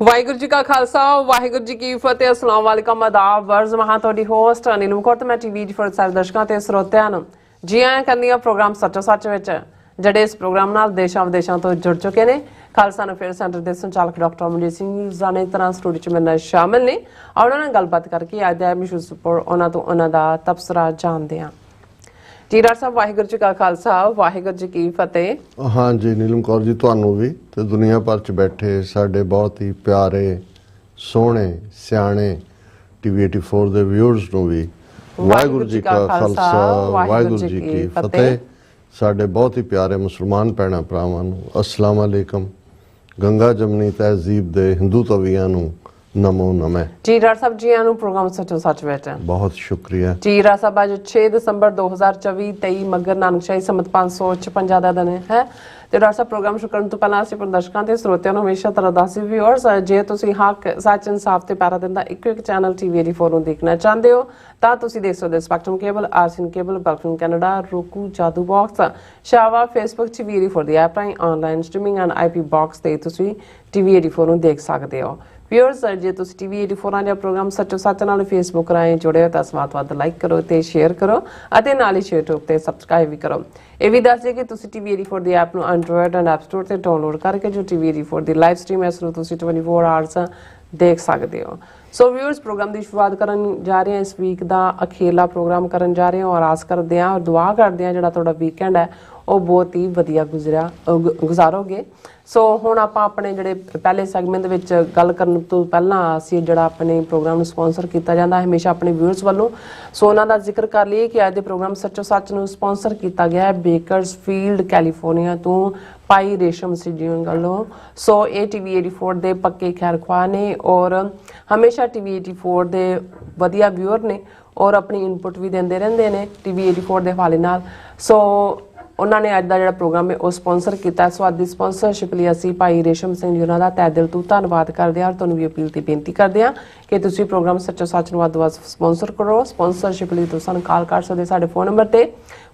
ਵਾਹਿਗੁਰੂ ਜੀ ਕਾ ਖਾਲਸਾ ਵਾਹਿਗੁਰੂ ਜੀ ਕੀ ਫਤਿਹ। अस्सलाम वालेकुम आदाब वर्ज महा ਤੁਹਾਡੀ ਹੋਸਟ ਅਨਿਲ ਕੌਰ ਤੇ ਮੈਂ ਟੀਵੀ ਦੀ ਫਰਜ਼ ਸਾਰੇ ਦਰਸ਼ਕਾਂ ਤੇ ਸਰੋਤਿਆਂ ਨੂੰ ਜੀ ਆਇਆਂ ਕਰਨੀ ਆ ਪ੍ਰੋਗਰਾਮ ਸੱਚੋ ਸੱਚ ਵਿੱਚ ਜਿਹੜੇ ਇਸ ਪ੍ਰੋਗਰਾਮ ਨਾਲ ਦੇਸ਼ਾਂ ਵਿਦੇਸ਼ਾਂ ਤੋਂ ਜੁੜ ਚੁੱਕੇ ਨੇ। ਖਾਲਸਾ ਅਫੇਅਰ ਸੈਂਟਰ ਦੇ ਸੰਚਾਲਕ ਡਾਕਟਰ ਅਮਨਜੀਤ ਸਿੰਘ ਜਾਨੇ ਤਰ੍ਹਾਂ ਸਟੂਡੀਓ 'ਚ ਮੇਰੇ ਨਾਲ ਸ਼ਾਮਿਲ ਨੇ। ਉਹਨਾਂ ਨਾਲ ਗੱਲਬਾਤ ਕਰਕੇ ਅੱਜ ਦੇ ਮਸ਼ਹੂਰ ਪਰ ਉਹਨਾਂ ਤੋਂ ਉਹਨਾਂ ਦਾ ਤਬਸਰਾ ਜਾਣਦੇ ਹਾਂ। ਜੀ ਡਾਕਟਰ ਸਾਹਿਬ ਵਾਹਿਗੁਰੂ ਜੀ ਕਾ ਖਾਲਸਾ ਵਾਹਿਗੁਰੂ ਜੀ ਕੀ ਫਤਿਹ। हाँ जी नीलम कौर जी ਤੁਹਾਨੂੰ ਵੀ ਤੇ ਦੁਨੀਆ ਭਰ ਚ ਬੈਠੇ ਸਾਡੇ ਬਹੁਤ ਹੀ ਪਿਆਰੇ ਸੋਹਣੇ ਸਿਆਣੇ ਟੀਵੀ 84 ਦੇ ਵਿਊਅਰਸ ਨੂੰ ਵੀ ਵਾਹਿਗੁਰੂ ਜੀ ਕਾ ਖਾਲਸਾ ਵਾਹਿਗੁਰੂ ਜੀ ਕੀ ਫਤਿਹ। ਸਾਡੇ ਬਹੁਤ ਹੀ ਪਿਆਰੇ ਮੁਸਲਮਾਨ ਭੈਣਾਂ ਭਰਾਵਾਂ ਨੂੰ अस्सलाम वालेकुम। ਗੰਗਾ ਜਮਨੀ ਤਹਿਜ਼ੀਬ ਦੇ ਹਿੰਦੂ ਤਵੀਆਂ ਨੂੰ नमो नमः। जी डॉक्टर साहब जी आनू प्रोग्राम सचो सच विच बहुत शुक्रिया जी। डॉक्टर साहब आज 6 दिसंबर 2024 23 मगर नानकशाही संमत 556 ਦਾ ਦਿਨ ਹੈ ਤੇ ਡਾਕਟਰ ਸਾਹਿਬ ਪ੍ਰੋਗਰਾਮ ਸ਼ੁਰੂ ਕਰਨ ਤੋਂ ਪਹਿਲਾਂ ਅਸੀਂ ਦਰਸ਼ਕਾਂ ਤੇ ਸਰੋਤਿਆਂ ਨੂੰ ਹਮੇਸ਼ਾ ਤਰ੍ਹਾਂ ਦੱਸੀ ਵਿਊਅਰਸ ਜੇ ਤੁਸੀਂ ਹੱਕ ਸੱਚ ਇਨਸਾਫ ਤੇ ਪੈਰਾ ਦਿੰਦਾ ਇੱਕੋ ਇੱਕ ਚੈਨਲ ਟੀਵੀ 84 ਨੂੰ ਦੇਖਣਾ ਚਾਹੁੰਦੇ ਹੋ ਤਾਂ ਤੁਸੀਂ ਦੇਖ ਸਕਦੇ ਹੋ ਸਪੈਕਟਰਮ ਕੇਬਲ ਆਰਸੀਨ ਕੇਬਲ ਬਲਕਨ ਕੈਨੇਡਾ roku ਜਾਦੂ ਬਾਕਸ ਸ਼ਾਵਾ ਫੇਸਬੁੱਕ ਟੀਵੀ 84 ਦੀ ਐਪ ਰਾਹੀਂ online streaming and IP box ਤੇ ਤੁਸੀਂ ਟੀਵੀ 84 ਨੂੰ ਦੇਖ ਸਕਦੇ ਹੋ। ਵਿਊਅਰਸ ਜੇ ਤੁਸੀਂ ਟੀਵੀ 84 ਦਾ ਪ੍ਰੋਗਰਾਮ ਸੱਚੋ ਸੱਚ ਨਾਲ ਫੇਸਬੁੱਕ ਰਾਹੀਂ ਜੁੜੇ ਹੋ ਤਾਂ ਵੱਧ ਲਾਈਕ ਕਰੋ ਤੇ ਸ਼ੇਅਰ ਕਰੋ ਅਤੇ ਨਾਲ ਹੀ YouTube ਤੇ ਸਬਸਕ੍ਰਾਈਬ ਵੀ ਕਰੋ। ਇਹ ਵੀ ਦੱਸ ਦਿਓ ਕਿ ਤੁਸੀਂ ਟੀਵੀ 84 ਦੀ ਐਪ ਨੂੰ ਐਂਡਰੋਇਡ ਐਂਡ ਐਪ ਸਟੋਰ ਤੇ ਡਾਊਨਲੋਡ ਕਰਕੇ ਜੋ ਟੀਵੀ 84 ਦੀ ਲਾਈਵ ਸਟ੍ਰੀਮ ਇਸ ਨੂੰ ਤੁਸੀਂ 24 ਆਵਰਸ ਦੇਖ ਸਕਦੇ ਹੋ। ਸੋ ਵਿਊਅਰਸ ਪ੍ਰੋਗਰਾਮ ਦੀ ਸ਼ੁਰੂਆਤ ਕਰਨ ਜਾ ਰਹੇ ਹਾਂ ਇਸ ਵੀਕ ਦਾ ਅਖੀਰਲਾ ਪ੍ਰੋਗਰਾਮ ਕਰਨ ਜਾ ਰਹੇ ਹਾਂ ਔਰ ਆਸ ਕਰਦੇ ਹਾਂ ਔਰ ਦੁਆ ਕਰਦੇ ਹਾਂ ਜਿਹੜਾ ਤੁਹਾਡਾ ਵੀਕਐਂਡ ਹੈ ਉਹ ਬਹੁਤ ਹੀ ਵਧੀਆ ਗੁਜ਼ਾਰੋਗੇ। ਸੋ ਹੁਣ ਆਪਾਂ ਆਪਣੇ ਜਿਹੜੇ ਪਹਿਲੇ ਸੈਗਮੈਂਟ ਦੇ ਵਿੱਚ ਗੱਲ ਕਰਨ ਤੋਂ ਪਹਿਲਾਂ ਅਸੀਂ ਜਿਹੜਾ ਆਪਣੇ ਪ੍ਰੋਗਰਾਮ ਨੂੰ ਸਪਾਂਸਰ ਕੀਤਾ ਜਾਂਦਾ ਹਮੇਸ਼ਾ ਆਪਣੇ ਵਿਊਅਰਸ ਵੱਲੋਂ ਸੋ ਉਹਨਾਂ ਦਾ ਜ਼ਿਕਰ ਕਰ ਲਈਏ ਕਿ ਅੱਜ ਦੇ ਪ੍ਰੋਗਰਾਮ ਸੱਚੋ ਸੱਚ ਨੂੰ ਸਪਾਂਸਰ ਕੀਤਾ ਗਿਆ ਹੈ ਬੇਕਰਸਫੀਲਡ ਕੈਲੀਫੋਰਨੀਆ ਤੋਂ ਪਾਈ ਰੇਸ਼ਮ ਸਿੱਧੀਆਂ ਗੱਲੋਂ। ਸੋ ਇਹ ਟੀਵੀ 84 ਦੇ ਪੱਕੇ ਖੈਰਖਵਾਹ ਨੇ ਔਰ ਹਮੇਸ਼ਾ ਟੀਵੀ 84 ਦੇ ਵਧੀਆ ਵਿਊਅਰ ਨੇ ਔਰ ਆਪਣੀ ਇਨਪੁਟ ਵੀ ਦਿੰਦੇ ਰਹਿੰਦੇ ਨੇ ਟੀਵੀ 84 ਦੇ ਹਵਾਲੇ ਨਾਲ। ਸੋ ਉਹਨਾਂ ਨੇ ਅੱਜ ਦਾ ਜਿਹੜਾ ਪ੍ਰੋਗਰਾਮ ਹੈ ਉਹ ਸਪਾਂਸਰ ਕੀਤਾ। ਸੋ ਅੱਜ ਦੀ ਸਪਾਂਸਰਸ਼ਿਪ ਲਈ ਅਸੀਂ ਭਾਈ ਰੇਸ਼ਮ ਸਿੰਘ ਜੀ ਉਹਨਾਂ ਦਾ ਤਹਿ ਦਿਲ ਤੋਂ ਧੰਨਵਾਦ ਕਰਦੇ ਹਾਂ। ਤੁਹਾਨੂੰ ਵੀ ਅਪੀਲ ਤੇ ਬੇਨਤੀ ਕਰਦੇ ਹਾਂ ਕਿ ਤੁਸੀਂ ਪ੍ਰੋਗਰਾਮ ਸੱਚੋ ਸੱਚ ਨੂੰ ਵੱਧ ਤੋਂ ਵੱਧ ਸਪਾਂਸਰ ਕਰੋ। ਸਪਾਂਸਰਸ਼ਿਪ ਲਈ ਤੁਸੀਂ ਸਾਨੂੰ ਕਾਲ ਕਰ ਸਕਦੇ ਸਾਡੇ ਫੋਨ ਨੰਬਰ ਤੇ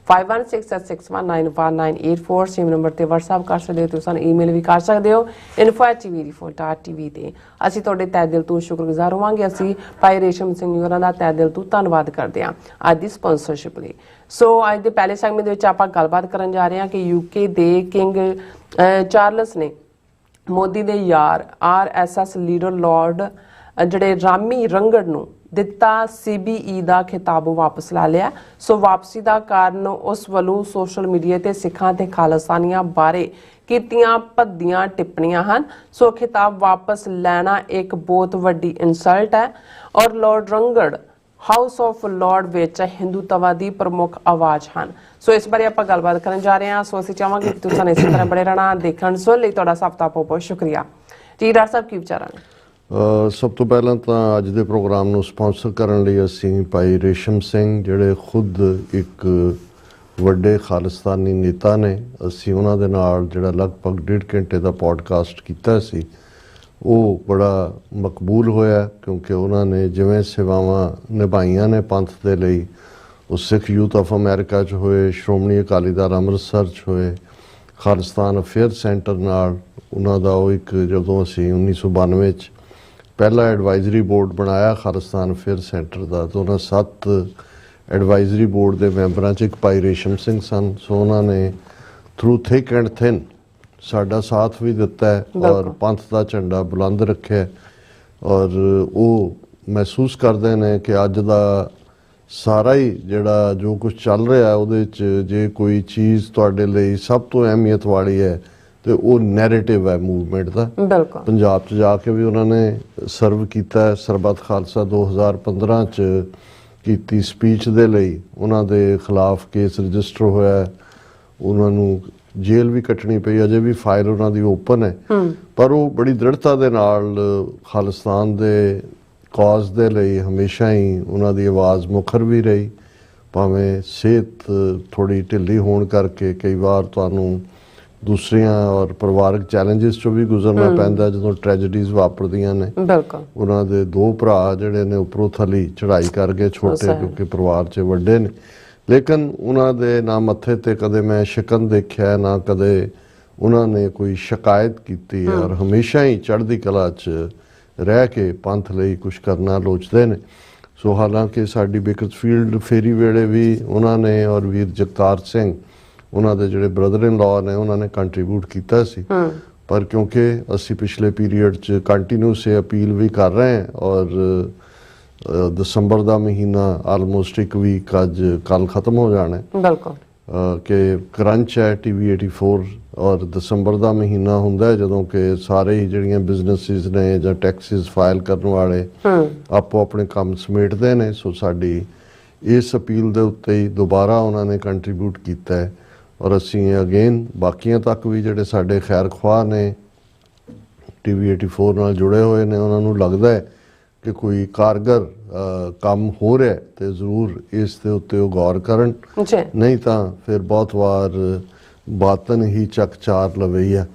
5168619184 ਸੇਮ ਨੰਬਰ ਤੇ WhatsApp ਕਰ ਸਕਦੇ ਹੋ। ਤੁਸੀਂ ਈਮੇਲ ਵੀ ਕਰ ਸਕਦੇ ਹੋ info@tv84.tv ਤੇ। ਅਸੀਂ ਤੁਹਾਡੇ ਤਹਿ ਦਿਲ ਤੋਂ ਸ਼ੁਕਰਗੁਜ਼ਾਰ ਹੋਵਾਂਗੇ। ਅਸੀਂ ਭਾਈ ਰੇਸ਼ਮ ਸਿੰਘ ਜੀ ਉਹਨਾਂ ਦਾ ਤਹਿ ਦਿਲ ਤੋਂ ਧੰਨਵਾਦ ਕਰਦੇ ਹਾਂ ਅੱਜ ਦੀ ਸਪਾਂਸਰਸ਼ਿਪ ਲਈ। ਸੋ ਅੱਜ ਦੇ ਪਹਿਲੇ ਸੈਗਮੈਂਟ ਦੇ ਵਿੱਚ ਆਪਾਂ ਗੱਲਬਾਤ ਕਰਨ ਜਾ ਰਹੇ ਹਾਂ ਕਿ ਯੂਕੇ ਦੇ ਕਿੰਗ ਚਾਰਲਸ ਨੇ ਮੋਦੀ ਦੇ ਯਾਰ RSS ਲੀਡਰ ਲਾਰਡ ਜਿਹੜੇ ਰਾਮੀ ਰੰਗੜ ਨੂੰ ਦਿੱਤਾ CBE ਦਾ ਖਿਤਾਬ ਵਾਪਸ ਲੈ ਲਿਆ। ਸੋ ਵਾਪਸੀ ਦਾ ਕਾਰਨ ਉਸ ਵੱਲੋਂ ਸੋਸ਼ਲ ਮੀਡੀਆ ਤੇ ਸਿੱਖਾਂ ਤੇ ਖਾਲਸਾਨੀਆਂ ਬਾਰੇ ਕੀਤੀਆਂ ਭੱਦੀਆਂ ਟਿੱਪਣੀਆਂ ਹਨ। ਸੋ ਖਿਤਾਬ ਵਾਪਸ ਲੈਣਾ ਇੱਕ ਬਹੁਤ ਵੱਡੀ ਇਨਸਲਟ ਹੈ ਔਰ Lord Rangar house of Lord ਵਿੱਚ ਹਿੰਦੂਤਵਾਦੀ ਪ੍ਰਮੁੱਖ ਆਵਾਜ਼ ਹਨ। ਸੋ ਇਸ ਬਾਰੇ ਆਪਾਂ ਗੱਲਬਾਤ ਕਰਨ ਜਾ ਰਹੇ ਹਾਂ। ਸੋ ਅਸੀਂ ਚਾਹਾਂਗੇ ਕਿ ਤੁਸੀਂ ਇਸੇ ਤਰ੍ਹਾਂ ਬੜੇ ਰਹਿਣਾ ਦੇਖਣ ਸੁਣ ਲਈ ਤੁਹਾਡਾ ਸਭ ਦਾ ਬਹੁਤ ਬਹੁਤ ਸ਼ੁਕਰੀਆ ਜੀ। ਡਾਕਟਰ ਸਾਹਿਬ ਕੀ ਵਿਚਾਰਾਂ ਨੇ? ਸਭ ਤੋਂ ਪਹਿਲਾਂ ਤਾਂ ਅੱਜ ਦੇ ਪ੍ਰੋਗਰਾਮ ਨੂੰ ਸਪਾਂਸਰ ਕਰਨ ਲਈ ਅਸੀਂ ਭਾਈ ਰੇਸ਼ਮ ਸਿੰਘ ਜਿਹੜੇ ਖੁਦ ਇੱਕ ਵੱਡੇ ਖਾਲਿਸਤਾਨੀ ਨੇਤਾ ਨੇ ਅਸੀਂ ਉਹਨਾਂ ਦੇ ਨਾਲ ਜਿਹੜਾ ਲਗਭਗ 1.5 ਘੰਟੇ ਦਾ ਪੋਡਕਾਸਟ ਕੀਤਾ ਸੀ ਉਹ ਬੜਾ ਮਕਬੂਲ ਹੋਇਆ ਕਿਉਂਕਿ ਉਹਨਾਂ ਨੇ ਜਿਵੇਂ ਸੇਵਾਵਾਂ ਨਿਭਾਈਆਂ ਨੇ ਪੰਥ ਦੇ ਲਈ ਉਹ ਸਿੱਖ ਯੂਥ ਆਫ ਅਮਰੀਕਾ 'ਚ ਹੋਏ, ਸ਼੍ਰੋਮਣੀ ਅਕਾਲੀ ਦਲ ਅੰਮ੍ਰਿਤਸਰ 'ਚ ਹੋਏ, ਖਾਲਿਸਤਾਨ ਅਫੇਅਰ ਸੈਂਟਰ ਨਾਲ ਉਹਨਾਂ ਦਾ ਉਹ ਇੱਕ ਜਦੋਂ ਅਸੀਂ 1992 'ਚ ਪਹਿਲਾ ਐਡਵਾਈਜ਼ਰੀ ਬੋਰਡ ਬਣਾਇਆ ਖਾਲਿਸਤਾਨ ਅਫੇਅਰ ਸੈਂਟਰ ਦਾ ਤਾਂ ਉਹਨਾਂ 7 ਐਡਵਾਈਜ਼ਰੀ ਬੋਰਡ ਦੇ ਮੈਂਬਰਾਂ 'ਚ ਇੱਕ ਭਾਈ ਰੇਸ਼ਮ ਸਿੰਘ ਸਨ। ਸੋ ਉਹਨਾਂ ਨੇ ਥਰੂ ਥਿਕ ਐਂਡ ਥਿਨ ਸਾਡਾ ਸਾਥ ਵੀ ਦਿੱਤਾ ਹੈ ਔਰ ਪੰਥ ਦਾ ਝੰਡਾ ਬੁਲੰਦ ਰੱਖਿਆ ਔਰ ਉਹ ਮਹਿਸੂਸ ਕਰਦੇ ਨੇ ਕਿ ਅੱਜ ਦਾ ਸਾਰਾ ਹੀ ਜਿਹੜਾ ਜੋ ਕੁਝ ਚੱਲ ਰਿਹਾ ਉਹਦੇ 'ਚ ਜੇ ਕੋਈ ਚੀਜ਼ ਤੁਹਾਡੇ ਲਈ ਸਭ ਤੋਂ ਅਹਿਮੀਅਤ ਵਾਲੀ ਹੈ ਤੇ ਉਹ ਨੈਰੇਟਿਵ ਹੈ ਮੂਵਮੈਂਟ ਦਾ। ਬਿਲਕੁਲ ਪੰਜਾਬ 'ਚ ਜਾ ਕੇ ਵੀ ਉਹਨਾਂ ਨੇ ਸਰਵ ਕੀਤਾ ਸਰਬੱਤ ਖਾਲਸਾ 2015 'ਚ ਕੀਤੀ ਸਪੀਚ ਦੇ ਲਈ ਉਹਨਾਂ ਦੇ ਖਿਲਾਫ ਕੇਸ ਰਜਿਸਟਰ ਹੋਇਆ ਉਹਨਾਂ ਨੂੰ ਜੇਲ੍ਹ ਵੀ ਕੱਟਣੀ ਪਈ ਅਜੇ ਵੀ ਫਾਈਲ ਉਹਨਾਂ ਦੀ ਓਪਨ ਹੈ ਪਰ ਉਹ ਬੜੀ ਦ੍ਰਿੜਤਾ ਦੇ ਨਾਲ ਖਾਲਿਸਤਾਨ ਦੇ ਕਾਜ਼ ਦੇ ਲਈ ਹਮੇਸ਼ਾ ਹੀ ਉਹਨਾਂ ਦੀ ਆਵਾਜ਼ ਮੁਖਰ ਵੀ ਰਹੀ ਭਾਵੇਂ ਸਿਹਤ ਥੋੜੀ ਢਿੱਲੀ ਹੋਣ ਕਰਕੇ ਕਈ ਵਾਰ ਤੁਹਾਨੂੰ ਦੂਸਰੀਆਂ ਔਰ ਪਰਿਵਾਰਕ ਚੈਲੰਜਸ 'ਚੋਂ ਵੀ ਗੁਜ਼ਰਨਾ ਪੈਂਦਾ ਜਦੋਂ ਟ੍ਰੈਜਡੀਜ਼ ਵਾਪਰਦੀਆਂ ਨੇ। ਬਿਲਕੁਲ ਉਹਨਾਂ ਦੇ 2 ਭਰਾ ਜਿਹੜੇ ਨੇ ਉੱਪਰੋਂ ਥੱਲੀ ਚੜ੍ਹਾਈ ਕਰ ਗਏ ਛੋਟੇ ਕਿਉਂਕਿ ਪਰਿਵਾਰ 'ਚ ਵੱਡੇ ਨੇ ਲੇਕਿਨ ਉਹਨਾਂ ਦੇ ਨਾ ਮੱਥੇ ਤੇ ਕਦੇ ਮੈਂ ਸ਼ਿਕਨ ਦੇਖਿਆ ਨਾ ਕਦੇ ਉਹਨਾਂ ਨੇ ਕੋਈ ਸ਼ਿਕਾਇਤ ਕੀਤੀ ਹੈ ਔਰ ਹਮੇਸ਼ਾ ਹੀ ਚੜ੍ਹਦੀ ਕਲਾ 'ਚ ਰਹਿ ਕੇ ਪੰਥ ਲਈ ਕੁਝ ਕਰਨਾ ਲੋਚਦੇ ਨੇ। ਸੋ ਹਾਲਾਂਕਿ ਸਾਡੀ ਬੇਕਰਸਫੀਲਡ ਫੇਰੀ ਵੇਲੇ ਵੀ ਉਹਨਾਂ ਨੇ ਔਰ ਵੀਰ ਜਗਤਾਰ ਸਿੰਘ ਉਹਨਾਂ ਦੇ ਜਿਹੜੇ ਬ੍ਰਦਰ ਇਨ ਲਾਅ ਨੇ ਉਹਨਾਂ ਨੇ ਕੰਟਰੀਬਿਊਟ ਕੀਤਾ ਸੀ। ਪਰ ਕਿਉਂਕਿ ਅਸੀਂ ਪਿਛਲੇ ਪੀਰੀਅਡ 'ਚ ਕੰਟੀਨਿਊਸ ਇਹ ਅਪੀਲ ਵੀ ਕਰ ਰਹੇ ਹਾਂ ਔਰ ਦਸੰਬਰ ਦਾ ਮਹੀਨਾ ਆਲਮੋਸਟ ਇੱਕ ਵੀਕ ਅੱਜ ਕੱਲ੍ਹ ਖਤਮ ਹੋ ਜਾਣਾ ਬਿਲਕੁਲ ਕਿ ਕਰੰਚ ਹੈ TV 84 ਔਰ ਦਸੰਬਰ ਦਾ ਮਹੀਨਾ ਹੁੰਦਾ ਜਦੋਂ ਕਿ ਸਾਰੇ ਹੀ ਜਿਹੜੀਆਂ ਬਿਜ਼ਨੈਸਿਸ ਨੇ ਜਾਂ ਟੈਕਸਿਸ ਫਾਈਲ ਕਰਨ ਵਾਲੇ ਆਪੋ ਆਪਣੇ ਕੰਮ ਸਮੇਟਦੇ ਨੇ। ਸੋ ਸਾਡੀ ਇਸ ਅਪੀਲ ਦੇ ਉੱਤੇ ਹੀ ਦੁਬਾਰਾ ਉਹਨਾਂ ਨੇ ਕੰਟਰੀਬਿਊਟ ਕੀਤਾ ਹੈ ਔਰ ਅਸੀਂ ਅਗੇਨ ਬਾਕੀਆਂ ਤੱਕ ਵੀ ਜਿਹੜੇ ਸਾਡੇ ਖੈਰ ਖਵਾਹ ਨੇ TV 84 ਨਾਲ ਜੁੜੇ ਹੋਏ ਨੇ ਉਹਨਾਂ ਨੂੰ ਲੱਗਦਾ ਹੈ ਕਿ ਕੋਈ ਕਾਰਗਰ ਕੰਮ ਹੋ ਰਿਹਾ ਤੇ ਜ਼ਰੂਰ ਇਸ ਦੇ ਉੱਤੇ ਉਹ ਗੌਰ ਕਰਨ, ਨਹੀਂ ਤਾਂ ਫਿਰ ਬਹੁਤ ਵਾਰ ਬਾਤਨ ਹੀ ਚੱਕ-ਚਾਰ ਲਵਈਆ।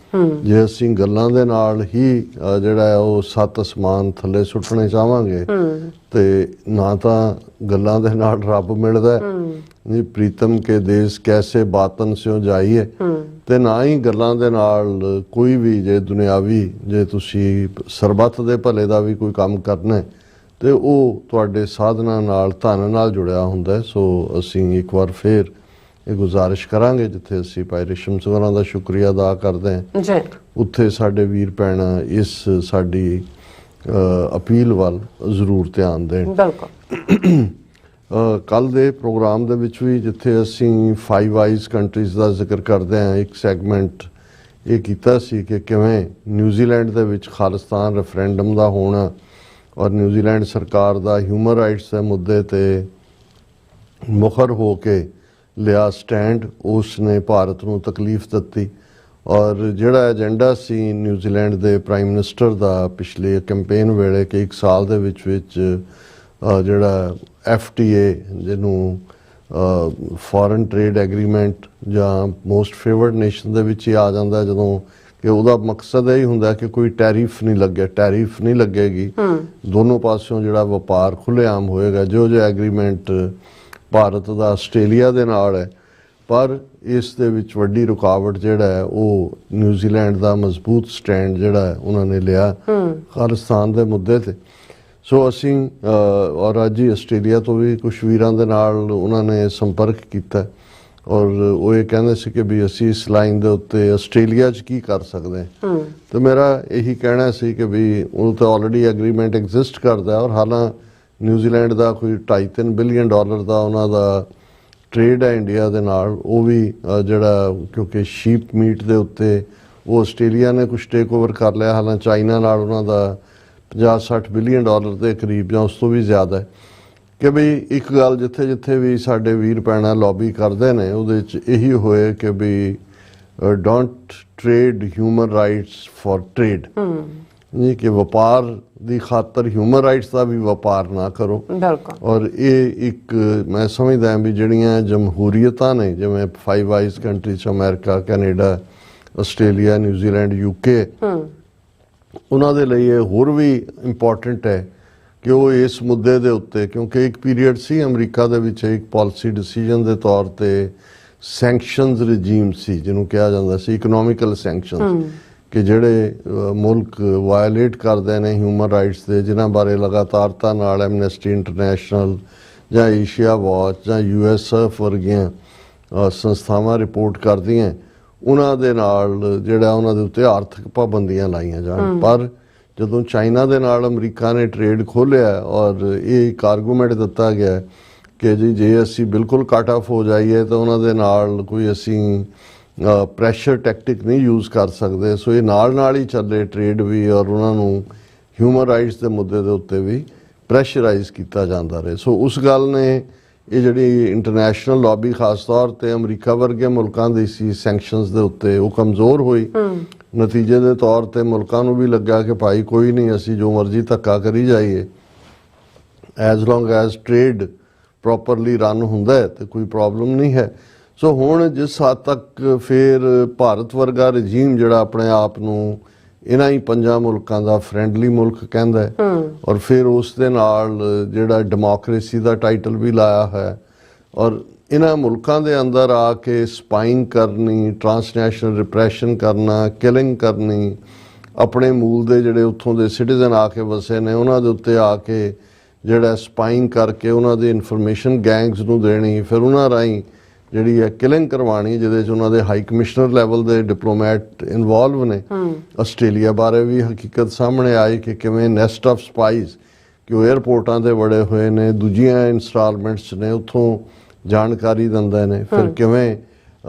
ਜੇ ਅਸੀਂ ਗੱਲਾਂ ਦੇ ਨਾਲ ਹੀ ਜਿਹੜਾ ਹੈ ਉਹ ਸੱਤ ਅਸਮਾਨ ਥੱਲੇ ਸੁੱਟਣੇ ਚਾਹਾਂਗੇ ਤੇ ਨਾ ਤਾਂ ਗੱਲਾਂ ਦੇ ਨਾਲ ਰੱਬ ਮਿਲਦਾ ਨਹੀਂ ਪ੍ਰੀਤਮ ਕੇ ਦੇਸ਼ ਕੈਸੇ ਬਾਤਨ ਸਿਓ ਜਾਈਏ ਤੇ ਨਾ ਹੀ ਗੱਲਾਂ ਦੇ ਨਾਲ ਕੋਈ ਵੀ ਜੇ ਦੁਨਿਆਵੀ ਜੇ ਤੁਸੀਂ ਸਰਬੱਤ ਦੇ ਭਲੇ ਦਾ ਵੀ ਕੋਈ ਕੰਮ ਕਰਨਾ ਤੇ ਉਹ ਤੁਹਾਡੇ ਸਾਧਨਾ ਨਾਲ ਧਨ ਨਾਲ ਜੁੜਿਆ ਹੁੰਦਾ। ਸੋ ਅਸੀਂ ਇੱਕ ਵਾਰ ਫੇਰ ਇਹ ਗੁਜ਼ਾਰਿਸ਼ ਕਰਾਂਗੇ ਜਿੱਥੇ ਅਸੀਂ ਭਾਈ ਰੇਸ਼ਮ ਸਿੰਘ ਹੋਰਾਂ ਦਾ ਸ਼ੁਕਰੀਆ ਅਦਾ ਕਰਦੇ ਹਾਂ ਉੱਥੇ ਸਾਡੇ ਵੀਰ ਭੈਣਾਂ ਇਸ ਸਾਡੀ ਅਪੀਲ ਵੱਲ ਜ਼ਰੂਰ ਧਿਆਨ ਦੇਣ। ਕੱਲ ਦੇ ਪ੍ਰੋਗਰਾਮ ਦੇ ਵਿੱਚ ਵੀ ਜਿੱਥੇ ਅਸੀਂ 5 ਆਈਜ਼ ਕੰਟਰੀਜ਼ ਦਾ ਜ਼ਿਕਰ ਕਰਦੇ ਹਾਂ ਇੱਕ ਸੈਗਮੈਂਟ ਇਹ ਕੀਤਾ ਸੀ ਕਿ ਕਿਵੇਂ ਨਿਊਜ਼ੀਲੈਂਡ ਦੇ ਵਿੱਚ ਖਾਲਿਸਤਾਨ ਰੈਫਰੈਂਡਮ ਦਾ ਹੋਣਾ ਔਰ ਨਿਊਜ਼ੀਲੈਂਡ ਸਰਕਾਰ ਦਾ ਹਿਊਮਨ ਰਾਈਟਸ ਦੇ ਮੁੱਦੇ ਤੇ ਮੁਖਰ ਹੋ ਕੇ ਲਿਆ ਸਟੈਂਡ ਉਸ ਨੇ ਭਾਰਤ ਨੂੰ ਤਕਲੀਫ ਦਿੱਤੀ ਔਰ ਜਿਹੜਾ ਏਜੰਡਾ ਸੀ ਨਿਊਜ਼ੀਲੈਂਡ ਦੇ ਪ੍ਰਾਈਮ ਮਿਨਿਸਟਰ ਦਾ ਪਿਛਲੇ ਕੈਂਪੇਨ ਵੇਲੇ ਕਿ 1 ਸਾਲ ਦੇ ਵਿੱਚ ਜਿਹੜਾ FTA ਜਿਹਨੂੰ ਫੋਰਨ ਟ੍ਰੇਡ ਐਗਰੀਮੈਂਟ ਜਾਂ ਮੋਸਟ ਫੇਵਰਡ ਨੇਸ਼ਨ ਦੇ ਵਿੱਚ ਹੀ ਆ ਜਾਂਦਾ ਜਦੋਂ ਕਿ ਉਹਦਾ ਮਕਸਦ ਇਹ ਹੀ ਹੁੰਦਾ ਕਿ ਕੋਈ ਟੈਰਿਫ ਨਹੀਂ ਲੱਗੇਗੀ ਦੋਨੋਂ ਪਾਸਿਓਂ ਜਿਹੜਾ ਵਪਾਰ ਖੁੱਲ੍ਹੇਆਮ ਹੋਏਗਾ ਜੋ ਐਗਰੀਮੈਂਟ ਭਾਰਤ ਦਾ ਆਸਟ੍ਰੇਲੀਆ ਦੇ ਨਾਲ ਹੈ। ਪਰ ਇਸ ਦੇ ਵਿੱਚ ਵੱਡੀ ਰੁਕਾਵਟ ਜਿਹੜਾ ਹੈ ਉਹ ਨਿਊਜ਼ੀਲੈਂਡ ਦਾ ਮਜ਼ਬੂਤ ਸਟੈਂਡ ਜਿਹੜਾ ਹੈ ਉਹਨਾਂ ਨੇ ਲਿਆ ਖਾਲਿਸਤਾਨ ਦੇ ਮੁੱਦੇ ਤੇ। ਸੋ ਅਸੀਂ ਔਰ ਅੱਜ ਹੀ ਆਸਟ੍ਰੇਲੀਆ ਤੋਂ ਵੀ ਕੁਝ ਵੀਰਾਂ ਦੇ ਨਾਲ ਉਹਨਾਂ ਨੇ ਸੰਪਰਕ ਕੀਤਾ ਔਰ ਉਹ ਇਹ ਕਹਿੰਦੇ ਸੀ ਕਿ ਵੀ ਅਸੀਂ ਇਸ ਲਾਈਨ ਦੇ ਉੱਤੇ ਆਸਟ੍ਰੇਲੀਆ 'ਚ ਕੀ ਕਰ ਸਕਦੇ ਹਾਂ ਤੇ ਮੇਰਾ ਇਹੀ ਕਹਿਣਾ ਸੀ ਕਿ ਵੀ ਉਹ ਤਾਂ ਆਲਰੇਡੀ ਐਗਰੀਮੈਂਟ ਐਗਜ਼ਿਸਟ ਕਰਦਾ ਔਰ ਹਾਲਾਂ ਨਿਊਜ਼ੀਲੈਂਡ ਦਾ ਕੋਈ $2.5-3 ਬਿਲੀਅਨ ਦਾ ਉਹਨਾਂ ਦਾ ਟ੍ਰੇਡ ਹੈ ਇੰਡੀਆ ਦੇ ਨਾਲ ਉਹ ਵੀ ਜਿਹੜਾ ਕਿਉਂਕਿ ਸ਼ੀਪ ਮੀਟ ਦੇ ਉੱਤੇ ਉਹ ਆਸਟ੍ਰੇਲੀਆ ਨੇ ਕੁਝ ਟੇਕ ਓਵਰ ਕਰ ਲਿਆ ਹਾਲਾਂ ਚਾਈਨਾ ਨਾਲ ਉਹਨਾਂ ਦਾ $50-60 ਬਿਲੀਅਨ ਦੇ ਕਰੀਬ ਜਾਂ ਉਸ ਤੋਂ ਵੀ ਜ਼ਿਆਦਾ ਹੈ ਕਿ ਵੀ ਇੱਕ ਗੱਲ ਜਿੱਥੇ ਵੀ ਸਾਡੇ ਵੀਰ ਭੈਣਾਂ ਲੌਬੀ ਕਰਦੇ ਨੇ ਉਹਦੇ 'ਚ ਇਹੀ ਹੋਏ ਕਿ we don't trade human rights for trade ਨਹੀਂ ਕਿ ਵਪਾਰ ਦੀ ਖਾਤਰ ਹਿਊਮਨ ਰਾਈਟਸ ਦਾ ਵੀ ਵਪਾਰ ਨਾ ਕਰੋ। ਔਰ ਇਹ ਇੱਕ ਮੈਂ ਸਮਝਦਾ ਵੀ ਜਿਹੜੀਆਂ ਜਮਹੂਰੀਅਤਾਂ ਨੇ ਜਿਵੇਂ 5 eyes countries America Canada Australia New Zealand UK ਉਹਨਾਂ ਦੇ ਲਈ ਇਹ ਹੋਰ ਵੀ ਇੰਪੋਰਟੈਂਟ ਹੈ ਕਿ ਉਹ ਇਸ ਮੁੱਦੇ ਦੇ ਉੱਤੇ ਕਿਉਂਕਿ ਇੱਕ ਪੀਰੀਅਡ ਸੀ ਅਮਰੀਕਾ ਦੇ ਵਿੱਚ ਇੱਕ ਪਾਲਿਸੀ ਡਿਸੀਜਨ ਦੇ ਤੌਰ ਤੇ ਸੈਂਕਸ਼ਨਸ ਰਜੀਮ ਸੀ ਜਿਹਨੂੰ ਕਿਹਾ ਜਾਂਦਾ ਸੀ ਇਕਨੋਮਿਕਲ ਸੈਂਕਸ਼ਨਸ ਕਿ ਜਿਹੜੇ ਮੁਲਕ ਵਾਇਲੇਟ ਕਰਦੇ ਨੇ ਹਿਊਮਨ ਰਾਈਟਸ ਦੇ ਜਿਨ੍ਹਾਂ ਬਾਰੇ ਲਗਾਤਾਰਤਾ ਨਾਲ ਐਮਨੈਸਟੀ ਇੰਟਰਨੈਸ਼ਨਲ ਜਾਂ ਏਸ਼ੀਆ ਵਾਚ ਜਾਂ USF ਵਰਗੀਆਂ ਸੰਸਥਾਵਾਂ ਰਿਪੋਰਟ ਕਰਦੀਆਂ ਉਹਨਾਂ ਦੇ ਨਾਲ ਜਿਹੜਾ ਉਹਨਾਂ ਦੇ ਉੱਤੇ ਆਰਥਿਕ ਪਾਬੰਦੀਆਂ ਲਾਈਆਂ ਜਾਣ। ਪਰ ਜਦੋਂ ਚਾਈਨਾ ਦੇ ਨਾਲ ਅਮਰੀਕਾ ਨੇ ਟ੍ਰੇਡ ਖੋਲ੍ਹਿਆ ਔਰ ਇਹ ਇੱਕ ਆਰਗੂਮੈਂਟ ਦਿੱਤਾ ਗਿਆ ਕਿ ਜੀ ਜੇ ਅਸੀਂ ਬਿਲਕੁਲ ਕੱਟ ਆਫ ਹੋ ਜਾਈਏ ਤਾਂ ਉਹਨਾਂ ਦੇ ਨਾਲ ਕੋਈ ਅਸੀਂ ਪ੍ਰੈਸ਼ਰ ਟੈਕਟਿਕ ਨਹੀਂ ਯੂਜ਼ ਕਰ ਸਕਦੇ। ਸੋ ਇਹ ਨਾਲ ਹੀ ਚੱਲੇ ਟ੍ਰੇਡ ਵੀ ਔਰ ਉਹਨਾਂ ਨੂੰ ਹਿਊਮਨ ਰਾਈਟਸ ਦੇ ਮੁੱਦੇ ਦੇ ਉੱਤੇ ਵੀ ਪ੍ਰੈਸ਼ਰਾਈਜ਼ ਕੀਤਾ ਜਾਂਦਾ ਰਹੇ। ਸੋ ਉਸ ਗੱਲ ਨੇ ਇਹ ਜਿਹੜੀ ਇੰਟਰਨੈਸ਼ਨਲ ਲੌਬੀ ਖਾਸ ਤੌਰ ਤੇ ਅਮਰੀਕਾ ਵਰਗੇ ਮੁਲਕਾਂ ਦੀ ਸੀ ਸੈਂਕਸ਼ਨਸ ਦੇ ਉੱਤੇ ਉਹ ਕਮਜ਼ੋਰ ਹੋਈ। ਨਤੀਜੇ ਦੇ ਤੌਰ ਤੇ ਮੁਲਕਾਂ ਨੂੰ ਵੀ ਲੱਗਾ ਕਿ ਭਾਈ ਕੋਈ ਨਹੀਂ ਅਸੀਂ ਜੋ ਮਰਜ਼ੀ ਧੱਕਾ ਕਰੀ ਜਾਈਏ ਐਜ਼ ਲੌਂਗ ਐਜ਼ ਟ੍ਰੇਡ ਪ੍ਰੋਪਰਲੀ ਰਨ ਹੁੰਦਾ ਹੈ ਤੇ ਕੋਈ ਪ੍ਰੋਬਲਮ ਨਹੀਂ ਹੈ। ਸੋ ਹੁਣ ਜਿਸ ਹੱਦ ਤੱਕ ਫਿਰ ਭਾਰਤ ਵਰਗਾ ਰਜੀਮ ਜਿਹੜਾ ਆਪਣੇ ਆਪ ਨੂੰ ਇਹਨਾਂ ਹੀ 5 ਮੁਲਕਾਂ ਦਾ ਫਰੈਂਡਲੀ ਮੁਲਕ ਕਹਿੰਦਾ ਹੈ ਔਰ ਫਿਰ ਉਸ ਦੇ ਨਾਲ ਜਿਹੜਾ ਡੈਮੋਕ੍ਰੇਸੀ ਦਾ ਟਾਈਟਲ ਵੀ ਲਾਇਆ ਹੈ ਔਰ ਇਹਨਾਂ ਮੁਲਕਾਂ ਦੇ ਅੰਦਰ ਆ ਕੇ ਸਪਾਈਂਗ ਕਰਨੀ, ਟਰਾਂਸਨੈਸ਼ਨਲ ਰਿਪਰੈਸ਼ਨ ਕਰਨਾ, ਕਿਲਿੰਗ ਕਰਨੀ, ਆਪਣੇ ਮੂਲ ਦੇ ਜਿਹੜੇ ਉੱਥੋਂ ਦੇ ਸਿਟੀਜ਼ਨ ਆ ਕੇ ਵਸੇ ਨੇ ਉਹਨਾਂ ਦੇ ਉੱਤੇ ਆ ਕੇ ਜਿਹੜਾ ਸਪਾਈਂਗ ਕਰਕੇ ਉਹਨਾਂ ਦੀ ਇਨਫੋਰਮੇਸ਼ਨ ਗੈਂਗਸ ਨੂੰ ਦੇਣੀ, ਫਿਰ ਉਹਨਾਂ ਰਾਹੀਂ ਜਿਹੜੀ ਹੈ ਕਿਲਿੰਗ ਕਰਵਾਉਣੀ, ਜਿਹਦੇ 'ਚ ਉਹਨਾਂ ਦੇ ਹਾਈ ਕਮਿਸ਼ਨਰ ਲੈਵਲ ਦੇ ਡਿਪਲੋਮੈਟ ਇਨਵੋਲਵ ਨੇ। ਆਸਟ੍ਰੇਲੀਆ ਬਾਰੇ ਵੀ ਹਕੀਕਤ ਸਾਹਮਣੇ ਆਈ ਕਿ ਕਿਵੇਂ ਨੈਸਟ ਆਫ ਸਪਾਈਜ਼ ਕਿ ਉਹ ਏਅਰਪੋਰਟਾਂ 'ਤੇ ਵੜੇ ਹੋਏ ਨੇ, ਦੂਜੀਆਂ ਇੰਸਟਾਲਮੈਂਟਸ ਨੇ ਉੱਥੋਂ ਜਾਣਕਾਰੀ ਦਿੰਦੇ ਨੇ। ਫਿਰ ਕਿਵੇਂ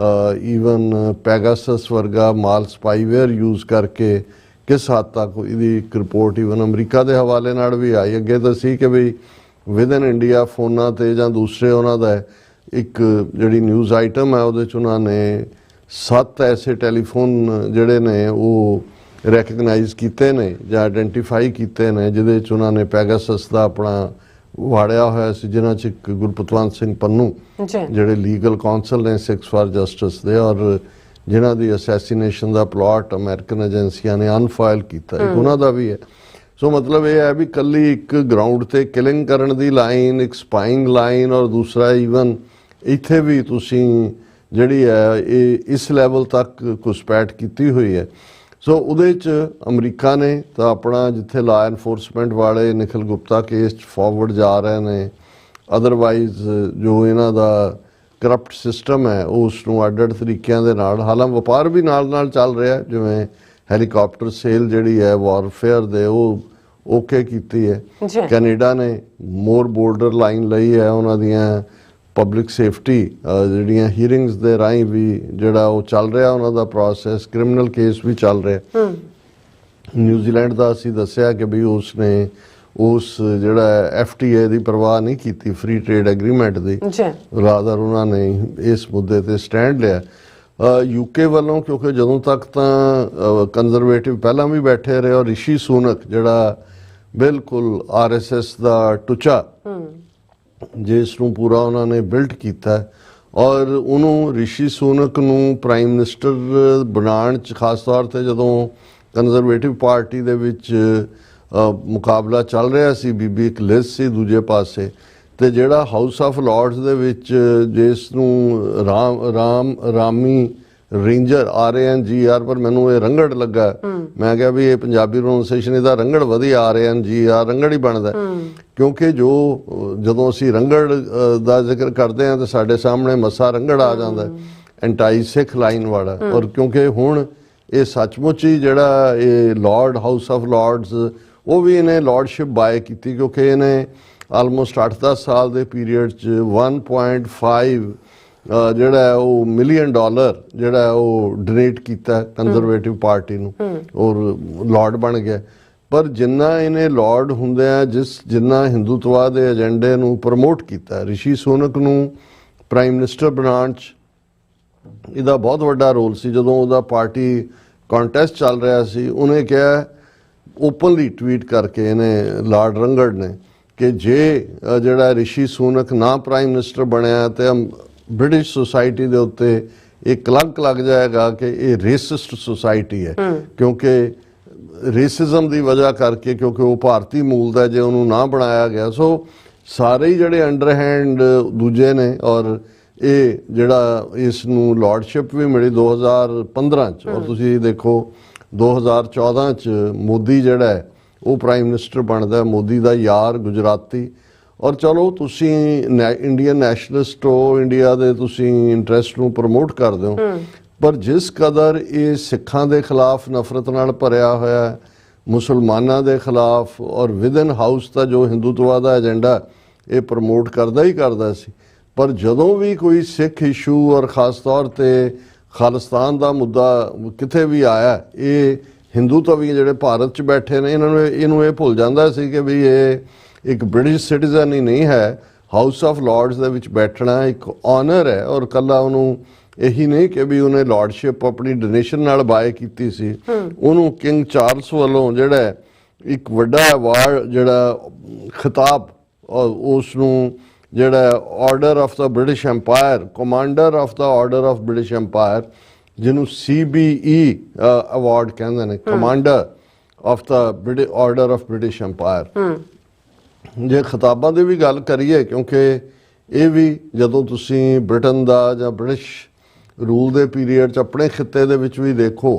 ਈਵਨ ਪੈਗਾਸਸ ਵਰਗਾ ਮਾਲ ਸਪਾਈਵੇਅਰ ਯੂਜ਼ ਕਰਕੇ ਕਿਸ ਹੱਦ ਤੱਕ ਇਹਦੀ ਇੱਕ ਰਿਪੋਰਟ ਈਵਨ ਅਮਰੀਕਾ ਦੇ ਹਵਾਲੇ ਨਾਲ ਵੀ ਆਈ। ਅੱਗੇ ਤਾਂ ਸੀ ਕਿ ਵੀ ਵਿਦਨ ਇੰਡੀਆ ਫੋਨਾਂ 'ਤੇ ਜਾਂ ਦੂਸਰੇ ਉਹਨਾਂ ਦਾ ਇੱਕ ਜਿਹੜੀ ਨਿਊਜ਼ ਆਈਟਮ ਹੈ ਉਹਦੇ 'ਚ ਉਹਨਾਂ ਨੇ 7 ਐਸੇ ਟੈਲੀਫੋਨ ਜਿਹੜੇ ਨੇ ਉਹ ਰੈਕਗਨਾਈਜ਼ ਕੀਤੇ ਨੇ ਜਾਂ ਆਇਡੈਂਟੀਫਾਈ ਕੀਤੇ ਨੇ, ਜਿਹਦੇ 'ਚ ਉਹਨਾਂ ਨੇ ਪੈਗਾਸਸ ਦਾ ਆਪਣਾ ਵਾੜਿਆ ਹੋਇਆ ਸੀ, ਜਿਨ੍ਹਾਂ 'ਚ ਇੱਕ ਗੁਰਪਤਵੰਤ ਸਿੰਘ ਪੰਨੂ ਜਿਹੜੇ ਲੀਗਲ ਕਾਉਂਸਲ ਨੇ ਸਿੱਖਸ ਫਾਰ ਜਸਟਿਸ ਦੇ, ਔਰ ਜਿਨ੍ਹਾਂ ਦੀ ਅਸੈਸੀਨੇਸ਼ਨ ਦਾ ਪਲਾਟ ਅਮਰੀਕਨ ਏਜੰਸੀਆਂ ਨੇ ਅਨਫਾਈਲ ਕੀਤਾ, ਇੱਕ ਉਹਨਾਂ ਦਾ ਵੀ ਹੈ। ਸੋ ਮਤਲਬ ਇਹ ਹੈ ਵੀ ਕੱਲੀ ਇੱਕ ਗਰਾਊਂਡ ਤੇ ਕਿਲਿੰਗ ਕਰਨ ਦੀ ਲਾਈਨ, ਇੱਕ ਸਪਾਈਂਗ ਲਾਈਨ, ਔਰ ਦੂਸਰਾ ਈਵਨ ਇੱਥੇ ਵੀ ਤੁਸੀਂ ਜਿਹੜੀ ਹੈ ਇਹ ਇਸ ਲੈਵਲ ਤੱਕ ਘੁਸਪੈਠ ਕੀਤੀ ਹੋਈ ਹੈ। ਸੋ ਉਹਦੇ 'ਚ ਅਮਰੀਕਾ ਨੇ ਤਾਂ ਆਪਣਾ ਜਿੱਥੇ ਲਾ ਐਨਫੋਰਸਮੈਂਟ ਵਾਲੇ ਨਿਖਿਲ ਗੁਪਤਾ ਕੇਸ 'ਚ ਫਾਰਵਰਡ ਜਾ ਰਹੇ ਨੇ, ਅਦਰਵਾਈਜ਼ ਜੋ ਇਹਨਾਂ ਦਾ ਕਰਪਟ ਸਿਸਟਮ ਹੈ ਉਸ ਨੂੰ ਅੱਡ-ਅੱਡ ਤਰੀਕਿਆਂ ਦੇ ਨਾਲ, ਹਾਲਾਂਕਿ ਵਪਾਰ ਵੀ ਨਾਲ ਚੱਲ ਰਿਹਾ, ਜਿਵੇਂ ਹੈਲੀਕਾਪਟਰ ਸੇਲ ਜਿਹੜੀ ਹੈ ਵਾਰਫੇਅਰ ਦੇ ਉਹ ਓਕੇ ਕੀਤੀ ਹੈ। ਕੈਨੇਡਾ ਨੇ ਮੋਰ ਬੋਰਡਰ ਲਾਈਨ ਲਈ ਹੈ, ਉਹਨਾਂ ਦੀਆਂ ਪਬਲਿਕ ਸੇਫਟੀ ਜਿਹੜੀਆਂ ਹੀਅਰਿੰਗਸ ਦੇ ਰਾਹੀਂ ਵੀ ਜਿਹੜਾ ਉਹ ਚੱਲ ਰਿਹਾ ਉਹਨਾਂ ਦਾ ਪ੍ਰੋਸੈਸ, ਕ੍ਰਿਮੀਨਲ ਕੇਸ ਵੀ ਚੱਲ ਰਿਹਾ। ਨਿਊਜ਼ੀਲੈਂਡ ਦਾ ਅਸੀਂ ਦੱਸਿਆ ਕਿ ਵੀ ਉਸਨੇ ਉਸ ਜਿਹੜਾ FTA ਦੀ ਪਰਵਾਹ ਨਹੀਂ ਕੀਤੀ, ਫ੍ਰੀ ਟ੍ਰੇਡ ਐਗਰੀਮੈਂਟ ਦੀ, ਰਾਦਰ ਉਹਨਾਂ ਨੇ ਇਸ ਮੁੱਦੇ ਤੇ ਸਟੈਂਡ ਲਿਆ। UK ਵੱਲੋਂ ਕਿਉਂਕਿ ਜਦੋਂ ਤੱਕ ਤਾਂ ਕੰਜ਼ਰਵੇਟਿਵ ਪਹਿਲਾਂ ਵੀ ਬੈਠੇ ਰਹੇ, ਔਰ ਰਿਸ਼ੀ ਸੂਨਕ ਜਿਹੜਾ ਬਿਲਕੁਲ RSS ਦਾ ਟੁਚਾ ਜਿਸ ਨੂੰ ਪੂਰਾ ਉਹਨਾਂ ਨੇ ਬਿਲਟ ਕੀਤਾ, ਔਰ ਉਹਨੂੰ ਰਿਸ਼ੀ ਸੂਨਕ ਨੂੰ ਪ੍ਰਾਈਮ ਮਿਨਿਸਟਰ ਬਣਾਉਣ 'ਚ ਖਾਸ ਤੌਰ 'ਤੇ ਜਦੋਂ ਕੰਜ਼ਰਵੇਟਿਵ ਪਾਰਟੀ ਦੇ ਵਿੱਚ ਮੁਕਾਬਲਾ ਚੱਲ ਰਿਹਾ ਸੀ, ਬੀਬੀ ਇੱਕ ਲਿਜ਼ ਸੀ ਦੂਜੇ ਪਾਸੇ, ਤੇ ਜਿਹੜਾ ਹਾਊਸ ਆਫ ਲਾਰਡਸ ਦੇ ਵਿੱਚ ਜਿਸ ਨੂੰ ਰਾਮੀ ਰੇਂਜਰ RANGR, ਪਰ ਮੈਨੂੰ ਇਹ ਰੰਗੜ ਲੱਗਾ, ਮੈਂ ਕਿਹਾ ਵੀ ਇਹ ਪੰਜਾਬੀ ਪ੍ਰੋਨਾਂਸੀਏਸ਼ਨ ਇਹਦਾ ਰੰਗੜ ਵਧੀਆ, RANGR ਰੰਗੜ ਹੀ ਬਣਦਾ, ਕਿਉਂਕਿ ਜਦੋਂ ਅਸੀਂ ਰੰਗੜ ਦਾ ਜ਼ਿਕਰ ਕਰਦੇ ਹਾਂ ਤਾਂ ਸਾਡੇ ਸਾਹਮਣੇ ਮੱਸਾ ਰੰਗੜ ਆ ਜਾਂਦਾ, ਐਂਟਾਈ ਸਿੱਖ ਲਾਈਨ ਵਾਲਾ। ਔਰ ਕਿਉਂਕਿ ਹੁਣ ਇਹ ਸੱਚਮੁੱਚ ਹੀ ਜਿਹੜਾ ਇਹ ਲਾਰਡ ਹਾਊਸ ਆਫ ਲਾਰਡਸ ਉਹ ਵੀ ਇਹਨੇ ਲਾਰਡਸ਼ਿਪ ਬਾਏ ਕੀਤੀ, ਕਿਉਂਕਿ ਇਹਨੇ ਆਲਮੋਸਟ 8-10 ਸਾਲ ਦੇ ਪੀਰੀਅਡ 'ਚ 1.5 ਜਿਹੜਾ ਉਹ $1 ਮਿਲੀਅਨ ਜਿਹੜਾ ਉਹ ਡੋਨੇਟ ਕੀਤਾ ਕੰਜ਼ਰਵੇਟਿਵ ਪਾਰਟੀ ਨੂੰ, ਔਰ ਲਾਰਡ ਬਣ ਗਿਆ। ਪਰ ਜਿੰਨਾ ਇਹਨੇ ਲਾਰਡ ਹੁੰਦਿਆਂ ਜਿੰਨਾ ਹਿੰਦੂਤਵਾ ਦੇ ਏਜੰਡੇ ਨੂੰ ਪ੍ਰਮੋਟ ਕੀਤਾ, ਰਿਸ਼ੀ ਸੂਨਕ ਨੂੰ ਪ੍ਰਾਈਮ ਮਿਨਿਸਟਰ ਬਣਾਉਣ 'ਚ ਇਹਦਾ ਬਹੁਤ ਵੱਡਾ ਰੋਲ ਸੀ। ਜਦੋਂ ਉਹਦਾ ਪਾਰਟੀ ਕੰਟੈਸਟ ਚੱਲ ਰਿਹਾ ਸੀ, ਉਹਨੇ ਕਿਹਾ ਓਪਨਲੀ ਟਵੀਟ ਕਰਕੇ ਇਹਨੇ ਲਾਰਡ ਰੰਗੜ ਨੇ ਕਿ ਜੇ ਜਿਹੜਾ ਰਿਸ਼ੀ ਸੂਨਕ ਨਾ ਪ੍ਰਾਈਮ ਮਿਨਿਸਟਰ ਬਣਿਆ ਤੇ ਬ੍ਰਿਟਿਸ਼ ਸੋਸਾਇਟੀ ਦੇ ਉੱਤੇ ਇਹ ਕਲੰਕ ਲੱਗ ਜਾਏਗਾ ਕਿ ਇਹ ਰੇਸਿਸਟ ਸੋਸਾਇਟੀ ਹੈ, ਕਿਉਂਕਿ ਰੇਸਿਜ਼ਮ ਦੀ ਵਜ੍ਹਾ ਕਰਕੇ, ਕਿਉਂਕਿ ਉਹ ਭਾਰਤੀ ਮੂਲ ਦਾ, ਜੇ ਉਹਨੂੰ ਨਾ ਬਣਾਇਆ ਗਿਆ। ਸੋ ਸਾਰੇ ਹੀ ਜਿਹੜੇ ਅੰਡਰਹੈਂਡ ਦੂਜੇ ਨੇ, ਔਰ ਇਹ ਜਿਹੜਾ ਇਸ ਨੂੰ ਲਾਰਡਸ਼ਿਪ ਵੀ ਮਿਲੀ 2015 'ਚ, ਔਰ ਤੁਸੀਂ ਦੇਖੋ 2014 'ਚ ਮੋਦੀ ਜਿਹੜਾ ਹੈ ਉਹ ਪ੍ਰਾਈਮ ਮਿਨਿਸਟਰ ਬਣਦਾ, ਮੋਦੀ ਦਾ ਯਾਰ ਗੁਜਰਾਤੀ। ਔਰ ਚਲੋ ਤੁਸੀਂ ਇੰਡੀਅਨ ਨੈਸ਼ਨਲਿਸਟ ਹੋ, ਇੰਡੀਆ ਦੇ ਤੁਸੀਂ ਇੰਟਰਸਟ ਨੂੰ ਪ੍ਰਮੋਟ ਕਰਦੇ ਹੋ, ਪਰ ਜਿਸ ਕਦਰ ਇਹ ਸਿੱਖਾਂ ਦੇ ਖਿਲਾਫ ਨਫ਼ਰਤ ਨਾਲ ਭਰਿਆ ਹੋਇਆ, ਮੁਸਲਮਾਨਾਂ ਦੇ ਖਿਲਾਫ, ਔਰ ਵਿਦਨ ਹਾਊਸ ਦਾ ਜੋ ਹਿੰਦੂਤਵਾ ਦਾ ਏਜੰਡਾ ਇਹ ਪ੍ਰਮੋਟ ਕਰਦਾ ਹੀ ਕਰਦਾ ਸੀ। ਪਰ ਜਦੋਂ ਵੀ ਕੋਈ ਸਿੱਖ ਇਸ਼ੂ ਔਰ ਖਾਸ ਤੌਰ 'ਤੇ ਖਾਲਿਸਤਾਨ ਦਾ ਮੁੱਦਾ ਕਿਤੇ ਵੀ ਆਇਆ, ਇਹ ਹਿੰਦੂਤਵੀ ਜਿਹੜੇ ਭਾਰਤ 'ਚ ਬੈਠੇ ਨੇ ਇਹਨੂੰ ਇਹ ਭੁੱਲ ਜਾਂਦਾ ਸੀ ਕਿ ਵੀ ਇਹ ਇੱਕ ਬ੍ਰਿਟਿਸ਼ ਸਿਟੀਜ਼ਨ ਹੀ ਨਹੀਂ ਹੈ, ਹਾਊਸ ਆਫ ਲਾਰਡਸ ਦੇ ਵਿੱਚ ਬੈਠਣਾ ਇੱਕ ਆਨਰ ਹੈ। ਔਰ ਕੱਲਾ ਉਹਨੂੰ ਇਹੀ ਨਹੀਂ ਕਿ ਵੀ ਉਹਨੇ ਲਾਰਡਸ਼ਿਪ ਆਪਣੀ ਡੋਨੇਸ਼ਨ ਨਾਲ ਬਾਏ ਕੀਤੀ ਸੀ, ਉਹਨੂੰ ਕਿੰਗ ਚਾਰਲਸ ਵੱਲੋਂ ਜਿਹੜਾ ਇੱਕ ਵੱਡਾ ਅਵਾਰਡ ਜਿਹੜਾ ਖਿਤਾਬ, ਔਰ ਉਸ ਨੂੰ ਜਿਹੜਾ order of the British empire, commander of the order of British empire, ਜਿਹਨੂੰ CBE ਅਵਾਰਡ ਕਹਿੰਦੇ ਨੇ, commander of the order of British empire. ਜੇ ਖਿਤਾਬਾਂ ਦੀ ਵੀ ਗੱਲ ਕਰੀਏ, ਕਿਉਂਕਿ ਇਹ ਵੀ ਜਦੋਂ ਤੁਸੀਂ ਬ੍ਰਿਟਨ ਦਾ ਜਾਂ ਬ੍ਰਿਟਿਸ਼ ਰੂਲ ਦੇ ਪੀਰੀਅਡ 'ਚ ਆਪਣੇ ਖਿੱਤੇ ਦੇ ਵਿੱਚ ਵੀ ਦੇਖੋ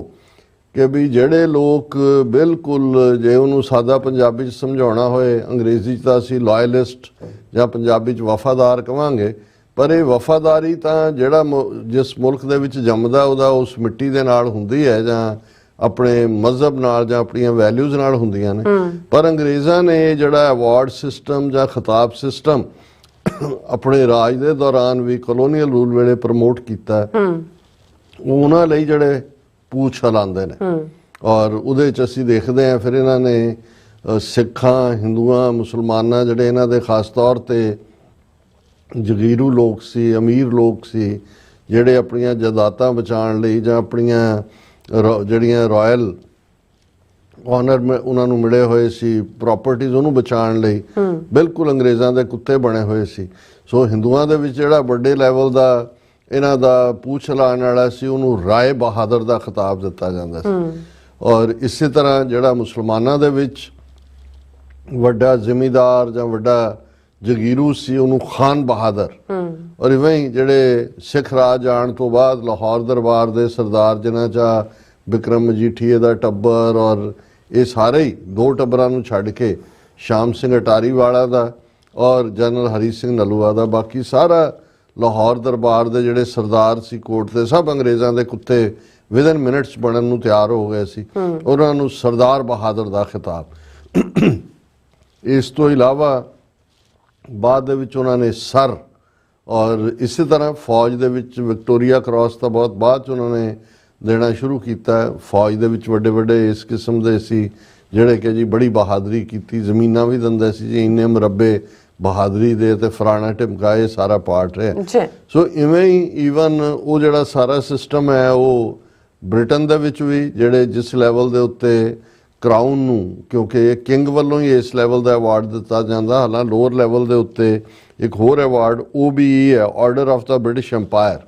ਕਿ ਵੀ ਜਿਹੜੇ ਲੋਕ ਬਿਲਕੁਲ ਜੇ ਉਹਨੂੰ ਸਾਦਾ ਪੰਜਾਬੀ 'ਚ ਸਮਝਾਉਣਾ ਹੋਏ, ਅੰਗਰੇਜ਼ੀ 'ਚ ਤਾਂ ਅਸੀਂ ਲਾਇਲਿਸਟ ਜਾਂ ਪੰਜਾਬੀ 'ਚ ਵਫਾਦਾਰ ਕਹਾਂਗੇ, ਪਰ ਇਹ ਵਫਾਦਾਰੀ ਤਾਂ ਜਿਹੜਾ ਜਿਸ ਮੁਲਕ ਦੇ ਵਿੱਚ ਜੰਮਦਾ ਉਹਦਾ ਉਸ ਮਿੱਟੀ ਦੇ ਨਾਲ ਹੁੰਦੀ ਹੈ ਜਾਂ ਆਪਣੇ ਮਜ਼ਹਬ ਨਾਲ ਜਾਂ ਆਪਣੀਆਂ ਵੈਲਿਊਜ਼ ਨਾਲ ਹੁੰਦੀਆਂ ਨੇ। ਪਰ ਅੰਗਰੇਜ਼ਾਂ ਨੇ ਜਿਹੜਾ ਅਵਾਰਡ ਸਿਸਟਮ ਜਾਂ ਖਿਤਾਬ ਸਿਸਟਮ ਆਪਣੇ ਰਾਜ ਦੇ ਦੌਰਾਨ ਵੀ ਕਲੋਨੀਅਲ ਰੂਲ ਵੇਲੇ ਪ੍ਰਮੋਟ ਕੀਤਾ, ਉਹਨਾਂ ਲਈ ਜਿਹੜੇ ਪੂਛ ਹਿਲਾਉਂਦੇ ਨੇ। ਔਰ ਉਹਦੇ 'ਚ ਅਸੀਂ ਦੇਖਦੇ ਹਾਂ ਫਿਰ ਇਹਨਾਂ ਨੇ ਸਿੱਖਾਂ, ਹਿੰਦੂਆਂ, ਮੁਸਲਮਾਨਾਂ ਜਿਹੜੇ ਇਹਨਾਂ ਦੇ ਖਾਸ ਤੌਰ 'ਤੇ ਜਗੀਰੂ ਲੋਕ ਸੀ, ਅਮੀਰ ਲੋਕ ਸੀ, ਜਿਹੜੇ ਆਪਣੀਆਂ ਜਾਇਦਾਦਾਂ ਬਚਾਉਣ ਲਈ ਜਾਂ ਆਪਣੀਆਂ ਜਿਹੜੀਆਂ ਰਾਇਲ ਆਨਰ ਉਹਨਾਂ ਨੂੰ ਮਿਲੇ ਹੋਏ ਸੀ ਪ੍ਰਾਪਰਟੀਜ਼, ਉਹਨੂੰ ਬਚਾਉਣ ਲਈ ਬਿਲਕੁਲ ਅੰਗਰੇਜ਼ਾਂ ਦੇ ਕੁੱਤੇ ਬਣੇ ਹੋਏ ਸੀ। ਸੋ ਹਿੰਦੂਆਂ ਦੇ ਵਿੱਚ ਜਿਹੜਾ ਵੱਡੇ ਲੈਵਲ ਦਾ ਇਹਨਾਂ ਦਾ ਪੂਛ ਹਿਲਾਉਣ ਵਾਲਾ ਸੀ, ਉਹਨੂੰ ਰਾਏ ਬਹਾਦਰ ਦਾ ਖਿਤਾਬ ਦਿੱਤਾ ਜਾਂਦਾ ਸੀ। ਔਰ ਇਸੇ ਤਰ੍ਹਾਂ ਜਿਹੜਾ ਮੁਸਲਮਾਨਾਂ ਦੇ ਵਿੱਚ ਵੱਡਾ ਜ਼ਿਮੀਂਦਾਰ ਜਾਂ ਵੱਡਾ ਜਗੀਰੂ ਸੀ, ਉਹਨੂੰ ਖਾਨ ਬਹਾਦਰ। ਔਰ ਇਵੇਂ ਹੀ ਜਿਹੜੇ ਸਿੱਖ ਰਾਜ ਆਉਣ ਤੋਂ ਬਾਅਦ ਲਾਹੌਰ ਦਰਬਾਰ ਦੇ ਸਰਦਾਰ ਜਿਨ੍ਹਾਂ 'ਚ ਬਿਕਰਮ ਮਜੀਠੀਏ ਦਾ ਟੱਬਰ ਔਰ ਇਹ ਸਾਰੇ ਹੀ 2 ਟੱਬਰਾਂ ਨੂੰ ਛੱਡ ਕੇ ਸ਼ਾਮ ਸਿੰਘ ਅਟਾਰੀ ਵਾਲਾ ਦਾ ਔਰ ਜਨਰਲ ਹਰੀ ਸਿੰਘ ਨਲੂਆ ਦਾ, ਬਾਕੀ ਸਾਰਾ ਲਾਹੌਰ ਦਰਬਾਰ ਦੇ ਜਿਹੜੇ ਸਰਦਾਰ ਸੀ ਕੋਰਟ ਦੇ, ਸਭ ਅੰਗਰੇਜ਼ਾਂ ਦੇ ਕੁੱਤੇ ਵਿਦਨ ਮਿੰਟਸ ਬਣਨ ਨੂੰ ਤਿਆਰ ਹੋ ਗਏ ਸੀ। ਉਹਨਾਂ ਨੂੰ ਸਰਦਾਰ ਬਹਾਦਰ ਦਾ ਖਿਤਾਬ। ਇਸ ਤੋਂ ਇਲਾਵਾ ਬਾਅਦ ਦੇ ਵਿੱਚ ਉਹਨਾਂ ਨੇ ਸਰ, ਔਰ ਇਸੇ ਤਰ੍ਹਾਂ ਫੌਜ ਦੇ ਵਿੱਚ ਵਿਕਟੋਰੀਆ ਕ੍ਰਾਸ ਤਾਂ ਬਹੁਤ ਬਾਅਦ 'ਚ ਉਹਨਾਂ ਨੇ ਦੇਣਾ ਸ਼ੁਰੂ ਕੀਤਾ। ਫੌਜ ਦੇ ਵਿੱਚ ਵੱਡੇ ਵੱਡੇ ਇਸ ਕਿਸਮ ਦੇ ਸੀ ਜਿਹੜੇ ਕਿ ਜੀ ਬੜੀ ਬਹਾਦਰੀ ਕੀਤੀ, ਜ਼ਮੀਨਾਂ ਵੀ ਦਿੰਦੇ ਸੀ ਜੀ, ਇੰਨੇ ਮੁਰੱਬੇ ਬਹਾਦਰੀ ਦੇ ਤੇ ਫਰਾਣਾ ਢਿਮਕਾਏ ਸਾਰਾ ਪਾਰਟ ਰਿਹਾ। ਸੋ ਇਵੇਂ ਹੀ ਈਵਨ ਉਹ ਜਿਹੜਾ ਸਾਰਾ ਸਿਸਟਮ ਹੈ ਉਹ ਬ੍ਰਿਟਨ ਦੇ ਵਿੱਚ ਵੀ ਜਿਹੜੇ ਜਿਸ ਲੈਵਲ ਦੇ ਉੱਤੇ ਕਰਾਊਨ ਨੂੰ, ਕਿਉਂਕਿ ਇਹ ਕਿੰਗ ਵੱਲੋਂ ਹੀ ਇਸ ਲੈਵਲ ਦਾ ਅਵਾਰਡ ਦਿੱਤਾ ਜਾਂਦਾ, ਹਾਲਾਂਕਿ ਲੋਅਰ ਲੈਵਲ ਦੇ ਉੱਤੇ ਇੱਕ ਹੋਰ ਅਵਾਰਡ OBE ਹੈ, order of the British empire.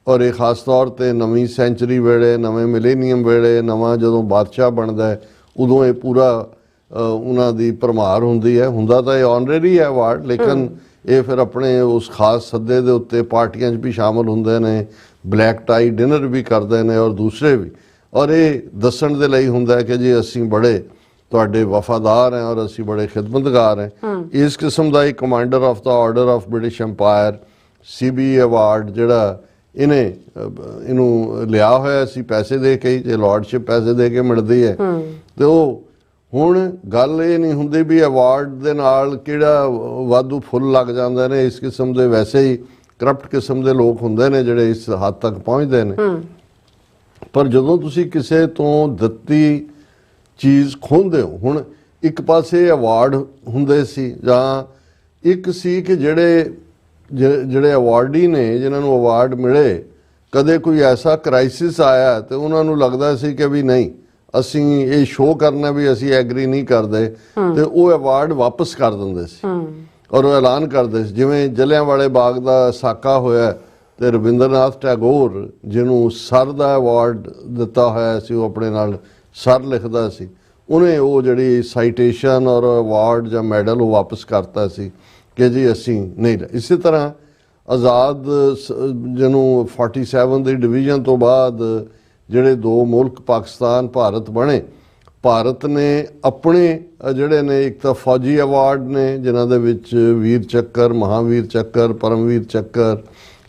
ਔਰ ਇਹ ਖਾਸ ਤੌਰ 'ਤੇ ਨਵੀਂ ਸੈਂਚੁਰੀ ਵੇਲੇ, ਨਵੇਂ ਮਿਲੇਨੀਅਮ ਵੇਲੇ, ਨਵਾਂ ਜਦੋਂ ਬਾਦਸ਼ਾਹ ਬਣਦਾ ਉਦੋਂ ਇਹ ਪੂਰਾ ਉਹਨਾਂ ਦੀ ਭਰਮਾਰ ਹੁੰਦੀ ਹੈ। ਹੁੰਦਾ ਤਾਂ ਇਹ ਆਨਰੇਰੀ ਹੈ ਅਵਾਰਡ, ਲੇਕਿਨ ਇਹ ਫਿਰ ਆਪਣੇ ਉਸ ਖਾਸ ਸੱਦੇ ਦੇ ਉੱਤੇ ਪਾਰਟੀਆਂ 'ਚ ਵੀ ਸ਼ਾਮਲ ਹੁੰਦੇ ਨੇ, ਬਲੈਕ ਟਾਈ ਡਿਨਰ ਵੀ ਕਰਦੇ ਨੇ ਔਰ ਦੂਸਰੇ ਵੀ। ਔਰ ਇਹ ਦੱਸਣ ਦੇ ਲਈ ਹੁੰਦਾ ਕਿ ਜੀ ਅਸੀਂ ਬੜੇ ਤੁਹਾਡੇ ਵਫਾਦਾਰ हैं और ਅਸੀਂ ਬੜੇ ਖਿਦਮਤਗਾਰ हैं। ਇਸ ਕਿਸਮ ਦਾ ਇੱਕ commander of the order of British empire CBE award ਜਿਹੜਾ ਇਹਨੂੰ ਲਿਆ ਹੋਇਆ ਸੀ ਪੈਸੇ ਦੇ ਕੇ, ਜੇ ਲਾਰਡਸ਼ਿਪ ਪੈਸੇ ਦੇ ਕੇ ਮਿਲਦੀ ਹੈ। ਤੇ ਉਹ ਹੁਣ ਗੱਲ ਇਹ ਨਹੀਂ ਹੁੰਦੀ ਵੀ ਅਵਾਰਡ ਦੇ ਨਾਲ ਕਿਹੜਾ ਵਾਧੂ ਫੁੱਲ ਲੱਗ ਜਾਂਦੇ ਨੇ। ਇਸ ਕਿਸਮ ਦੇ ਵੈਸੇ ਹੀ ਕਰਪਟ ਕਿਸਮ ਦੇ ਲੋਕ ਹੁੰਦੇ ਨੇ ਜਿਹੜੇ ਇਸ ਹੱਦ ਤੱਕ ਪਹੁੰਚਦੇ ਨੇ। ਪਰ ਜਦੋਂ ਤੁਸੀਂ ਕਿਸੇ ਤੋਂ ਦਿੱਤੀ ਚੀਜ਼ ਖੋਹਦੇ ਹੋ, ਹੁਣ ਇੱਕ ਪਾਸੇ ਅਵਾਰਡ ਹੁੰਦੇ ਸੀ ਜਾਂ ਇੱਕ ਸੀ ਕਿ ਜਿਹੜੇ ਅਵਾਰਡੀ ਨੇ ਜਿਨ੍ਹਾਂ ਨੂੰ ਅਵਾਰਡ ਮਿਲੇ, ਕਦੇ ਕੋਈ ਐਸਾ ਕ੍ਰਾਈਸਿਸ ਆਇਆ ਤੇ ਉਹਨਾਂ ਨੂੰ ਲੱਗਦਾ ਸੀ ਕਿ ਵੀ ਨਹੀਂ ਅਸੀਂ ਇਹ ਸ਼ੋਅ ਕਰਨਾ ਵੀ ਅਸੀਂ ਐਗਰੀ ਨਹੀਂ ਕਰਦੇ, ਤੇ ਉਹ ਅਵਾਰਡ ਵਾਪਸ ਕਰ ਦਿੰਦੇ ਸੀ ਔਰ ਉਹ ਐਲਾਨ ਕਰਦੇ ਸੀ। ਜਿਵੇਂ ਜਲਿਆਂਵਾਲੇ ਬਾਗ ਦਾ ਸਾਕਾ ਹੋਇਆ ਤੇ ਰਵਿੰਦਰਨਾਥ ਟੈਗੋਰ ਜਿਹਨੂੰ ਸਰ ਦਾ ਅਵਾਰਡ ਦਿੱਤਾ ਹੋਇਆ ਸੀ, ਉਹ ਆਪਣੇ ਨਾਲ ਸਰ ਲਿਖਦਾ ਸੀ, ਉਹਨੇ ਉਹ ਜਿਹੜੀ ਸਾਈਟੇਸ਼ਨ ਔਰ ਅਵਾਰਡ ਜਾਂ ਮੈਡਲ ਉਹ ਵਾਪਸ ਕਰਤਾ ਸੀ ਕਿ ਜੀ ਅਸੀਂ ਨਹੀਂ। ਇਸੇ ਤਰ੍ਹਾਂ ਆਜ਼ਾਦ ਜਿਹਨੂੰ 47 ਦੀ ਡਿਵੀਜ਼ਨ ਤੋਂ ਬਾਅਦ ਜਿਹੜੇ 2 ਮੁਲਕ ਪਾਕਿਸਤਾਨ ਭਾਰਤ ਬਣੇ, ਭਾਰਤ ਨੇ ਆਪਣੇ ਜਿਹੜੇ ਨੇ ਇੱਕ ਤਾਂ ਫੌਜੀ ਅਵਾਰਡ ਨੇ ਜਿਨ੍ਹਾਂ ਦੇ ਵਿੱਚ ਵੀਰ ਚੱਕਰ, ਮਹਾਵੀਰ ਚੱਕਰ, ਪਰਮਵੀਰ ਚੱਕਰ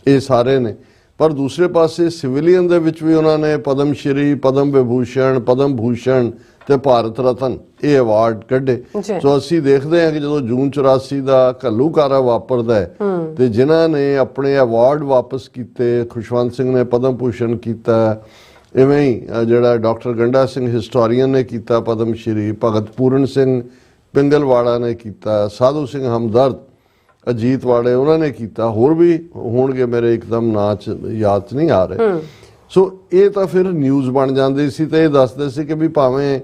ਇਹ ਸਾਰੇ ਨੇ, ਪਰ ਦੂਸਰੇ ਪਾਸੇ ਸਿਵਿਲੀਅਨ ਦੇ ਵਿੱਚ ਵੀ ਉਹਨਾਂ ਨੇ ਪਦਮ ਸ਼੍ਰੀ, ਪਦਮ ਵਿਭੂਸ਼ਣ, ਪਦਮ ਭੂਸ਼ਣ ਤੇ ਭਾਰਤ ਰਤਨ ਇਹ ਅਵਾਰਡ ਕੱਢੇ। ਸੋ ਅਸੀਂ ਦੇਖਦੇ ਹਾਂ ਕਿ ਜਦੋਂ ਜੂਨ 84 ਦਾ ਘੱਲੂਘਾਰਾ ਵਾਪਰਦਾ ਹੈ ਤੇ ਜਿਨ੍ਹਾਂ ਨੇ ਆਪਣੇ ਅਵਾਰਡ ਵਾਪਸ ਕੀਤੇ, ਖੁਸ਼ਵੰਤ ਸਿੰਘ ਨੇ ਪਦਮ ਭੂਸ਼ਣ ਕੀਤਾ, ਇਵੇਂ ਹੀ ਜਿਹੜਾ ਡਾਕਟਰ ਗੰਡਾ ਸਿੰਘ ਹਿਸਟੋਰੀਅਨ ਨੇ ਕੀਤਾ ਪਦਮ ਸ਼੍ਰੀ, ਭਗਤ ਪੂਰਨ ਸਿੰਘ ਪਿੰਗਲਵਾੜਾ ਨੇ ਕੀਤਾ, ਸਾਧੂ ਸਿੰਘ ਹਮਦਰਦ ਅਜੀਤ ਵਾਲੇ ਉਹਨਾਂ ਨੇ ਕੀਤਾ, ਹੋਰ ਵੀ ਹੋਣਗੇ ਮੇਰੇ ਇੱਕਦਮ ਨਾਂ 'ਚ ਯਾਦ 'ਚ ਨਹੀਂ ਆ ਰਹੇ। ਸੋ ਇਹ ਤਾਂ ਫਿਰ ਨਿਊਜ਼ ਬਣ ਜਾਂਦੀ ਸੀ ਤੇ ਇਹ ਦੱਸਦੇ ਸੀ ਕਿ ਵੀ ਭਾਵੇਂ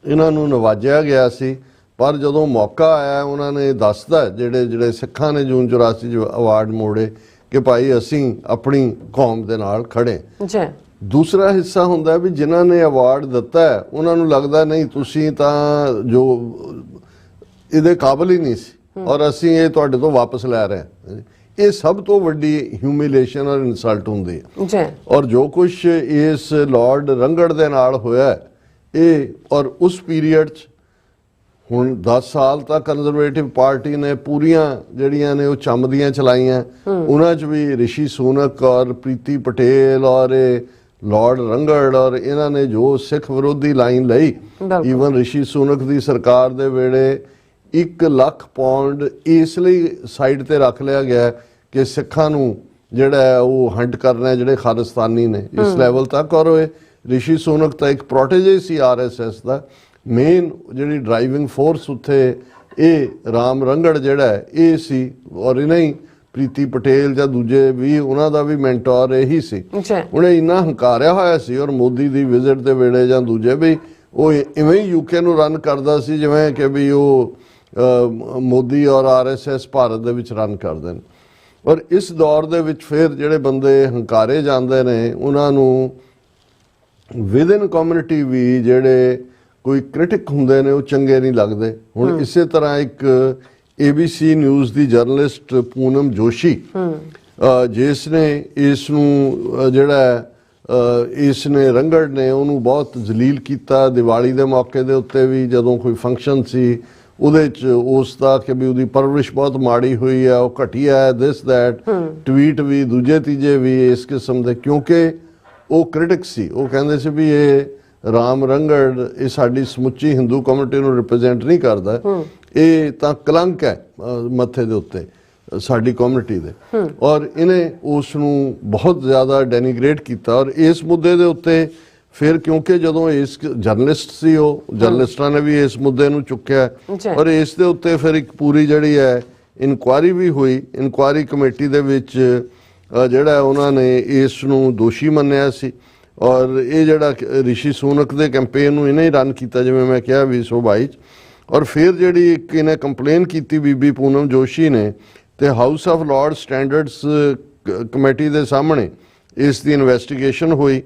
ਇਹਨਾਂ ਨੂੰ ਨਵਾਜਿਆ ਗਿਆ ਸੀ, ਪਰ ਜਦੋਂ ਮੌਕਾ ਆਇਆ ਉਹਨਾਂ ਨੇ ਦੱਸਦਾ ਜਿਹੜੇ ਸਿੱਖਾਂ ਨੇ ਜੂਨ 84 'ਚ ਅਵਾਰਡ ਮੋੜੇ ਕਿ ਭਾਈ ਅਸੀਂ ਆਪਣੀ ਕੌਮ ਦੇ ਨਾਲ ਖੜੇ। ਦੂਸਰਾ ਹਿੱਸਾ ਹੁੰਦਾ ਵੀ ਜਿਨ੍ਹਾਂ ਨੇ ਅਵਾਰਡ ਦਿੱਤਾ ਉਹਨਾਂ ਨੂੰ ਲੱਗਦਾ ਨਹੀਂ ਤੁਸੀਂ ਤਾਂ ਜੋ ਇਹਦੇ ਕਾਬਲ ਹੀ ਨਹੀਂ ਸੀ, ਔਰ ਅਸੀਂ ਇਹ ਤੁਹਾਡੇ ਤੋਂ ਵਾਪਸ ਲੈ ਰਹੇ ਹਾਂ। ਇਹ ਸਭ ਤੋਂ ਵੱਡੀ ਹਿਊਮਿਲੇਸ਼ਨ ਔਰ ਇਨਸਲਟ ਹੁੰਦੀ ਹੈ ਜੀ। ਔਰ ਜੋ ਕੁਝ ਇਸ ਲਾਰਡ ਰੰਗੜ ਦੇ ਨਾਲ ਹੋਇਆ ਇਹ, ਔਰ ਉਸ ਪੀਰੀਅਡ 'ਚ ਹੁਣ 10 ਸਾਲ ਤੱਕ ਕੰਜ਼ਰਵੇਟਿਵ ਪਾਰਟੀ ਨੇ ਪੂਰੀਆਂ ਜਿਹੜੀਆਂ ਨੇ ਉਹ ਚੰਮਦੀਆਂ ਚਲਾਈਆਂ। ਉਹਨਾਂ 'ਚ ਵੀ ਰਿਸ਼ੀ ਸੂਨਕ ਔਰ ਪ੍ਰੀਤੀ ਪਟੇਲ ਔਰ ਲਾਰਡ ਰੰਗੜ ਔਰ ਇਹਨਾਂ ਨੇ ਜੋ ਸਿੱਖ ਵਿਰੋਧੀ ਲਾਈਨ ਲਈ, ਈਵਨ ਰਿਸ਼ੀ ਸੂਨਕ ਦੀ ਸਰਕਾਰ ਦੇ ਵੇਲੇ 1 ਲੱਖ ਪਾਉਂਡ ਇਸ ਲਈ ਸਾਈਡ ਤੇ ਰੱਖ ਲਿਆ ਗਿਆ ਕਿ ਸਿੱਖਾਂ ਨੂੰ ਜਿਹੜਾ ਹੈ ਉਹ ਹੰਟ ਕਰਨਾ ਜਿਹੜੇ ਖਾਲਿਸਤਾਨੀ ਨੇ ਇਸ ਲੈਵਲ ਤੱਕ। ਔਰ ਰਿਸ਼ੀ ਸੂਨਕ ਤਾਂ ਇੱਕ ਪ੍ਰੋਟੇਜੇ ਸੀ RSS ਦਾ, ਮੇਨ ਜਿਹੜੀ ਡਰਾਈਵਿੰਗ ਫੋਰਸ ਉੱਥੇ ਇਹ ਰਾਮ ਰੰਗੜ ਜਿਹੜਾ ਹੈ ਇਹ ਸੀ। ਔਰ ਇਹ ਨਹੀਂ ਪ੍ਰੀਤੀ ਪਟੇਲ ਜਾਂ ਦੂਜੇ ਵੀ ਉਹਨਾਂ ਦਾ ਵੀ ਮੈਂਟੋਰ ਇਹੀ ਸੀ। ਉਹਨੇ ਇੰਨਾ ਹੰਕਾਰਿਆ ਹੋਇਆ ਸੀ ਔਰ ਮੋਦੀ ਦੀ ਵਿਜ਼ਿਟ ਦੇ ਵੇਲੇ ਜਾਂ ਦੂਜੇ ਵੀ ਉਹ ਇਵੇਂ ਹੀ UK ਨੂੰ ਰਨ ਕਰਦਾ ਸੀ ਜਿਵੇਂ ਕਿ ਵੀ ਉਹ ਮੋਦੀ ਔਰ RSS ਭਾਰਤ ਦੇ ਵਿੱਚ ਰਨ ਕਰਦੇ ਨੇ। ਔਰ ਇਸ ਦੌਰ ਦੇ ਵਿੱਚ ਫਿਰ ਜਿਹੜੇ ਬੰਦੇ ਹੰਕਾਰੇ ਜਾਂਦੇ ਨੇ ਉਹਨਾਂ ਨੂੰ ਵਿਦਨ ਕਮਿਊਨਿਟੀ ਵੀ ਜਿਹੜੇ ਕੋਈ ਕ੍ਰਿਟਿਕ ਹੁੰਦੇ ਨੇ ਉਹ ਚੰਗੇ ਨਹੀਂ ਲੱਗਦੇ। ਹੁਣ ਇਸੇ ਤਰ੍ਹਾਂ ਇੱਕ ABC ਨਿਊਜ਼ ਦੀ ਜਰਨਲਿਸਟ ਪੂਨਮ ਜੋਸ਼ੀ ਜਿਸ ਨੇ ਇਸ ਨੂੰ ਜਿਹੜਾ ਇਸ ਨੇ ਰੰਗੜ ਨੇ ਉਹਨੂੰ ਬਹੁਤ ਜ਼ਲੀਲ ਕੀਤਾ। ਦੀਵਾਲੀ ਦੇ ਮੌਕੇ ਦੇ ਉੱਤੇ ਵੀ ਜਦੋਂ ਕੋਈ ਫੰਕਸ਼ਨ ਸੀ ਉਹਦੇ 'ਚ ਉਸ ਦਾ ਕਿ ਵੀ ਉਹਦੀ ਪਰਵਰਿਸ਼ ਬਹੁਤ ਮਾੜੀ ਹੋਈ ਹੈ, ਉਹ ਘਟੀਆ ਹੈ, ਦਿਸ ਦੈਟ ਟਵੀਟ ਵੀ ਦੂਜੇ ਤੀਜੇ ਵੀ ਇਸ ਕਿਸਮ ਦੇ, ਕਿਉਂਕਿ ਉਹ ਕ੍ਰਿਟਿਕ ਸੀ। ਉਹ ਕਹਿੰਦੇ ਸੀ ਵੀ ਇਹ ਰਾਮ ਰੰਗੜ ਇਹ ਸਾਡੀ ਸਮੁੱਚੀ ਹਿੰਦੂ ਕਮਿਊਨਿਟੀ ਨੂੰ ਰਿਪਰੈਜ਼ੈਂਟ ਨਹੀਂ ਕਰਦਾ, ਇਹ ਤਾਂ ਕਲੰਕ ਹੈ ਮੱਥੇ ਦੇ ਉੱਤੇ ਸਾਡੀ ਕਮਿਊਨਿਟੀ ਦੇ। ਔਰ ਇਹਨੇ ਉਸ ਨੂੰ ਬਹੁਤ ਜ਼ਿਆਦਾ ਡੈਨੀਗ੍ਰੇਟ ਕੀਤਾ। ਔਰ ਇਸ ਮੁੱਦੇ ਦੇ ਉੱਤੇ ਫਿਰ ਕਿਉਂਕਿ ਜਦੋਂ ਇਸ ਜਰਨਲਿਸਟ ਸੀ ਉਹ ਜਰਨਲਿਸਟਾਂ ਨੇ ਵੀ ਇਸ ਮੁੱਦੇ ਨੂੰ ਚੁੱਕਿਆ ਔਰ ਇਸ ਦੇ ਉੱਤੇ ਫਿਰ ਇੱਕ ਪੂਰੀ ਜਿਹੜੀ ਹੈ ਇਨਕੁਆਇਰੀ ਵੀ ਹੋਈ। ਇਨਕੁਆਇਰੀ ਕਮੇਟੀ ਦੇ ਵਿੱਚ ਜਿਹੜਾ ਉਹਨਾਂ ਨੇ ਇਸ ਨੂੰ ਦੋਸ਼ੀ ਮੰਨਿਆ ਸੀ ਔਰ ਇਹ ਜਿਹੜਾ ਰਿਸ਼ੀ ਸੂਨਕ ਦੇ ਕੈਂਪੇਨ ਨੂੰ ਇਹਨੇ ਹੀ ਰਨ ਕੀਤਾ ਜਿਵੇਂ ਮੈਂ ਕਿਹਾ 2022 'ਚ। ਔਰ ਫਿਰ ਜਿਹੜੀ ਇੱਕ ਇਹਨੇ ਕੰਪਲੇਨ ਕੀਤੀ ਬੀਬੀ ਪੂਨਮ ਜੋਸ਼ੀ ਨੇ ਤੇ house of Lord standards committee ਦੇ ਸਾਹਮਣੇ ਇਸ ਦੀ ਇਨਵੈਸਟੀਗੇਸ਼ਨ ਹੋਈ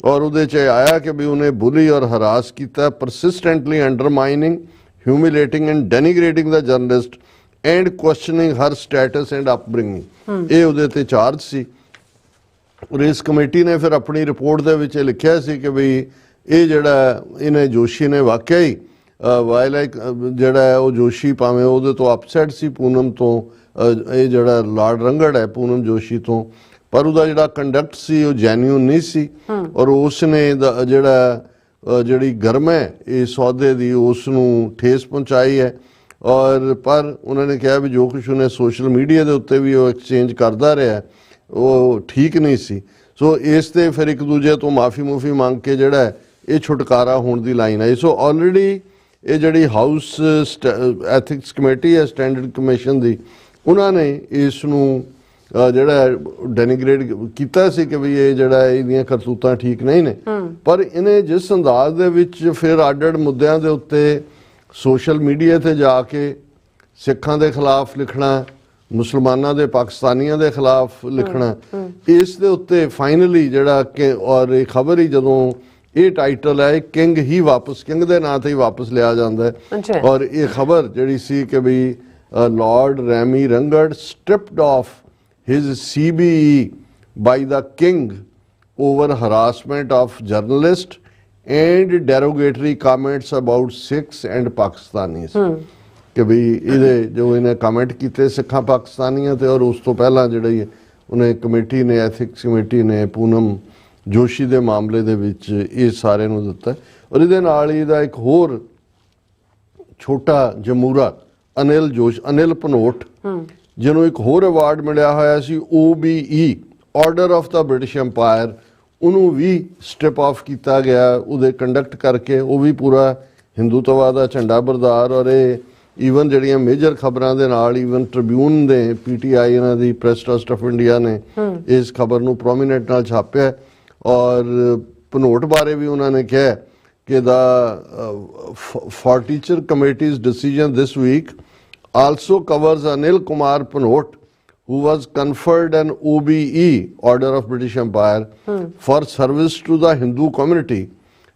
ਔਰ ਉਹਦੇ 'ਚ ਆਇਆ ਕਿ ਵੀ ਉਹਨੇ ਬੁਲੀ ਔਰ ਹਰਾਸ ਕੀਤਾ, persistently undermining, humiliating and denigrating the journalist and questioning her status and upbringing. ਇਹ ਉਹਦੇ ਤੇ ਚਾਰਜ ਸੀ। ਔਰ ਇਸ ਕਮੇਟੀ ਨੇ ਫਿਰ ਆਪਣੀ ਰਿਪੋਰਟ ਦੇ ਵਿੱਚ ਲਿਖਿਆ ਸੀ ਕਿ ਵੀ ਇਹ ਜਿਹੜਾ ਇਹਨੇ ਜੋਸ਼ੀ ਨੇ ਵਾਕਿਆ ਹੀ ਜਿਹੜਾ ਹੈ ਉਹ ਜੋਸ਼ੀ ਭਾਵੇਂ ਉਹਦੇ ਤੋਂ ਅਪਸੈਟ ਸੀ ਪੂਨਮ ਤੋਂ, ਇਹ ਜਿਹੜਾ ਲਾਰਡ ਰੰਗੜ ਹੈ ਪੂਨਮ ਜੋਸ਼ੀ ਤੋਂ, ਪਰ ਉਹਦਾ ਜਿਹੜਾ ਕੰਡਕਟ ਸੀ ਉਹ ਜੈਨੂਇਨ ਨਹੀਂ ਸੀ ਔਰ ਉਸ ਨੇ ਜਿਹੜੀ ਗਰਮ ਹੈ ਇਹ ਸੌਦੇ ਦੀ ਉਸ ਨੂੰ ਠੇਸ ਪਹੁੰਚਾਈ ਹੈ। ਔਰ ਪਰ ਉਹਨਾਂ ਨੇ ਕਿਹਾ ਵੀ ਜੋ ਕੁਛ ਉਹਨੇ ਸੋਸ਼ਲ ਮੀਡੀਆ ਦੇ ਉੱਤੇ ਵੀ ਉਹ ਐਕਸਚੇਂਜ ਕਰਦਾ ਰਿਹਾ ਉਹ ਠੀਕ ਨਹੀਂ ਸੀ। ਸੋ ਇਸ ਤੇ ਫਿਰ ਇੱਕ ਦੂਜੇ ਤੋਂ ਮਾਫੀ ਮੰਗ ਕੇ ਜਿਹੜਾ ਇਹ ਛੁਟਕਾਰਾ ਹੋਣ ਦੀ ਲਾਈਨ ਆਈ। ਸੋ ਆਲਰੇਡੀ ਇਹ ਜਿਹੜੀ ਹਾਊਸ ਐਥਿਕਸ ਕਮੇਟੀ ਹੈ ਸਟੈਂਡਰਡ ਕਮਿਸ਼ਨ ਦੀ, ਉਹਨਾਂ ਨੇ ਇਸ ਨੂੰ ਜਿਹੜਾ ਡੈਨੀਗ੍ਰੇਟ ਕੀਤਾ ਸੀ ਕਿ ਵੀ ਇਹ ਜਿਹੜਾ ਇਹਦੀਆਂ ਕਰਤੂਤਾਂ ਠੀਕ ਨਹੀਂ ਨੇ। ਪਰ ਇਹਨੇ ਜਿਸ ਅੰਦਾਜ਼ ਦੇ ਵਿੱਚ ਫਿਰ ਅੱਡ-ਅੱਡ ਮੁੱਦਿਆਂ ਦੇ ਉੱਤੇ ਸੋਸ਼ਲ ਮੀਡੀਆ ਤੇ ਜਾ ਕੇ ਸਿੱਖਾਂ ਦੇ ਖਿਲਾਫ ਲਿਖਣਾ, ਮੁਸਲਮਾਨਾਂ ਦੇ ਪਾਕਿਸਤਾਨੀਆਂ ਦੇ ਖਿਲਾਫ ਲਿਖਣਾ, ਇਸ ਦੇ ਉੱਤੇ ਫਾਈਨਲੀ ਜਿਹੜਾ ਕਿ ਔਰ ਇਹ ਖਬਰ ਹੀ ਜਦੋਂ ਇਹ ਟਾਈਟਲ ਹੈ ਕਿੰਗ ਹੀ ਵਾਪਸ ਕਿੰਗ ਦੇ ਨਾਂ ਤੇ ਹੀ ਵਾਪਸ ਲਿਆ ਜਾਂਦਾ ਹੈ। ਔਰ ਇਹ ਖਬਰ ਜਿਹੜੀ ਸੀ ਕਿ ਵੀ lord Rami Ranger stripped of his CBE by the king over harassment of journalists and derogatory comments about Sikhs and Pakistanis। ਕਿ ਵੀ ਇਹਦੇ ਜੋ ਇਹਨੇ ਕਮੈਂਟ ਕੀਤੇ ਸਿੱਖਾਂ ਪਾਕਿਸਤਾਨੀਆਂ ਤੇ ਔਰ ਉਸ ਤੋਂ ਪਹਿਲਾਂ ਜਿਹੜੀ ਉਹਨੇ ਕਮੇਟੀ ਨੇ ਐਥਿਕਸ ਕਮੇਟੀ ਨੇ ਪੂਨਮ ਜੋਸ਼ੀ ਦੇ ਮਾਮਲੇ ਦੇ ਵਿੱਚ ਇਹ ਸਾਰੇ ਨੂੰ ਦਿੱਤਾ। ਔਰ ਇਹਦੇ ਨਾਲ ਹੀ ਇਹਦਾ ਇੱਕ ਹੋਰ ਛੋਟਾ ਜਮੂਰਾ ਅਨਿਲ ਭਨੋਟ ਜਿਹਨੂੰ ਇੱਕ ਹੋਰ ਅਵਾਰਡ ਮਿਲਿਆ ਹੋਇਆ ਸੀ OBE order of the British empire, ਉਹਨੂੰ ਵੀ ਸਟ੍ਰਿਪ ਆਫ ਕੀਤਾ ਗਿਆ ਉਹਦੇ ਕੰਡਕਟ ਕਰਕੇ। ਉਹ ਵੀ ਪੂਰਾ ਹਿੰਦੂਤਵਾ ਦਾ ਝੰਡਾ ਬਰਦਾਰ ਔਰ ਇਹ ਈਵਨ ਜਿਹੜੀਆਂ ਮੇਜਰ ਖਬਰਾਂ ਦੇ ਨਾਲ ਈਵਨ ਟ੍ਰਿਬਿਊਨ ਦੇ PTI ਇਹਨਾਂ ਦੀ ਪ੍ਰੈਸ ਟਰਸਟ ਆਫ ਇੰਡੀਆ ਨੇ ਇਸ ਖਬਰ ਨੂੰ ਪ੍ਰੋਮੀਨੈਂਟ ਨਾਲ ਛਾਪਿਆ। ਔਰ ਭਨੋਟ ਬਾਰੇ ਵੀ ਉਹਨਾਂ ਨੇ ਕਿਹਾ ਕਿ for teacher committee's decision this week also covers Anil Kumar Panote, who was conferred an OBE, Order of British Empire, for service to the Hindu community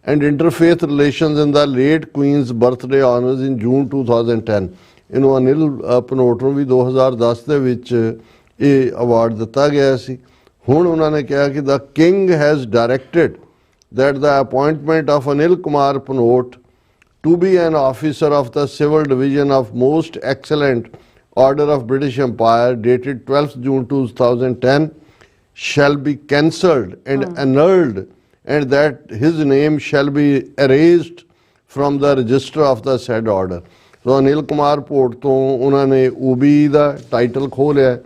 and interfaith relations in the late Queen's birthday honours in June 2010. ਇਹਨੂੰ ਅਨਿਲ ਭਨੋਟ ਨੂੰ ਵੀ 2010 ਦੇ ਵਿੱਚ ਇਹ award ਦਿੱਤਾ ਗਿਆ ਸੀ। ਹੁਣ ਉਹਨਾਂ ਨੇ ਕਿਹਾ ਕਿ ਦ king has directed that the appointment of Anil Kumar Panote to be an officer of the Civil Division of Most Excellent Order of British Empire dated 12th June 2010 shall be cancelled and annulled, and that his name shall be erased from the register of the said order. So Anil Kumar Panote ਤੋਂ ਉਹਨਾਂ ਨੇ OB ਦਾ title ਖੋਹ ਲਿਆ।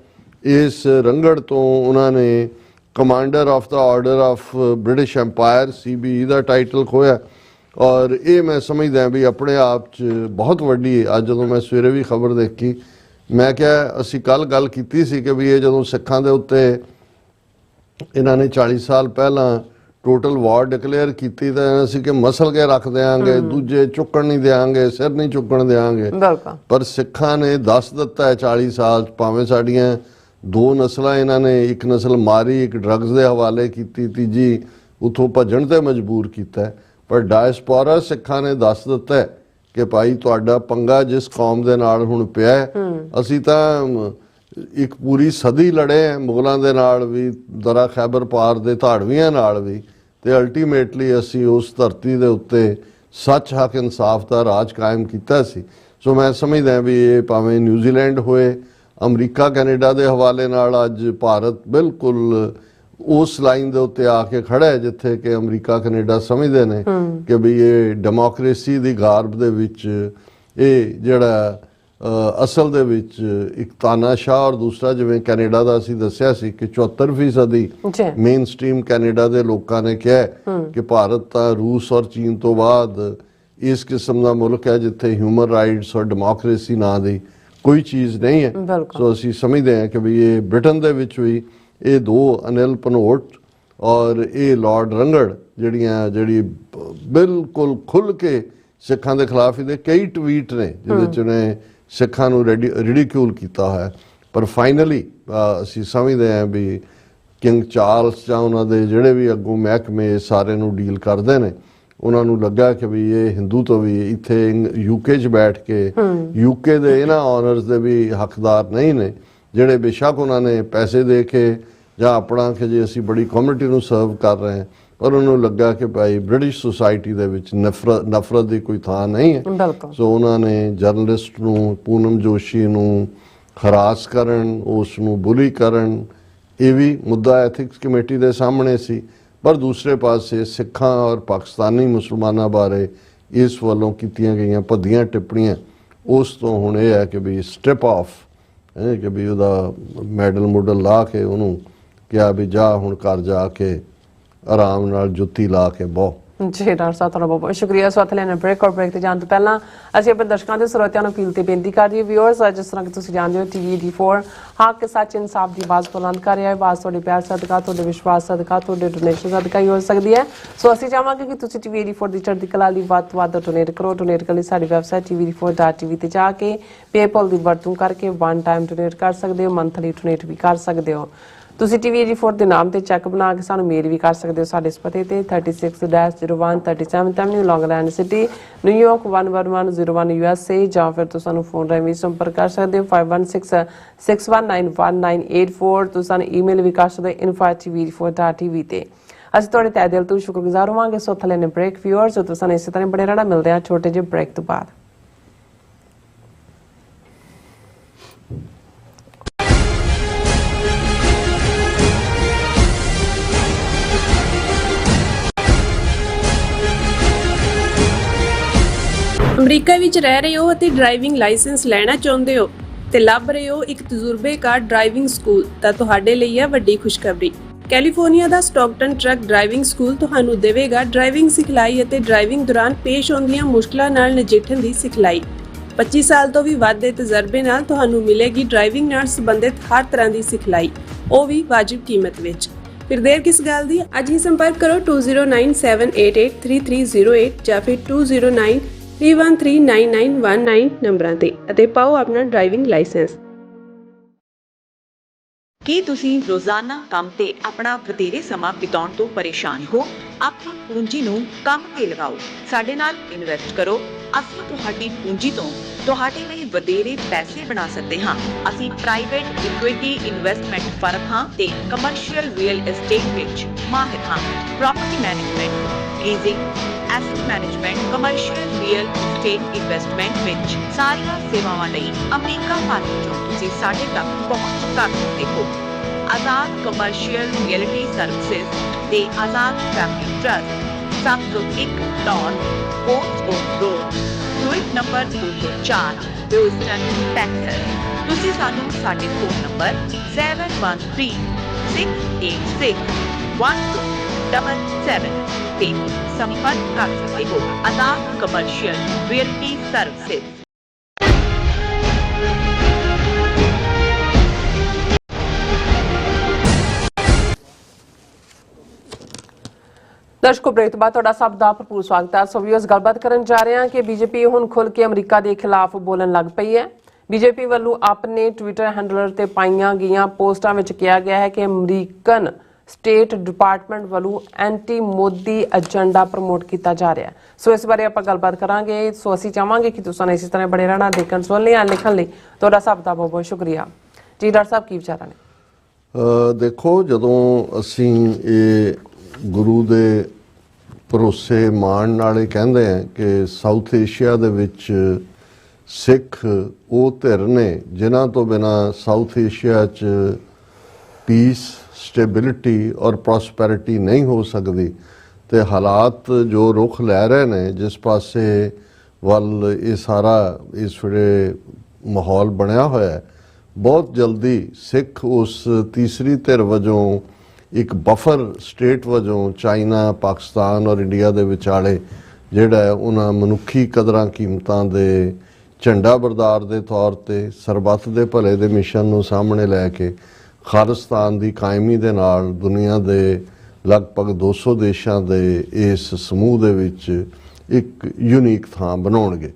ਇਸ ਰੰਗੜ ਤੋਂ ਉਹਨਾਂ ਨੇ commander of the order of British empire CBE the title ਖੋਇਆ। ਔਰ ਇਹ ਮੈਂ ਸਮਝਦਾ ਵੀ ਆਪਣੇ ਆਪ 'ਚ ਬਹੁਤ ਵੱਡੀ। ਅੱਜ ਜਦੋਂ ਮੈਂ ਸਵੇਰੇ ਵੀ ਖਬਰ ਦੇਖੀ, ਮੈਂ ਕਿਹਾ ਅਸੀਂ ਕੱਲ ਗੱਲ ਕੀਤੀ ਸੀ ਕਿ ਵੀ ਇਹ ਜਦੋਂ ਸਿੱਖਾਂ ਦੇ ਉੱਤੇ ਇਹਨਾਂ ਨੇ 40 ਸਾਲ ਪਹਿਲਾਂ ਟੋਟਲ ਵਾਰ ਡਿਕਲੇਅਰ ਕੀਤੀ ਤਾਂ ਅਸੀਂ ਕਿ ਮਸਲ ਕੇ ਰੱਖ ਦਿਆਂਗੇ, ਦੂਜੇ ਚੁੱਕਣ ਨਹੀਂ ਦਿਆਂਗੇ, ਸਿਰ ਨਹੀਂ ਚੁੱਕਣ ਦਿਆਂਗੇ। ਪਰ ਸਿੱਖਾਂ ਨੇ ਦੱਸ ਦਿੱਤਾ ਹੈ 40 ਸਾਲ ਭਾਵੇਂ ਸਾਡੀਆਂ 2 ਨਸਲਾਂ ਇਹਨਾਂ ਨੇ, ਇੱਕ ਨਸਲ ਮਾਰੀ, ਇੱਕ ਡਰੱਗਸ ਦੇ ਹਵਾਲੇ ਕੀਤੀ, ਤੀਜੀ ਉੱਥੋਂ ਭੱਜਣ ਤੇ ਮਜਬੂਰ ਕੀਤਾ। ਪਰ ਡਾਇਸਪੋਰਾ ਸਿੱਖਾਂ ਨੇ ਦੱਸ ਦਿੱਤਾ ਕਿ ਭਾਈ ਤੁਹਾਡਾ ਪੰਗਾ ਜਿਸ ਕੌਮ ਦੇ ਨਾਲ ਹੁਣ ਪਿਆ, ਅਸੀਂ ਤਾਂ ਇੱਕ ਪੂਰੀ ਸਦੀ ਲੜੇ ਆ ਮੁਗਲਾਂ ਦੇ ਨਾਲ ਵੀ, ਦਰਾ ਖੈਬਰ ਪਾਰ ਦੇ ਧਾੜਵੀਆਂ ਨਾਲ ਵੀ, ਤੇ ਅਲਟੀਮੇਟਲੀ ਅਸੀਂ ਉਸ ਧਰਤੀ ਦੇ ਉੱਤੇ ਸੱਚ ਹੱਕ ਇਨਸਾਫ ਦਾ ਰਾਜ ਕਾਇਮ ਕੀਤਾ ਸੀ। ਸੋ ਮੈਂ ਸਮਝਦਾ ਵੀ ਇਹ ਭਾਵੇਂ ਨਿਊਜ਼ੀਲੈਂਡ ਹੋਏ, ਅਮਰੀਕਾ ਕੈਨੇਡਾ ਦੇ ਹਵਾਲੇ ਨਾਲ ਅੱਜ ਭਾਰਤ ਬਿਲਕੁਲ ਉਸ ਲਾਈਨ ਦੇ ਉੱਤੇ ਆ ਕੇ ਖੜਾ ਹੈ ਜਿੱਥੇ ਕਿ ਅਮਰੀਕਾ ਕੈਨੇਡਾ ਸਮਝਦੇ ਨੇ ਕਿ ਵੀ ਇਹ ਡੈਮੋਕ੍ਰੇਸੀ ਦੀ ਗਾਰਬ ਦੇ ਵਿੱਚ ਇਹ ਜਿਹੜਾ ਅਸਲ ਦੇ ਵਿੱਚ ਇੱਕ ਤਾਨਾਸ਼ਾਹ, ਔਰ ਦੂਸਰਾ ਜਿਵੇਂ ਕੈਨੇਡਾ ਦਾ ਅਸੀਂ ਦੱਸਿਆ ਸੀ ਕਿ 74% ਮੇਨ ਸਟ੍ਰੀਮ ਕੈਨੇਡਾ ਦੇ ਲੋਕਾਂ ਨੇ ਕਿਹਾ ਕਿ ਭਾਰਤ ਤਾਂ ਰੂਸ ਔਰ ਚੀਨ ਤੋਂ ਬਾਅਦ ਇਸ ਕਿਸਮ ਦਾ ਮੁਲਕ ਹੈ ਜਿੱਥੇ ਹਿਊਮਨ ਰਾਈਟਸ ਔਰ ਡੈਮੋਕ੍ਰੇਸੀ ਨਾਂ ਦੀ ਕੋਈ ਚੀਜ਼ ਨਹੀਂ ਹੈ। ਸੋ ਅਸੀਂ ਸਮਝਦੇ ਹਾਂ ਕਿ ਵੀ ਇਹ ਬ੍ਰਿਟਨ ਦੇ ਵਿੱਚ ਵੀ ਇਹ 2 ਅਨਿਲ ਭਨੋਟ ਔਰ ਇਹ ਲਾਰਡ ਰੰਗੜ ਜਿਹੜੀ ਬਿਲਕੁਲ ਖੁੱਲ੍ਹ ਕੇ ਸਿੱਖਾਂ ਦੇ ਖਿਲਾਫ ਇਹਦੇ ਕਈ ਟਵੀਟ ਨੇ ਜਿਹਦੇ 'ਚ ਉਹਨੇ ਸਿੱਖਾਂ ਨੂੰ ਰਿਡੀਕਿਊਲ ਕੀਤਾ ਹੋਇਆ। ਪਰ ਫਾਈਨਲੀ ਅਸੀਂ ਸਮਝਦੇ ਹਾਂ ਵੀ ਕਿੰਗ ਚਾਰਲਸ ਜਾਂ ਉਹਨਾਂ ਦੇ ਜਿਹੜੇ ਵੀ ਅੱਗੋਂ ਮਹਿਕਮੇ ਸਾਰੇ ਨੂੰ ਡੀਲ ਕਰਦੇ ਨੇ, ਉਹਨਾਂ ਨੂੰ ਲੱਗਾ ਕਿ ਵੀ ਇਹ ਹਿੰਦੂ ਤੋਂ ਵੀ ਇੱਥੇ UK 'ਚ ਬੈਠ ਕੇ UK ਦੇ ਇਹਨਾਂ ਆਨਰਸ ਦੇ ਵੀ ਹੱਕਦਾਰ ਨਹੀਂ ਨੇ, ਜਿਹੜੇ ਬੇਸ਼ੱਕ ਉਹਨਾਂ ਨੇ ਪੈਸੇ ਦੇ ਕੇ ਜਾਂ ਆਪਣਾ ਕਿ ਜੇ ਅਸੀਂ ਬੜੀ ਕਮਿਊਨਿਟੀ ਨੂੰ ਸਰਵ ਕਰ ਰਹੇ ਹਾਂ, ਪਰ ਉਹਨੂੰ ਲੱਗਾ ਕਿ ਭਾਈ ਬ੍ਰਿਟਿਸ਼ ਸੁਸਾਇਟੀ ਦੇ ਵਿੱਚ ਨਫ਼ਰਤ ਦੀ ਕੋਈ ਥਾਂ ਨਹੀਂ ਹੈ। ਸੋ ਉਹਨਾਂ ਨੇ ਜਰਨਲਿਸਟ ਨੂੰ, ਪੂਨਮ ਜੋਸ਼ੀ ਨੂੰ ਹਰਾਸ ਕਰਨ, ਉਸ ਨੂੰ ਬੁਲੀ ਕਰਨ, ਇਹ ਵੀ ਮੁੱਦਾ ਐਥਿਕਸ ਕਮੇਟੀ ਦੇ ਸਾਹਮਣੇ ਸੀ। ਪਰ ਦੂਸਰੇ ਪਾਸੇ ਸਿੱਖਾਂ ਔਰ ਪਾਕਿਸਤਾਨੀ ਮੁਸਲਮਾਨਾਂ ਬਾਰੇ ਇਸ ਵੱਲੋਂ ਕੀਤੀਆਂ ਗਈਆਂ ਭੱਦੀਆਂ ਟਿੱਪਣੀਆਂ, ਉਸ ਤੋਂ ਹੁਣ ਇਹ ਹੈ ਕਿ ਵੀ ਸਟੈਪ ਆਫ ਕਿ ਵੀ ਉਹਦਾ ਮੈਡਲ ਲਾ ਕੇ ਉਹਨੂੰ ਕਿਹਾ ਵੀ ਜਾ ਹੁਣ ਘਰ ਜਾ ਕੇ ਆਰਾਮ ਨਾਲ ਜੁੱਤੀ ਲਾ ਕੇ ਬਹੁ। ਜੀ ਡਾਕਟਰ ਸਾਹਿਬ ਤੁਹਾਡਾ ਬਹੁਤ ਸ਼ੁਕਰੀਆ। ਸੋ ਅਥਲੇ ਨੇ ਬ੍ਰੇਕ ਤੇ ਜਾਣ ਤੋਂ ਪਹਿਲਾਂ ਅਸੀਂ ਆਪਣੇ ਦਰਸ਼ਕਾਂ ਦੇ ਸਰੋਤਿਆਂ ਨੂੰ ਅਪੀਲ ਤੇ ਬੇਨਤੀ ਕਰ ਰਹੀ ਵਿਊਅਰਸ, ਜਿਸ ਤਰ੍ਹਾਂ ਕਿ ਤੁਸੀਂ ਜਾਣਦੇ ਹੋ TV84 ਹੱਕ ਸੱਚ ਇਨਸਾਫ ਦੀ ਆਵਾਜ਼ ਬੁਲੰਦ ਕਰ ਰਿਹਾ ਹੈ। ਆਵਾਜ਼ ਤੁਹਾਡੇ ਪਿਆਰ ਸਦਕਾ, ਤੁਹਾਡੇ ਵਿਸ਼ਵਾਸ ਸਦਕਾ, ਤੁਹਾਡੇ ਡੋਨੇਸ਼ਨ ਸਦਕਾ ਹੀ ਹੋ ਸਕਦੀ ਹੈ। ਸੋ ਅਸੀਂ ਚਾਹਾਂਗੇ ਕਿ ਤੁਸੀਂ TV84 ਦੀ ਚੜ੍ਹਦੀ ਕਲਾ ਲਈ ਵੱਧ ਤੋਂ ਵੱਧ ਡੋਨੇਟ ਕਰੋ। ਡੋਨੇਟ ਕਰਨ ਲਈ ਸਾਡੀ ਵੈਬਸਾਈਟ TV84.tv ਤੇ ਜਾ ਕੇ ਪੇਪਲ ਦੀ ਵਰਤੋਂ ਕਰਕੇ 1 ਟਾਈਮ ਡੋਨੇਟ ਕਰ ਸਕਦੇ ਹੋ, ਮੰਥਲੀ ਡੋਨੇਟ ਵੀ ਕਰ ਸਕਦੇ ਹੋ। ਤੁਸੀਂ TV84 ਦੇ ਨਾਮ ਤੇ ਚੈੱਕ ਬਣਾ ਕੇ ਸਾਨੂੰ ਮੇਲ ਵੀ ਕਰ ਸਕਦੇ ਹੋ ਸਾਡੇ ਇਸ ਪਤੇ ਤੇ 36-01 37th Avenue, Long Island City, New York 11101 USA, ਜਾਂ ਫਿਰ ਤੁਸੀਂ ਸਾਨੂੰ ਫੋਨ ਰਾਹੀਂ ਵੀ ਸੰਪਰਕ ਕਰ ਸਕਦੇ ਹੋ 5166191984। ਤੁਸੀਂ ਸਾਨੂੰ ਈਮੇਲ ਵੀ ਕਰ ਸਕਦੇ ਹੋ info@tv84.tv ਤੇ। ਅਸੀਂ ਤੁਹਾਡੇ ਤਹਿ ਦਿਲ ਤੋਂ ਸ਼ੁਕਰਗੁਜ਼ਾਰ ਹੋਵਾਂਗੇ। ਸੋ ਥੱਲੇ ਨੇ ਬ੍ਰੇਕ ਵਿਊਅਰਸ, ਤੁਸੀਂ ਸਾਨੂੰ ਇਸੇ ਤਰ੍ਹਾਂ ਬੜੇ ਰਹਿਣਾ। ਮਿਲਦੇ ਹਾਂ ਛੋਟੇ ਜਿਹੇ ਬ੍ਰੇਕ ਤੋਂ ਬਾਅਦ। ਅਮਰੀਕਾ ਵਿੱਚ ਰਹਿ ਰਹੇ ਹੋ ਅਤੇ ਡਰਾਈਵਿੰਗ ਲਾਇਸੈਂਸ ਲੈਣਾ ਚਾਹੁੰਦੇ ਹੋ ਤੇ ਲੱਭ ਰਹੇ ਹੋ ਇੱਕ ਤਜਰਬੇਕਾਰ ਡਰਾਈਵਿੰਗ ਸਕੂਲ, ਤਾਂ ਤੁਹਾਡੇ ਲਈ ਹੈ ਵੱਡੀ ਖੁਸ਼ਖਬਰੀ। ਕੈਲੀਫੋਰਨੀਆ ਦਾ ਸਟਾਕਟਨ ਟਰੱਕ ਡਰਾਈਵਿੰਗ ਸਕੂਲ ਤੁਹਾਨੂੰ ਦੇਵੇਗਾ ਡਰਾਈਵਿੰਗ ਸਿਖਲਾਈ ਅਤੇ ਡਰਾਈਵਿੰਗ ਦੌਰਾਨ ਪੇਸ਼ ਆਉਂਦੀਆਂ ਮੁਸ਼ਕਲਾਂ ਨਾਲ ਨਜਿੱਠਣ ਦੀ ਸਿਖਲਾਈ। 25 ਸਾਲ ਤੋਂ ਵੀ ਵੱਧ ਦੇ ਤਜਰਬੇ ਨਾਲ ਤੁਹਾਨੂੰ ਮਿਲੇਗੀ ਡਰਾਈਵਿੰਗ ਨਾਲ ਸੰਬੰਧਿਤ ਹਰ ਤਰ੍ਹਾਂ ਦੀ ਸਿਖਲਾਈ, ਉਹ ਵੀ ਵਾਜਿਬ ਕੀਮਤ ਵਿੱਚ। ਫਿਰ ਦੇਰ ਕਿਸ ਗੱਲ ਦੀ, ਅੱਜ ਹੀ ਸੰਪਰਕ ਕਰੋ 2097883308 ਜਾਂ ਫਿਰ 2093139919 ਨੰਬਰਾਂ ਤੇ ਅਤੇ ਪਾਓ ਆਪਣਾ ਡਰਾਈਵਿੰਗ ਲਾਇਸੈਂਸ। ਕੀ ਤੁਸੀਂ ਰੋਜ਼ਾਨਾ ਕੰਮ ਤੇ ਆਪਣਾ ਵਧੇਰੇ ਸਮਾਂ ਬਿਤਾਉਣ ਤੋਂ ਪਰੇਸ਼ਾਨ ਹੋ? ਆਪਣੀ ਪੂੰਜੀ ਨੂੰ ਕੰਮ ਤੇ ਲਗਾਓ, ਸਾਡੇ ਨਾਲ ਇਨਵੈਸਟ ਕਰੋ। ਅਸੀਂ ਤੁਹਾਡੀ ਪੂੰਜੀ ਤੋਂ ਤੁਹਾਡੇ ਲਈ ਵਧੇਰੇ ਪੈਸੇ ਬਣਾ ਸਕਦੇ ਹਾਂ। ਅਸੀਂ ਪ੍ਰਾਈਵੇਟ ਇਕੁਇਟੀ ਇਨਵੈਸਟਮੈਂਟ ਫਰਮ ਹਾਂ ਤੇ ਕਮਰਸ਼ੀਅਲ ਰੀਅਲ ਏਸਟੇਟ ਵਿੱਚ ਮਾਹਿਰ ਹਾਂ। Property management, leasing, asset management, commercial real estate investment ਵਿੱਚ ਸਾਰੀਆਂ ਸੇਵਾਵਾਂ ਲਈ ਅਮਰੀਕਾ ਭਰ ਵਿੱਚੋਂ ਤੁਸੀਂ ਸਾਡੇ ਤੱਕ ਪਹੁੰਚ ਕਰ ਸਕਦੇ ਹੋ। ਆਜ਼ਾਦ ਕਮਰਸ਼ੀਅਲ ਰੀਅਲਟੀ ਸਰਵਿਸਿਜ਼ ਤੇ Azad family trust 701 Don Coast road, suite number 204, Houston, Texas. ਤੁਸੀਂ ਸਾਨੂੰ ਸਾਡੇ ਫੋਨ ਨੰਬਰ 7136861277 ਤੇ ਸੰਪਰਕ ਕਰ ਸਕਦੇ ਹੋ। ਆਜ਼ਾਦ ਕਮਰਸ਼ੀਅਲ ਰੀਅਲਟੀ ਸਰਵਿਸਿਜ਼। ਦਰਸ਼ਕੋ, ਬ੍ਰੇਕ ਤੋਂ ਬਾਅਦ ਤੁਹਾਡਾ ਸਭ ਦਾ ਭਰਪੂਰ ਸਵਾਗਤ ਹੈ। ਸੋ ਵੀਅਰਸ, ਗੱਲਬਾਤ ਕਰਨ ਜਾ ਰਹੇ ਹਾਂ ਕਿ ਬੀਜੇਪੀ ਹੁਣ ਖੁੱਲ੍ਹ ਕੇ ਅਮਰੀਕਾ ਦੇ ਖਿਲਾਫ ਬੋਲਣ ਲੱਗ ਪਈ ਹੈ। ਬੀਜੇਪੀ ਵੱਲੋਂ ਆਪਣੇ ਟਵਿੱਟਰ ਹੈਂਡਲਰ ਤੇ ਪਾਈਆਂ ਗਈਆਂ ਪੋਸਟਾਂ ਵਿੱਚ ਕਿਹਾ ਗਿਆ ਹੈ ਕਿ ਅਮਰੀਕਨ ਸਟੇਟ ਡਿਪਾਰਟਮੈਂਟ ਵੱਲੋਂ ਐਂਟੀ ਮੋਦੀ ਏਜੰਡਾ ਪ੍ਰਮੋਟ ਕੀਤਾ ਜਾ ਰਿਹਾ ਹੈ। ਸੋ ਇਸ ਬਾਰੇ ਆਪਾਂ ਗੱਲਬਾਤ ਕਰਾਂਗੇ। ਸੋ ਅਸੀਂ ਚਾਹਾਂਗੇ ਕਿ ਤੁਸੀਂ ਇਸੇ ਤਰ੍ਹਾਂ ਬੜੇ ਰਹਿਣਾ, ਦੇਖਣ ਸੁਣਨ ਲਈ, ਲਿਖਣ ਲਈ ਤੁਹਾਡਾ ਸਭ ਦਾ ਬਹੁਤ ਬਹੁਤ ਸ਼ੁਕਰੀਆ ਜੀ। ਡਾਕਟਰ ਸਾਹਿਬ, ਕੀ ਵਿਚਾਰਾਂ ਨੇ? ਦੇਖੋ, ਜਦੋਂ ਅਸੀਂ ਇਹ ਗੁਰੂ ਦੇ ਭਰੋਸੇ ਮਾਣ ਨਾਲ ਇਹ ਕਹਿੰਦੇ ਆ ਕਿ ਸਾਊਥ ਏਸ਼ੀਆ ਦੇ ਵਿੱਚ ਸਿੱਖ ਉਹ ਧਿਰ ਨੇ ਜਿਨ੍ਹਾਂ ਤੋਂ ਬਿਨਾਂ ਸਾਊਥ ਏਸ਼ੀਆ 'ਚ ਪੀਸ, ਸਟੇਬਿਲਿਟੀ ਔਰ ਪ੍ਰੋਸਪੈਰਿਟੀ ਨਹੀਂ ਹੋ ਸਕਦੀ, ਤੇ ਹਾਲਾਤ ਜੋ ਰੁਖ ਲੈ ਰਹੇ ਨੇ, ਜਿਸ ਪਾਸੇ ਵੱਲ ਇਹ ਸਾਰਾ ਇਸ ਵੇਲੇ ਮਾਹੌਲ ਬਣਿਆ ਹੋਇਆ ਹੈ, ਬਹੁਤ ਜਲਦੀ ਸਿੱਖ ਉਸ ਤੀਸਰੀ ਧਿਰ ਵਜੋਂ ਇੱਕ ਬਫਰ ਸਟੇਟ ਵਜੋਂ ਚਾਈਨਾ, ਪਾਕਿਸਤਾਨ ਔਰ ਇੰਡੀਆ ਦੇ ਵਿਚਾਲੇ ਜਿਹੜਾ ਹੈ ਉਹਨਾਂ ਮਨੁੱਖੀ ਕਦਰਾਂ ਕੀਮਤਾਂ ਦੇ ਝੰਡਾ ਬਰਦਾਰ ਦੇ ਤੌਰ ਤੇ ਸਰਬੱਤ ਦੇ ਭਲੇ ਦੇ ਮਿਸ਼ਨ ਨੂੰ ਸਾਹਮਣੇ ਲੈ ਕੇ ਖਾਲਿਸਤਾਨ ਦੀ ਕਾਇਮੀ ਦੇ ਨਾਲ ਦੁਨੀਆ ਦੇ ਲਗਭਗ 200 ਦੇਸ਼ਾਂ ਦੇ ਇਸ ਸਮੂਹ ਦੇ ਵਿੱਚ ਇੱਕ ਯੂਨੀਕ ਥਾਂ ਬਣਾਉਣਗੇ।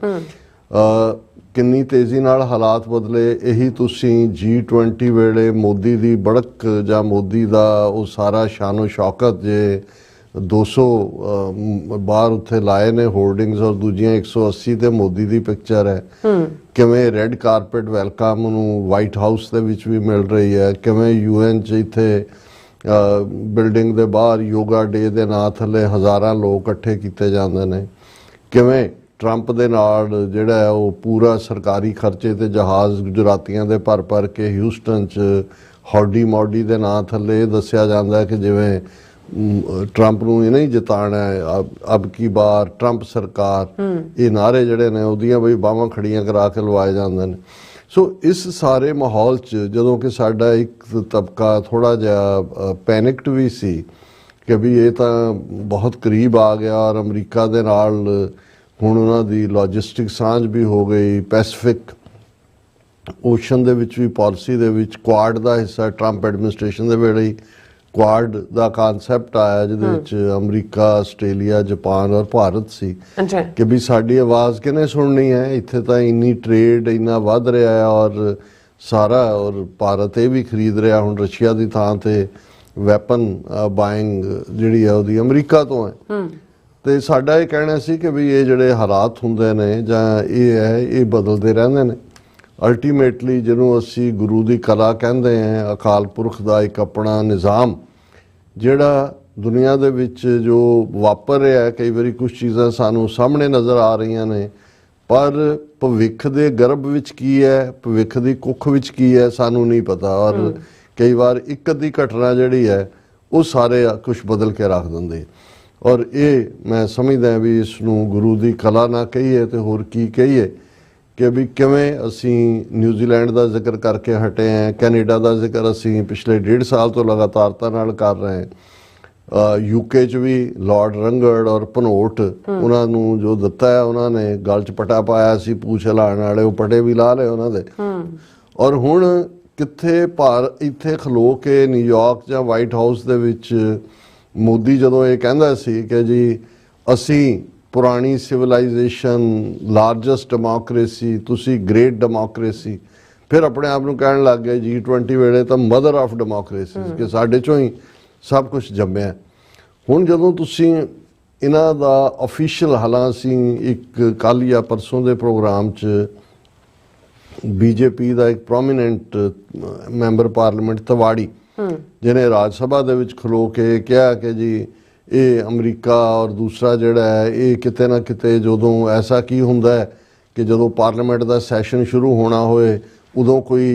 ਕਿੰਨੀ ਤੇਜ਼ੀ ਨਾਲ ਹਾਲਾਤ ਬਦਲੇ, ਇਹੀ ਤੁਸੀਂ G20 ਵੇਲੇ ਮੋਦੀ ਦੀ ਬੜਕ ਜਾਂ ਮੋਦੀ ਦਾ ਉਹ ਸਾਰਾ ਸ਼ਾਨੋ ਸ਼ੌਕਤ ਜੇ 200 ਬਾਹਰ ਉੱਥੇ ਲਾਏ ਨੇ ਹੋਰਡਿੰਗਸ, ਔਰ ਦੂਜੀਆਂ 180 ਤੇ ਮੋਦੀ ਦੀ ਪਿਕਚਰ ਹੈ। ਕਿਵੇਂ ਰੈੱਡ ਕਾਰਪੇਟ ਵੈਲਕਮ ਨੂੰ ਵਾਈਟ ਹਾਊਸ ਦੇ ਵਿੱਚ ਵੀ ਮਿਲ ਰਹੀ ਹੈ, ਕਿਵੇਂ UN 'ਚ ਇੱਥੇ ਬਿਲਡਿੰਗ ਦੇ ਬਾਹਰ ਯੋਗਾ ਡੇ ਦੇ ਨਾਂ ਥੱਲੇ ਹਜ਼ਾਰਾਂ ਲੋਕ ਇਕੱਠੇ ਕੀਤੇ ਜਾਂਦੇ ਨੇ, ਕਿਵੇਂ ਟਰੰਪ ਦੇ ਨਾਲ ਜਿਹੜਾ ਹੈ ਉਹ ਪੂਰਾ ਸਰਕਾਰੀ ਖਰਚੇ ਤੇ ਜਹਾਜ਼ ਗੁਜਰਾਤੀਆਂ ਦੇ ਭਰ ਕੇ ਹਿਊਸਟਨ 'ਚ ਹੌਡੀ ਮੌਡੀ ਦੇ ਨਾਂ ਥੱਲੇ ਦੱਸਿਆ ਜਾਂਦਾ ਕਿ ਜਿਵੇਂ ਟਰੰਪ ਨੂੰ ਇਹ ਨਹੀਂ ਜਿਤਾਣਾ ਹੈ, ਅਬ ਕੀ ਬਾਰ ਟਰੰਪ ਸਰਕਾਰ, ਇਹ ਨਾਰੇ ਜਿਹੜੇ ਨੇ ਉਹਦੀਆਂ ਬਈ ਬਾਹਾਂ ਖੜੀਆਂ ਕਰਾ ਕੇ ਲਵਾਏ ਜਾਂਦੇ ਨੇ। ਸੋ ਇਸ ਸਾਰੇ ਮਾਹੌਲ 'ਚ ਜਦੋਂ ਕਿ ਸਾਡਾ ਇੱਕ ਤਬਕਾ ਥੋੜ੍ਹਾ ਜਿਹਾ ਪੈਨਿਕਡ ਵੀ ਸੀ ਕਿ ਵੀ ਇਹ ਤਾਂ ਬਹੁਤ ਕਰੀਬ ਆ ਗਿਆ, ਔਰ ਅਮਰੀਕਾ ਦੇ ਨਾਲ ਹੁਣ ਉਹਨਾਂ ਦੀ ਲੌਜਿਸਟਿਕ ਸਾਂਝ ਵੀ ਹੋ ਗਈ, ਪੈਸੀਫਿਕ ਓਸ਼ਨ ਦੇ ਵਿੱਚ ਵੀ ਪਾਲਿਸੀ ਦੇ ਵਿੱਚ ਕੁਆਡ ਦਾ ਹਿੱਸਾ ਟਰੰਪ ਐਡਮਿਨਿਸਟ੍ਰੇਸ਼ਨ ਦੇ ਵੇਲੇ ਹੀ ਕੁਆਡ ਦਾ ਕਾਨਸੈਪਟ ਆਇਆ, ਜਿਹਦੇ ਵਿੱਚ ਅਮਰੀਕਾ, ਆਸਟ੍ਰੇਲੀਆ, ਜਾਪਾਨ ਔਰ ਭਾਰਤ ਸੀ ਕਿ ਵੀ ਸਾਡੀ ਆਵਾਜ਼ ਕਿਹਨੇ ਸੁਣਨੀ ਹੈ, ਇੱਥੇ ਤਾਂ ਇੰਨੀ ਟ੍ਰੇਡ ਇੰਨਾ ਵੱਧ ਰਿਹਾ ਹੈ ਔਰ ਸਾਰਾ, ਔਰ ਭਾਰਤ ਇਹ ਵੀ ਖਰੀਦ ਰਿਹਾ ਹੁਣ ਰਸ਼ੀਆ ਦੀ ਥਾਂ ਤੇ ਵੈਪਨ ਬਾਇੰਗ ਜਿਹੜੀ ਹੈ ਉਹਦੀ ਅਮਰੀਕਾ ਤੋਂ ਹੈ। ਤੇ ਸਾਡਾ ਇਹ ਕਹਿਣਾ ਸੀ ਕਿ ਵੀ ਇਹ ਜਿਹੜੇ ਹਾਲਾਤ ਹੁੰਦੇ ਨੇ ਜਾਂ ਇਹ ਹੈ, ਇਹ ਬਦਲਦੇ ਰਹਿੰਦੇ ਨੇ। ਅਲਟੀਮੇਟਲੀ ਜਿਹਨੂੰ ਅਸੀਂ ਗੁਰੂ ਦੀ ਕਲਾ ਕਹਿੰਦੇ ਹਾਂ, ਅਕਾਲ ਪੁਰਖ ਦਾ ਇੱਕ ਆਪਣਾ ਨਿਜ਼ਾਮ ਜਿਹੜਾ ਦੁਨੀਆ ਦੇ ਵਿੱਚ ਜੋ ਵਾਪਰ ਰਿਹਾ ਹੈ, ਕਈ ਵਾਰੀ ਕੁਝ ਚੀਜ਼ਾਂ ਸਾਨੂੰ ਸਾਹਮਣੇ ਨਜ਼ਰ ਆ ਰਹੀਆਂ ਨੇ, ਪਰ ਭਵਿੱਖ ਦੇ ਗਰਭ ਵਿੱਚ ਕੀ ਹੈ, ਭਵਿੱਖ ਦੀ ਕੁੱਖ ਵਿੱਚ ਕੀ ਹੈ, ਸਾਨੂੰ ਨਹੀਂ ਪਤਾ। ਔਰ ਕਈ ਵਾਰ ਇੱਕ ਅੱਧੀ ਘਟਨਾ ਜਿਹੜੀ ਹੈ ਉਹ ਸਾਰੇ ਕੁਝ ਬਦਲ ਕੇ ਰੱਖ ਦਿੰਦੇ। ਔਰ ਇਹ ਮੈਂ ਸਮਝਦਾ ਵੀ ਇਸ ਨੂੰ ਗੁਰੂ ਦੀ ਕਲਾ ਨਾ ਕਹੀਏ ਤੇ ਹੋਰ ਕੀ ਕਹੀਏ ਕਿ ਵੀ ਕਿਵੇਂ ਅਸੀਂ ਨਿਊਜ਼ੀਲੈਂਡ ਦਾ ਜ਼ਿਕਰ ਕਰਕੇ ਹਟੇ ਹਾਂ, ਕੈਨੇਡਾ ਦਾ ਜ਼ਿਕਰ ਅਸੀਂ ਪਿਛਲੇ 1.5 ਸਾਲ ਤੋਂ ਲਗਾਤਾਰਤਾ ਨਾਲ ਕਰ ਰਹੇ ਹਾਂ। UK 'ਚ ਵੀ ਲਾਰਡ ਰੰਗੜ ਔਰ ਭਨੋਟ ਉਹਨਾਂ ਨੂੰ ਜੋ ਦਿੱਤਾ ਹੈ, ਉਹਨਾਂ ਨੇ ਗਲ 'ਚ ਪਟਾ ਪਾਇਆ ਸੀ, ਪੂਛ ਹਿਲਾਉਣ ਵਾਲੇ, ਉਹ ਪਟੇ ਵੀ ਲਾ ਲਏ ਉਹਨਾਂ ਦੇ। ਔਰ ਹੁਣ ਕਿੱਥੇ ਇੱਥੇ ਖਲੋ ਕੇ ਨਿਊਯਾਰਕ ਜਾਂ ਵਾਈਟ ਹਾਊਸ ਦੇ ਵਿੱਚ ਮੋਦੀ ਜਦੋਂ ਇਹ ਕਹਿੰਦਾ ਸੀ ਕਿ ਜੀ ਅਸੀਂ ਪੁਰਾਣੀ ਸਿਵਲਾਈਜੇਸ਼ਨ, ਲਾਰਜੈਸਟ ਡੈਮੋਕ੍ਰੇਸੀ, ਤੁਸੀਂ ਗ੍ਰੇਟ ਡੈਮੋਕ੍ਰੇਸੀ, ਫਿਰ ਆਪਣੇ ਆਪ ਨੂੰ ਕਹਿਣ ਲੱਗ ਗਏ G20 ਵੇਲੇ ਤਾਂ ਮਦਰ ਆਫ ਡੈਮੋਕ੍ਰੇਸੀ, ਕਿ ਸਾਡੇ 'ਚੋਂ ਹੀ ਸਭ ਕੁਝ ਜੰਮਿਆ। ਹੁਣ ਜਦੋਂ ਤੁਸੀਂ ਇਹਨਾਂ ਦਾ ਅਫੀਸ਼ੀਅਲ, ਹਾਲਾਂ ਅਸੀਂ ਇੱਕ ਕੱਲ੍ਹ ਜਾਂ ਪਰਸੋਂ ਦੇ ਪ੍ਰੋਗਰਾਮ 'ਚ ਬੀਜੇਪੀ ਦਾ ਇੱਕ ਪ੍ਰੋਮੀਨੈਂਟ ਮੈਂਬਰ ਪਾਰਲੀਮੈਂਟ ਤਿਵਾੜੀ, ਜਿਹਨੇ ਰਾਜ ਸਭਾ ਦੇ ਵਿੱਚ ਖਲੋ ਕੇ ਕਿਹਾ ਕਿ ਜੀ ਇਹ ਅਮਰੀਕਾ ਔਰ ਦੂਸਰਾ ਜਿਹੜਾ ਹੈ ਇਹ ਕਿਤੇ ਨਾ ਕਿਤੇ ਜਦੋਂ ਐਸਾ ਕੀ ਹੁੰਦਾ ਹੈ ਕਿ ਜਦੋਂ ਪਾਰਲੀਮੈਂਟ ਦਾ ਸੈਸ਼ਨ ਸ਼ੁਰੂ ਹੋਣਾ ਹੋਏ ਉਦੋਂ ਕੋਈ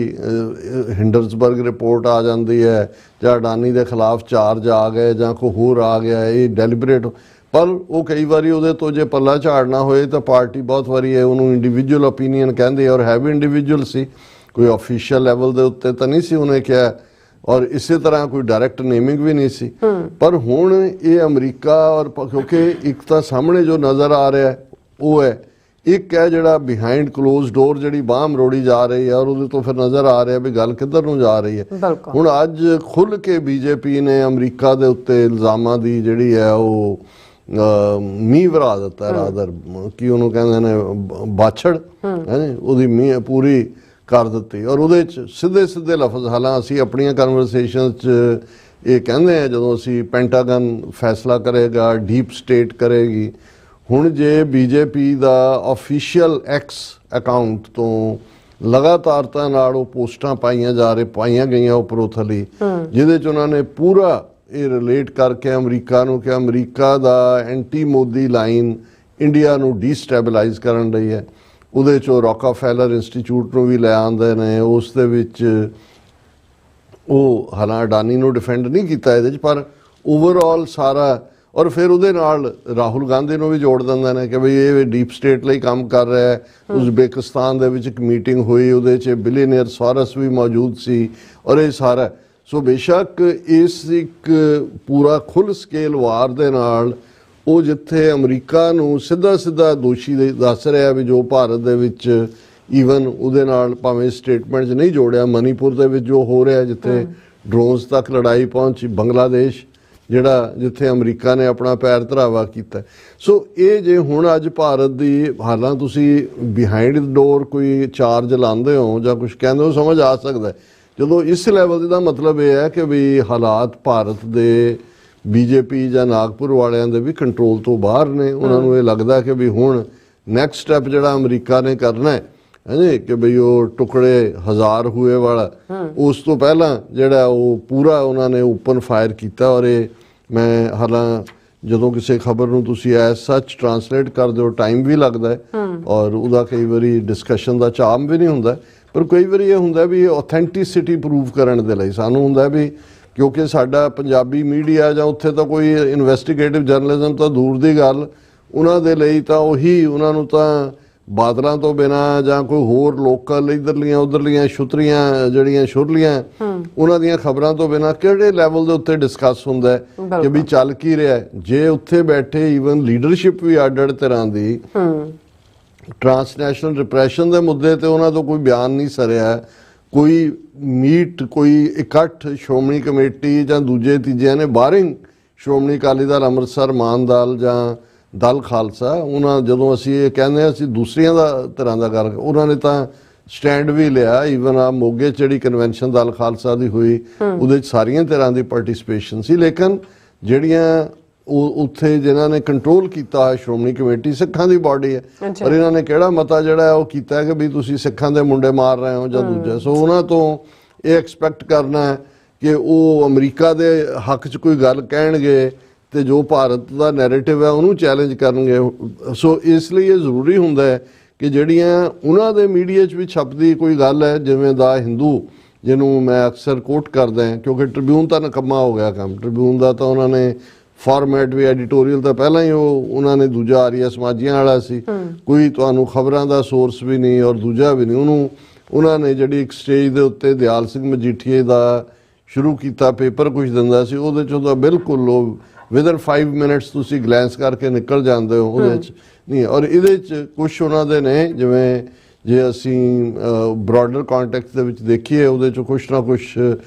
ਹਿੰਡਨਸਬਰਗ ਰਿਪੋਰਟ ਆ ਜਾਂਦੀ ਹੈ ਜਾਂ ਅਡਾਨੀ ਦੇ ਖਿਲਾਫ ਚਾਰਜ ਆ ਗਏ ਜਾਂ ਕੋਈ ਹੋਰ ਆ ਗਿਆ, ਇਹ ਡੈਲੀਬਰੇਟ। ਪਰ ਉਹ ਕਈ ਵਾਰੀ ਉਹਦੇ ਤੋਂ ਜੇ ਪੱਲਾ ਝਾੜਨਾ ਹੋਏ ਤਾਂ ਪਾਰਟੀ ਬਹੁਤ ਵਾਰੀ ਹੈ ਉਹਨੂੰ ਇੰਡੀਵਿਜੂਅਲ ਓਪੀਨੀਅਨ ਕਹਿੰਦੇ, ਔਰ ਹੈ ਵੀ ਇੰਡੀਵਿਜੂਅਲ ਸੀ, ਕੋਈ ਆਫੀਸ਼ੀਅਲ ਲੈਵਲ ਦੇ ਉੱਤੇ ਤਾਂ ਨਹੀਂ ਸੀ ਉਹਨੇ ਕਿਹਾ, ਔਰ ਇਸੇ ਤਰ੍ਹਾਂ ਕੋਈ ਡਾਇਰੈਕਟ ਨੇਮਿੰਗ ਵੀ ਨਹੀਂ ਸੀ। ਪਰ ਹੁਣ ਇਹ ਅਮਰੀਕਾ ਔਰ ਕਿਉਂਕਿ ਇੱਕ ਤਾਂ ਸਾਹਮਣੇ ਜੋ ਨਜ਼ਰ ਆ ਰਿਹਾ ਉਹ ਹੈ, ਇੱਕ ਹੈ ਜਿਹੜਾ ਬਿਹਾਈਂਡ ਕਲੋਜ਼ ਡੋਰ ਜਿਹੜੀ ਬਾਂਹ ਮਰੋੜੀ ਜਾ ਰਹੀ ਹੈ, ਔਰ ਉਹਦੇ ਤੋਂ ਫਿਰ ਨਜ਼ਰ ਆ ਰਿਹਾ ਵੀ ਗੱਲ ਕਿੱਧਰ ਨੂੰ ਜਾ ਰਹੀ ਹੈ। ਹੁਣ ਅੱਜ ਖੁੱਲ੍ਹ ਕੇ ਬੀਜੇਪੀ ਨੇ ਅਮਰੀਕਾ ਦੇ ਉੱਤੇ ਇਲਜ਼ਾਮਾਂ ਦੀ ਜਿਹੜੀ ਹੈ ਉਹ ਮੀਂਹ ਵਰਾ ਦਿੱਤਾ, ਰਾਦਰ ਕੀ ਉਹਨੂੰ ਕਹਿੰਦੇ ਨੇ ਬਾਛੜ ਹੈ, ਉਹਦੀ ਮੀਂਹ ਪੂਰੀ ਕਰ ਦਿੱਤੀ। ਔਰ ਉਹਦੇ 'ਚ ਸਿੱਧੇ ਸਿੱਧੇ ਲਫ਼ਜ਼, ਹਾਲਾਂ ਅਸੀਂ ਆਪਣੀਆਂ ਕਨਵਰਸੇਸ਼ਨ 'ਚ ਇਹ ਕਹਿੰਦੇ ਹਾਂ ਜਦੋਂ ਅਸੀਂ ਪੈਂਟਾਗਨ ਫੈਸਲਾ ਕਰੇਗਾ, ਡੀਪ ਸਟੇਟ ਕਰੇਗੀ। ਹੁਣ ਜੇ ਬੀਜੇਪੀ ਦਾ ਆਫੀਸ਼ੀਅਲ ਐਕਸ ਅਕਾਊਂਟ ਤੋਂ ਲਗਾਤਾਰਤਾ ਨਾਲ ਉਹ ਪੋਸਟਾਂ ਪਾਈਆਂ ਗਈਆਂ ਉੱਪਰੋਂ ਥੱਲੇ, ਜਿਹਦੇ 'ਚ ਉਹਨਾਂ ਨੇ ਪੂਰਾ ਇਹ ਰਿਲੇਟ ਕਰਕੇ ਅਮਰੀਕਾ ਨੂੰ ਕਿ ਅਮਰੀਕਾ ਦਾ ਐਂਟੀ ਮੋਦੀ ਲਾਈਨ ਇੰਡੀਆ ਨੂੰ ਡੀਸਟੈਬਲਾਈਜ਼ ਕਰਨ ਲਈ ਹੈ। ਉਹਦੇ 'ਚੋਂ ਰੌਕਾਫੈਲਰ ਇੰਸਟੀਚਿਊਟ ਨੂੰ ਵੀ ਲੈ ਆਉਂਦੇ ਨੇ, ਉਸ ਦੇ ਵਿੱਚ ਉਹ ਹਾਲਾਂ ਅਡਾਨੀ ਨੂੰ ਡਿਫੈਂਡ ਨਹੀਂ ਕੀਤਾ ਇਹਦੇ 'ਚ, ਪਰ ਓਵਰਆਲ ਸਾਰਾ, ਔਰ ਫਿਰ ਉਹਦੇ ਨਾਲ ਰਾਹੁਲ ਗਾਂਧੀ ਨੂੰ ਵੀ ਜੋੜ ਦਿੰਦੇ ਨੇ ਕਿ ਬਈ ਇਹ ਡੀਪ ਸਟੇਟ ਲਈ ਕੰਮ ਕਰ ਰਿਹਾ ਹੈ। ਉਜ਼ਬੇਕਿਸਤਾਨ ਦੇ ਵਿੱਚ ਇੱਕ ਮੀਟਿੰਗ ਹੋਈ, ਉਹਦੇ 'ਚ ਬਿਲੀਅਨਰ ਸੋਰਸ ਵੀ ਮੌਜੂਦ ਸੀ, ਔਰ ਇਹ ਸਾਰਾ। ਸੋ ਬੇਸ਼ੱਕ ਇਸ ਇੱਕ ਪੂਰਾ ਖੁੱਲ੍ਹ ਸਕੇਲ ਵਾਰ ਦੇ ਨਾਲ ਉਹ ਜਿੱਥੇ ਅਮਰੀਕਾ ਨੂੰ ਸਿੱਧਾ ਦੋਸ਼ੀ ਦੱਸ ਰਿਹਾ ਵੀ ਜੋ ਭਾਰਤ ਦੇ ਵਿੱਚ ਈਵਨ ਉਹਦੇ ਨਾਲ ਭਾਵੇਂ ਸਟੇਟਮੈਂਟ 'ਚ ਨਹੀਂ ਜੋੜਿਆ, ਮਨੀਪੁਰ ਦੇ ਵਿੱਚ ਜੋ ਹੋ ਰਿਹਾ ਜਿੱਥੇ ਡਰੋਨਸ ਤੱਕ ਲੜਾਈ ਪਹੁੰਚੀ, ਬੰਗਲਾਦੇਸ਼ ਜਿਹੜਾ ਜਿੱਥੇ ਅਮਰੀਕਾ ਨੇ ਆਪਣਾ ਪੈਰ ਧਰਾਵਾ ਕੀਤਾ। ਸੋ ਇਹ ਜੇ ਹੁਣ ਅੱਜ ਭਾਰਤ ਦੀ ਹਾਲਾਂ ਤੁਸੀਂ ਬਿਹਾਈਂਡ ਡੋਰ ਕੋਈ ਚਾਰਜ ਲਾਉਂਦੇ ਹੋ ਜਾਂ ਕੁਝ ਕਹਿੰਦੇ ਹੋ, ਸਮਝ ਆ ਸਕਦਾ। ਜਦੋਂ ਇਸ ਲੈਵਲ ਦਾ ਮਤਲਬ ਇਹ ਹੈ ਕਿ ਵੀ ਹਾਲਾਤ ਭਾਰਤ ਦੇ ਬੀਜੇਪੀ ਜਾਂ ਨਾਗਪੁਰ ਵਾਲਿਆਂ ਦੇ ਵੀ ਕੰਟਰੋਲ ਤੋਂ ਬਾਹਰ ਨੇ। ਉਹਨਾਂ ਨੂੰ ਇਹ ਲੱਗਦਾ ਕਿ ਵੀ ਹੁਣ ਨੈਕਸਟ ਸਟੈਪ ਜਿਹੜਾ ਅਮਰੀਕਾ ਨੇ ਕਰਨਾ ਹੈ ਜੀ ਕਿ ਬਈ ਉਹ ਟੁਕੜੇ ਹਜ਼ਾਰ ਹੋਏ ਵਾਲਾ, ਉਸ ਤੋਂ ਪਹਿਲਾਂ ਜਿਹੜਾ ਉਹ ਪੂਰਾ ਉਹਨਾਂ ਨੇ ਓਪਨ ਫਾਇਰ ਕੀਤਾ। ਔਰ ਇਹ ਮੈਂ ਹਾਲਾਂ ਜਦੋਂ ਕਿਸੇ ਖਬਰ ਨੂੰ ਤੁਸੀਂ ਐਸ ਸੱਚ ਟਰਾਂਸਲੇਟ ਕਰਦੇ ਹੋ ਟਾਈਮ ਵੀ ਲੱਗਦਾ ਹੈ, ਔਰ ਉਹਦਾ ਕਈ ਵਾਰੀ ਡਿਸਕਸ਼ਨ ਦਾ ਚਾਮ ਵੀ ਨਹੀਂ ਹੁੰਦਾ, ਪਰ ਕਈ ਵਾਰੀ ਇਹ ਹੁੰਦਾ ਵੀ ਆਥੈਂਟਿਸਿਟੀ ਪ੍ਰੂਵ ਕਰਨ ਦੇ ਲਈ ਸਾਨੂੰ ਹੁੰਦਾ ਵੀ ਕਿਉਂਕਿ ਸਾਡਾ ਪੰਜਾਬੀ ਮੀਡੀਆ ਜਾਂ ਉੱਥੇ ਤਾਂ ਕੋਈ ਇਨਵੈਸਟੀਗੇਟਿਵ ਜਰਨਲਿਜ਼ਮ ਤਾਂ ਦੂਰ ਦੀ ਗੱਲ, ਉਹਨਾਂ ਦੇ ਲਈ ਤਾਂ ਉਹੀ ਉਹਨਾਂ ਨੂੰ ਤਾਂ ਬਾਦਲਾਂ ਤੋਂ ਬਿਨਾ ਜਾਂ ਕੋਈ ਹੋਰ ਲੋਕਲ ਇਧਰਲੀਆਂ ਉਧਰਲੀਆਂ ਛੁਤਰੀਆਂ ਜਿਹੜੀਆਂ ਸ਼ੁਰਲੀਆਂ ਉਹਨਾਂ ਦੀਆਂ ਖਬਰਾਂ ਤੋਂ ਬਿਨਾ ਕਿਹੜੇ ਲੈਵਲ ਦੇ ਉੱਤੇ ਡਿਸਕਸ ਹੁੰਦਾ ਹੈ ਕਿ ਵੀ ਚੱਲ ਕੀ ਰਿਹਾ। ਜੇ ਉੱਥੇ ਬੈਠੇ ਈਵਨ ਲੀਡਰਸ਼ਿਪ ਵੀ ਅੱਡ-ਅੱਡ ਤਰ੍ਹਾਂ ਦੀ ਟ੍ਰਾਂਸਨੈਸ਼ਨਲ ਰਿਪਰੈਸ਼ਨ ਦੇ ਮੁੱਦੇ ਤੇ ਉਹਨਾਂ ਤੋਂ ਕੋਈ ਬਿਆਨ ਨਹੀਂ ਸਰਿਆ, ਕੋਈ ਮੀਟ ਕੋਈ ਇਕੱਠ ਸ਼੍ਰੋਮਣੀ ਕਮੇਟੀ ਜਾਂ ਦੂਜੇ ਤੀਜਿਆਂ ਨੇ ਬਾਰਿੰਗ ਸ਼੍ਰੋਮਣੀ ਅਕਾਲੀ ਦਲ ਅੰਮ੍ਰਿਤਸਰ ਮਾਨ ਦਲ ਜਾਂ ਦਲ ਖਾਲਸਾ, ਉਹਨਾਂ ਜਦੋਂ ਅਸੀਂ ਇਹ ਕਹਿੰਦੇ ਹਾਂ ਅਸੀਂ ਦੂਸਰੀਆਂ ਦਾ ਤਰ੍ਹਾਂ ਦਾ ਕਰ, ਉਹਨਾਂ ਨੇ ਤਾਂ ਸਟੈਂਡ ਵੀ ਲਿਆ। ਈਵਨ ਆ ਮੋਗੇ 'ਚ ਜਿਹੜੀ ਕਨਵੈਨਸ਼ਨ ਦਲ ਖਾਲਸਾ ਦੀ ਹੋਈ ਉਹਦੇ 'ਚ ਸਾਰੀਆਂ ਤਰ੍ਹਾਂ ਦੀ ਪਾਰਟਿਸਿਪੇਸ਼ਨ ਸੀ, ਲੇਕਿਨ ਜਿਹੜੀਆਂ ਉਹ ਉੱਥੇ ਜਿਨ੍ਹਾਂ ਨੇ ਕੰਟਰੋਲ ਕੀਤਾ ਹੈ ਸ਼੍ਰੋਮਣੀ ਕਮੇਟੀ ਸਿੱਖਾਂ ਦੀ ਬਾਡੀ ਹੈ, ਪਰ ਇਹਨਾਂ ਨੇ ਕਿਹੜਾ ਮਤਾ ਜਿਹੜਾ ਉਹ ਕੀਤਾ ਕਿ ਵੀ ਤੁਸੀਂ ਸਿੱਖਾਂ ਦੇ ਮੁੰਡੇ ਮਾਰ ਰਹੇ ਹੋ ਜਾਂ ਦੂਜਾ। ਸੋ ਉਹਨਾਂ ਤੋਂ ਇਹ ਐਕਸਪੈਕਟ ਕਰਨਾ ਹੈ ਕਿ ਉਹ ਅਮਰੀਕਾ ਦੇ ਹੱਕ 'ਚ ਕੋਈ ਗੱਲ ਕਹਿਣਗੇ ਤੇ ਜੋ ਭਾਰਤ ਦਾ ਨੈਰੇਟਿਵ ਹੈ ਉਹਨੂੰ ਚੈਲੰਜ ਕਰਨਗੇ। ਸੋ ਇਸ ਲਈ ਇਹ ਜ਼ਰੂਰੀ ਹੁੰਦਾ ਹੈ ਕਿ ਜਿਹੜੀਆਂ ਉਹਨਾਂ ਦੇ ਮੀਡੀਆ 'ਚ ਵੀ ਛਪਦੀ ਕੋਈ ਗੱਲ ਹੈ, ਜਿਵੇਂ ਦਾ ਹਿੰਦੂ ਜਿਹਨੂੰ ਮੈਂ ਅਕਸਰ ਕੋਟ ਕਰਦਾ ਕਿਉਂਕਿ ਟ੍ਰਿਬਿਊਨ ਤਾਂ ਨਕਮਾ ਹੋ ਗਿਆ ਕੰਮ, ਟ੍ਰਿਬਿਊਨ ਦਾ ਤਾਂ ਉਹਨਾਂ ਨੇ ਫਾਰਮੈਟ ਵੀ ਐਡੀਟੋਰੀਅਲ ਤਾਂ ਪਹਿਲਾਂ ਹੀ ਉਹਨਾਂ ਨੇ ਦੂਜਾ ਆਰੀਆ ਸਮਾਜੀਆਂ ਵਾਲਾ ਸੀ, ਕੋਈ ਤੁਹਾਨੂੰ ਖਬਰਾਂ ਦਾ ਸੋਰਸ ਵੀ ਨਹੀਂ ਔਰ ਦੂਜਾ ਵੀ ਨਹੀਂ। ਉਹਨਾਂ ਨੇ ਜਿਹੜੀ ਇੱਕ ਸਟੇਜ ਦੇ ਉੱਤੇ ਦਿਆਲ ਸਿੰਘ ਮਜੀਠੀਏ ਦਾ ਸ਼ੁਰੂ ਕੀਤਾ ਪੇਪਰ ਕੁਝ ਦਿੰਦਾ ਸੀ, ਉਹਦੇ 'ਚੋਂ ਤਾਂ ਬਿਲਕੁਲ ਉਹ ਵਿਦਨ 5 ਮਿੰਟਸ ਤੁਸੀਂ ਗਲੈਂਸ ਕਰਕੇ ਨਿਕਲ ਜਾਂਦੇ ਹੋ, ਉਹਦੇ 'ਚ ਨਹੀਂ। ਔਰ ਇਹਦੇ 'ਚ ਕੁਛ ਉਹਨਾਂ ਦੇ ਨੇ ਜਿਵੇਂ ਜੇ ਅਸੀਂ ਬ੍ਰੌਡਰ ਕੰਟੈਕਸਟ ਦੇ ਵਿੱਚ ਦੇਖੀਏ ਉਹਦੇ 'ਚ ਕੁਛ ਨਾ ਕੁਛ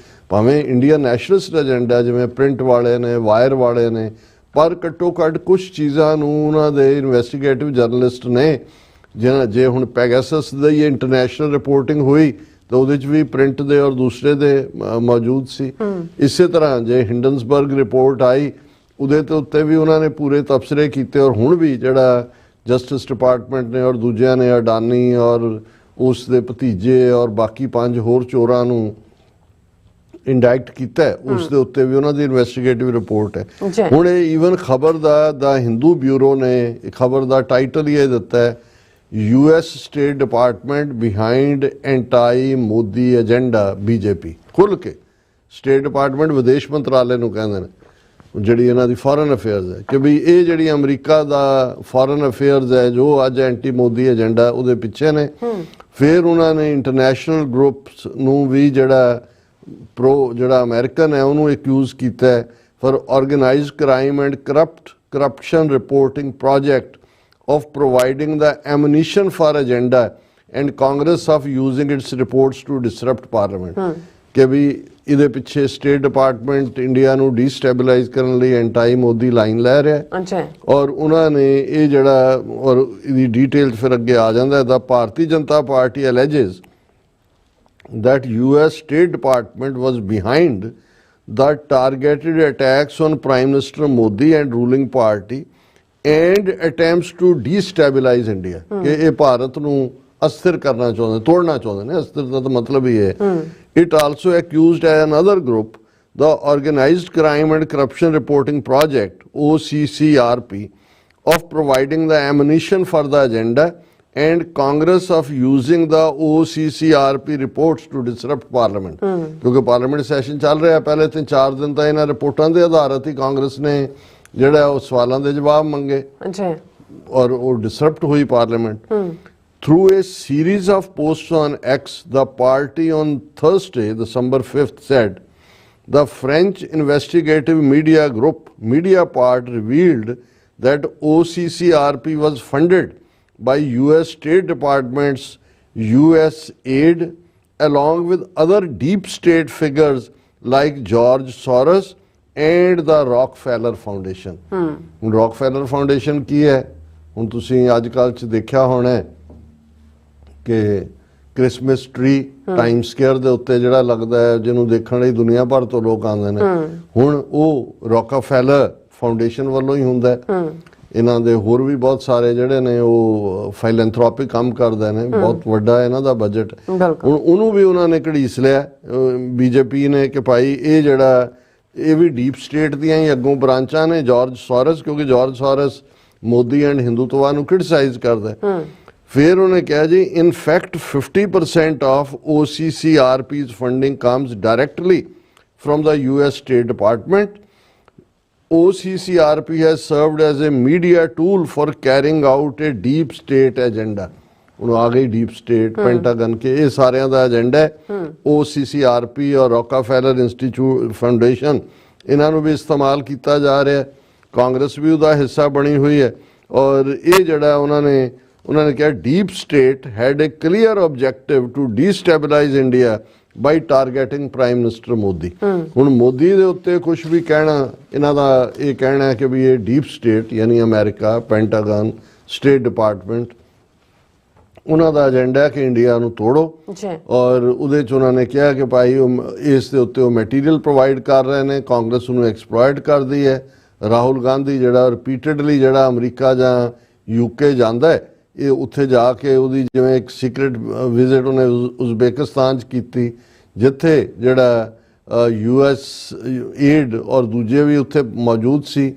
ਭਾਵੇਂ ਇੰਡੀਅਨ ਨੈਸ਼ਨਲਿਸਟ ਏਜੰਡਾ ਜਿਵੇਂ ਪ੍ਰਿੰਟ ਵਾਲੇ ਨੇ, ਵਾਇਰ ਵਾਲੇ ਨੇ, ਪਰ ਘੱਟੋ ਘੱਟ ਕੁਛ ਚੀਜ਼ਾਂ ਨੂੰ ਉਹਨਾਂ ਦੇ ਇਨਵੈਸਟੀਗੇਟਿਵ ਜਰਨਲਿਸਟ ਨੇ ਜੇ ਹੁਣ ਪੈਗਾਸਸ ਦੀ ਇੰਟਰਨੈਸ਼ਨਲ ਰਿਪੋਰਟਿੰਗ ਹੋਈ ਤਾਂ ਉਹਦੇ 'ਚ ਵੀ ਪ੍ਰਿੰਟ ਦੇ ਔਰ ਦੂਸਰੇ ਦੇ ਮੌਜੂਦ ਸੀ। ਇਸੇ ਤਰ੍ਹਾਂ ਜੇ ਹਿੰਡਨਸਬਰਗ ਰਿਪੋਰਟ ਆਈ ਉਹਦੇ ਤੇ ਉੱਤੇ ਵੀ ਉਹਨਾਂ ਨੇ ਪੂਰੇ ਤਬਸਰੇ ਕੀਤੇ। ਔਰ ਹੁਣ ਵੀ ਜਿਹੜਾ ਜਸਟਿਸ ਡਿਪਾਰਟਮੈਂਟ ਨੇ ਔਰ ਦੂਜਿਆਂ ਨੇ ਅਡਾਨੀ ਔਰ ਉਸ ਦੇ ਭਤੀਜੇ ਔਰ ਬਾਕੀ 5 ਹੋਰ ਚੋਰਾਂ ਨੂੰ ਇੰਡਾਇਕਟ ਕੀਤਾ ਹੈ, ਉਸ ਦੇ ਉੱਤੇ ਵੀ ਉਹਨਾਂ ਦੀ ਇਨਵੈਸਟੀਗੇਟਿਵ ਰਿਪੋਰਟ ਹੈ। ਜੀ। ਹੁਣ ਇਹ ਈਵਨ ਖਬਰ ਦਾ ਹਿੰਦੂ ਬਿਊਰੋ ਨੇ ਖਬਰ ਦਾ ਟਾਈਟਲ ਹੀ ਇਹ ਦਿੱਤਾ ਹੈ, US state department behind anti Modi agenda BJP। ਖੁੱਲ੍ਹ ਕੇ ਸਟੇਟ ਡਿਪਾਰਟਮੈਂਟ ਵਿਦੇਸ਼ ਮੰਤਰਾਲੇ ਨੂੰ ਕਹਿੰਦੇ ਨੇ, ਜਿਹੜੀ ਇਹਨਾਂ ਦੀ ਫੋਰਨ ਅਫੇਅਰਸ ਹੈ, ਕਿ ਵੀ ਇਹ ਜਿਹੜੀ ਅਮਰੀਕਾ ਦਾ ਫੋਰਨ ਅਫੇਅਰਸ ਹੈ ਜੋ ਅੱਜ ਐਂਟੀ ਮੋਦੀ ਏਜੰਡਾ ਉਹਦੇ ਪਿੱਛੇ ਨੇ। ਫਿਰ ਉਹਨਾਂ ਨੇ ਇੰਟਰਨੈਸ਼ਨਲ ਗਰੁੱਪਸ ਨੂੰ ਵੀ ਜਿਹੜਾ ਜਿਹੜਾ ਅਮਰੀਕਨ ਹੈ ਉਹਨੂੰ ਐਕਿਊਜ਼ ਕੀਤਾ ਹੈ for organised crime and corruption reporting project of providing the ammunition for agenda and Congress of using its reports to disrupt parliament। ਕਿ ਵੀ ਇਹਦੇ ਪਿੱਛੇ ਸਟੇਟ ਡਿਪਾਰਟਮੈਂਟ ਇੰਡੀਆ ਨੂੰ ਡੀਸਟੈਬਲਾਈਜ਼ ਕਰਨ ਲਈ ਐਂਟਾਈ ਮੋਦੀ ਲਾਈਨ ਲੈ ਰਿਹਾ। ਅੱਛਾ। ਔਰ ਉਹਨਾਂ ਨੇ ਇਹ ਜਿਹੜਾ ਔਰ ਇਹਦੀ ਡਿਟੇਲ ਫਿਰ ਅੱਗੇ ਆ ਜਾਂਦਾ ਦਾ Bharatiya Janata party alleges that US State Department was behind the targeted attacks on Prime Minister Modi and ruling party and attempts to destabilize India। ਕਿ ਇਹ ਭਾਰਤ ਨੂੰ ਅਸਥਿਰ ਕਰਨਾ ਚਾਹੁੰਦੇ, ਤੋੜਨਾ ਚਾਹੁੰਦੇ ਨੇ। ਅਸਥਿਰ ਦਾ ਤਾਂ ਮਤਲਬ ਹੀ ਹੈ। It also accused another group, the Organized Crime and Corruption Reporting Project OCCRP, of providing the ammunition for the agenda and Congress of using the OCCRP reports to disrupt parliament। ਕਿਉਂਕਿ ਪਾਰਲੀਮੈਂਟ ਸੈਸ਼ਨ ਚੱਲ ਰਿਹਾ, ਪਹਿਲੇ 3-4 ਦਿਨ ਤਾਂ ਇਹਨਾਂ ਰਿਪੋਰਟਾਂ ਦੇ ਆਧਾਰਿਤ ਹੀ ਕਾਂਗਰਸ ਨੇ ਜਿਹੜਾ ਉਹ ਸਵਾਲਾਂ ਦੇ ਜਵਾਬ ਮੰਗੇ ਔਰ ਉਹ ਡਿਸਰਪਟ ਹੋਈ parliament. Through a series of posts on X, the party on Thursday, December 5th, said the French investigative media group Mediapart revealed that OCCRP was funded by US State Department's US aid along with other deep state figures like George Soros and the Rockefeller Foundation। Rockefeller Foundation ਕੀ ਹੈ? ਹੁਣ ਤੁਸੀਂ ਅੱਜ ਕੱਲ੍ਹ 'ਚ ਦੇਖਿਆ ਹੋਣਾ ਹੈ ਕਿ ਕ੍ਰਿਸਮਸ ਟਰੀ ਟਾਈਮ ਸਕੁਏਅਰ ਦੇ ਉੱਤੇ ਜਿਹੜਾ ਲੱਗਦਾ ਹੈ, ਜਿਹਨੂੰ ਦੇਖਣ ਲਈ ਦੁਨੀਆ ਭਰ ਤੋਂ ਲੋਕ ਆਉਂਦੇ ਨੇ, ਹੁਣ ਉਹ ਰੌਕਫੈਲਰ ਫਾਊਂਡੇਸ਼ਨ ਵੱਲੋਂ ਹੀ ਹੁੰਦਾ ਹੈ। ਇਹਨਾਂ ਦੇ ਹੋਰ ਵੀ ਬਹੁਤ ਸਾਰੇ ਜਿਹੜੇ ਨੇ ਉਹ ਫਿਲੈਂਥਰੋਪਿਕ ਕੰਮ ਕਰਦੇ ਨੇ, ਬਹੁਤ ਵੱਡਾ ਇਹਨਾਂ ਦਾ ਬਜਟ। ਹੁਣ ਉਹਨੂੰ ਵੀ ਉਹਨਾਂ ਨੇ ਘੜੀਸ ਲਿਆ BJP ਨੇ ਕਿ ਭਾਈ ਇਹ ਜਿਹੜਾ ਇਹ ਵੀ ਡੀਪ ਸਟੇਟ ਦੀਆਂ ਹੀ ਅੱਗੋਂ ਬ੍ਰਾਂਚਾਂ ਨੇ। ਜਾਰਜ ਸੋਰਸ, ਕਿਉਂਕਿ George source Modi and Hindutva ਨੂੰ ਕ੍ਰਿਟਿਸਾਈਜ਼ ਕਰਦਾ। ਫਿਰ ਉਹਨੇ ਕਿਹਾ ਜੀ in fact 50% of OCCRP's funding comes directly from the US State Department। OCCRP has served as a media tool for carrying out a deep state agenda। ਹੁਣ ਆ ਗਈ ਡੀਪ ਸਟੇਟ, ਪੈਂਟਾਗਨ ਕੇ ਇਹ ਸਾਰਿਆਂ ਦਾ ਏਜੰਡਾ ਹੈ। OCCRP ਔਰ ਰੌਕਫੈਲਰ institute foundation ਇਹਨਾਂ ਨੂੰ ਵੀ ਇਸਤੇਮਾਲ ਕੀਤਾ ਜਾ ਰਿਹਾ। ਕਾਂਗਰਸ ਵੀ ਉਹਦਾ ਹਿੱਸਾ ਬਣੀ ਹੋਈ ਹੈ। ਔਰ ਇਹ ਜਿਹੜਾ ਉਹਨਾਂ ਨੇ ਕਿਹਾ deep state had a clear objective to destabilise India by targeting prime minister Modi. ਹੁਣ ਮੋਦੀ ਦੇ ਉੱਤੇ ਕੁਝ ਵੀ ਕਹਿਣਾ, ਇਹਨਾਂ ਦਾ ਇਹ ਕਹਿਣਾ ਹੈ ਕਿ ਵੀ ਇਹ ਡੀਪ ਸਟੇਟ ਯਾਨੀ ਅਮਰੀਕਾ, ਪੈਂਟਾਗਨ, ਸਟੇਟ ਡਿਪਾਰਟਮੈਂਟ, ਉਹਨਾਂ ਦਾ ਏਜੰਡਾ ਹੈ ਕਿ ਇੰਡੀਆ ਨੂੰ ਤੋੜੋ। ਔਰ ਉਹਦੇ 'ਚ ਉਹਨਾਂ ਨੇ ਕਿਹਾ ਕਿ ਭਾਈ ਇਸ ਦੇ ਉੱਤੇ ਉਹ ਮਟੀਰੀਅਲ ਪ੍ਰੋਵਾਈਡ ਕਰ ਰਹੇ ਨੇ, ਕਾਂਗਰਸ ਨੂੰ ਐਕਸਪਲੋਇਟ ਕਰਦੀ ਹੈ। ਰਾਹੁਲ ਗਾਂਧੀ ਜਿਹੜਾ ਰਿਪੀਟਡਲੀ ਜਿਹੜਾ ਅਮਰੀਕਾ ਜਾਂ UK ਜਾਂਦਾ ਹੈ, ਇਹ ਉੱਥੇ ਜਾ ਕੇ ਉਹਦੀ ਜਿਵੇਂ ਇੱਕ ਸੀਕ੍ਰੇਟ ਵਿਜ਼ਿਟ ਉਹਨੇ ਉਜ਼ਬੇਕਿਸਤਾਨ 'ਚ ਕੀਤੀ, ਜਿੱਥੇ ਜਿਹੜਾ US ਏਡ ਔਰ ਦੂਜੇ ਵੀ ਉੱਥੇ ਮੌਜੂਦ ਸੀ।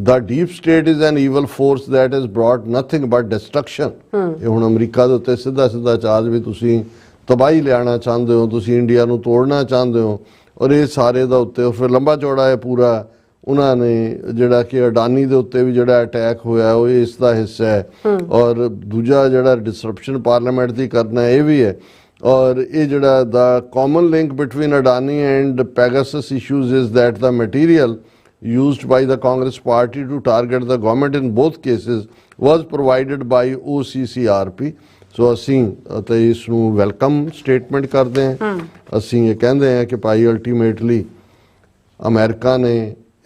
The deep state is an evil force that has brought nothing but destruction। ਇਹ ਹੁਣ ਅਮਰੀਕਾ ਦੇ ਉੱਤੇ ਸਿੱਧਾ ਚਾਰਜ ਵੀ ਤੁਸੀਂ ਤਬਾਹੀ ਲਿਆਉਣਾ ਚਾਹੁੰਦੇ ਹੋ, ਤੁਸੀਂ ਇੰਡੀਆ ਨੂੰ ਤੋੜਨਾ ਚਾਹੁੰਦੇ ਹੋ। ਔਰ ਇਹ ਸਾਰੇ ਦਾ ਉੱਤੇ ਫਿਰ ਲੰਬਾ ਚੌੜਾ ਹੈ ਪੂਰਾ। ਉਹਨਾਂ ਨੇ ਜਿਹੜਾ ਕਿ ਅਡਾਨੀ ਦੇ ਉੱਤੇ ਵੀ ਜਿਹੜਾ ਅਟੈਕ ਹੋਇਆ ਉਹ ਇਸ ਦਾ ਹਿੱਸਾ ਹੈ। ਔਰ ਦੂਜਾ ਜਿਹੜਾ ਡਿਸਰਪਸ਼ਨ ਪਾਰਲੀਮੈਂਟ ਦੀ ਕਰਨਾ ਇਹ ਵੀ ਹੈ। ਔਰ ਇਹ ਜਿਹੜਾ the common link between Adani and Pegasus issues is that the material used by the Congress party to target the government in both cases was provided by OCCRP। ਸੋ ਅਸੀਂ ਤੇ ਇਸ ਨੂੰ ਵੈਲਕਮ ਸਟੇਟਮੈਂਟ ਕਰਦੇ ਹਾਂ। ਅਸੀਂ ਇਹ ਕਹਿੰਦੇ ਹਾਂ ਕਿ ਭਾਈ ਅਲਟੀਮੇਟਲੀ ਅਮਰੀਕਾ ਨੇ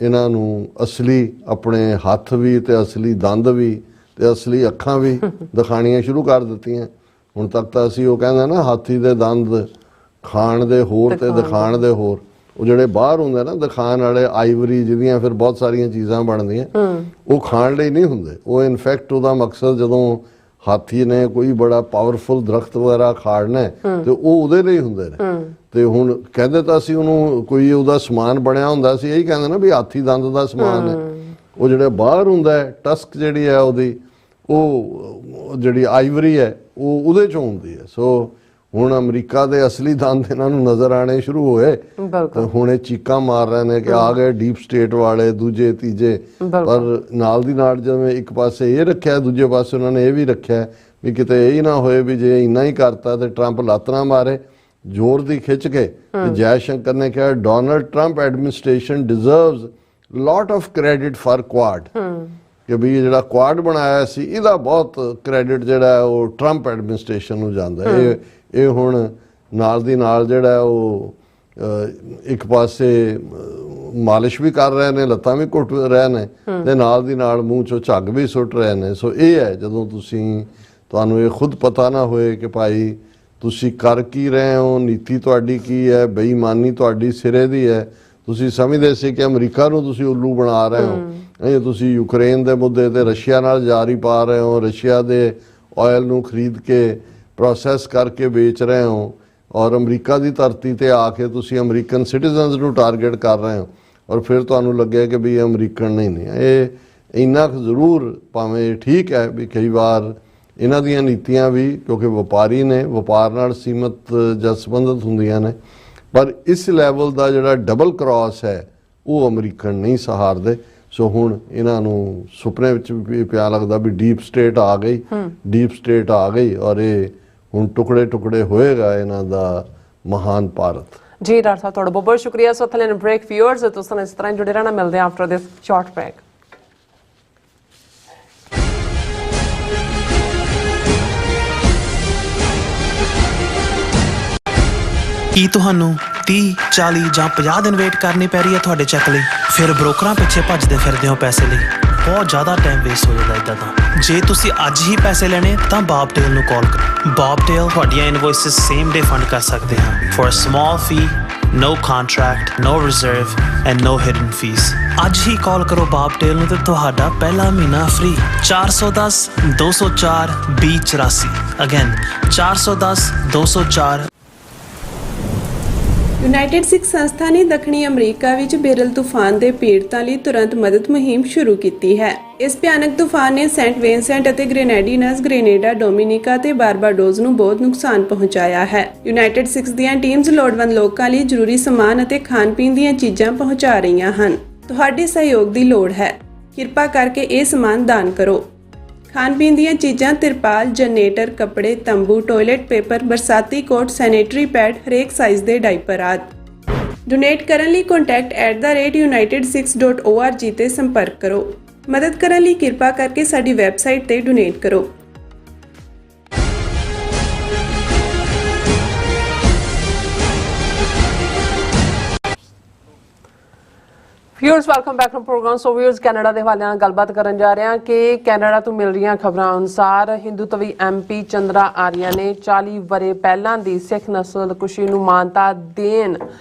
ਇਹਨਾਂ ਨੂੰ ਅਸਲੀ ਆਪਣੇ ਹੱਥ ਵੀ ਤੇ ਅਸਲੀ ਦੰਦ ਵੀ ਤੇ ਅਸਲੀ ਅੱਖਾਂ ਵੀ ਦਿਖਾਣੀਆਂ ਸ਼ੁਰੂ ਕਰ ਦਿੱਤੀਆਂ। ਹੁਣ ਤੱਕ ਤਾਂ ਅਸੀਂ ਉਹ ਕਹਿੰਦੇ ਨਾ ਹਾਥੀ ਦੇ ਦੰਦ ਖਾਣ ਦੇ ਹੋਰ ਤੇ ਦਿਖਾਣ ਦੇ ਹੋਰ। ਉਹ ਜਿਹੜੇ ਬਾਹਰ ਹੁੰਦੇ ਨਾ ਦਿਖਾਣ ਵਾਲੇ ਆਈਵਰੀ ਜਿਹਦੀਆਂ ਫਿਰ ਬਹੁਤ ਸਾਰੀਆਂ ਚੀਜ਼ਾਂ ਬਣਦੀਆਂ, ਉਹ ਖਾਣ ਲਈ ਨਹੀਂ ਹੁੰਦੇ। ਉਹ ਇਨਫੈਕਟ ਉਹਦਾ ਮਕਸਦ ਜਦੋਂ ਹਾਥੀ ਨੇ ਕੋਈ ਬੜਾ ਪਾਵਰਫੁਲ ਦਰਖਤ ਵਗੈਰਾ ਖਾੜਨਾ ਤੇ ਉਹ ਉਹਦੇ ਲਈ ਹੁੰਦੇ ਨੇ। ਤੇ ਹੁਣ ਕਹਿੰਦੇ ਤਾਂ ਅਸੀਂ ਉਹਨੂੰ ਕੋਈ ਉਹਦਾ ਸਮਾਨ ਬਣਿਆ ਹੁੰਦਾ ਸੀ, ਇਹੀ ਕਹਿੰਦੇ ਨਾ ਵੀ ਹਾਥੀ ਦੰਦ ਦਾ ਸਮਾਨ ਹੈ। ਉਹ ਜਿਹੜਾ ਬਾਹਰ ਹੁੰਦਾ ਹੈ ਟਸਕ ਜਿਹੜੀ ਹੈ ਉਹਦੀ, ਉਹ ਜਿਹੜੀ ਆਈਵਰੀ ਹੈ ਉਹ ਉਹਦੇ ਚੋਂ ਹੁੰਦੀ ਹੈ। ਸੋ ਹੁਣ ਅਮਰੀਕਾ ਦੇ ਅਸਲੀ ਦੰਦ ਇਹਨਾਂ ਨੂੰ ਨਜ਼ਰ ਆਣੇ ਸ਼ੁਰੂ ਹੋਏ ਤੇ ਹੁਣ ਇਹ ਚੀਕਾਂ ਮਾਰ ਰਹੇ ਨੇ ਕਿ ਆ ਗਏ ਡੀਪ ਸਟੇਟ ਵਾਲੇ, ਦੂਜੇ ਤੀਜੇ। ਪਰ ਨਾਲ ਦੀ ਨਾਲ ਜਿਵੇਂ ਇੱਕ ਪਾਸੇ ਇਹ ਰੱਖਿਆ, ਦੂਜੇ ਪਾਸੇ ਉਹਨਾਂ ਨੇ ਇਹ ਵੀ ਰੱਖਿਆ ਵੀ ਕਿਤੇ ਇਹ ਹੀ ਨਾ ਹੋਏ ਵੀ ਜੇ ਇੰਨਾ ਹੀ ਕਰਤਾ ਤੇ ਟਰੰਪ ਲੱਤ ਨਾ ਮਾਰੇ ਜ਼ੋਰ ਦੀ ਖਿੱਚ ਕੇ। ਜੈ ਸ਼ੰਕਰ ਨੇ ਕਿਹਾ Donald Trump administration deserves lot of credit for Quad, ਕਿ ਵੀ ਇਹ ਜਿਹੜਾ ਕੁਆਡ ਬਣਾਇਆ ਸੀ ਇਹਦਾ ਬਹੁਤ ਕ੍ਰੈਡਿਟ ਜਿਹੜਾ ਉਹ ਟਰੰਪ ਐਡਮਿਨਿਸਟ੍ਰੇਸ਼ਨ ਨੂੰ ਜਾਂਦਾ। ਇਹ ਹੁਣ ਨਾਲ ਦੀ ਨਾਲ ਜਿਹੜਾ ਉਹ ਇੱਕ ਪਾਸੇ ਮਾਲਿਸ਼ ਵੀ ਕਰ ਰਹੇ ਨੇ, ਲੱਤਾਂ ਵੀ ਘੁੱਟ ਰਹੇ ਨੇ ਤੇ ਨਾਲ ਦੀ ਨਾਲ ਮੂੰਹ ਚੋਂ ਝੱਗ ਵੀ ਸੁੱਟ ਰਹੇ ਨੇ। ਸੋ ਇਹ ਹੈ ਜਦੋਂ ਤੁਹਾਨੂੰ ਇਹ ਖੁਦ ਪਤਾ ਨਾ ਹੋਏ ਕਿ ਭਾਈ ਤੁਸੀਂ ਕਰ ਕੀ ਰਹੇ ਹੋ, ਨੀਤੀ ਤੁਹਾਡੀ ਕੀ ਹੈ, ਬੇਈਮਾਨੀ ਤੁਹਾਡੀ ਸਿਰੇ ਦੀ ਹੈ। ਤੁਸੀਂ ਸਮਝਦੇ ਸੀ ਕਿ ਅਮਰੀਕਾ ਨੂੰ ਤੁਸੀਂ ਉੱਲੂ ਬਣਾ ਰਹੇ ਹੋ, ਇਹ ਤੁਸੀਂ ਯੂਕਰੇਨ ਦੇ ਮੁੱਦੇ ਤੇ ਰਸ਼ੀਆ ਨਾਲ ਜਾਰੀ ਪਾ ਰਹੇ ਹੋ, ਰਸ਼ੀਆ ਦੇ ਆਇਲ ਨੂੰ ਖਰੀਦ ਕੇ ਪ੍ਰੋਸੈਸ ਕਰਕੇ ਵੇਚ ਰਹੇ ਹੋ, ਔਰ ਅਮਰੀਕਾ ਦੀ ਧਰਤੀ ਤੇ ਆ ਕੇ ਤੁਸੀਂ ਅਮਰੀਕਨ ਸਿਟੀਜ਼ਨਸ ਨੂੰ ਟਾਰਗੇਟ ਕਰ ਰਹੇ ਹੋ, ਔਰ ਫਿਰ ਤੁਹਾਨੂੰ ਲੱਗਿਆ ਕਿ ਵੀ ਇਹ ਅਮਰੀਕਨ ਨਹੀਂ ਹੈ। ਇਹ ਇੰਨਾ ਕੁ ਜ਼ਰੂਰ ਭਾਵੇਂ ਠੀਕ ਹੈ ਵੀ ਕਈ ਵਾਰ ਇਹਨਾਂ ਦੀਆਂ ਨੀਤੀਆਂ ਵੀ ਕਿਉਂਕਿ ਵਪਾਰੀ ਨੇ, ਵਪਾਰ ਨਾਲ ਸੀਮਤ ਜਾਂ ਸੰਬੰਧਿਤ ਹੁੰਦੀਆਂ ਨੇ, ਪਰ ਇਸ ਲੈਵਲ ਦਾ ਜਿਹੜਾ ਡਬਲ ਕ੍ਰਾਸ ਹੈ ਉਹ ਅਮਰੀਕਨ ਨਹੀਂ ਸਹਾਰਦੇ। ਸੋ ਹੁਣ ਇਹਨਾਂ ਨੂੰ ਸੁਪਨੇ ਵਿੱਚ ਵੀ ਪਿਆ ਲੱਗਦਾ ਵੀ ਡੀਪ ਸਟੇਟ ਆ ਗਈ, ਡੀਪ ਸਟੇਟ ਆ ਗਈ, ਔਰ ਇਹ ਹੁਣ ਟੁਕੜੇ ਟੁਕੜੇ ਹੋਏਗਾ ਇਹਨਾਂ ਦਾ ਮਹਾਨ ਭਾਰਤ। ਜੀ ਡਾਕਟਰ ਸਾਹਿਬ ਤੁਹਾਡਾ ਬਹੁਤ ਬਹੁਤ ਸ਼ੁਕਰੀਆ। ਸੋ ਥਲੇ ਬ੍ਰੇਕ ਵਿਊਅਰਸ ਤੁਸੀਂ ਇਸ ਤਰ੍ਹਾਂ ਜੁੜੇ ਰਹਿਣਾ, ਮਿਲਦੇ ਆ ਆਫਟਰ ਦਿਸ ਸ਼ਾਰਟ ਬ੍ਰੇਕ। ਕੀ ਤੁਹਾਨੂੰ 30, 40 ਜਾਂ 50 ਦਿਨ ਵੇਟ ਕਰਨੀ ਪੈ ਰਹੀ ਹੈ ਤੁਹਾਡੇ ਚੈੱਕ ਲਈ? ਫਿਰ ਬ੍ਰੋਕਰਾਂ ਪਿੱਛੇ ਭੱਜਦੇ ਫਿਰਦੇ ਹੋ ਪੈਸੇ ਲਈ, ਬਹੁਤ ਜ਼ਿਆਦਾ ਟਾਈਮ ਵੇਸਟ ਹੋ ਜਾਂਦਾ ਇੱਦਾਂ ਤਾਂ। ਜੇ ਤੁਸੀਂ ਅੱਜ ਹੀ ਪੈਸੇ ਲੈਣੇ ਤਾਂ ਬੌਬਟੇਲ ਨੂੰ ਕਾਲ ਕਰੋ। ਬੌਬਟੇਲ ਤੁਹਾਡੀਆਂ ਇਨਵੋਇਸਿਸ ਸੇਮ ਡੇ ਫੰਡ ਕਰ ਸਕਦੇ ਹਾਂ for a small fee, no contract, no reserve and no hidden fees। ਅੱਜ ਹੀ ਕਾਲ ਕਰੋ ਬੌਬਟੇਲ ਨੂੰ ਤੇ ਤੁਹਾਡਾ ਪਹਿਲਾ ਮਹੀਨਾ ਫ੍ਰੀ। 410 204 2084 ਅਗੇਨ 410 204। ਯੂਨਾਈਟਿਡ ਸਿੱਖ ਸੰਸਥਾ ਨੇ ਦੱਖਣੀ ਅਮਰੀਕਾ ਵਿੱਚ ਬੇਰਲ ਤੂਫਾਨ ਦੇ ਪੀੜਤਾਂ ਲਈ ਤੁਰੰਤ ਮਦਦ ਮੁਹਿੰਮ ਸ਼ੁਰੂ ਕੀਤੀ ਹੈ। ਇਸ ਭਿਆਨਕ ਤੂਫਾਨ ਨੇ ਸੈਂਟ ਵਿੰਸੈਂਟ ਅਤੇ ਗ੍ਰੇਨੇਡੀਨਸ, ਗ੍ਰੇਨੇਡਾ, ਡੋਮਿਨਿਕਾ ਤੇ ਬਾਰਬਾਡੋਸ ਨੂੰ ਬਹੁਤ ਨੁਕਸਾਨ ਪਹੁੰਚਾਇਆ ਹੈ। ਯੂਨਾਈਟਿਡ ਸਿੱਖਸ ਦੀਆਂ ਟੀਮਸ ਲੋੜਵੰਦ ਲੋਕਾਂ ਲਈ ਜ਼ਰੂਰੀ ਸਮਾਨ ਅਤੇ ਖਾਣ-ਪੀਣ ਦੀਆਂ ਚੀਜ਼ਾਂ ਪਹੁੰਚਾ ਰਹੀਆਂ ਹਨ। ਤੁਹਾਡੇ ਸਹਿਯੋਗ ਦੀ ਲੋੜ ਹੈ। ਕਿਰਪਾ ਕਰਕੇ ਇਹ ਸਮਾਨ ਦਾਨ ਕਰੋ। ਖਾਣ-ਪੀਣ ਦੀਆਂ ਚੀਜ਼ਾਂ, ਤਿਰਪਾਲ, ਜਨਰੇਟਰ, ਕੱਪੜੇ, ਤੰਬੂ, ਟਾਇਲਟ ਪੇਪਰ, ਬਰਸਾਤੀ ਕੋਟ, ਸੈਨੇਟਰੀ ਪੈਡ, ਹਰੇਕ ਸਾਈਜ਼ ਦੇ ਡਾਈਪਰ ਆਦਿ। ਡੋਨੇਟ ਕਰਨ ਲਈ contact@united6.org ਤੇ ਸੰਪਰਕ ਕਰੋ। ਮਦਦ ਕਰਨ ਲਈ ਕਿਰਪਾ ਕਰਕੇ ਸਾਡੀ ਵੈਬਸਾਈਟ ਤੇ ਡੋਨੇਟ ਕਰੋ। Viewers welcome back to programme. So viewers Canada ਦੇ ਹਵਾਲੇ ਨਾਲ ਗੱਲਬਾਤ ਕਰਨ ਜਾ ਰਹੇ ਹਾਂ ਕਿ ਕੈਨੇਡਾ ਤੋਂ ਮਿਲ ਰਹੀਆਂ ਖਬਰਾਂ ਅਨੁਸਾਰ ਹਿੰਦੂਤਵੀ ਐਮਪੀ ਚੰਦਰਾ ਆਰੀਆ ਨੇ 40 ਵਰ੍ਹੇ ਪਹਿਲਾਂ ਦੀ ਸਿੱਖ ਨਸਲਕੁਸ਼ੀ ਨੂੰ ਮਾਨਤਾ ਦੇਣ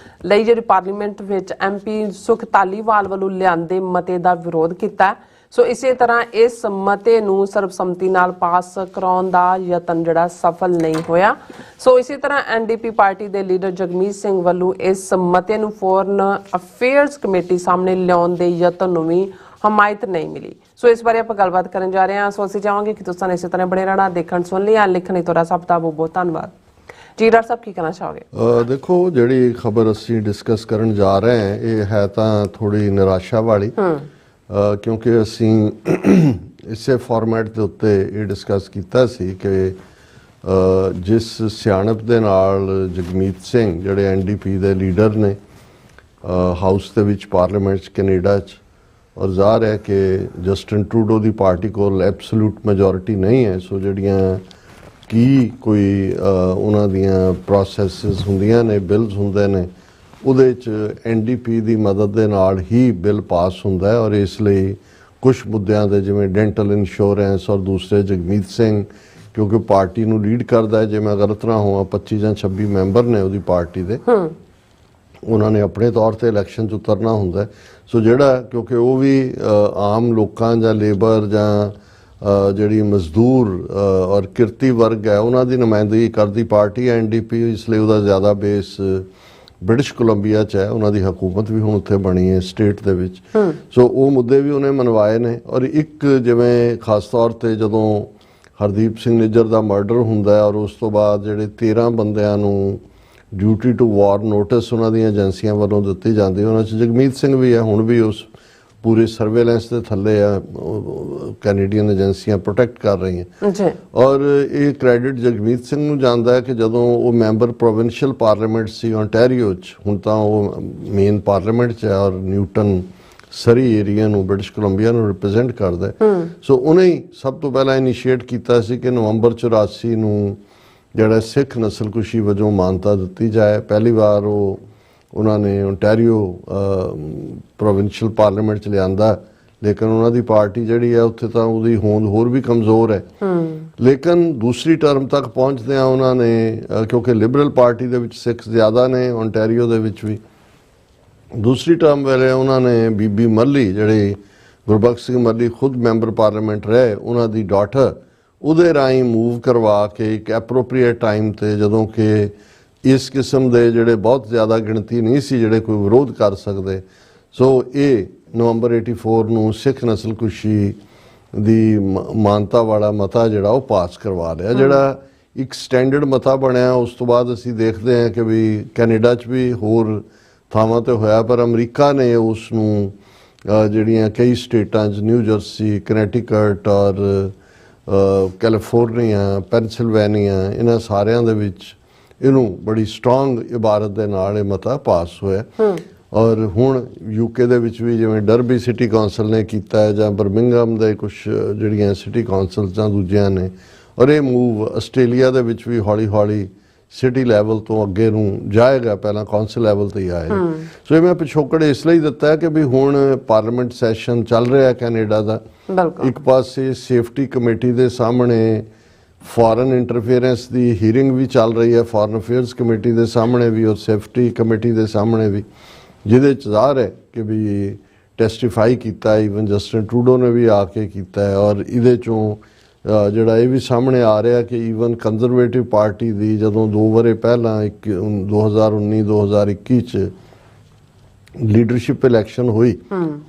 ਲਈ ਜਿਹੜੀ ਪਾਰਲੀਮੈਂਟ ਵਿੱਚ ਐਮਪੀ ਸੁਖ ਧਾਲੀਵਾਲ ਵੱਲੋਂ ਲਿਆਂਦੇ ਮਤੇ ਦਾ ਵਿਰੋਧ ਕੀਤਾ। ਸੋ ਇਸੇ ਤਰ੍ਹਾਂ ਇਸ ਮਤੇ ਨੂੰ ਸਰਬਸੰਮਤੀ ਨਾਲ ਪਾਸ ਕਰਾਉਣ ਦਾ ਯਤਨ ਜਿਹੜਾ ਸਫਲ ਨਹੀਂ ਹੋਇਆ। ਸੋ ਇਸੇ ਤਰ੍ਹਾਂ ਐਨਡੀਪੀ ਪਾਰਟੀ ਦੇ ਲੀਡਰ ਜਗਮੀਤ ਸਿੰਘ ਵੱਲੋਂ ਇਸ ਮਤੇ ਨੂੰ ਫੋਰਨ ਅਫੇਅਰਸ ਕਮੇਟੀ ਸਾਹਮਣੇ ਲਿਆਉਣ ਦੇ ਯਤਨ ਨੂੰ ਵੀ ਹਮਾਇਤ ਨਹੀਂ ਮਿਲੀ। ਸੋ ਇਸ ਬਾਰੇ ਆਪਾਂ ਗੱਲਬਾਤ ਕਰਨ ਜਾ ਰਹੇ ਹਾਂ। ਸੋ ਅਸੀਂ ਚਾਹਾਂਗੇ ਕਿ ਤੁਸੀਂ ਇਸੇ ਤਰ੍ਹਾਂ ਬਣੇ ਰਹਿਣਾ, ਦੇਖਣ ਸੁਣ ਲਿਆ, ਲਿਖਣ ਲਈ ਤੁਹਾਡਾ ਸਭ ਦਾ ਬਹੁਤ ਬਹੁਤ ਧੰਨਵਾਦ। ਜੀ ਡਾਕਟਰ ਸਾਹਿਬ ਕੀ ਕਹਿਣਾ ਚਾਹੋਗੇ? ਦੇਖੋ ਜਿਹੜੀ ਖਬਰ ਅਸੀਂ ਡਿਸਕਸ ਕਰਨ ਜਾ ਰਹੇ ਹਾਂ ਇਹ ਹੈ ਤਾਂ ਥੋੜੀ ਨਿਰਾਸ਼ਾ ਵਾਲੀ, ਕਿਉਂਕਿ ਅਸੀਂ ਇਸੇ ਫਾਰਮੈਟ ਦੇ ਉੱਤੇ ਇਹ ਡਿਸਕਸ ਕੀਤਾ ਸੀ ਕਿ ਜਿਸ ਸਿਆਣਪ ਦੇ ਨਾਲ ਜਗਮੀਤ ਸਿੰਘ ਜਿਹੜੇ ਐਨਡੀਪੀ ਦੇ ਲੀਡਰ ਨੇ ਹਾਊਸ ਦੇ ਵਿੱਚ, ਪਾਰਲੀਮੈਂਟ 'ਚ, ਕੈਨੇਡਾ 'ਚ, ਔਰ ਜ਼ਾਹਰ ਹੈ ਕਿ ਜਸਟਿਨ ਟਰੂਡੋ ਦੀ ਪਾਰਟੀ ਕੋਲ ਐਬਸੋਲੂਟ ਮੈਜੋਰਿਟੀ ਨਹੀਂ ਹੈ। ਸੋ ਜਿਹੜੀਆਂ ਕੀ ਕੋਈ ਉਹਨਾਂ ਦੀਆਂ ਪ੍ਰੋਸੈਸਿਸ ਹੁੰਦੀਆਂ ਨੇ, ਬਿਲਸ ਹੁੰਦੇ ਨੇ, ਉਹਦੇ 'ਚ ਐਨਡੀਪੀ ਦੀ ਮਦਦ ਦੇ ਨਾਲ ਹੀ ਬਿੱਲ ਪਾਸ ਹੁੰਦਾ ਹੈ। ਔਰ ਇਸ ਲਈ ਕੁਝ ਮੁੱਦਿਆਂ ਦੇ ਜਿਵੇਂ ਡੈਂਟਲ ਇੰਸ਼ੋਰੈਂਸ ਔਰ ਦੂਸਰੇ ਜਗਮੀਤ ਸਿੰਘ ਕਿਉਂਕਿ ਪਾਰਟੀ ਨੂੰ ਲੀਡ ਕਰਦਾ ਹੈ, ਜੇ ਮੈਂ ਗਲਤ ਨਾ ਹੋਵਾਂ 25 ਜਾਂ 26 ਮੈਂਬਰ ਨੇ ਉਹਦੀ ਪਾਰਟੀ ਦੇ, ਉਹਨਾਂ ਨੇ ਆਪਣੇ ਤੌਰ ਤੇ ਇਲੈਕਸ਼ਨ 'ਚ ਉਤਰਨਾ ਹੁੰਦਾ। ਸੋ ਜਿਹੜਾ ਕਿਉਂਕਿ ਉਹ ਵੀ ਆਮ ਲੋਕਾਂ ਜਾਂ ਲੇਬਰ ਜਾਂ ਜਿਹੜੀ ਮਜ਼ਦੂਰ ਔਰ ਕਿਰਤੀ ਵਰਗ ਹੈ ਉਹਨਾਂ ਦੀ ਨੁਮਾਇੰਦਗੀ ਕਰਦੀ ਪਾਰਟੀ ਹੈ NDP, ਇਸ ਲਈ ਉਹਦਾ ਜ਼ਿਆਦਾ ਬੇਸ ਬ੍ਰਿਟਿਸ਼ ਕੋਲੰਬੀਆ 'ਚ ਹੈ। ਉਹਨਾਂ ਦੀ ਹਕੂਮਤ ਵੀ ਹੁਣ ਉੱਥੇ ਬਣੀ ਹੈ ਸਟੇਟ ਦੇ ਵਿੱਚ। ਸੋ ਉਹ ਮੁੱਦੇ ਵੀ ਉਹਨੇ ਮਨਵਾਏ ਨੇ। ਔਰ ਇੱਕ ਜਿਵੇਂ ਖਾਸ ਤੌਰ 'ਤੇ ਜਦੋਂ ਹਰਦੀਪ ਸਿੰਘ ਨਿੱਜਰ ਦਾ ਮਰਡਰ ਹੁੰਦਾ ਹੈ ਔਰ ਉਸ ਤੋਂ ਬਾਅਦ ਜਿਹੜੇ 13 ਬੰਦਿਆਂ ਨੂੰ ਡਿਊਟੀ ਟੂ ਵਾਰ ਨੋਟਿਸ ਉਹਨਾਂ ਦੀਆਂ ਏਜੰਸੀਆਂ ਵੱਲੋਂ ਦਿੱਤੀ ਜਾਂਦੀ, ਉਹਨਾਂ 'ਚ ਜਗਮੀਤ ਸਿੰਘ ਵੀ ਹੈ। ਹੁਣ ਵੀ ਉਸ ਪੂਰੇ ਸਰਵੇਲੈਂਸ ਦੇ ਥੱਲੇ ਆ, ਕੈਨੇਡੀਅਨ ਏਜੰਸੀਆਂ ਪ੍ਰੋਟੈਕਟ ਕਰ ਰਹੀਆਂ ਜੀ। ਔਰ ਇਹ ਕ੍ਰੈਡਿਟ ਜਗਮੀਤ ਸਿੰਘ ਨੂੰ ਜਾਂਦਾ ਹੈ ਕਿ ਜਦੋਂ ਉਹ ਮੈਂਬਰ ਪ੍ਰੋਵਿੰਸ਼ੀਅਲ ਪਾਰਲੀਮੈਂਟ ਸੀ ਓਨਟਾਰੀਓ 'ਚ, ਹੁਣ ਤਾਂ ਉਹ ਮੇਨ ਪਾਰਲੀਮੈਂਟ 'ਚ ਹੈ ਔਰ ਨਿਊਟਨ ਸਰੀ ਏਰੀਆ ਨੂੰ ਬ੍ਰਿਟਿਸ਼ ਕੋਲੰਬੀਆ ਨੂੰ ਰਿਪਰੈਜ਼ੈਂਟ ਕਰਦਾ। ਸੋ ਉਹਨੇ ਹੀ ਸਭ ਤੋਂ ਪਹਿਲਾਂ ਇਨੀਸ਼ੀਏਟ ਕੀਤਾ ਸੀ ਕਿ ਨਵੰਬਰ 84 ਨੂੰ ਜਿਹੜਾ ਸਿੱਖ ਨਸਲਕੁਸ਼ੀ ਵਜੋਂ ਮਾਨਤਾ ਦਿੱਤੀ ਜਾਏ। ਪਹਿਲੀ ਵਾਰ ਉਹਨਾਂ ਨੇ ਓਨਟਾਰੀਓ ਪ੍ਰੋਵਿੰਸ਼ੀਅਲ ਪਾਰਲੀਮੈਂਟ 'ਚ ਲਿਆਂਦਾ, ਲੇਕਿਨ ਉਹਨਾਂ ਦੀ ਪਾਰਟੀ ਜਿਹੜੀ ਹੈ ਉੱਥੇ ਤਾਂ ਉਹਦੀ ਹੋਂਦ ਹੋਰ ਵੀ ਕਮਜ਼ੋਰ ਹੈ। ਲੇਕਿਨ ਦੂਸਰੀ ਟਰਮ ਤੱਕ ਪਹੁੰਚਦਿਆਂ ਉਹਨਾਂ ਨੇ, ਕਿਉਂਕਿ ਲਿਬਰਲ ਪਾਰਟੀ ਦੇ ਵਿੱਚ ਸਿੱਖ ਜ਼ਿਆਦਾ ਨੇ ਓਨਟਾਰੀਓ ਦੇ ਵਿੱਚ ਵੀ, ਦੂਸਰੀ ਟਰਮ ਵੇਲੇ ਉਹਨਾਂ ਨੇ ਬੀਬੀ ਮੱਲੀ, ਜਿਹੜੇ ਗੁਰਬਖਸ਼ ਸਿੰਘ ਮੱਲੀ ਖੁਦ ਮੈਂਬਰ ਪਾਰਲੀਮੈਂਟ ਰਹੇ, ਉਹਨਾਂ ਦੀ ਡਾਟਰ, ਉਹਦੇ ਰਾਹੀਂ ਮੂਵ ਕਰਵਾ ਕੇ ਇੱਕ ਐਪਰੋਪਰੀਏਟ ਟਾਈਮ 'ਤੇ, ਜਦੋਂ ਕਿ ਇਸ ਕਿਸਮ ਦੇ ਜਿਹੜੇ ਬਹੁਤ ਜ਼ਿਆਦਾ ਗਿਣਤੀ ਨਹੀਂ ਸੀ ਜਿਹੜੇ ਕੋਈ ਵਿਰੋਧ ਕਰ ਸਕਦੇ, ਸੋ ਇਹ ਨਵੰਬਰ 84 ਨੂੰ ਸਿੱਖ ਨਸਲਕੁਸ਼ੀ ਦੀ ਮਾਨਤਾ ਵਾਲਾ ਮਤਾ ਜਿਹੜਾ ਉਹ ਪਾਸ ਕਰਵਾ ਲਿਆ, ਜਿਹੜਾ ਇੱਕ ਸਟੈਂਡਰਡ ਮਤਾ ਬਣਿਆ। ਉਸ ਤੋਂ ਬਾਅਦ ਅਸੀਂ ਦੇਖਦੇ ਹਾਂ ਕਿ ਵੀ ਕੈਨੇਡਾ 'ਚ ਵੀ ਹੋਰ ਥਾਵਾਂ 'ਤੇ ਹੋਇਆ, ਪਰ ਅਮਰੀਕਾ ਨੇ ਉਸ ਨੂੰ ਜਿਹੜੀਆਂ ਕਈ ਸਟੇਟਾਂ 'ਚ ਨਿਊ ਜਰਸੀ, ਕਨੈਟੀਕਟ ਔਰ ਕੈਲੀਫੋਰਨੀਆ, ਪੈਨਸਿਲਵੇਨੀਆ, ਇਹਨਾਂ ਸਾਰਿਆਂ ਦੇ ਵਿੱਚ ਇਹਨੂੰ ਬੜੀ ਸਟਰੋਂਗ ਇਬਾਰਤ ਦੇ ਨਾਲ ਇਹ ਮਤਾ ਪਾਸ ਹੋਇਆ। ਔਰ ਹੁਣ UK ਦੇ ਵਿੱਚ ਵੀ ਜਿਵੇਂ ਡਰਬੀ ਸਿਟੀ ਕੌਂਸਲ ਨੇ ਕੀਤਾ ਹੈ ਜਾਂ ਬਰਮਿੰਗਮ ਦੇ ਕੁਝ ਜਿਹੜੀਆਂ ਸਿਟੀ ਕੌਂਸਲਸ ਜਾਂ ਦੂਜਿਆਂ ਨੇ, ਔਰ ਇਹ ਮੂਵ ਆਸਟ੍ਰੇਲੀਆ ਦੇ ਵਿੱਚ ਵੀ ਹੌਲੀ ਹੌਲੀ ਸਿਟੀ ਲੈਵਲ ਤੋਂ ਅੱਗੇ ਨੂੰ ਜਾਏਗਾ, ਪਹਿਲਾਂ ਕੌਂਸਲ ਲੈਵਲ ਤੇ ਹੀ ਆਏਗਾ। ਸੋ ਇਹ ਮੈਂ ਪਿਛੋਕੜ ਇਸ ਲਈ ਦਿੱਤਾ ਕਿ ਵੀ ਹੁਣ ਪਾਰਲੀਮੈਂਟ ਸੈਸ਼ਨ ਚੱਲ ਰਿਹਾ ਕੈਨੇਡਾ ਦਾ। ਇੱਕ ਪਾਸੇ ਸੇਫਟੀ ਕਮੇਟੀ ਦੇ ਸਾਹਮਣੇ ਫੋਰਨ ਇੰਟਰਫੇਰੈਂਸ ਦੀ ਹੀਅਰਿੰਗ ਵੀ ਚੱਲ ਰਹੀ ਹੈ, ਫੋਰਨ ਅਫੇਅਰਸ ਕਮੇਟੀ ਦੇ ਸਾਹਮਣੇ ਵੀ ਔਰ ਸੇਫਟੀ ਕਮੇਟੀ ਦੇ ਸਾਹਮਣੇ ਵੀ, ਜਿਹਦੇ 'ਚ ਜ਼ਾਹਰ ਹੈ ਕਿ ਵੀ ਟੈਸਟੀਫਾਈ ਕੀਤਾ, ਈਵਨ ਜਸਟਿਨ ਟਰੂਡੋ ਨੇ ਵੀ ਆ ਕੇ ਕੀਤਾ ਹੈ। ਔਰ ਇਹਦੇ 'ਚੋਂ ਜਿਹੜਾ ਇਹ ਵੀ ਸਾਹਮਣੇ ਆ ਰਿਹਾ ਕਿ ਈਵਨ ਕੰਜ਼ਰਵੇਟਿਵ ਪਾਰਟੀ ਦੀ ਜਦੋਂ 2 ਵਰ੍ਹੇ ਪਹਿਲਾਂ 2019-2021 'ਚ ਲੀਡਰਸ਼ਿਪ ਇਲੈਕਸ਼ਨ ਹੋਈ,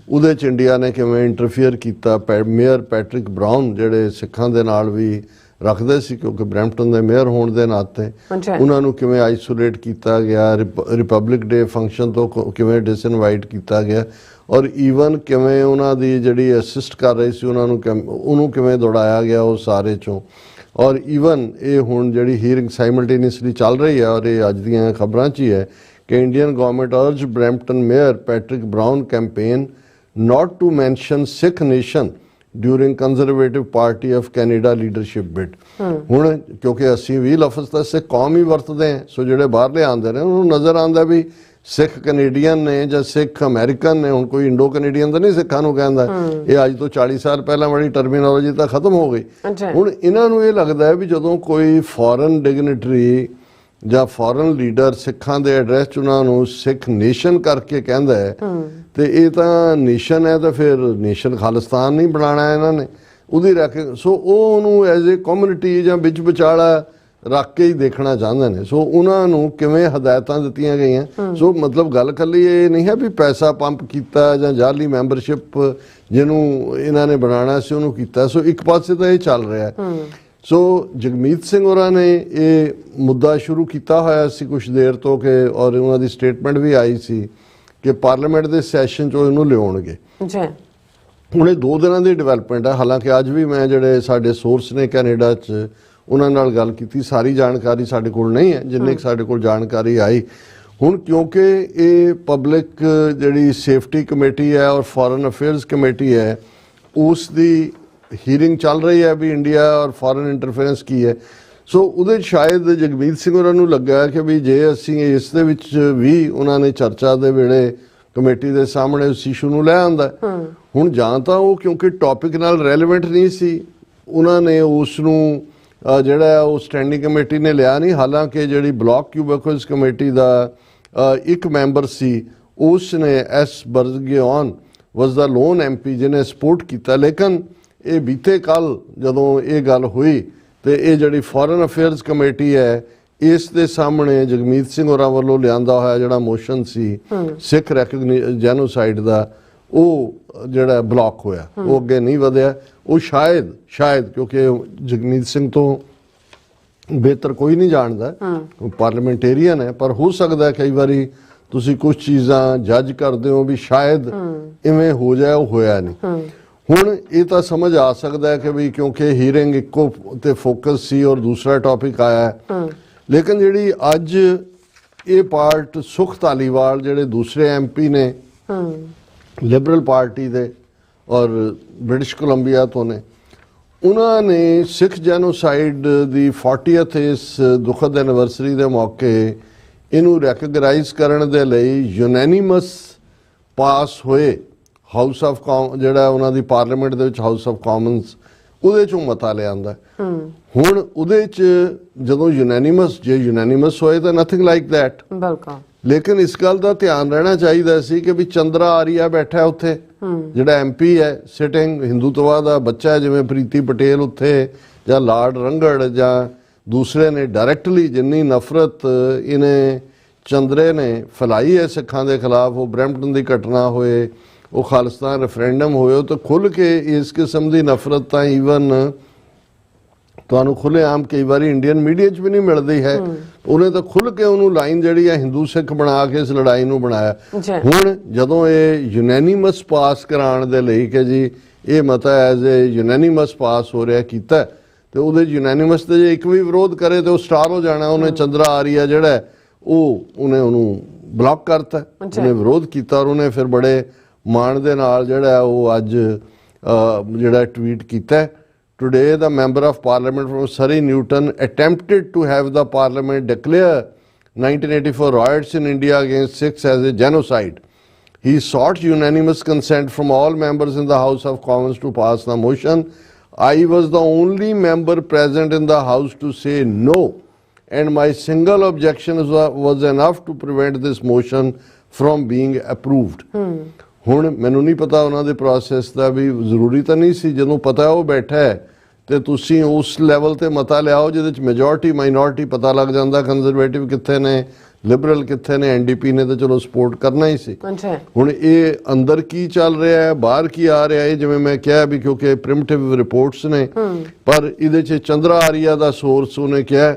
ਉਹਦੇ 'ਚ ਇੰਡੀਆ ਨੇ ਕਿਵੇਂ ਇੰਟਰਫੇਅਰ ਕੀਤਾ। ਮੇਅਰ ਪੈਟਰਿਕ ਬਰਾਊਨ ਜਿਹੜੇ ਸਿੱਖਾਂ ਦੇ ਨਾਲ ਵੀ ਰੱਖਦੇ ਸੀ, ਕਿਉਂਕਿ ਬਰੈਂਪਟਨ ਦੇ ਮੇਅਰ ਹੋਣ ਦੇ ਨਾਤੇ ਉਹਨਾਂ ਨੂੰ ਕਿਵੇਂ ਆਈਸੋਲੇਟ ਕੀਤਾ ਗਿਆ, ਰਿਪਬਲਿਕ ਡੇ ਫੰਕਸ਼ਨ ਤੋਂ ਕਿਵੇਂ ਡਿਸਇਨਵਾਈਟ ਕੀਤਾ ਗਿਆ, ਔਰ ਈਵਨ ਕਿਵੇਂ ਉਹਨਾਂ ਦੀ ਜਿਹੜੀ ਅਸਿਸਟ ਕਰ ਰਹੀ ਸੀ ਉਹਨੂੰ ਕਿਵੇਂ ਦੌੜਾਇਆ ਗਿਆ ਉਹ ਸਾਰੇ 'ਚੋਂ। ਔਰ ਈਵਨ ਇਹ ਹੁਣ ਜਿਹੜੀ ਹੀਅਰਿੰਗ ਸਾਈਮਲਟੇਨੀਅਸਲੀ ਚੱਲ ਰਹੀ ਹੈ ਔਰ ਇਹ ਅੱਜ ਦੀਆਂ ਖਬਰਾਂ 'ਚ ਹੀ ਹੈ ਕਿ Indian government urge Brampton mayor Patrick Brown campaign not to mention Sikh nation during Conservative Party of Canada leadership bid. ਹੁਣ ਕਿਉਂਕਿ ਅਸੀਂ ਵੀ ਲਫ਼ਜ਼ ਤਾਂ ਸਿੱਖ ਕੌਮ ਹੀ ਵਰਤਦੇ ਹਾਂ, ਸੋ ਜਿਹੜੇ ਬਾਹਰਲੇ ਆਉਂਦੇ ਨੇ ਉਹਨੂੰ ਨਜ਼ਰ ਆਉਂਦਾ ਵੀ ਸਿੱਖ ਕੈਨੇਡੀਅਨ ਨੇ ਜਾਂ ਸਿੱਖ ਅਮਰੀਕਨ ਨੇ। ਹੁਣ ਕੋਈ ਇੰਡੋ ਕੈਨੇਡੀਅਨ ਤਾਂ ਨਹੀਂ ਸਿੱਖਾਂ ਨੂੰ ਕਹਿੰਦਾ, ਇਹ ਅੱਜ ਤੋਂ 40 ਸਾਲ ਪਹਿਲਾਂ ਵਾਲੀ ਟਰਮੀਨੋਲੋਜੀ ਤਾਂ ਖਤਮ ਹੋ ਗਈ। ਹੁਣ ਇਹਨਾਂ ਨੂੰ ਇਹ ਲੱਗਦਾ ਹੈ ਵੀ ਜਦੋਂ ਕੋਈ ਫੋਰਨ ਡਿਗਨਿਟਰੀ ਜਾਂ ਫੋਰਨ ਲੀਡਰ ਸਿੱਖਾਂ ਦੇ ਐਡਰੈਸ 'ਚ ਉਹਨਾਂ ਨੂੰ ਸਿੱਖ ਨੇਸ਼ਨ ਕਰਕੇ ਕਹਿੰਦਾ ਹੈ, ਤੇ ਇਹ ਤਾਂ ਨੇਸ਼ਨ ਹੈ, ਤਾਂ ਫਿਰ ਨੇਸ਼ਨ ਖਾਲਿਸਤਾਨ ਨਹੀਂ ਬਣਾਉਣਾ ਇਹਨਾਂ ਨੇ ਉਹਦੀ ਰੱਖ। ਸੋ ਉਹ ਉਹਨੂੰ ਐਜ਼ ਏ ਕਮਿਊਨਿਟੀ ਜਾਂ ਵਿੱਚ ਵਿਚਾਲਾ ਰੱਖ ਕੇ ਹੀ ਦੇਖਣਾ ਚਾਹੁੰਦੇ ਨੇ। ਸੋ ਉਹਨਾਂ ਨੂੰ ਕਿਵੇਂ ਹਦਾਇਤਾਂ ਦਿੱਤੀਆਂ ਗਈਆਂ। ਸੋ ਮਤਲਬ ਗੱਲ ਇਕੱਲੀ ਇਹ ਨਹੀਂ ਹੈ ਵੀ ਪੈਸਾ ਪੰਪ ਕੀਤਾ ਜਾਂ ਜਾਲੀ ਮੈਂਬਰਸ਼ਿਪ ਜਿਹਨੂੰ ਇਹਨਾਂ ਨੇ ਬਣਾਉਣਾ ਸੀ ਉਹਨੂੰ ਕੀਤਾ। ਸੋ ਇੱਕ ਪਾਸੇ ਤਾਂ ਇਹ ਚੱਲ ਰਿਹਾ। ਸੋ ਜਗਮੀਤ ਸਿੰਘ ਹੋਰਾਂ ਨੇ ਇਹ ਮੁੱਦਾ ਸ਼ੁਰੂ ਕੀਤਾ ਹੋਇਆ ਸੀ ਕੁਛ ਦੇਰ ਤੋਂ ਕਿ, ਔਰ ਉਹਨਾਂ ਦੀ ਸਟੇਟਮੈਂਟ ਵੀ ਆਈ ਸੀ ਕਿ ਪਾਰਲੀਮੈਂਟ ਦੇ ਸੈਸ਼ਨ 'ਚੋਂ ਇਹਨੂੰ ਲਿਆਉਣਗੇ। ਹੁਣ ਇਹ 2 ਦਿਨਾਂ ਦੀ ਡਿਵੈਲਪਮੈਂਟ ਹੈ। ਹਾਲਾਂਕਿ ਅੱਜ ਵੀ ਮੈਂ ਜਿਹੜੇ ਸਾਡੇ ਸੋਰਸ ਨੇ ਕੈਨੇਡਾ 'ਚ ਉਹਨਾਂ ਨਾਲ ਗੱਲ ਕੀਤੀ, ਸਾਰੀ ਜਾਣਕਾਰੀ ਸਾਡੇ ਕੋਲ ਨਹੀਂ ਹੈ ਜਿੰਨੀ ਸਾਡੇ ਕੋਲ ਜਾਣਕਾਰੀ ਆਈ। ਹੁਣ ਕਿਉਂਕਿ ਇਹ ਪਬਲਿਕ ਜਿਹੜੀ ਸੇਫਟੀ ਕਮੇਟੀ ਹੈ ਔਰ ਫੋਰਨ ਅਫੇਅਰਸ ਕਮੇਟੀ ਹੈ, ਉਸ ਦੀ ਹੀਅਰਿੰਗ ਚੱਲ ਰਹੀ ਹੈ ਵੀ ਇੰਡੀਆ ਔਰ ਫੋਰਨ ਇੰਟਰਫੇਰੈਂਸ ਕੀ ਹੈ। ਸੋ ਉਹਦੇ ਸ਼ਾਇਦ ਜਗਮੀਤ ਸਿੰਘ ਹੋਰਾਂ ਨੂੰ ਲੱਗਾ ਕਿ ਵੀ ਜੇ ਅਸੀਂ ਇਸ ਦੇ ਵਿੱਚ ਵੀ ਉਹਨਾਂ ਨੇ ਚਰਚਾ ਦੇ ਵੇਲੇ ਕਮੇਟੀ ਦੇ ਸਾਹਮਣੇ ਉਸ ਇਸ਼ੂ ਨੂੰ ਲੈ ਆਂਦਾ, ਹੁਣ ਜਾਂ ਤਾਂ ਉਹ ਕਿਉਂਕਿ ਟੌਪਿਕ ਨਾਲ ਰੈਲੇਵੈਂਟ ਨਹੀਂ ਸੀ, ਉਹਨਾਂ ਨੇ ਉਸ ਨੂੰ ਜਿਹੜਾ ਉਹ ਸਟੈਂਡਿੰਗ ਕਮੇਟੀ ਨੇ ਲਿਆ ਨਹੀਂ। ਹਾਲਾਂਕਿ ਜਿਹੜੀ ਬਲਾਕ ਕਿਊਬਿਕਲਸ ਕਮੇਟੀ ਦਾ ਇੱਕ ਮੈਂਬਰ ਸੀ, ਉਸ ਨੇ ਐਸ ਬਰਗਿਓਨ ਵਾਸ ਦਾ ਲੋਨ MP ਜਿਹਨੇ ਸਪੋਰਟ ਕੀਤਾ। ਲੇਕਿਨ ਇਹ ਬੀਤੇ ਕੱਲ ਜਦੋਂ ਇਹ ਗੱਲ ਹੋਈ ਤੇ ਇਹ ਜਿਹੜੀ ਫੋਰਨ ਅਫੇਅਰਸ ਕਮੇਟੀ ਹੈ ਇਸ ਦੇ ਸਾਹਮਣੇ ਜਗਮੀਤ ਸਿੰਘ ਹੋਰਾਂ ਵੱਲੋਂ ਲਿਆਂਦਾ ਹੋਇਆ ਜਿਹੜਾ ਮੋਸ਼ਨ ਸੀ ਸਿੱਖ ਜੈਨੋਸਾਈਡ ਦਾ, ਉਹ ਜਿਹੜਾ ਬਲੌਕ ਹੋਇਆ, ਉਹ ਅੱਗੇ ਨਹੀਂ ਵਧਿਆ। ਉਹ ਸ਼ਾਇਦ ਕਿਉਂਕਿ ਜਗਮੀਤ ਸਿੰਘ ਤੋਂ ਬਿਹਤਰ ਕੋਈ ਨਹੀਂ ਜਾਣਦਾ, ਪਾਰਲੀਮੈਂਟੇਰੀਅਨ ਹੈ, ਪਰ ਹੋ ਸਕਦਾ ਕਈ ਵਾਰੀ ਤੁਸੀਂ ਕੁਝ ਚੀਜ਼ਾਂ ਜੱਜ ਕਰਦੇ ਹੋ ਵੀ ਸ਼ਾਇਦ ਇਵੇਂ ਹੋ ਜਾਏ, ਉਹ ਹੋਇਆ ਨਹੀਂ। ਹੁਣ ਇਹ ਤਾਂ ਸਮਝ ਆ ਸਕਦਾ ਹੈ ਕਿ ਵੀ ਕਿਉਂਕਿ ਹੀਅਰਿੰਗ ਇੱਕੋ ਤੇ ਫੋਕਸ ਸੀ ਔਰ ਦੂਸਰਾ ਟੌਪਿਕ ਆਇਆ ਹੈ, ਲੇਕਿਨ ਜਿਹੜੀ ਅੱਜ ਇਹ ਪਾਰਟ ਸੁਖ ਧਾਲੀਵਾਲ ਜਿਹੜੇ ਦੂਸਰੇ MP ਨੇ ਲਿਬਰਲ ਪਾਰਟੀ ਦੇ ਔਰ ਬ੍ਰਿਟਿਸ਼ ਕੋਲੰਬੀਆ ਤੋਂ ਨੇ, ਉਹਨਾਂ ਨੇ ਸਿੱਖ ਜੈਨੋਸਾਈਡ ਦੀ 40th ਇਸ ਦੁਖਦ ਐਨੀਵਰਸਰੀ ਦੇ ਮੌਕੇ ਇਹਨੂੰ ਰੈਕਗਨਾਈਜ਼ ਕਰਨ ਦੇ ਲਈ ਯੂਨੈਨਿਮਸ ਪਾਸ ਹੋਏ ਹਾਊਸ ਆਫ ਜਿਹੜਾ ਉਹਨਾਂ ਦੀ ਪਾਰਲੀਮੈਂਟ ਦੇ ਵਿੱਚ ਹਾਊਸ ਆਫ ਕਾਮਨਸ, ਉਹਦੇ ਚੋਂ ਮਤਾ ਲਿਆਂਦਾ। ਹੁਣ ਉਹਦੇ ਚ ਜਦੋਂ ਯੂਨੈਨਿਮਸ ਹੋਏ ਤਾਂ ਨਥਿੰਗ ਲਾਈਕ ਦੈਟ, ਬਿਲਕੁਲ। ਲੇਕਿਨ ਇਸ ਗੱਲ ਦਾ ਧਿਆਨ ਰਹਿਣਾ ਚਾਹੀਦਾ ਸੀ ਕਿ ਵੀ ਚੰਦਰਾ ਆਰੀਆ ਬੈਠਾ ਉੱਥੇ, ਜਿਹੜਾ MP ਹੈ ਸਿਟਿੰਗ ਹਿੰਦੂਤਵਾ ਦਾ ਬੱਚਾ, ਜਿਵੇਂ ਪ੍ਰੀਤੀ ਪਟੇਲ ਉੱਥੇ ਜਾਂ ਲਾਰਡ ਰੰਗੜ ਜਾਂ ਦੂਸਰੇ ਨੇ ਡਾਇਰੈਕਟਲੀ ਜਿੰਨੀ ਨਫ਼ਰਤ ਇਹਨੇ ਚੰਦਰੇ ਨੇ ਫੈਲਾਈ ਹੈ ਸਿੱਖਾਂ ਦੇ ਖਿਲਾਫ, ਉਹ ਬਰੈਂਪਟਨ ਦੀ ਘਟਨਾ ਹੋਏ, ਉਹ ਖਾਲਿਸਤਾਨ ਰੈਫਰੈਂਡਮ ਹੋਏ, ਉਹ ਤਾਂ ਖੁੱਲ੍ਹ ਕੇ ਇਸ ਕਿਸਮ ਦੀ ਨਫ਼ਰਤ ਤਾਂ ਈਵਨ ਤੁਹਾਨੂੰ ਖੁੱਲ੍ਹੇਆਮ ਕਈ ਵਾਰੀ ਇੰਡੀਅਨ ਮੀਡੀਆ 'ਚ ਵੀ ਨਹੀਂ ਮਿਲਦੀ ਹੈ। ਉਹਨੇ ਤਾਂ ਖੁੱਲ੍ਹ ਕੇ ਉਹਨੂੰ ਲਾਈਨ ਜਿਹੜੀ ਹੈ ਹਿੰਦੂ ਸਿੱਖ ਬਣਾ ਕੇ ਇਸ ਲੜਾਈ ਨੂੰ ਬਣਾਇਆ। ਹੁਣ ਜਦੋਂ ਇਹ ਯੂਨੈਨਿਮਸ ਪਾਸ ਕਰਾਉਣ ਦੇ ਲਈ ਕਿ ਜੀ ਇਹ ਮਤਾ ਐਜ਼ ਏ ਯੂਨੈਨਿਮਸ ਪਾਸ ਹੋ ਰਿਹਾ ਕੀਤਾ, ਤੇ ਉਹਦੇ ਯੂਨੈਨਿਮਸ ਤੇ ਜੇ ਇੱਕ ਵੀ ਵਿਰੋਧ ਕਰੇ ਤੇ ਉਹ ਸਟਾਰ ਹੋ ਜਾਣਾ। ਉਹਨੇ ਚੰਦਰਾ ਆਰੀਆ ਜਿਹੜਾ ਉਹਨੇ ਉਹਨੂੰ ਬਲੌਕ ਕਰਤਾ, ਉਹਨੇ ਵਿਰੋਧ ਕੀਤਾ ਔਰ ਉਹਨੇ ਫਿਰ ਬੜੇ ਮਾਣ ਦੇ ਨਾਲ ਜਿਹੜਾ ਉਹ ਅੱਜ ਜਿਹੜਾ ਟਵੀਟ ਕੀਤਾ, Today, the member of parliament from Surrey Newton attempted to have the parliament declare 1984 riots in India against Sikhs as a genocide. He sought unanimous consent from all members in the House of Commons to pass the motion. I was the only member present in the House to say no, and my single objection was enough to prevent this motion from being approved. ਹੁਣ ਮੈਨੂੰ ਨਹੀਂ ਪਤਾ ਉਹਨਾਂ ਦੇ process ਦਾ, ਵੀ ਜ਼ਰੂਰੀ ਤਾਂ ਨਹੀਂ ਸੀ ਜਦੋਂ ਪਤਾ ਉਹ ਬੈਠਾ ਹੈ ਤੇ ਤੁਸੀਂ ਉਸ ਲੈਵਲ ਤੇ ਮਤਾ ਲਿਆਓ ਜਿਹਦੇ ਚ ਮੈਜੋਰਟੀ ਮਾਈਨੋਰਟੀ ਪਤਾ ਲੱਗ ਜਾਂਦਾ, ਕੰਜ਼ਰਵੇਟਿਵ ਕਿੱਥੇ ਨੇ, ਲਿਬਰਲ ਕਿੱਥੇ ਨੇ, NDP ਨੇ ਤਾਂ ਚਲੋ ਸਪੋਰਟ ਕਰਨਾ ਹੀ ਸੀ। ਹੁਣ ਇਹ ਅੰਦਰ ਕੀ ਚੱਲ ਰਿਹਾ ਹੈ, ਬਾਹਰ ਕੀ ਆ ਰਿਹਾ ਹੈ, ਜਿਵੇਂ ਮੈਂ ਕਿਹਾ ਵੀ ਕਿਉਂਕਿ ਪ੍ਰਿਮਿਟਿਵ ਰਿਪੋਰਟਸ ਨੇ, ਪਰ ਇਹਦੇ ਚ ਚੰਦਰਾ ਆਰੀਆ ਦਾ ਸੋਰਸ ਉਹਨੇ ਕਿਹਾ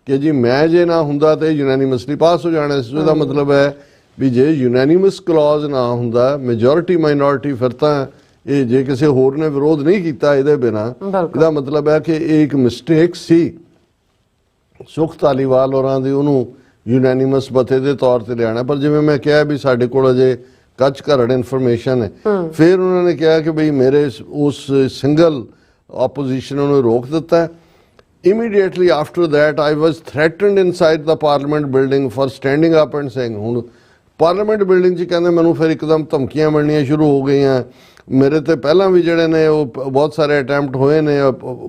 ਕਿ ਜੀ ਮੈਂ ਜੇ ਨਾ ਹੁੰਦਾ ਤੇ ਯੂਨੈਨਿਮਸਲੀ ਪਾਸ ਹੋ ਜਾਣਾ ਸੀ। ਉਹਦਾ ਮਤਲਬ ਹੈ ਵੀ ਜੇ ਯੂਨੈਨਿਮਸ ਕਲੌਜ਼ ਨਾ ਹੁੰਦਾ, ਮੈਜੋਰਟੀ ਮਾਈਨੋਰਟੀ, ਫਿਰ ਤਾਂ ਇਹ ਜੇ ਕਿਸੇ ਹੋਰ ਨੇ ਵਿਰੋਧ ਨਹੀਂ ਕੀਤਾ ਇਹਦੇ ਬਿਨਾ, ਇਹਦਾ ਮਤਲਬ ਹੈ ਕਿ ਇਹ ਇੱਕ ਮਿਸਟੇਕ ਸੀ ਸੁਖ ਧਾਲੀਵਾਲ ਹੋਰਾਂ ਦੀ ਉਹਨੂੰ ਯੂਨੈਨਿਮਸ ਮਤੇ ਦੇ ਤੌਰ ਤੇ ਲਿਆਣਾ। ਪਰ ਜਿਵੇਂ ਮੈਂ ਕਿਹਾ ਵੀ ਸਾਡੇ ਕੋਲ ਅਜੇ ਕੱਚ ਘਰੜ ਇਨਫੋਰਮੇਸ਼ਨ ਹੈ। ਫਿਰ ਉਹਨਾਂ ਨੇ ਕਿਹਾ ਕਿ ਬਈ ਮੇਰੇ ਉਸ ਸਿੰਗਲ ਆਪੋਜੀਸ਼ਨ ਨੂੰ ਰੋਕ ਦਿੱਤਾ। Immediately after that, I was threatened inside the parliament building for standing up and saying, ਹੁਣ ਪਾਰਲੀਮੈਂਟ ਬਿਲਡਿੰਗ 'ਚ ਕਹਿੰਦੇ ਮੈਨੂੰ ਫਿਰ ਇੱਕਦਮ ਧਮਕੀਆਂ ਮਿਲਣੀਆਂ ਸ਼ੁਰੂ ਹੋ ਗਈਆਂ। ਮੇਰੇ ਤੇ ਪਹਿਲਾਂ ਵੀ ਜਿਹੜੇ ਨੇ ਉਹ ਬਹੁਤ ਸਾਰੇ ਅਟੈਂਪਟ ਹੋਏ ਨੇ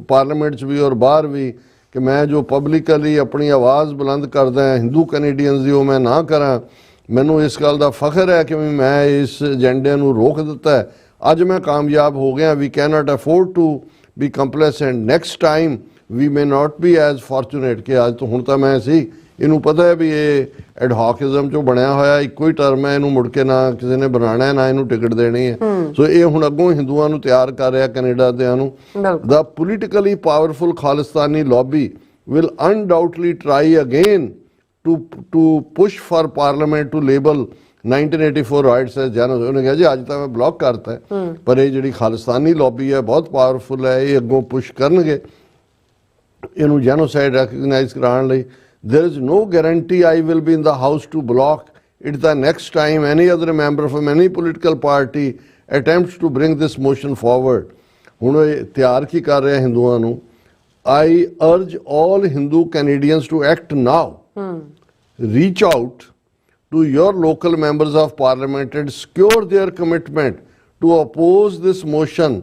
ਪਾਰਲੀਮੈਂਟ 'ਚ ਵੀ ਔਰ ਬਾਹਰ ਵੀ, ਕਿ ਮੈਂ ਜੋ ਪਬਲਿਕਲੀ ਆਪਣੀ ਆਵਾਜ਼ ਬੁਲੰਦ ਕਰਦਾ ਹਿੰਦੂ ਕੈਨੇਡੀਅਨਸ ਦੀ, ਉਹ ਮੈਂ ਨਾ ਕਰਾਂ। ਮੈਨੂੰ ਇਸ ਗੱਲ ਦਾ ਫਖਰ ਹੈ ਕਿ ਮੈਂ ਇਸ ਏਜੰਡੇ ਨੂੰ ਰੋਕ ਦਿੱਤਾ ਹੈ। ਅੱਜ ਮੈਂ ਕਾਮਯਾਬ ਹੋ ਗਿਆ। We can not afford to be complacent, next time we may not be as fortunate, ਕਿ ਅੱਜ ਤੋਂ ਹੁਣ ਤਾਂ ਮੈਂ ਸੀ, ਇਹਨੂੰ ਪਤਾ ਹੈ ਵੀ ਇਹ ਐਡਹੌਕਿਜ਼ਮ ਚੋਂ ਬਣਿਆ ਹੋਇਆ ਇੱਕੋ ਹੀ ਟਰਮ ਹੈ, ਇਹਨੂੰ ਮੁੜ ਕੇ ਨਾ ਕਿਸੇ ਨੇ ਬਣਾਉਣਾ ਹੈ ਨਾ ਇਹਨੂੰ ਟਿਕਟ ਦੇਣੀ ਹੈ। ਸੋ ਇਹ ਹੁਣ ਅੱਗੋਂ ਹਿੰਦੂਆਂ ਨੂੰ ਤਿਆਰ ਕਰ ਰਿਹਾ ਕੈਨੇਡਾ ਦਿਆਂ ਨੂੰ। The politically powerful Khalistani lobby will undoubtedly try again to push for parliament to label 1984 riots as genocide. ਉਹਨੇ ਕਿਹਾ ਜੀ ਅੱਜ ਤਾਂ ਮੈਂ ਬਲੌਕ ਕਰਤਾ, ਪਰ ਇਹ ਜਿਹੜੀ ਖਾਲਿਸਤਾਨੀ ਲੌਬੀ ਹੈ ਬਹੁਤ ਪਾਵਰਫੁਲ ਹੈ, ਇਹ ਅੱਗੋਂ ਪੁਸ਼ ਕਰਨਗੇ ਇਹਨੂੰ ਜੈਨੋਸਾਈਡ ਰੈਕਗਨਾਈਜ਼ ਕਰਾਉਣ ਲਈ। There is no guarantee I will be in the house to block it the next time any other member from any political party attempts to bring this motion forward. ਹੁਣ ਇਹ ਤਿਆਰ ਕੀ ਕਰ ਰਿਹਾ ਹਿੰਦੂਆਂ ਨੂੰ? I urge all Hindu Canadians to act now. Reach out to your local members of parliament and secure their commitment to oppose this motion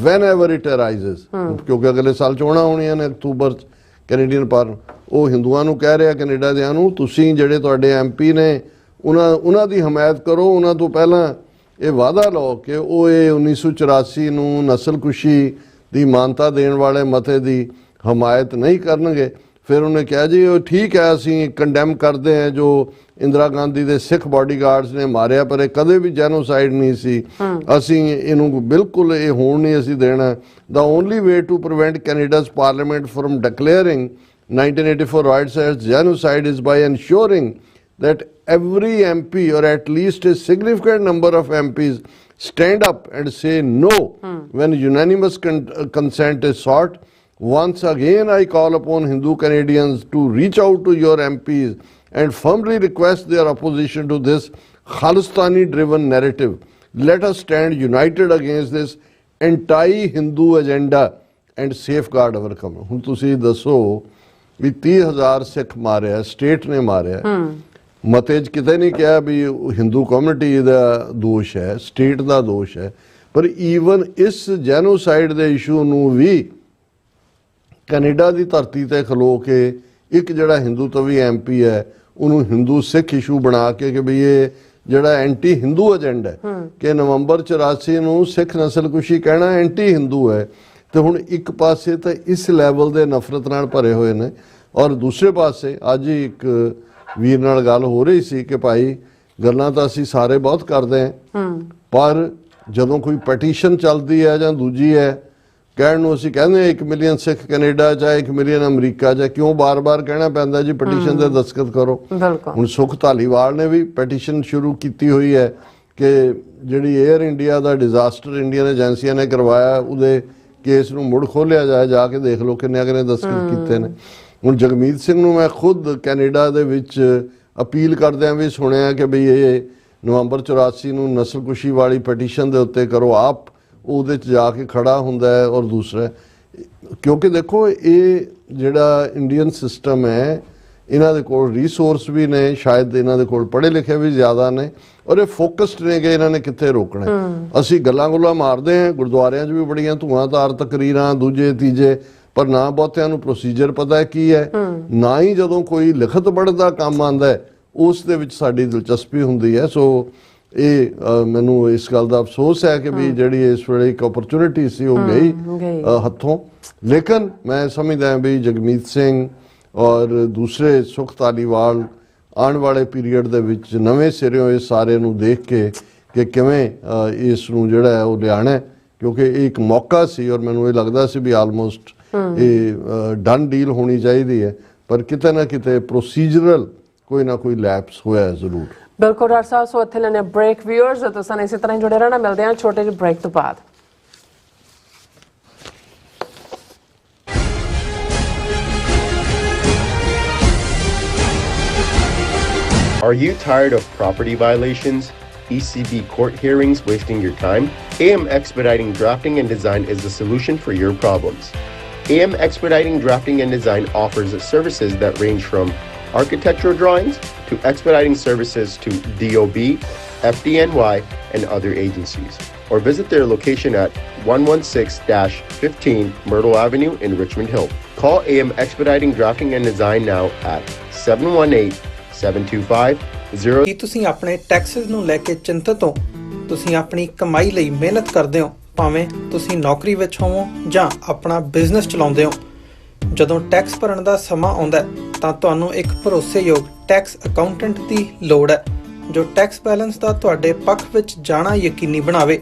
whenever it arises. ਕਿਉਂਕਿ ਅਗਲੇ ਸਾਲ ਚੋਣਾਂ ਹੋਣੀਆਂ ਨੇ ਅਕਤੂਬਰ 'ਚ ਕੈਨੇਡੀਅਨ ਪਾਰਲੀਮੈਂਟ। ਉਹ ਹਿੰਦੂਆਂ ਨੂੰ ਕਹਿ ਰਿਹਾ ਕੈਨੇਡਾ ਦਿਆਂ ਨੂੰ, ਤੁਸੀਂ ਜਿਹੜੇ ਤੁਹਾਡੇ MP ਨੇ ਉਹਨਾਂ ਦੀ ਹਮਾਇਤ ਕਰੋ। ਉਹਨਾਂ ਤੋਂ ਪਹਿਲਾਂ ਇਹ ਵਾਅਦਾ ਲਓ ਕਿ ਉਹ ਇਹ 1984 ਨੂੰ ਨਸਲਕੁਸ਼ੀ ਦੀ ਮਾਨਤਾ ਦੇਣ ਵਾਲੇ ਮਤੇ ਦੀ ਹਮਾਇਤ ਨਹੀਂ ਕਰਨਗੇ। ਫਿਰ ਉਹਨੇ ਕਿਹਾ ਜੀ ਉਹ ਠੀਕ ਹੈ, ਅਸੀਂ ਕੰਡੈਮ ਕਰਦੇ ਹਾਂ ਜੋ ਇੰਦਰਾ ਗਾਂਧੀ ਦੇ ਸਿੱਖ ਬਾਡੀਗਾਰਡਸ ਨੇ ਮਾਰਿਆ, ਪਰ ਇਹ ਕਦੇ ਵੀ ਜੈਨੋਸਾਈਡ ਨਹੀਂ ਸੀ, ਅਸੀਂ ਇਹਨੂੰ ਬਿਲਕੁਲ ਇਹ ਹੋਣ ਨਹੀਂ ਅਸੀਂ ਦੇਣਾ। The only way to prevent Canada's parliament from declaring 1984 rights as genocide is by ensuring that every MP or at least a significant number of MPs stand up and say no when unanimous consent is sought. Once again, I call upon Hindu Canadians to reach out to your MPs and firmly request their opposition to this Khalistani-driven narrative. Let us stand united against this anti-Hindu agenda and safeguard our common. ਹੁਣ ਤੁਸੀਂ ਦੱਸੋ ਵੀ 30,000 ਸਿੱਖ ਮਾਰਿਆ, state ਨੇ ਮਾਰਿਆ, ਮਤੇ 'ਚ ਕਿਤੇ ਨਹੀਂ ਕਿਹਾ ਵੀ ਹਿੰਦੂ ਕਮਿਊਨਿਟੀ ਦਾ ਦੋਸ਼ ਹੈ, ਸਟੇਟ ਦਾ ਦੋਸ਼ ਹੈ। ਪਰ ਈਵਨ ਇਸ ਜੈਨੋਸਾਈਡ ਦੇ ਇਸ਼ੂ ਨੂੰ ਵੀ ਕੈਨੇਡਾ ਦੀ ਧਰਤੀ ਤੇ ਖਲੋ ਕੇ ਇੱਕ ਜਿਹੜਾ ਹਿੰਦੂਤਵੀ MP ਹੈ ਉਹਨੂੰ ਹਿੰਦੂ ਸਿੱਖ ਇਸ਼ੂ ਬਣਾ ਕੇ ਕਿ ਵੀ ਇਹ ਜਿਹੜਾ ਐਂਟੀ ਹਿੰਦੂ ਏਜੰਡਾ ਹੈ ਕਿ ਨਵੰਬਰ 84 ਨੂੰ ਸਿੱਖ ਨਸਲਕੁਸ਼ੀ ਕਹਿਣਾ ਐਂਟੀ ਹਿੰਦੂ ਹੈ। ਤੇ ਹੁਣ ਇੱਕ ਪਾਸੇ ਤਾਂ ਇਸ ਲੈਵਲ ਦੇ ਨਫ਼ਰਤ ਨਾਲ ਭਰੇ ਹੋਏ ਨੇ, ਔਰ ਦੂਸਰੇ ਪਾਸੇ ਅੱਜ ਹੀ ਇੱਕ ਵੀਰ ਨਾਲ ਗੱਲ ਹੋ ਰਹੀ ਸੀ ਕਿ ਭਾਈ ਗੱਲਾਂ ਤਾਂ ਅਸੀਂ ਸਾਰੇ ਬਹੁਤ ਕਰਦੇ ਹਾਂ, ਪਰ ਜਦੋਂ ਕੋਈ ਪੈਟੀਸ਼ਨ ਚੱਲਦੀ ਹੈ ਜਾਂ ਦੂਜੀ ਹੈ ਕਹਿਣ ਨੂੰ ਅਸੀਂ ਕਹਿੰਦੇ ਹਾਂ 1 ਮਿਲੀਅਨ ਸਿੱਖ ਕੈਨੇਡਾ ਚਾਹੇ 1 ਮਿਲੀਅਨ ਅਮਰੀਕਾ ਚਾਹੇ, ਕਿਉਂ ਬਾਰ-ਬਾਰ ਕਹਿਣਾ ਪੈਂਦਾ ਜੀ ਪੈਟੀਸ਼ਨ ਤੇ ਦਸਤਖਤ ਕਰੋ। ਹੁਣ ਸੁਖ ਧਾਲੀਵਾਲ ਨੇ ਵੀ ਪੈਟੀਸ਼ਨ ਸ਼ੁਰੂ ਕੀਤੀ ਹੋਈ ਹੈ ਕਿ ਜਿਹੜੀ 에ਅਰ ਇੰਡੀਆ ਦਾ ਡਿਜ਼ਾਸਟਰ ਇੰਡੀਅਨ ਏਜੰਸੀਆਂ ਨੇ ਕਰਵਾਇਆ ਉਹਦੇ ਕੇਸ ਨੂੰ ਮੁੜ ਖੋਲਿਆ ਜਾਏ, ਜਾ ਕੇ ਦੇਖ ਲਓ ਕਿੰਨੇ ਦਸਤਖਤ ਕੀਤੇ ਨੇ। ਹੁਣ ਜਗਮੀਤ ਸਿੰਘ ਨੂੰ ਮੈਂ ਖੁਦ ਕੈਨੇਡਾ ਦੇ ਵਿੱਚ ਅਪੀਲ ਕਰਦਿਆਂ ਵੀ ਸੁਣਿਆ ਕਿ ਬਈ ਇਹ ਨਵੰਬਰ 84 ਨੂੰ ਨਸਲਕੁਸ਼ੀ ਵਾਲੀ ਪੈਟੀਸ਼ਨ ਦੇ ਉੱਤੇ ਕਰੋ, ਆਪ ਉਹਦੇ 'ਚ ਜਾ ਕੇ ਖੜਾ ਹੁੰਦਾ ਹੈ। ਔਰ ਦੂਸਰਾ ਕਿਉਂਕਿ ਦੇਖੋ ਇਹ ਜਿਹੜਾ ਇੰਡੀਅਨ ਸਿਸਟਮ ਹੈ ਇਹਨਾਂ ਦੇ ਕੋਲ ਰਿਸੋਰਸ ਵੀ ਨੇ, ਸ਼ਾਇਦ ਇਹਨਾਂ ਦੇ ਕੋਲ ਪੜ੍ਹੇ ਲਿਖੇ ਵੀ ਜ਼ਿਆਦਾ ਨੇ, ਔਰ ਇਹ ਫੋਕਸਡ ਨੇ ਕਿ ਇਹਨਾਂ ਨੇ ਕਿੱਥੇ ਰੋਕਣਾ। ਅਸੀਂ ਗੱਲਾਂ ਮਾਰਦੇ ਹਾਂ, ਗੁਰਦੁਆਰਿਆਂ 'ਚ ਵੀ ਬੜੀਆਂ ਧੂਆਂਧਾਰ ਤਕਰੀਰਾਂ ਦੂਜੇ ਤੀਜੇ, ਪਰ ਨਾ ਬਹੁਤਿਆਂ ਨੂੰ ਪ੍ਰੋਸੀਜਰ ਪਤਾ ਕੀ ਹੈ, ਨਾ ਹੀ ਜਦੋਂ ਕੋਈ ਲਿਖਤ ਪੜ੍ਹਨ ਦਾ ਕੰਮ ਆਉਂਦਾ ਹੈ ਉਸ ਦੇ ਵਿੱਚ ਸਾਡੀ ਦਿਲਚਸਪੀ ਹੁੰਦੀ ਹੈ। ਸੋ ਇਹ ਮੈਨੂੰ ਇਸ ਗੱਲ ਦਾ ਅਫਸੋਸ ਹੈ ਕਿ ਵੀ ਜਿਹੜੀ ਇਸ ਵੇਲੇ ਇੱਕ ਓਪਰਚੁਨਿਟੀ ਸੀ ਉਹ ਗਈ ਹੱਥੋਂ। ਲੇਕਿਨ ਮੈਂ ਸਮਝਦਾ ਹਾਂ ਵੀ ਜਗਮੀਤ ਸਿੰਘ ਔਰ ਦੂਸਰੇ ਸੁਖ ਧਾਲੀਵਾਲ ਆਉਣ ਵਾਲੇ ਪੀਰੀਅਡ ਦੇ ਵਿੱਚ ਨਵੇਂ ਸਿਰਿਓਂ ਇਸ ਸਾਰੇ ਨੂੰ ਦੇਖ ਕੇ ਕਿ ਕਿਵੇਂ ਇਸ ਨੂੰ ਜਿਹੜਾ ਹੈ ਉਹ ਲਿਆਉਣਾ, ਕਿਉਂਕਿ ਇਹ ਇੱਕ ਮੌਕਾ ਸੀ ਔਰ ਮੈਨੂੰ ਇਹ ਲੱਗਦਾ ਸੀ ਵੀ ਆਲਮੋਸਟ ਇਹ ਡਨ ਡੀਲ ਹੋਣੀ ਚਾਹੀਦੀ ਹੈ, ਪਰ ਕਿਤੇ ਨਾ ਕਿਤੇ ਪ੍ਰੋਸੀਜਰਲ ਕੋਈ ਨਾ ਕੋਈ ਲੈਪਸ ਹੋਇਆ ਜ਼ਰੂਰ। ਬਿਲਕੁਲ ਡਾਕਟਰ ਸਾਹਿਬ, ਸੋ ਇੱਥੇ ਲੈਣੇ ਬ੍ਰੇਕ। ਵਿਊਅਰਸ ਤੁਸੀਂ ਇਸੇ ਤਰ੍ਹਾਂ ਹੀ ਜੁੜੇ ਰਹਿਣਾ, ਮਿਲਦੇ ਹਾਂ ਛੋਟੇ ਜਿਹੇ ਬ੍ਰੇਕ ਤੋਂ ਬਾਅਦ। Are you tired of property violations, ECB court hearings wasting your time? AM Expediting Drafting and Design is the solution for your problems. AM Expediting Drafting and Design offers services that range from architectural drawings to expediting services to DOB, FDNY, and other agencies. Or visit their location at 116-15 Myrtle Avenue in Richmond Hill. Call AM Expediting Drafting and Design now at 718-725-0. ਕੀ ਤੁਸੀਂ ਆਪਣੇ Texas ਨੂੰ ਲੈ ਕੇ ਚਿੰਤਤ ਹੋ? ਤੁਸੀਂ ਆਪਣੀ ਕਮਾਈ ਲਈ ਮਿਹਨਤ ਕਰਦੇ ਹੋ, ਭਾਵੇਂ ਤੁਸੀਂ ਨੌਕਰੀ ਵਿੱਚ ਹੋਵੋ ਜਾਂ ਆਪਣਾ ਬਿਜ਼ਨਸ ਚਲਾਉਂਦੇ ਹੋ। ਜਦੋਂ ਟੈਕਸ ਭਰਨ ਦਾ ਸਮਾਂ ਆਉਂਦਾ ਹੈ ਤਾਂ ਤੁਹਾਨੂੰ ਇੱਕ ਭਰੋਸੇਯੋਗ ਟੈਕਸ ਅਕਾਊਂਟੈਂਟ ਦੀ ਲੋੜ ਹੈ ਜੋ ਟੈਕਸ ਬੈਲੈਂਸ ਦਾ ਤੁਹਾਡੇ ਪੱਖ ਵਿੱਚ ਜਾਣਾ ਯਕੀਨੀ ਬਣਾਵੇ।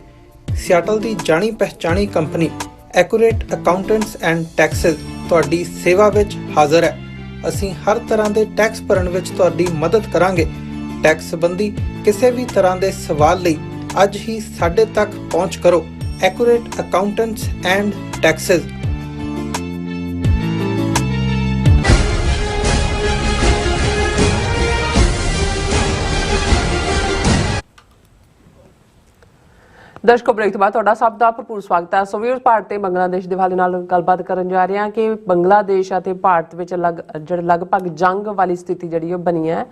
ਸਿਆਟਲ ਦੀ ਜਾਣੀ ਪਛਾਣੀ company accurate accountants and taxes ਤੁਹਾਡੀ ਸੇਵਾ ਵਿੱਚ ਹਾਜ਼ਰ ਹੈ। ਅਸੀਂ ਹਰ ਤਰ੍ਹਾਂ ਦੇ ਟੈਕਸ ਭਰਨ ਵਿੱਚ ਤੁਹਾਡੀ ਮਦਦ ਕਰਾਂਗੇ। ਟੈਕਸ ਸੰਬੰਧੀ ਕਿਸੇ ਵੀ ਤਰ੍ਹਾਂ ਦੇ ਸਵਾਲ ਲਈ ਅੱਜ ਹੀ ਸਾਡੇ ਤੱਕ ਪਹੁੰਚ ਕਰੋ। Accurate accountants and taxes. ਦਰਸ਼ਕੋ, ਬ੍ਰੇਕ ਤੋਂ ਬਾਅਦ ਤੁਹਾਡਾ ਸਭ ਦਾ ਭਰਪੂਰ ਸਵਾਗਤ ਹੈ। ਸੋ ਵੀਰ, ਭਾਰਤ ਤੇ ਬੰਗਲਾਦੇਸ਼ ਦੇ ਹਵਾਲੇ ਨਾਲ ਗੱਲਬਾਤ ਕਰਨ ਜਾ ਰਹੇ ਹਾਂ ਕਿ ਬੰਗਲਾਦੇਸ਼ ਅਤੇ ਭਾਰਤ ਵਿੱਚ ਲਗਭਗ ਜੰਗ ਵਾਲੀ ਸਥਿਤੀ ਜਿਹੜੀ ਉਹ ਬਣੀ ਹੈ।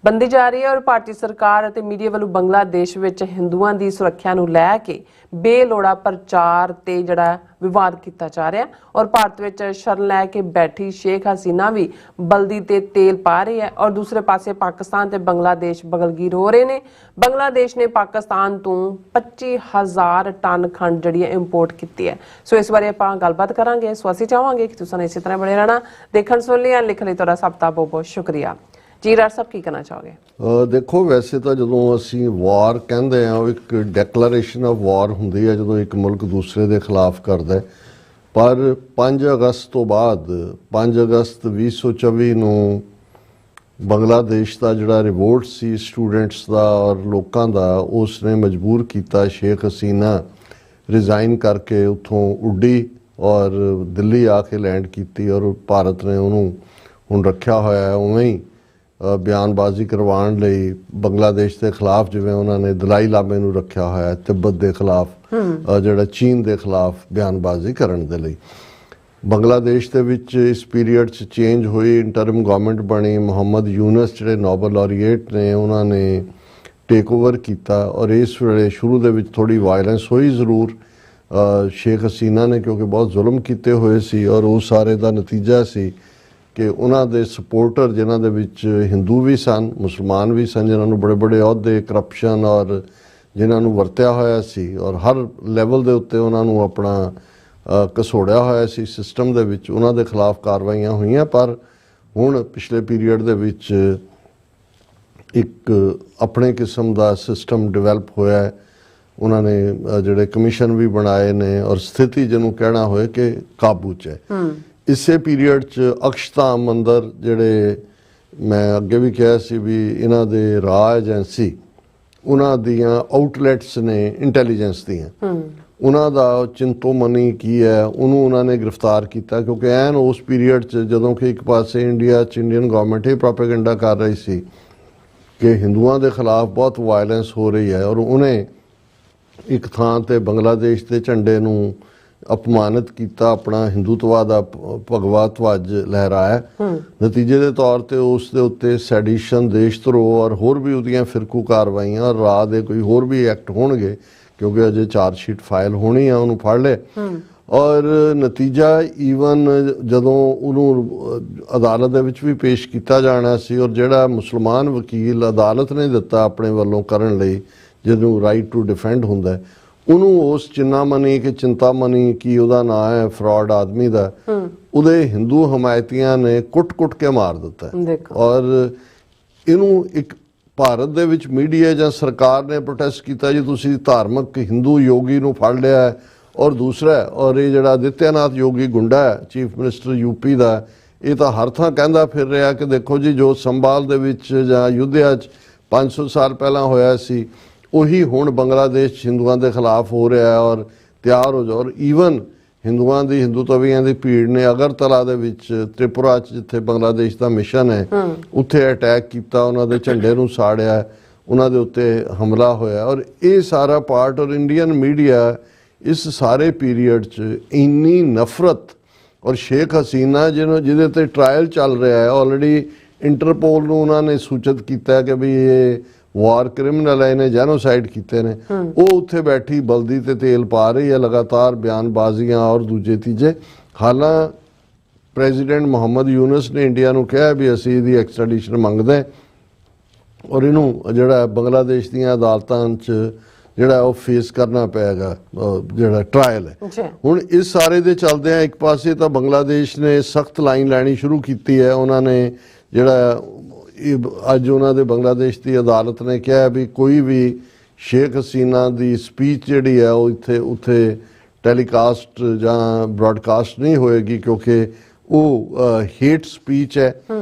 ਬੰਦੀ ਜਾ ਰਹੀ ਹੈ ਔਰ ਭਾਰਤੀ ਸਰਕਾਰ ਅਤੇ ਮੀਡੀਆ ਵੱਲੋਂ ਬੰਗਲਾਦੇਸ਼ ਵਿੱਚ ਹਿੰਦੂਆਂ ਦੀ ਸੁਰੱਖਿਆ ਨੂੰ ਲੈ ਕੇ ਬੇਲੋੜਾ ਪ੍ਰਚਾਰ ਤੇ ਜਿਹੜਾ ਵਿਵਾਦ ਕੀਤਾ ਜਾ ਰਿਹਾ ਔਰ ਭਾਰਤ ਵਿੱਚ ਸ਼ਰਨ ਲੈ ਕੇ ਬੈਠੀ ਸ਼ੇਖ ਹਸੀਨਾ ਵੀ ਬਲਦੀ ਤੇ ਤੇਲ ਪਾ ਰਹੀ ਹੈ ਔਰ ਦੂਸਰੇ ਪਾਸੇ ਪਾਕਿਸਤਾਨ ਤੇ ਬੰਗਲਾਦੇਸ਼ ਬਗਲਗੀਰ ਹੋ ਰਹੇ ਨੇ। ਬੰਗਲਾਦੇਸ਼ ਨੇ ਪਾਕਿਸਤਾਨ ਤੋਂ 25,000 ਟਨ ਖੰਡ ਜਿਹੜੀ ਹੈ ਇੰਪੋਰਟ ਕੀਤੀ ਹੈ। ਸੋ ਇਸ ਬਾਰੇ ਆਪਾਂ ਗੱਲਬਾਤ ਕਰਾਂਗੇ। ਸੋ ਅਸੀਂ ਚਾਹਾਂਗੇ ਕਿ ਤੁਸੀਂ ਇਸੇ ਤਰ੍ਹਾਂ ਬਣੇ ਰਹਿਣਾ। ਦੇਖਣ ਸੁਣ ਲਿਆ ਲਿਖਣ ਲਈ ਤੁਹਾਡਾ ਸਭ ਦਾ ਬਹੁਤ ਬਹੁਤ ਸ਼ੁਕਰੀਆ ਜੀ। ਰਾਜ ਸਾਹਿਬ ਕੀ ਕਹਿਣਾ ਚਾਹੋਗੇ? ਦੇਖੋ, ਵੈਸੇ ਤਾਂ ਜਦੋਂ ਅਸੀਂ ਵਾਰ ਕਹਿੰਦੇ ਆ ਉਹ ਇੱਕ ਡੈਕਲੇਰੇਸ਼ਨ ਆਫ ਵਾਰ ਹੁੰਦੀ ਹੈ ਜਦੋਂ ਇੱਕ ਮੁਲਕ ਦੂਸਰੇ ਦੇ ਖਿਲਾਫ ਕਰਦਾ ਹੈ। ਪਰ 5 ਅਗਸਤ ਤੋਂ ਬਾਅਦ 5 ਅਗਸਤ 2024 ਨੂੰ ਬੰਗਲਾਦੇਸ਼ ਦਾ ਜਿਹੜਾ ਰਿਵੋਲਟ ਸੀ ਸਟੂਡੈਂਟਸ ਦਾ ਔਰ ਲੋਕਾਂ ਦਾ, ਉਸ ਨੇ ਮਜਬੂਰ ਕੀਤਾ ਸ਼ੇਖ ਹਸੀਨਾ ਰਿਜ਼ਾਈਨ ਕਰਕੇ ਉੱਥੋਂ ਉੱਡੀ ਔਰ ਦਿੱਲੀ ਆ ਕੇ ਲੈਂਡ ਕੀਤੀ ਔਰ ਭਾਰਤ ਨੇ ਉਹਨੂੰ ਹੁਣ ਰੱਖਿਆ ਹੋਇਆ ਹੈ ਉਵੇਂ ਹੀ ਬਿਆਨਬਾਜ਼ੀ ਕਰਵਾਉਣ ਲਈ ਬੰਗਲਾਦੇਸ਼ ਦੇ ਖਿਲਾਫ, ਜਿਵੇਂ ਉਹਨਾਂ ਨੇ ਦਲਾਈ ਲਾਮੇ ਨੂੰ ਰੱਖਿਆ ਹੋਇਆ ਤਿੱਬਤ ਦੇ ਖਿਲਾਫ, ਜਿਹੜਾ ਚੀਨ ਦੇ ਖਿਲਾਫ ਬਿਆਨਬਾਜ਼ੀ ਕਰਨ ਦੇ ਲਈ। ਬੰਗਲਾਦੇਸ਼ ਦੇ ਵਿੱਚ ਇਸ ਪੀਰੀਅਡ 'ਚ ਚੇਂਜ ਹੋਈ, ਇੰਟਰਮ ਗਵਰਨਮੈਂਟ ਬਣੀ। ਮੁਹੰਮਦ ਯੂਨਸ ਜਿਹੜੇ ਨੋਬਲ ਲੌਰੀਏਟ ਨੇ ਉਹਨਾਂ ਨੇ ਟੇਕ ਓਵਰ ਕੀਤਾ ਔਰ ਇਸ ਵੇਲੇ ਸ਼ੁਰੂ ਦੇ ਵਿੱਚ ਥੋੜੀ ਵਾਇਲੈਂਸ ਹੋਈ ਜ਼ਰੂਰ ਸ਼ੇਖ ਹਸੀਨਾ ਨੇ, ਕਿਉਂਕਿ ਬਹੁਤ ਜ਼ੁਲਮ ਕੀਤੇ ਹੋਏ ਸੀ ਔਰ ਉਹ ਸਾਰੇ ਦਾ ਨਤੀਜਾ ਸੀ ਕਿ ਉਹਨਾਂ ਦੇ ਸਪੋਰਟਰ ਜਿਨ੍ਹਾਂ ਦੇ ਵਿੱਚ ਹਿੰਦੂ ਵੀ ਸਨ, ਮੁਸਲਮਾਨ ਵੀ ਸਨ, ਜਿਨ੍ਹਾਂ ਨੂੰ ਬੜੇ ਬੜੇ ਅਹੁਦੇ, ਕਰਪਸ਼ਨ ਔਰ ਜਿਨ੍ਹਾਂ ਨੂੰ ਵਰਤਿਆ ਹੋਇਆ ਸੀ ਔਰ ਹਰ ਲੈਵਲ ਦੇ ਉੱਤੇ ਉਹਨਾਂ ਨੂੰ ਆਪਣਾ ਘਸੋੜਿਆ ਹੋਇਆ ਸੀ ਸਿਸਟਮ ਦੇ ਵਿੱਚ, ਉਹਨਾਂ ਦੇ ਖਿਲਾਫ ਕਾਰਵਾਈਆਂ ਹੋਈਆਂ। ਪਰ ਹੁਣ ਪਿਛਲੇ ਪੀਰੀਅਡ ਦੇ ਵਿੱਚ ਇੱਕ ਆਪਣੇ ਕਿਸਮ ਦਾ ਸਿਸਟਮ ਡਿਵੈਲਪ ਹੋਇਆ ਹੈ। ਉਹਨਾਂ ਨੇ ਜਿਹੜੇ ਕਮਿਸ਼ਨ ਵੀ ਬਣਾਏ ਨੇ ਔਰ ਸਥਿਤੀ ਜਿਹਨੂੰ ਕਹਿਣਾ ਹੋਏ ਕਿ ਕਾਬੂ 'ਚ ਹੈ। ਇਸੇ ਪੀਰੀਅਡ 'ਚ ਅਕਸ਼ਧਾਮ ਮੰਦਰ, ਜਿਹੜੇ ਮੈਂ ਅੱਗੇ ਵੀ ਕਿਹਾ ਸੀ ਵੀ ਇਹਨਾਂ ਦੇ ਰਾਹ ਏਜੰਸੀ, ਉਹਨਾਂ ਦੀਆਂ ਆਊਟਲੈਟਸ ਨੇ ਇੰਟੈਲੀਜੈਂਸ ਦੀਆਂ, ਉਹਨਾਂ ਦਾ ਚਿੰਤੋਮਨੀ ਕੀ ਹੈ ਉਹਨੂੰ ਉਹਨਾਂ ਨੇ ਗ੍ਰਿਫਤਾਰ ਕੀਤਾ, ਕਿਉਂਕਿ ਐਨ ਉਸ ਪੀਰੀਅਡ 'ਚ ਜਦੋਂ ਕਿ ਇੱਕ ਪਾਸੇ ਇੰਡੀਆ 'ਚ ਇੰਡੀਅਨ ਗਵਰਨਮੈਂਟ ਇਹ ਪ੍ਰੋਪੇਗੈਂਡਾ ਕਰ ਰਹੀ ਸੀ ਕਿ ਹਿੰਦੂਆਂ ਦੇ ਖਿਲਾਫ ਬਹੁਤ ਵਾਇਲੈਂਸ ਹੋ ਰਹੀ ਹੈ ਔਰ ਉਹਨੇ ਇੱਕ ਥਾਂ ਤੇ ਬੰਗਲਾਦੇਸ਼ ਦੇ ਝੰਡੇ ਨੂੰ ਅਪਮਾਨਿਤ ਕੀਤਾ, ਆਪਣਾ ਹਿੰਦੂਤਵਾ ਦਾ ਭਗਵਾ ਧਵਜ ਲਹਿਰਾਇਆ। ਨਤੀਜੇ ਦੇ ਤੌਰ ਤੇ ਉਸ ਦੇ ਉੱਤੇ ਸੈਡੀਸ਼ਨ, ਦੇਸ਼ ਧਰੋਹ ਔਰ ਹੋਰ ਵੀ ਉਹਦੀਆਂ ਫਿਰਕੂ ਕਾਰਵਾਈਆਂ ਔਰ ਰਾਹ ਦੇ ਕੋਈ ਹੋਰ ਵੀ ਐਕਟ ਹੋਣਗੇ, ਕਿਉਂਕਿ ਅਜੇ ਚਾਰਜ ਸ਼ੀਟ ਫਾਈਲ ਹੋਣੀ ਆ, ਉਹਨੂੰ ਫੜ ਲਏ। ਔਰ ਨਤੀਜਾ ਈਵਨ ਜਦੋਂ ਉਹਨੂੰ ਅਦਾਲਤ ਦੇ ਵਿੱਚ ਵੀ ਪੇਸ਼ ਕੀਤਾ ਜਾਣਾ ਸੀ ਔਰ ਜਿਹੜਾ ਮੁਸਲਮਾਨ ਵਕੀਲ ਅਦਾਲਤ ਨੇ ਦਿੱਤਾ ਆਪਣੇ ਵੱਲੋਂ ਕਰਨ ਲਈ, ਜਿਹਨੂੰ ਰਾਈਟ ਟੂ ਡਿਫੈਂਡ ਹੁੰਦਾ, ਉਹਨੂੰ ਉਸ ਚਿੰਨਾਮਨੀ ਕਿ ਚਿੰਤਾਮਨੀ ਕੀ ਉਹਦਾ ਨਾਂ ਹੈ ਫਰਾਡ ਆਦਮੀ ਦਾ, ਉਹਦੇ ਹਿੰਦੂ ਹਮਾਇਤੀਆਂ ਨੇ ਕੁੱਟ-ਕੁੱਟ ਕੇ ਮਾਰ ਦਿੱਤਾ। ਔਰ ਇਹਨੂੰ ਇੱਕ ਭਾਰਤ ਦੇ ਵਿੱਚ ਮੀਡੀਆ ਜਾਂ ਸਰਕਾਰ ਨੇ ਪ੍ਰੋਟੈਸਟ ਕੀਤਾ ਜੀ ਤੁਸੀਂ ਧਾਰਮਿਕ ਹਿੰਦੂ ਯੋਗੀ ਨੂੰ ਫੜ ਲਿਆ ਹੈ। ਔਰ ਦੂਸਰਾ, ਔਰ ਇਹ ਜਿਹੜਾ ਆਦਿੱਤਿਆਨਾਥ ਯੋਗੀ ਗੁੰਡਾ ਹੈ ਚੀਫ ਮਿਨਿਸਟਰ ਯੂਪੀ ਦਾ, ਇਹ ਤਾਂ ਹਰ ਥਾਂ ਕਹਿੰਦਾ ਫਿਰ ਰਿਹਾ ਕਿ ਦੇਖੋ ਜੀ ਜੋ ਸੰਭਾਲ ਦੇ ਵਿੱਚ ਜਾਂ ਯੁੱਧਿਆ 'ਚ 500 ਸਾਲ ਪਹਿਲਾਂ ਹੋਇਆ ਸੀ ਉਹੀ ਹੁਣ ਬੰਗਲਾਦੇਸ਼ 'ਚ ਹਿੰਦੂਆਂ ਦੇ ਖਿਲਾਫ ਹੋ ਰਿਹਾ ਹੈ ਔਰ ਤਿਆਰ ਹੋ ਜਾਓ। ਔਰ ਈਵਨ ਹਿੰਦੂਆਂ ਦੀ, ਹਿੰਦੂਤਵੀਆਂ ਦੀ ਭੀੜ ਨੇ ਅਗਰਤਲਾ ਦੇ ਵਿੱਚ ਤ੍ਰਿਪੁਰਾ 'ਚ ਜਿੱਥੇ ਬੰਗਲਾਦੇਸ਼ ਦਾ ਮਿਸ਼ਨ ਹੈ ਉੱਥੇ ਅਟੈਕ ਕੀਤਾ, ਉਹਨਾਂ ਦੇ ਝੰਡੇ ਨੂੰ ਸਾੜਿਆ, ਉਹਨਾਂ ਦੇ ਉੱਤੇ ਹਮਲਾ ਹੋਇਆ। ਔਰ ਇਹ ਸਾਰਾ ਪਾਰਟ ਔਰ ਇੰਡੀਅਨ ਮੀਡੀਆ ਇਸ ਸਾਰੇ ਪੀਰੀਅਡ 'ਚ ਇੰਨੀ ਨਫ਼ਰਤ ਔਰ ਸ਼ੇਖ ਹਸੀਨਾ ਜਿਹਦੇ ਤੇ ਟਰਾਇਲ ਚੱਲ ਰਿਹਾ ਹੈ, ਆਲਰੇਡੀ ਇੰਟਰਪੋਲ ਨੂੰ ਉਹਨਾਂ ਨੇ ਸੂਚਿਤ ਕੀਤਾ ਕਿ ਵੀ ਇਹ ਵਾਰ ਕ੍ਰਿਮੀਨਲ ਹੈ, ਇਹਨੇ ਜੈਨੋਸਾਈਡ ਕੀਤੇ ਨੇ, ਉਹ ਉੱਥੇ ਬੈਠੀ ਬਲਦੀ ਤੇ ਤੇਲ ਪਾ ਰਹੀ ਹੈ ਲਗਾਤਾਰ ਬਿਆਨਬਾਜ਼ੀਆਂ ਔਰ ਦੂਜੇ ਤੀਜੇ। ਹਾਲਾਂ ਪ੍ਰੈਜ਼ੀਡੈਂਟ ਮੁਹੰਮਦ ਯੂਨਸ ਨੇ ਇੰਡੀਆ ਨੂੰ ਕਿਹਾ ਵੀ ਅਸੀਂ ਇਹਦੀ ਐਕਸਟ੍ਰੈਡੀਸ਼ਨ ਮੰਗਦੇ ਔਰ ਇਹਨੂੰ ਜਿਹੜਾ ਬੰਗਲਾਦੇਸ਼ ਦੀਆਂ ਅਦਾਲਤਾਂ 'ਚ ਜਿਹੜਾ ਉਹ ਫੇਸ ਕਰਨਾ ਪਏਗਾ, ਜਿਹੜਾ ਟਰਾਇਲ ਹੈ। ਹੁਣ ਇਸ ਸਾਰੇ ਦੇ ਚੱਲਦਿਆਂ ਇੱਕ ਪਾਸੇ ਤਾਂ ਬੰਗਲਾਦੇਸ਼ ਨੇ ਸਖਤ ਲਾਈਨ ਲੈਣੀ ਸ਼ੁਰੂ ਕੀਤੀ ਹੈ। ਉਹਨਾਂ ਨੇ ਜਿਹੜਾ ਅੱਜ ਉਹਨਾਂ ਦੇ ਬੰਗਲਾਦੇਸ਼ ਦੀ ਅਦਾਲਤ ਨੇ ਕਿਹਾ ਵੀ ਕੋਈ ਵੀ ਸ਼ੇਖ ਹਸੀਨਾ ਦੀ ਸਪੀਚ ਜਿਹੜੀ ਹੈ ਉਹ ਉੱਥੇ ਟੈਲੀਕਾਸਟ ਜਾਂ ਬ੍ਰੌਡਕਾਸਟ ਨਹੀਂ ਹੋਏਗੀ, ਕਿਉਂਕਿ ਉਹ ਹੇਟ ਸਪੀਚ ਹੈ।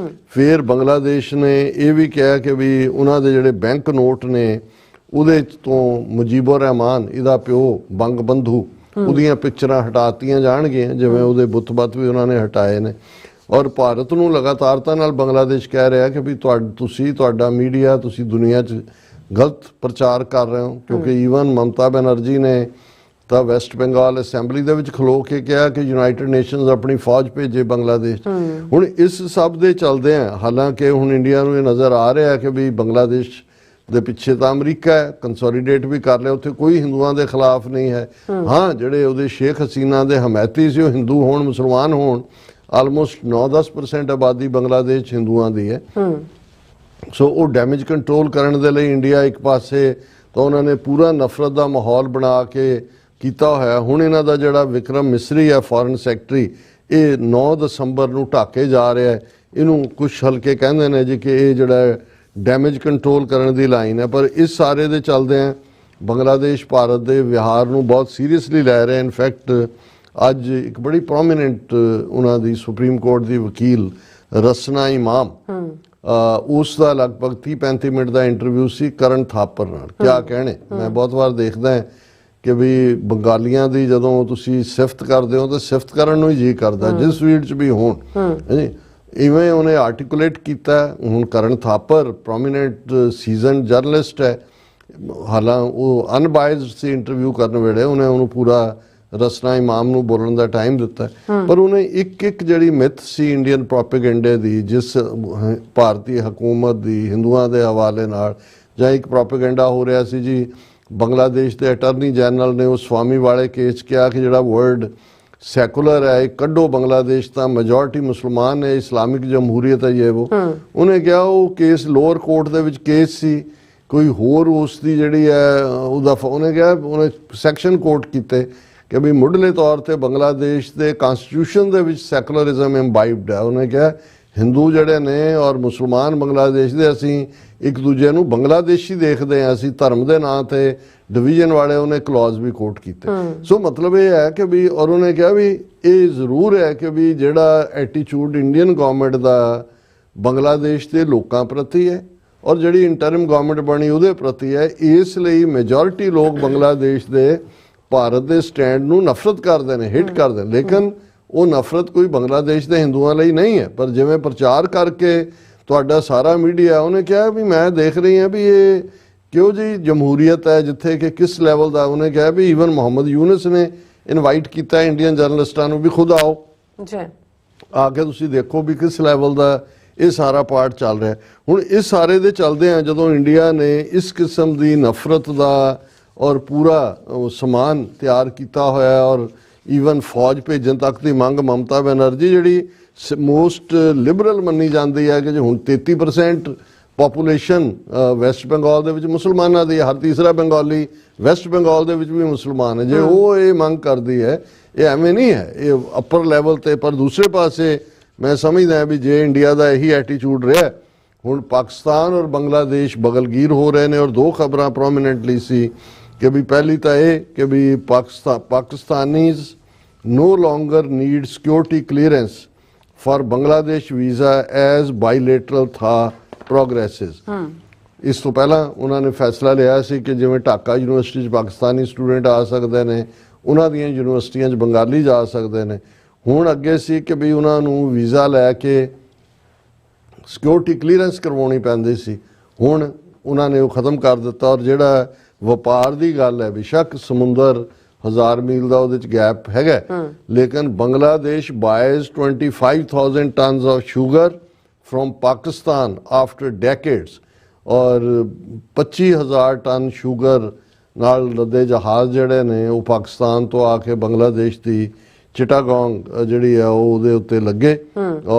ਫਿਰ ਬੰਗਲਾਦੇਸ਼ ਨੇ ਇਹ ਵੀ ਕਿਹਾ ਕਿ ਵੀ ਉਹਨਾਂ ਦੇ ਜਿਹੜੇ ਬੈਂਕ ਨੋਟ ਨੇ ਉਹਦੇ ਤੋਂ ਮੁਜੀਬੁਰ ਰਹਿਮਾਨ, ਇਹਦਾ ਪਿਓ ਬੰਗ ਬੰਧੂ, ਉਹਦੀਆਂ ਪਿਕਚਰਾਂ ਹਟਾਤੀਆਂ ਜਾਣਗੀਆਂ, ਜਿਵੇਂ ਉਹਦੇ ਬੁੱਤ-ਬੱਤ ਵੀ ਉਹਨਾਂ ਨੇ ਹਟਾਏ ਨੇ। ਔਰ ਭਾਰਤ ਨੂੰ ਲਗਾਤਾਰਤਾ ਨਾਲ ਬੰਗਲਾਦੇਸ਼ ਕਹਿ ਰਿਹਾ ਕਿ ਵੀ ਤੁਹਾਡਾ ਮੀਡੀਆ, ਤੁਸੀਂ ਦੁਨੀਆ 'ਚ ਗਲਤ ਪ੍ਰਚਾਰ ਕਰ ਰਹੇ ਹੋ, ਕਿਉਂਕਿ ਈਵਨ ਮਮਤਾ ਬੈਨਰਜੀ ਨੇ ਤਾਂ ਵੈਸਟ ਬੰਗਾਲ ਅਸੈਂਬਲੀ ਦੇ ਵਿੱਚ ਖਲੋ ਕੇ ਕਿਹਾ ਕਿ ਯੂਨਾਈਟਿਡ ਨੇਸ਼ਨਸ ਆਪਣੀ ਫੌਜ ਭੇਜੇ ਬੰਗਲਾਦੇਸ਼। ਹੁਣ ਇਸ ਸਭ ਦੇ ਚੱਲਦੇ ਆ, ਹਾਲਾਂਕਿ ਹੁਣ ਇੰਡੀਆ ਨੂੰ ਇਹ ਨਜ਼ਰ ਆ ਰਿਹਾ ਕਿ ਵੀ ਬੰਗਲਾਦੇਸ਼ ਦੇ ਪਿੱਛੇ ਤਾਂ ਅਮਰੀਕਾ ਹੈ, ਕੰਸੋਲੀਡੇਟ ਵੀ ਕਰ ਲਿਆ, ਉੱਥੇ ਕੋਈ ਹਿੰਦੂਆਂ ਦੇ ਖਿਲਾਫ ਨਹੀਂ ਹੈ। ਹਾਂ, ਜਿਹੜੇ ਉਹਦੇ ਸ਼ੇਖ ਹਸੀਨਾ ਦੇ ਹਮਾਇਤੀ ਸੀ, ਉਹ ਹਿੰਦੂ ਹੋਣ ਮੁਸਲਮਾਨ ਹੋਣ, ਆਲਮੋਸਟ 9-10% ਆਬਾਦੀ ਬੰਗਲਾਦੇਸ਼ ਹਿੰਦੂਆਂ ਦੀ ਹੈ। ਸੋ ਉਹ ਡੈਮੇਜ ਕੰਟਰੋਲ ਕਰਨ ਦੇ ਲਈ ਇੰਡੀਆ ਇੱਕ ਪਾਸੇ ਤਾਂ ਉਹਨਾਂ ਨੇ ਪੂਰਾ ਨਫ਼ਰਤ ਦਾ ਮਾਹੌਲ ਬਣਾ ਕੇ ਕੀਤਾ ਹੋਇਆ। ਹੁਣ ਇਹਨਾਂ ਦਾ ਜਿਹੜਾ ਵਿਕਰਮ ਮਿਸਰੀ ਹੈ ਫੋਰਨ ਸੈਕਟਰੀ, ਇਹ 9 ਦਸੰਬਰ ਨੂੰ ਢਾਕੇ ਜਾ ਰਿਹਾ ਹੈ। ਇਹਨੂੰ ਕੁਝ ਹਲਕੇ ਕਹਿੰਦੇ ਨੇ ਜੀ ਕਿ ਇਹ ਜਿਹੜਾ ਡੈਮੇਜ ਕੰਟਰੋਲ ਕਰਨ ਦੀ ਲਾਈਨ ਹੈ, ਪਰ ਇਸ ਸਾਰੇ ਦੇ ਚੱਲਦੇ ਆ ਬੰਗਲਾਦੇਸ਼ ਭਾਰਤ ਦੇ ਵਿਹਾਰ ਨੂੰ ਬਹੁਤ ਸੀਰੀਅਸਲੀ ਲੈ ਰਿਹਾ। ਇਨਫੈਕਟ ਅੱਜ ਇੱਕ ਬੜੀ ਪ੍ਰੋਮੀਨੈਂਟ ਉਹਨਾਂ ਦੀ ਸੁਪਰੀਮ ਕੋਰਟ ਦੀ ਵਕੀਲ ਰਸਨਾ ਇਮਾਮ, ਉਸ ਦਾ ਲਗਭਗ 30-35 ਮਿੰਟ ਦਾ ਇੰਟਰਵਿਊ ਸੀ ਕਰਨ ਥਾਪਰ ਨਾਲ। ਕਿਆ ਕਹਿਣੇ, ਮੈਂ ਬਹੁਤ ਵਾਰ ਦੇਖਦਾ ਹਾਂ ਕਿ ਵੀ ਬੰਗਾਲੀਆਂ ਦੀ ਜਦੋਂ ਤੁਸੀਂ ਸਿਫਤ ਕਰਦੇ ਹੋ ਤਾਂ ਸਿਫਤ ਕਰਨ ਨੂੰ ਹੀ ਜੀ ਕਰਦਾ, ਜਿਸ ਫੀਲਡ 'ਚ ਵੀ ਹੋਣ। ਇਵੇਂ ਉਹਨੇ ਆਰਟੀਕੂਲੇਟ ਕੀਤਾ। ਹੁਣ ਕਰਨ ਥਾਪਰ ਪ੍ਰੋਮੀਨੈਂਟ ਸੀਜ਼ਨ ਜਰਨਲਿਸਟ ਹੈ, ਹਾਲਾਂ ਉਹ ਅਨਬਾਇਸਡ ਸੀ ਇੰਟਰਵਿਊ ਕਰਨ ਵੇਲੇ, ਉਹਨੇ ਉਹਨੂੰ ਪੂਰਾ ਰਸਨਾ ਇਮਾਮ ਨੂੰ ਬੋਲਣ ਦਾ ਟਾਈਮ ਦਿੱਤਾ, ਪਰ ਉਹਨੇ ਇੱਕ ਜਿਹੜੀ ਮਿਥ ਸੀ ਇੰਡੀਅਨ ਪ੍ਰੋਪੇਗੈਂਡੇ ਦੀ, ਜਿਸ ਭਾਰਤੀ ਹਕੂਮਤ ਦੀ ਹਿੰਦੂਆਂ ਦੇ ਹਵਾਲੇ ਨਾਲ, ਜਾਂ ਇੱਕ ਪ੍ਰੋਪੇਗੈਂਡਾ ਹੋ ਰਿਹਾ ਸੀ ਜੀ, ਬੰਗਲਾਦੇਸ਼ ਦੇ ਅਟਾਰਨੀ ਜਨਰਲ ਨੇ ਉਹ ਸਵਾਮੀ ਵਾਲੇ ਕੇਸ ਕਿਹਾ ਕਿ ਜਿਹੜਾ ਵਰਡ ਸੈਕੂਲਰ ਹੈ ਇਹ ਕੱਢੋ, ਬੰਗਲਾਦੇਸ਼ ਤਾਂ ਮੈਜੋਰਿਟੀ ਮੁਸਲਮਾਨ ਹੈ, ਇਸਲਾਮਿਕ ਜਮਹੂਰੀਅਤ ਹੈ ਇਹ ਉਹ। ਉਹਨੇ ਕਿਹਾ ਉਹ ਕੇਸ ਲੋਅਰ ਕੋਰਟ ਦੇ ਵਿੱਚ ਕੇਸ ਸੀ, ਕੋਈ ਹੋਰ ਉਸ ਦੀ ਜਿਹੜੀ ਹੈ ਉਹਦਾ ਉਹਨੇ ਕਿਹਾ ਉਹਨੇ ਸੈਕਸ਼ਨ ਕੋਟ ਕੀਤੇ ਕਿ ਵੀ ਮੁੱਢਲੇ ਤੌਰ ਤੇ ਬੰਗਲਾਦੇਸ਼ ਦੇ ਕਨਸਟੀਟਿਊਸ਼ਨ ਦੇ ਵਿੱਚ ਸੈਕੂਲਰਿਜ਼ਮ ਇੰਬਾਈਬਡ ਹੈ। ਉਹਨੇ ਕਿਹਾ ਹਿੰਦੂ ਜਿਹੜੇ ਨੇ ਔਰ ਮੁਸਲਮਾਨ ਬੰਗਲਾਦੇਸ਼ ਦੇ, ਅਸੀਂ ਇੱਕ ਦੂਜੇ ਨੂੰ ਬੰਗਲਾਦੇਸ਼ੀ ਦੇਖਦੇ ਹਾਂ, ਅਸੀਂ ਧਰਮ ਦੇ ਨਾਂ ਤੇ ਡਿਵੀਜ਼ਨ ਵਾਲੇ ਉਹਨੇ ਕਲੌਜ਼ ਵੀ ਕੋਟ ਕੀਤੇ। ਸੋ ਮਤਲਬ ਇਹ ਹੈ ਕਿ ਵੀ, ਔਰ ਉਹਨੇ ਕਿਹਾ ਵੀ ਇਹ ਜ਼ਰੂਰ ਹੈ ਕਿ ਵੀ ਜਿਹੜਾ ਐਟੀਟਿਊਡ ਇੰਡੀਅਨ ਗਵਰਨਮੈਂਟ ਦਾ ਬੰਗਲਾਦੇਸ਼ ਦੇ ਲੋਕਾਂ ਪ੍ਰਤੀ ਹੈ ਔਰ ਜਿਹੜੀ ਇੰਟਰਮ ਗਵਰਨਮੈਂਟ ਬਣੀ ਉਹਦੇ ਪ੍ਰਤੀ ਹੈ, ਇਸ ਲਈ ਮੈਜੋਰਿਟੀ ਲੋਕ ਬੰਗਲਾਦੇਸ਼ ਦੇ ਭਾਰਤ ਦੇ ਸਟੈਂਡ ਨੂੰ ਨਫ਼ਰਤ ਕਰਦੇ ਨੇ, ਹਿੱਟ ਕਰਦੇ ਨੇ। ਲੇਕਿਨ ਉਹ ਨਫ਼ਰਤ ਕੋਈ ਬੰਗਲਾਦੇਸ਼ ਦੇ ਹਿੰਦੂਆਂ ਲਈ ਨਹੀਂ ਹੈ, ਪਰ ਜਿਵੇਂ ਪ੍ਰਚਾਰ ਕਰਕੇ ਤੁਹਾਡਾ ਸਾਰਾ ਮੀਡੀਆ, ਉਹਨੇ ਕਿਹਾ ਵੀ ਮੈਂ ਦੇਖ ਰਹੀ ਹਾਂ ਵੀ ਇਹ ਕਿਉਂ ਜੀ ਜਮਹੂਰੀਅਤ ਹੈ ਜਿੱਥੇ ਕਿ ਕਿਸ ਲੈਵਲ ਦਾ। ਉਹਨੇ ਕਿਹਾ ਵੀ ਈਵਨ ਮੁਹੰਮਦ ਯੂਨਸ ਨੇ ਇਨਵਾਈਟ ਕੀਤਾ ਇੰਡੀਅਨ ਜਰਨਲਿਸਟਾਂ ਨੂੰ ਵੀ ਖੁਦ ਆਓ ਜੀ, ਆ ਕੇ ਤੁਸੀਂ ਦੇਖੋ ਵੀ ਕਿਸ ਲੈਵਲ ਦਾ ਇਹ ਸਾਰਾ ਪਾਰਟ ਚੱਲ ਰਿਹਾ। ਹੁਣ ਇਸ ਸਾਰੇ ਦੇ ਚੱਲਦੇ ਆ ਜਦੋਂ ਇੰਡੀਆ ਨੇ ਇਸ ਕਿਸਮ ਦੀ ਨਫ਼ਰਤ ਦਾ ਔਰ ਪੂਰਾ ਸਮਾਨ ਤਿਆਰ ਕੀਤਾ ਹੋਇਆ ਔਰ ਈਵਨ ਫੌਜ ਭੇਜਣ ਤੱਕ ਦੀ ਮੰਗ, ਮਮਤਾ ਬੈਨਰਜੀ ਜਿਹੜੀ ਮੋਸਟ ਲਿਬਰਲ ਮੰਨੀ ਜਾਂਦੀ ਹੈ ਕਿ ਜੇ ਹੁਣ 33% ਪਾਪੂਲੇਸ਼ਨ ਵੈਸਟ ਬੰਗਾਲ ਦੇ ਵਿੱਚ ਮੁਸਲਮਾਨਾਂ ਦੀ, ਹਰ ਤੀਸਰਾ ਬੰਗਾਲੀ ਵੈਸਟ ਬੰਗਾਲ ਦੇ ਵਿੱਚ ਵੀ ਮੁਸਲਮਾਨ ਹੈ, ਜੇ ਉਹ ਇਹ ਮੰਗ ਕਰਦੀ ਹੈ, ਇਹ ਐਵੇਂ ਨਹੀਂ ਹੈ, ਇਹ ਅੱਪਰ ਲੈਵਲ ਤੇ। ਪਰ ਦੂਸਰੇ ਪਾਸੇ ਮੈਂ ਸਮਝਦਾ ਵੀ ਜੇ ਇੰਡੀਆ ਦਾ ਇਹੀ ਐਟੀਟਿਊਡ ਰਿਹਾ, ਹੁਣ ਪਾਕਿਸਤਾਨ ਔਰ ਬੰਗਲਾਦੇਸ਼ ਬਗਲਗੀਰ ਹੋ ਰਹੇ ਨੇ, ਔਰ ਦੋ ਖਬਰਾਂ ਪ੍ਰੋਮੀਨੈਂਟਲੀ ਸੀ ਕਿ ਵੀ ਪਹਿਲੀ ਤਾਂ ਇਹ ਕਿ ਵੀ ਪਾਕਿਸਤਾਨੀਜ਼ no longer need security clearance for Bangladesh visa as bilateral tha progresses। ਇਸ ਤੋਂ ਪਹਿਲਾਂ ਉਹਨਾਂ ਨੇ ਫੈਸਲਾ ਲਿਆ ਸੀ ਕਿ ਜਿਵੇਂ ਢਾਕਾ ਯੂਨੀਵਰਸਿਟੀ 'ਚ ਪਾਕਿਸਤਾਨੀ ਸਟੂਡੈਂਟ ਆ ਸਕਦੇ ਨੇ, ਉਹਨਾਂ ਦੀਆਂ ਯੂਨੀਵਰਸਿਟੀਆਂ 'ਚ ਬੰਗਾਲੀ ਜਾ ਸਕਦੇ ਨੇ। ਹੁਣ ਅੱਗੇ ਸੀ ਕਿ ਵੀ ਉਹਨਾਂ ਨੂੰ ਵੀਜ਼ਾ ਲੈ ਕੇ ਸਿਕਿਉਰਿਟੀ ਕਲੀਅਰੈਂਸ ਕਰਵਾਉਣੀ ਪੈਂਦੀ ਸੀ, ਹੁਣ ਉਹਨਾਂ ਨੇ ਉਹ ਖਤਮ ਕਰ ਦਿੱਤਾ। ਔਰ ਜਿਹੜਾ ਵਪਾਰ ਦੀ ਗੱਲ ਹੈ, ਬੇਸ਼ੱਕ ਸਮੁੰਦਰ 1000 ਮੀਲ ਦਾ ਉਹਦੇ 'ਚ ਗੈਪ ਹੈਗਾ, ਲੇਕਿਨ Bangladesh buys 25,000 tons of sugar from Pakistan after decades, ਔਰ 25,000 ਟਨ ਸ਼ੂਗਰ ਨਾਲ ਲੱਦੇ ਜਹਾਜ਼ ਜਿਹੜੇ ਨੇ ਉਹ ਪਾਕਿਸਤਾਨ ਤੋਂ ਆ ਕੇ ਬੰਗਲਾਦੇਸ਼ ਦੀ ਚਿਟਾਗੋਂਗ ਜਿਹੜੀ ਹੈ ਉਹਦੇ ਉੱਤੇ ਲੱਗੇ,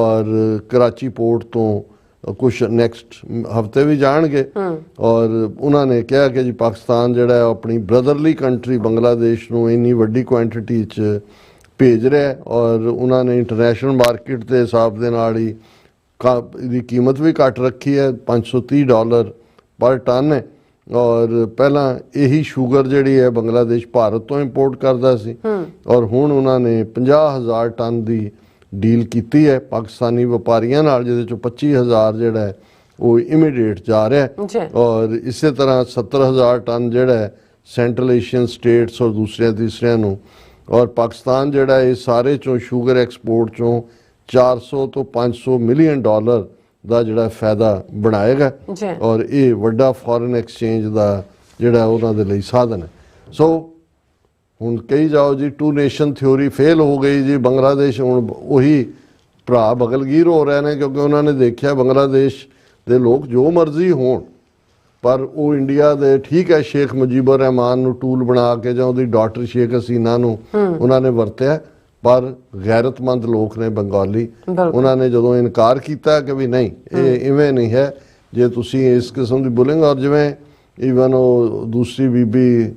ਔਰ ਕਰਾਚੀ ਪੋਰਟ ਤੋਂ ਕੁਛ ਨੈਕਸਟ ਹਫਤੇ ਵੀ ਜਾਣਗੇ। ਔਰ ਉਹਨਾਂ ਨੇ ਕਿਹਾ ਕਿ ਜੀ ਪਾਕਿਸਤਾਨ ਜਿਹੜਾ ਹੈ ਆਪਣੀ ਬ੍ਰਦਰਲੀ ਕੰਟਰੀ ਬੰਗਲਾਦੇਸ਼ ਨੂੰ ਇੰਨੀ ਵੱਡੀ ਕੁਆਂਟੀਟੀ 'ਚ ਭੇਜ ਰਿਹਾ, ਔਰ ਉਹਨਾਂ ਨੇ ਇੰਟਰਨੈਸ਼ਨਲ ਮਾਰਕੀਟ ਦੇ ਹਿਸਾਬ ਦੇ ਨਾਲ ਹੀ ਇਹਦੀ ਕੀਮਤ ਵੀ ਘੱਟ ਰੱਖੀ ਹੈ, $530 ਪਰ ਟਨ ਹੈ। ਔਰ ਪਹਿਲਾਂ ਇਹੀ ਸ਼ੂਗਰ ਜਿਹੜੀ ਹੈ ਬੰਗਲਾਦੇਸ਼ ਭਾਰਤ ਤੋਂ ਇੰਪੋਰਟ ਕਰਦਾ ਸੀ, ਔਰ ਹੁਣ ਉਹਨਾਂ ਨੇ 50,000 ਟਨ ਦੀ ਡੀਲ ਕੀਤੀ ਹੈ ਪਾਕਿਸਤਾਨੀ ਵਪਾਰੀਆਂ ਨਾਲ, ਜਿਹਦੇ ਚੋਂ 25,000 ਜਿਹੜਾ ਹੈ ਉਹ ਇਮੀਡੀਏਟ ਜਾ ਰਿਹਾ ਹੈ, ਔਰ ਇਸੇ ਤਰ੍ਹਾਂ 70,000 ਟਨ ਜਿਹੜਾ ਹੈ ਸੈਂਟਰਲ ਏਸ਼ੀਅਨ ਸਟੇਟਸ ਔਰ ਦੂਸਰਿਆਂ ਤੀਸਰਿਆਂ ਨੂੰ। ਔਰ ਪਾਕਿਸਤਾਨ ਜਿਹੜਾ ਇਹ ਸਾਰੇ ਚੋਂ ਸ਼ੂਗਰ ਐਕਸਪੋਰਟ ਚੋਂ $400 ਤੋਂ $500 ਮਿਲੀਅਨ ਦਾ ਜਿਹੜਾ ਫਾਇਦਾ ਬਣਾਏਗਾ, ਔਰ ਇਹ ਵੱਡਾ ਫੋਰਨ ਐਕਸਚੇਂਜ ਦਾ ਜਿਹੜਾ ਉਹਨਾਂ ਦੇ ਲਈ ਸਾਧਨ ਹੈ। ਸੋ ਹੁਣ ਕਹੀ ਜਾਓ ਜੀ 2 ਨੇਸ਼ਨ ਥਿਓਰੀ ਫੇਲ ਹੋ ਗਈ ਜੀ, ਬੰਗਲਾਦੇਸ਼ ਹੁਣ ਉਹੀ ਭਰਾ ਬਗਲਗੀਰ ਹੋ ਰਹੇ ਨੇ, ਕਿਉਂਕਿ ਉਹਨਾਂ ਨੇ ਦੇਖਿਆ ਬੰਗਲਾਦੇਸ਼ ਦੇ ਲੋਕ ਜੋ ਮਰਜ਼ੀ ਹੋਣ ਪਰ ਉਹ ਇੰਡੀਆ ਦੇ, ਠੀਕ ਹੈ ਸ਼ੇਖ ਮੁਜੀਬੁਰ ਰਹਿਮਾਨ ਨੂੰ ਟੂਲ ਬਣਾ ਕੇ ਜਾਂ ਉਹਦੀ ਡਾਟਰ ਸ਼ੇਖ ਹਸੀਨਾ ਨੂੰ ਉਹਨਾਂ ਨੇ ਵਰਤਿਆ, ਪਰ ਗੈਰਤਮੰਦ ਲੋਕ ਨੇ ਬੰਗਾਲੀ, ਉਹਨਾਂ ਨੇ ਜਦੋਂ ਇਨਕਾਰ ਕੀਤਾ ਕਿ ਵੀ ਨਹੀਂ ਇਹ ਇਵੇਂ ਨਹੀਂ ਹੈ, ਜੇ ਤੁਸੀਂ ਇਸ ਕਿਸਮ ਦੀ ਬੁਲਿੰਗ, ਔਰ ਜਿਵੇਂ ਈਵਨ ਉਹ ਦੂਸਰੀ ਬੀਬੀ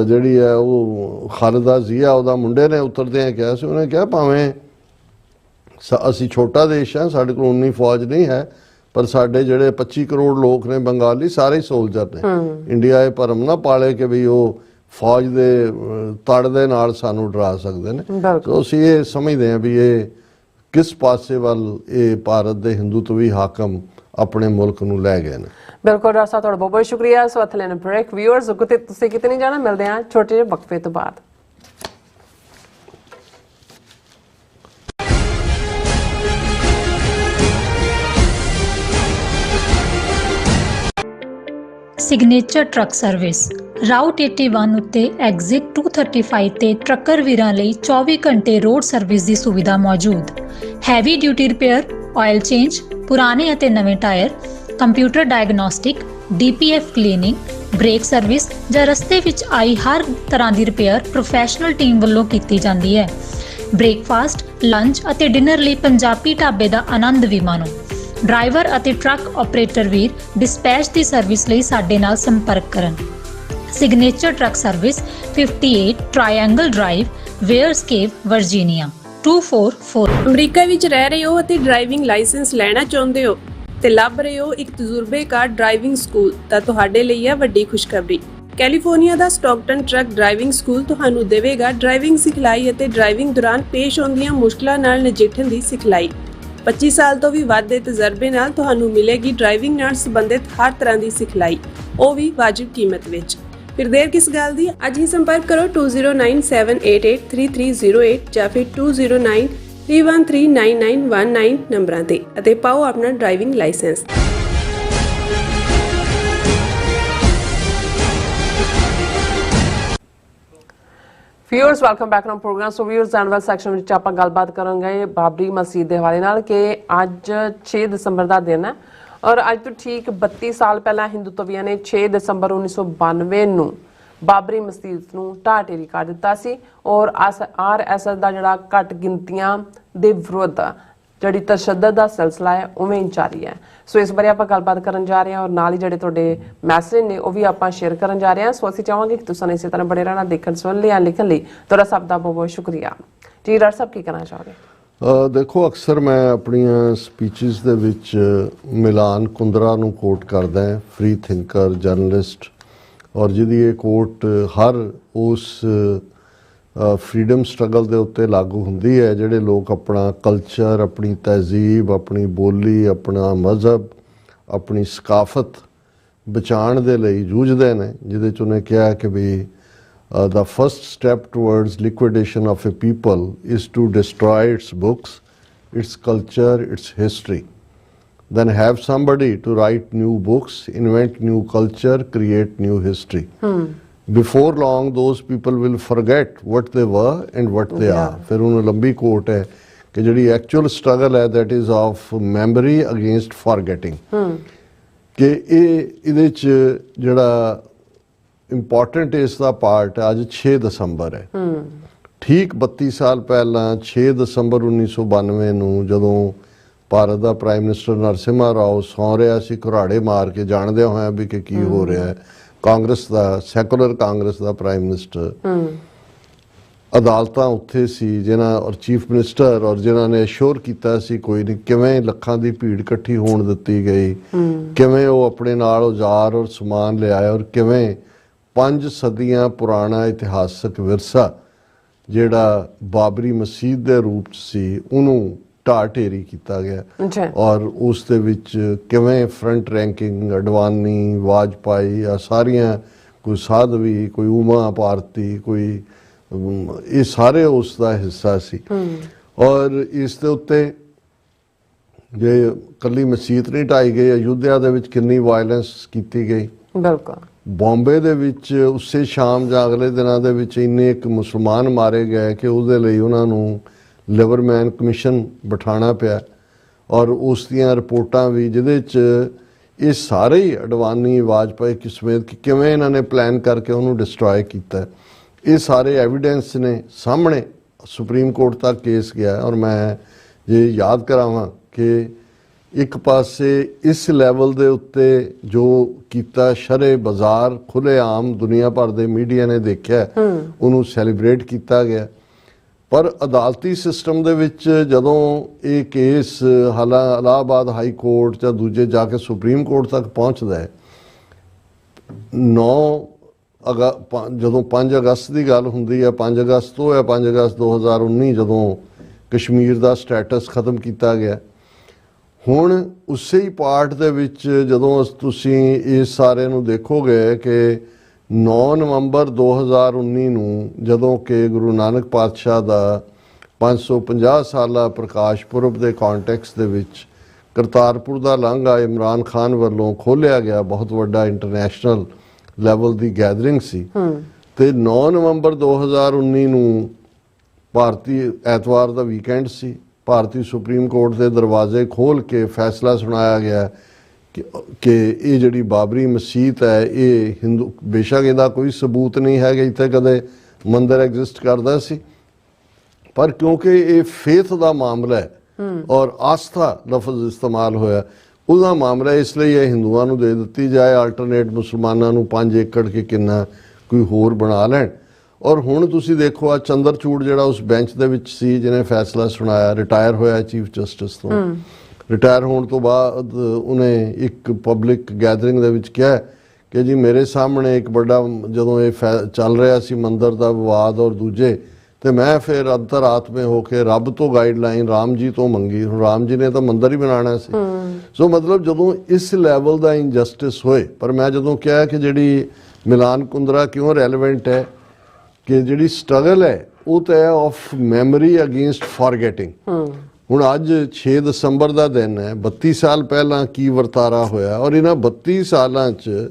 ਜਿਹੜੀ ਹੈ ਉਹ ਖਾਲਿਦਾ ਜ਼ੀਆ ਉਹਦਾ ਮੁੰਡੇ ਨੇ ਉਤਰਦਿਆਂ ਕਿਹਾ ਸੀ, ਉਹਨੇ ਕਿਹਾ ਭਾਵੇਂ ਅਸੀਂ ਛੋਟਾ ਦੇਸ਼ ਹੈ, ਸਾਡੇ ਕੋਲ ਉਨੀ ਫੌਜ ਨਹੀਂ ਹੈ, ਪਰ ਸਾਡੇ ਜਿਹੜੇ 25 ਕਰੋੜ ਲੋਕ ਨੇ ਬੰਗਾਲੀ ਸਾਰੇ ਸੋਲਜਰ ਨੇ। ਇੰਡੀਆ ਇਹ ਭਰਮ ਨਾ ਪਾਲੇ ਕਿ ਵੀ ਉਹ ਫੌਜ ਦੇ ਤੜ ਦੇ ਨਾਲ ਸਾਨੂੰ ਡਰਾ ਸਕਦੇ ਨੇ। ਸੋ ਅਸੀਂ ਇਹ ਸਮਝਦੇ ਹਾਂ ਵੀ ਇਹ ਕਿਸ ਪਾਸੇ ਵੱਲ ਇਹ ਭਾਰਤ ਦੇ ਹਿੰਦੂਤਵੀ ਹਾਕਮ ਆਪਣੇ ਮੁਲਕ ਨੂੰ ਲੈ ਗਏ ਨੇ। ਬਿਲਕੁਲ ਡਾਕਟਰ ਸਾਹਿਬ, ਤੁਹਾਡਾ ਬਹੁਤ ਬਹੁਤ ਸ਼ੁਕਰੀਆ। ਇਸ ਵਕਤ ਲੈਣ ਬ੍ਰੇਕ। ਵਿਊਅਰਸ ਤੁਸੀਂ ਕਿਤੇ ਨਹੀਂ ਜਾਣਾ, ਮਿਲਦੇ ਹਾਂ ਛੋਟੇ ਜਿਹੇ ਵਕਫੇ ਤੋਂ ਬਾਅਦ। ਸਿਗਨੇਚਰ ਟਰੱਕ ਸਰਵਿਸ ਰਾਊਟ 81 ਉੱਤੇ ਐਗਜ਼ਿਟ 235 ਤੇ ਟਰੱਕਰ ਵੀਰਾਂ ਲਈ 24 ਘੰਟੇ ਰੋਡ ਸਰਵਿਸ ਦੀ ਸੁਵਿਧਾ ਮੌਜੂਦ। Heavy duty repair, oil change, ਪੁਰਾਣੇ ਅਤੇ ਨਵੇਂ tyre, computer diagnostic, DPF cleaning, brake service ਜਾਂ ਰਸਤੇ ਵਿੱਚ ਆਈ ਹਰ ਤਰ੍ਹਾਂ ਦੀ ਰਿਪੇਅਰ ਪ੍ਰੋਫੈਸ਼ਨਲ ਟੀਮ ਵੱਲੋਂ ਕੀਤੀ ਜਾਂਦੀ ਹੈ। ਬ੍ਰੇਕਫਾਸਟ, ਲੰਚ ਅਤੇ ਡਿਨਰ ਲਈ ਪੰਜਾਬੀ ਢਾਬੇ ਦਾ ਆਨੰਦ ਵੀ ਮਾਣੋ। ਡਰਾਈਵਰ ਅਤੇ ਟਰੱਕ ਆਪਰੇਟਰ ਵੀਰ ਡਿਸਪੈਚ ਦੀ ਸਰਵਿਸ ਲਈ ਸਾਡੇ ਨਾਲ ਸੰਪਰਕ ਕਰਨ। Signature truck service 58 triangle drive, wares cave, Virginia 244। America ਵਿੱਚ ਰਹਿ ਰਹੇ ਹੋ ਅਤੇ ਡਰਾਈਵਿੰਗ ਲਾਇਸੈਂਸ ਲੈਣਾ ਚਾਹੁੰਦੇ ਹੋ ਤੇ ਲੱਭ ਰਹੇ ਹੋ ਇੱਕ ਤਜਰਬੇਕਾਰ ਡਰਾਈਵਿੰਗ ਸਕੂਲ, ਤਾਂ ਤੁਹਾਡੇ ਲਈ ਹੈ ਵੱਡੀ ਖੁਸ਼ਖਬਰੀ। ਕੈਲੀਫੋਰਨੀਆ ਦਾ ਸਟਾਕਟਨ ਟਰੱਕ ਡਰਾਈਵਿੰਗ ਸਕੂਲ ਤੁਹਾਨੂੰ ਦੇਵੇਗਾ ਡਰਾਈਵਿੰਗ ਸਿਖਲਾਈ ਅਤੇ ਡਰਾਈਵਿੰਗ ਦੌਰਾਨ ਪੇਸ਼ ਆਉਂਦੀਆਂ ਮੁਸ਼ਕਲਾਂ ਨਾਲ ਨਜਿੱਠਣ ਦੀ ਸਿਖਲਾਈ। 25 ਸਾਲ ਤੋਂ ਵੀ ਵੱਧ ਦੇ ਤਜਰਬੇ ਨਾਲ ਤੁਹਾਨੂੰ ਮਿਲੇਗੀ ਡਰਾਈਵਿੰਗ ਨਾਲ ਸੰਬੰਧਿਤ ਹਰ ਤਰ੍ਹਾਂ ਦੀ ਸਿਖਲਾਈ, ਉਹ ਵੀ ਵਾਜਿਬ ਕੀਮਤ ਵਿੱਚ। ਫਿਰ ਦੇਰ ਕਿਸ ਗੱਲ ਦੀ, ਅੱਜ ਹੀ ਸੰਪਰਕ ਕਰੋ 2097883308 ਜਾਂ ਫਿਰ 2093139919 ਨੰਬਰਾਂ ਤੇ ਅਤੇ ਪਾਓ ਆਪਣਾ driving licence. Viewers welcome back to programme. So viewers general section ਵਿੱਚ ਆਪਾਂ ਗੱਲਬਾਤ ਕਰਾਂਗੇ ਬਾਬਰੀ ਮਸਜਿਦ ਦੇ ਹਵਾਲੇ ਨਾਲ ਕਿ ਅੱਜ 6 ਦਸੰਬਰ ਦਾ ਦਿਨ ਹੈ ਔਰ ਅੱਜ ਤੋਂ ਠੀਕ 32 ਸਾਲ ਪਹਿਲਾਂ ਹਿੰਦੂਤਵੀਆਂ ਨੇ 6 ਦਸੰਬਰ 1992 ਨੂੰ ਬਾਬਰੀ ਮਸਜਿਦ ਨੂੰ ਢਾਹ ਢੇਰੀ ਕਰ ਦਿੱਤਾ ਸੀ ਔਰ RSS ਦਾ ਜਿਹੜਾ ਘੱਟ ਗਿਣਤੀਆਂ ਦੇ ਵਿਰੁੱਧ ਜਿਹੜੀ ਤਸ਼ੱਦਦ ਦਾ ਸਿਲਸਿਲਾ ਹੈ ਉਵੇਂ ਹੀ ਜਾਰੀ ਹੈ। ਸੋ ਇਸ ਬਾਰੇ ਆਪਾਂ ਗੱਲਬਾਤ ਕਰਨ ਜਾ ਰਹੇ ਹਾਂ ਔਰ ਨਾਲ ਹੀ ਜਿਹੜੇ ਤੁਹਾਡੇ ਮੈਸੇਜ ਨੇ ਉਹ ਵੀ ਆਪਾਂ ਸ਼ੇਅਰ ਕਰਨ ਜਾ ਰਹੇ ਹਾਂ। ਸੋ ਅਸੀਂ ਚਾਹਾਂਗੇ ਕਿ ਤੁਸੀਂ ਇਸੇ ਤਰ੍ਹਾਂ ਬੜੇ ਰਹਿਣਾ, ਦੇਖਣ ਸੁਣ ਲਿਆ, ਲਿਖਣ ਲਈ ਤੁਹਾਡਾ ਸਭ ਦਾ ਬਹੁਤ ਬਹੁਤ ਸ਼ੁਕਰੀਆ ਜੀ। ਡਾਕਟਰ ਸਾਹਿਬ ਕੀ ਕਹਿਣਾ ਚਾਹੋਗੇ? ਦੇਖੋ, ਅਕਸਰ ਮੈਂ ਆਪਣੀਆਂ ਸਪੀਚਸ ਦੇ ਵਿੱਚ ਮਿਲਾਨ ਕੁੰਦਰਾ ਨੂੰ ਕੋਟ ਕਰਦਾ ਹਾਂ, ਫ੍ਰੀ ਥਿੰਕਰ, ਜਰਨਲਿਸਟ, ਔਰ ਜਿਹਦੀ ਇਹ ਕੋਟ ਹਰ ਉਸ ਫਰੀडम ਸਟਰਗਲ ਦੇ ਉੱਤੇ ਲਾਗੂ ਹੁੰਦੀ ਹੈ ਜਿਹੜੇ ਲੋਕ ਆਪਣਾ ਕਲਚਰ, ਆਪਣੀ ਤਹਿਜ਼ੀਬ, ਆਪਣੀ ਬੋਲੀ, ਆਪਣਾ ਮਜ਼ਹਬ, ਆਪਣੀ ਸਕਾਫਤ ਬਚਾਉਣ ਦੇ ਲਈ ਜੂਝਦੇ ਨੇ, ਜਿਹਦੇ 'ਚ ਉਹਨੇ ਕਿਹਾ ਕਿ ਵੀ the first step towards liquidation of a people is to destroy its books, its culture, its history. Then have somebody to write new books, invent new culture, create new history. Before long, those people will forget what they were and what they are. फिर उन्हें लंबी coat है कि जिहड़ी actual struggle है that is of memory against forgetting. कि इहदे च जिहड़ा ਇੰਪੋਰਟੈਂਟ ਇਸ ਦਾ ਪਾਰਟ ਅੱਜ 6 ਦਸੰਬਰ ਹੈ। ਠੀਕ 32 ਸਾਲ ਪਹਿਲਾਂ 6 ਦਸੰਬਰ 1992 ਨੂੰ ਜਦੋਂ ਭਾਰਤ ਦਾ ਪ੍ਰਾਈਮ ਮਿਨਿਸਟਰ ਨਰਸਿਮਹਾ ਰਾਓ ਸੌਂ ਰਿਹਾ ਸੀ ਘੁਰਾੜੇ ਮਾਰ ਕੇ, ਜਾਣਦੇ ਹੋਇਆ ਵੀ ਕਿ ਕੀ ਹੋ ਰਿਹਾ ਹੈ, ਕਾਂਗਰਸ ਦਾ, ਸੈਕੂਲਰ ਕਾਂਗਰਸ ਦਾ ਪ੍ਰਾਈਮ ਮਿਨਿਸਟਰ, ਅਦਾਲਤਾਂ ਉੱਥੇ ਸੀ ਜਿਨ੍ਹਾਂ ਔਰ ਚੀਫ ਮਿਨਿਸਟਰ ਔਰ ਜਿਨ੍ਹਾਂ ਨੇ ਅਸ਼ੋਰ ਕੀਤਾ ਸੀ ਕੋਈ ਨਹੀਂ, ਕਿਵੇਂ ਲੱਖਾਂ ਦੀ ਭੀੜ ਇਕੱਠੀ ਹੋਣ ਦਿੱਤੀ ਗਈ, ਕਿਵੇਂ ਉਹ ਆਪਣੇ ਨਾਲ ਔਜ਼ਾਰ ਔਰ ਸਮਾਨ ਲਿਆਏ ਔਰ ਕਿਵੇਂ 5 ਸਦੀਆਂ ਪੁਰਾਣਾ ਇਤਿਹਾਸਕ ਵਿਰਸਾ ਜਿਹੜਾ ਬਾਬਰੀ ਮਸਜਿਦ ਦੇ ਰੂਪ 'ਚ ਸੀ ਉਹਨੂੰ ਢਾਹ ਢੇਰੀ ਕੀਤਾ ਗਿਆ ਔਰ ਉਸ ਦੇ ਵਿੱਚ ਕਿਵੇਂ ਫਰੰਟ ਰੈਂਕਿੰਗ ਅਡਵਾਨੀ, ਵਾਜਪਾਈ ਆ ਸਾਰੀਆਂ, ਕੋਈ ਸਾਧਵੀ, ਕੋਈ ਉਮਾ ਭਾਰਤੀ, ਕੋਈ ਇਹ ਸਾਰੇ ਉਸ ਦਾ ਹਿੱਸਾ ਸੀ। ਔਰ ਇਸ ਦੇ ਉੱਤੇ ਜੇ ਕੱਲੀ ਮਸਜਿਦ ਨਹੀਂ ਢਾਈ ਗਈ, ਅਯੁੱਧਿਆ ਦੇ ਵਿੱਚ ਕਿੰਨੀ ਵਾਇਲੈਂਸ ਕੀਤੀ ਗਈ। ਬਿਲਕੁਲ ਬੰਬੇ ਦੇ ਵਿੱਚ ਉਸੇ ਸ਼ਾਮ ਜਾਂ ਅਗਲੇ ਦਿਨਾਂ ਦੇ ਵਿੱਚ ਇੰਨੇ ਇੱਕ ਮੁਸਲਮਾਨ ਮਾਰੇ ਗਏ ਕਿ ਉਹਦੇ ਲਈ ਉਹਨਾਂ ਨੂੰ ਲਿਬਰਮੈਨ ਕਮਿਸ਼ਨ ਬਿਠਾਉਣਾ ਪਿਆ। ਔਰ ਉਸ ਦੀਆਂ ਰਿਪੋਰਟਾਂ ਵੀ ਜਿਹਦੇ 'ਚ ਇਹ ਸਾਰੇ ਹੀ ਅਡਵਾਨੀ ਵਾਜਪਾਈ ਸਮੇਤ ਕਿ ਕਿਵੇਂ ਇਹਨਾਂ ਨੇ ਪਲਾਨ ਕਰਕੇ ਉਹਨੂੰ ਡਿਸਟਰੋਏ ਕੀਤਾ, ਇਹ ਸਾਰੇ ਐਵੀਡੈਂਸ ਨੇ ਸਾਹਮਣੇ। ਸੁਪਰੀਮ ਕੋਰਟ ਤੱਕ ਕੇਸ ਗਿਆ। ਔਰ ਮੈਂ ਜੇ ਯਾਦ ਕਰਾਵਾਂ ਕਿ ਇੱਕ ਪਾਸੇ ਇਸ ਲੈਵਲ ਦੇ ਉੱਤੇ ਜੋ ਕੀਤਾ ਸ਼ਰੇ ਬਾਜ਼ਾਰ ਖੁੱਲ੍ਹੇਆਮ ਦੁਨੀਆ ਭਰ ਦੇ ਮੀਡੀਆ ਨੇ ਦੇਖਿਆ, ਉਹਨੂੰ ਸੈਲੀਬ੍ਰੇਟ ਕੀਤਾ ਗਿਆ। ਪਰ ਅਦਾਲਤੀ ਸਿਸਟਮ ਦੇ ਵਿੱਚ ਜਦੋਂ ਇਹ ਕੇਸ ਇਲਾਹਾਬਾਦ ਹਾਈ ਕੋਰਟ ਜਾਂ ਦੂਜੇ ਜਾ ਕੇ ਸੁਪਰੀਮ ਕੋਰਟ ਤੱਕ ਪਹੁੰਚਦਾ ਹੈ, ਜਦੋਂ 5 ਅਗਸਤ ਦੀ ਗੱਲ ਹੁੰਦੀ ਹੈ, 5 ਅਗਸਤ ਤੋਂ ਜਾਂ 5 ਅਗਸਤ 2019 ਜਦੋਂ ਕਸ਼ਮੀਰ ਦਾ ਸਟੇਟਸ ਖਤਮ ਕੀਤਾ ਗਿਆ। ਹੁਣ ਉਸੇ ਹੀ ਪਾਰਟ ਦੇ ਵਿੱਚ ਜਦੋਂ ਤੁਸੀਂ ਇਸ ਸਾਰੇ ਨੂੰ ਦੇਖੋਗੇ ਕਿ 9 ਨਵੰਬਰ 2019 ਨੂੰ ਜਦੋਂ ਕਿ ਗੁਰੂ ਨਾਨਕ ਪਾਤਸ਼ਾਹ ਦਾ 550 ਸਾਲਾ ਪ੍ਰਕਾਸ਼ ਪੁਰਬ ਦੇ ਕੰਟੈਕਸਟ ਦੇ ਵਿੱਚ ਕਰਤਾਰਪੁਰ ਦਾ ਲਾਂਘਾ ਇਮਰਾਨ ਖਾਨ ਵੱਲੋਂ ਖੋਲ੍ਹਿਆ ਗਿਆ, ਬਹੁਤ ਵੱਡਾ ਇੰਟਰਨੈਸ਼ਨਲ ਲੈਵਲ ਦੀ ਗੈਦਰਿੰਗ ਸੀ। ਤੇ 9 ਨਵੰਬਰ 2019 ਨੂੰ ਭਾਰਤੀ ਐਤਵਾਰ ਦਾ ਵੀਕਐਂਡ ਸੀ, ਭਾਰਤੀ ਸੁਪਰੀਮ ਕੋਰਟ ਦੇ ਦਰਵਾਜ਼ੇ ਖੋਲ੍ਹ ਕੇ ਫੈਸਲਾ ਸੁਣਾਇਆ ਗਿਆ ਕਿ ਇਹ ਜਿਹੜੀ ਬਾਬਰੀ ਮਸਜਿਦ ਹੈ ਇਹ ਹਿੰਦੂ, ਬੇਸ਼ੱਕ ਇਹਦਾ ਕੋਈ ਸਬੂਤ ਨਹੀਂ ਹੈ ਕਿ ਇੱਥੇ ਕਦੇ ਮੰਦਿਰ ਐਗਜ਼ਿਸਟ ਕਰਦਾ ਸੀ, ਪਰ ਕਿਉਂਕਿ ਇਹ ਫੇਥ ਦਾ ਮਾਮਲਾ ਹੈ ਔਰ ਆਸਥਾ ਲਫ਼ਜ਼ ਇਸਤੇਮਾਲ ਹੋਇਆ, ਉਹਦਾ ਮਾਮਲਾ, ਇਸ ਲਈ ਇਹ ਹਿੰਦੂਆਂ ਨੂੰ ਦੇ ਦਿੱਤੀ ਜਾਏ, ਆਲਟਰਨੇਟ ਮੁਸਲਮਾਨਾਂ ਨੂੰ 5 ਏਕੜ ਕੇ ਕਿੰਨਾ ਕੋਈ ਹੋਰ ਬਣਾ ਲੈਣ। ਔਰ ਹੁਣ ਤੁਸੀਂ ਦੇਖੋ ਆ ਚੰਦਰਚੂੜ ਜਿਹੜਾ ਉਸ ਬੈਂਚ ਦੇ ਵਿੱਚ ਸੀ ਜਿਹਨੇ ਫੈਸਲਾ ਸੁਣਾਇਆ, ਰਿਟਾਇਰ ਹੋਇਆ ਚੀਫ ਜਸਟਿਸ ਤੋਂ। ਰਿਟਾਇਰ ਹੋਣ ਤੋਂ ਬਾਅਦ ਉਹਨੇ ਇੱਕ ਪਬਲਿਕ ਗੈਦਰਿੰਗ ਦੇ ਵਿੱਚ ਕਿਹਾ ਕਿ ਜੀ ਮੇਰੇ ਸਾਹਮਣੇ ਇੱਕ ਵੱਡਾ ਜਦੋਂ ਇਹ ਚੱਲ ਰਿਹਾ ਸੀ ਮੰਦਿਰ ਦਾ ਵਿਵਾਦ ਔਰ ਦੂਜੇ, ਤੇ ਮੈਂ ਫਿਰ ਅੰਤਰਾਤਮੇ ਹੋ ਕੇ ਰੱਬ ਤੋਂ ਗਾਈਡਲਾਈਨ ਰਾਮ ਜੀ ਤੋਂ ਮੰਗੀ। ਹੁਣ ਰਾਮ ਜੀ ਨੇ ਤਾਂ ਮੰਦਿਰ ਹੀ ਬਣਾਉਣਾ ਸੀ। ਸੋ ਮਤਲਬ ਜਦੋਂ ਇਸ ਲੈਵਲ ਦਾ ਇਨਜਸਟਿਸ ਹੋਏ, ਪਰ ਮੈਂ ਜਦੋਂ ਕਿਹਾ ਕਿ ਜਿਹੜੀ ਮਿਲਾਨ ਕੁੰਦਰਾ ਕਿਉਂ ਰੈਲੇਵੈਂਟ ਹੈ ਕਿ ਜਿਹੜੀ ਸਟਰਗਲ ਹੈ ਉਹ ਤਾਂ ਹੈ ਆਫ ਮੈਮਰੀ ਅਗੇਂਸਟ ਫੋਰਗੇਟਿੰਗ। ਹੁਣ ਅੱਜ 6 ਦਸੰਬਰ ਦਾ ਦਿਨ ਹੈ, 32 ਸਾਲ ਪਹਿਲਾਂ ਕੀ ਵਰਤਾਰਾ ਹੋਇਆ, ਔਰ ਇਹਨਾਂ 32 ਸਾਲਾਂ 'ਚ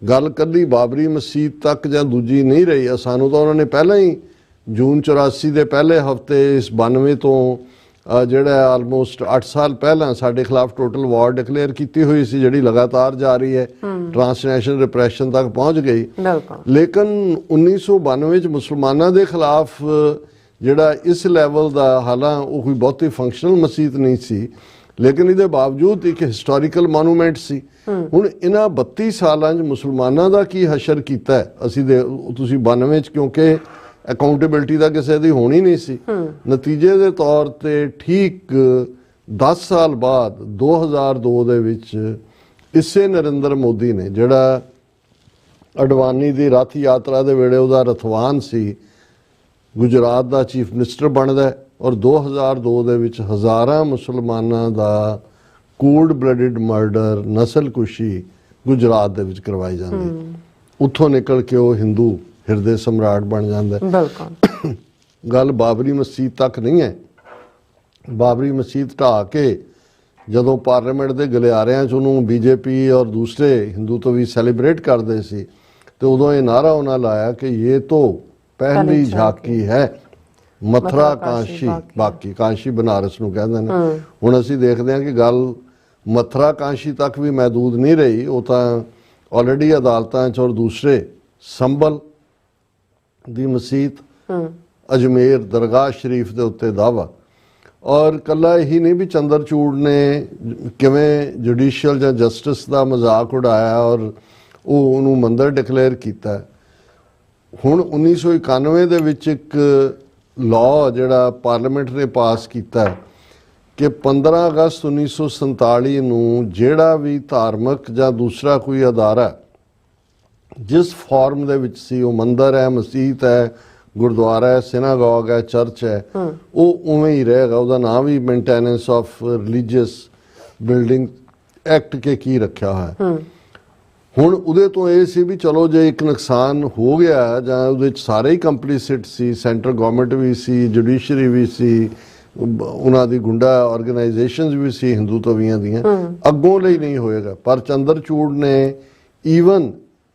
ਗੱਲ ਕੱਲੀ ਬਾਬਰੀ ਮਸਜਿਦ ਤੱਕ ਜਾਂ ਦੂਜੀ ਨਹੀਂ ਰਹੀ। ਸਾਨੂੰ ਤਾਂ ਉਹਨਾਂ ਨੇ ਪਹਿਲਾਂ ਹੀ ਜੂਨ 84 ਦੇ ਪਹਿਲੇ ਹਫਤੇ ਇਸ 92 ਤੋਂ ਜਿਹੜਾ ਆਲਮੋਸਟ 8 ਸਾਲ ਪਹਿਲਾਂ ਸਾਡੇ ਖਿਲਾਫ ਟੋਟਲ ਵਾਰ ਡਿਕਲੇਅਰ ਕੀਤੀ ਹੋਈ ਸੀ, ਜਿਹੜੀ ਲਗਾਤਾਰ ਜਾਰੀ ਹੈ, ਟ੍ਰਾਂਸਨੈਸ਼ਨਲ ਰਿਪਰੈਸ਼ਨ ਤੱਕ ਪਹੁੰਚ ਗਈ। ਲੇਕਿਨ 1992 ਚ ਮੁਸਲਮਾਨਾਂ ਦੇ ਖਿਲਾਫ ਜਿਹੜਾ ਇਸ ਲੈਵਲ ਦਾ, ਹਾਲਾਂ ਉਹ ਕੋਈ ਬਹੁਤੀ ਫੰਕਸ਼ਨਲ ਮਸਜਿਦ ਨਹੀਂ ਸੀ, ਲੇਕਿਨ ਇਹਦੇ ਬਾਵਜੂਦ ਇੱਕ ਹਿਸਟੋਰੀਕਲ ਮੋਨੂਮੈਂਟ ਸੀ। ਹੁਣ ਇਹਨਾਂ 32 ਸਾਲਾਂ 'ਚ ਮੁਸਲਮਾਨਾਂ ਦਾ ਕੀ ਹਸ਼ਰ ਕੀਤਾ ਅਸੀਂ ਤੁਸੀਂ 92 ਚ, ਕਿਉਂਕਿ ਅਕਾਊਂਟੇਬਿਲਟੀ ਦਾ ਕਿਸੇ ਦੀ ਹੋਣੀ ਨਹੀਂ ਸੀ। ਨਤੀਜੇ ਦੇ ਤੌਰ ਤੇ ਠੀਕ 10 ਸਾਲ ਬਾਅਦ 2002 ਦੇ ਵਿੱਚ ਇਸੇ ਨਰਿੰਦਰ ਮੋਦੀ ਨੇ, ਜਿਹੜਾ ਅਡਵਾਨੀ ਦੀ ਰੱਥ ਯਾਤਰਾ ਦੇ ਵੇਲੇ ਉਹਦਾ ਰਥਵਾਨ ਸੀ, ਗੁਜਰਾਤ ਦਾ ਚੀਫ ਮਿਨਿਸਟਰ ਬਣਦਾ ਔਰ 2002 ਦੇ ਵਿੱਚ ਹਜ਼ਾਰਾਂ ਮੁਸਲਮਾਨਾਂ ਦਾ ਕੋਲਡ ਬਲੱਡਡ ਮਰਡਰ, ਨਸਲਕੁਸ਼ੀ ਗੁਜਰਾਤ ਦੇ ਵਿੱਚ ਕਰਵਾਈ ਜਾਂਦੀ। ਉੱਥੋਂ ਨਿਕਲ ਕੇ ਉਹ ਹਿੰਦੂ ਹਿਰਦੇ ਸਮਰਾਟ ਬਣ ਜਾਂਦਾ। ਬਿਲਕੁਲ ਗੱਲ ਬਾਬਰੀ ਮਸਜਿਦ ਤੱਕ ਨਹੀਂ ਹੈ। ਬਾਬਰੀ ਮਸਜਿਦ ਢਾਹ ਕੇ ਜਦੋਂ ਪਾਰਲੀਮੈਂਟ ਦੇ ਗਲਿਆਰਿਆਂ 'ਚ ਉਹਨੂੰ ਬੀਜੇਪੀ ਔਰ ਦੂਸਰੇ ਹਿੰਦੂ ਤੋਂ ਵੀ ਸੈਲੀਬ੍ਰੇਟ ਕਰਦੇ ਸੀ, ਤੇ ਉਦੋਂ ਇਹ ਨਾਰਾ ਉਹਨਾਂ ਲਾਇਆ ਕਿ ਇਹ ਤੋਂ ਪਹਿਲੀ ਝਾਕੀ ਹੈ ਮਥੁਰਾ ਕਾਂਸ਼ੀ ਬਾਕੀ। ਕਾਂਸ਼ੀ ਬਨਾਰਸ ਨੂੰ ਕਹਿੰਦੇ ਨੇ। ਹੁਣ ਅਸੀਂ ਦੇਖਦੇ ਹਾਂ ਕਿ ਗੱਲ ਮਥੁਰਾ ਕਾਂਸ਼ੀ ਤੱਕ ਵੀ ਮਹਿਦੂਦ ਨਹੀਂ ਰਹੀ, ਉਹ ਤਾਂ ਆਲਰੇਡੀ ਅਦਾਲਤਾਂ 'ਚ ਔਰ ਦੂਸਰੇ ਸੰਭਲ ਦੀ ਮਸਜਿਦ, ਅਜਮੇਰ ਦਰਗਾਹ ਸ਼ਰੀਫ ਦੇ ਉੱਤੇ ਦਾਵਾ। ਔਰ ਕੱਲਾ ਇਹੀ ਨਹੀਂ ਵੀ ਚੰਦਰਚੂੜ ਨੇ ਕਿਵੇਂ ਜੁਡੀਸ਼ੀਅਲ ਜਾਂ ਜਸਟਿਸ ਦਾ ਮਜ਼ਾਕ ਉਡਾਇਆ ਔਰ ਉਹਨੂੰ ਮੰਦਰ ਡਿਕਲੇਅਰ ਕੀਤਾ। ਹੁਣ 1991 ਦੇ ਵਿੱਚ ਇੱਕ ਲਾਅ ਜਿਹੜਾ ਪਾਰਲੀਮੈਂਟ ਨੇ ਪਾਸ ਕੀਤਾ ਕਿ 15 ਅਗਸਤ 1947 ਨੂੰ ਜਿਹੜਾ ਵੀ ਧਾਰਮਿਕ ਜਾਂ ਦੂਸਰਾ ਕੋਈ ਅਦਾਰਾ ਜਿਸ ਫਾਰਮ ਦੇ ਵਿੱਚ ਸੀ, ਉਹ ਮੰਦਰ ਹੈ, ਮਸਜਿਦ ਹੈ, ਗੁਰਦੁਆਰਾ ਹੈ, ਸਿਨਾਗੋਗ ਹੈ, ਚਰਚ ਹੈ, ਉਹ ਉਵੇਂ ਹੀ ਰਹੇਗਾ। ਉਹਦਾ ਨਾਮ ਵੀ maintenance of religious building act ਕੇ ਕੀ ਰੱਖਿਆ ਹੋਇਆ। ਹੁਣ ਉਹਦੇ ਤੋਂ ਇਹ ਸੀ ਵੀ ਚਲੋ ਜੇ ਇੱਕ ਨੁਕਸਾਨ ਹੋ ਗਿਆ ਜਾਂ ਉਹਦੇ 'ਚ ਸਾਰੇ ਹੀ ਕੰਪਲੀਸਿਟ ਸੀ, ਸੈਂਟਰਲ ਗਵਰਨਮੈਂਟ ਵੀ ਸੀ, ਜੁਡੀਸ਼ਰੀ ਵੀ ਸੀ, ਉਹਨਾਂ ਦੀ ਗੁੰਡਾ ਆਰਗੇਨਾਈਜੇਸ਼ਨਸ ਵੀ ਸੀ ਹਿੰਦੂ ਤਵੀਆਂ ਦੀਆਂ, ਅੱਗੋਂ ਲਈ ਨਹੀਂ ਹੋਏਗਾ। ਪਰ ਚੰਦਰਚੂੜ ਨੇ ਈਵਨ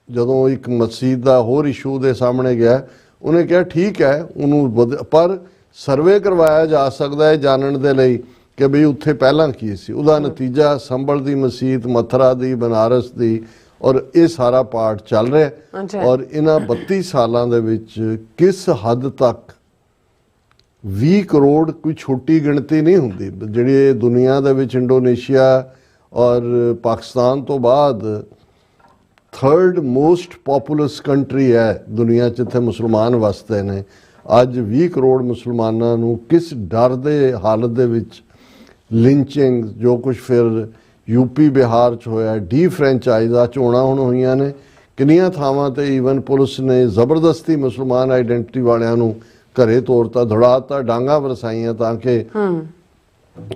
ਜਦੋਂ ਇੱਕ ਮਸਜਿਦ ਦਾ ਹੋਰ ਇਸ਼ੂ ਦੇ ਸਾਹਮਣੇ ਗਿਆ, ਉਹਨੇ ਕਿਹਾ ਠੀਕ ਹੈ ਉਹਨੂੰ ਪਰ ਸਰਵੇ ਕਰਵਾਇਆ ਜਾ ਸਕਦਾ ਹੈ ਜਾਣਨ ਦੇ ਲਈ ਕਿ ਵੀ ਉੱਥੇ ਪਹਿਲਾਂ ਕੀ ਸੀ। ਉਹਦਾ ਨਤੀਜਾ ਸੰਭਲ ਦੀ ਮਸਜਿਦ, ਮਥੁਰਾ ਦੀ, ਬਨਾਰਸ ਦੀ, ਔਰ ਇਹ ਸਾਰਾ ਪਾਰਟ ਚੱਲ ਰਿਹਾ। ਔਰ ਇਹਨਾਂ 32 ਸਾਲਾਂ ਦੇ ਵਿੱਚ ਕਿਸ ਹੱਦ ਤੱਕ 20 ਕਰੋੜ ਕੋਈ ਛੋਟੀ ਗਿਣਤੀ ਨਹੀਂ ਹੁੰਦੀ, ਜਿਹੜੀ ਦੁਨੀਆ ਦੇ ਵਿੱਚ ਇੰਡੋਨੇਸ਼ੀਆ ਔਰ ਪਾਕਿਸਤਾਨ ਤੋਂ ਬਾਅਦ 3rd ਮੋਸਟ ਪੋਪੂਲਸ ਕੰਟਰੀ ਹੈ ਦੁਨੀਆ 'ਚ, ਜਿੱਥੇ ਮੁਸਲਮਾਨ ਵਸਦੇ ਨੇ। ਅੱਜ 20 ਕਰੋੜ ਮੁਸਲਮਾਨਾਂ ਨੂੰ ਕਿਸ ਡਰ ਦੇ ਹਾਲਤ ਦੇ ਵਿੱਚ ਲਿੰਚਿੰਗ, ਜੋ ਕੁਝ ਫਿਰ ਯੂਪੀ ਬਿਹਾਰ 'ਚ ਹੋਇਆ, ਡੀ-ਫਰੈਂਚਾਈਜ਼ਾ ਚੋਣਾਂ ਹੁਣ ਹੋਈਆਂ ਨੇ, ਕਿੰਨੀਆਂ ਥਾਵਾਂ ਤੇ ਈਵਨ ਪੁਲਿਸ ਨੇ ਜ਼ਬਰਦਸਤੀ ਮੁਸਲਮਾਨ ਆਈਡੈਂਟੀਟੀ ਵਾਲਿਆਂ ਨੂੰ ਘਰੇ ਤੋੜਤਾ, ਦੌੜਾਤਾ, ਡਾਂਗਾ ਵਰਸਾਈਆਂ ਤਾਂ ਕਿ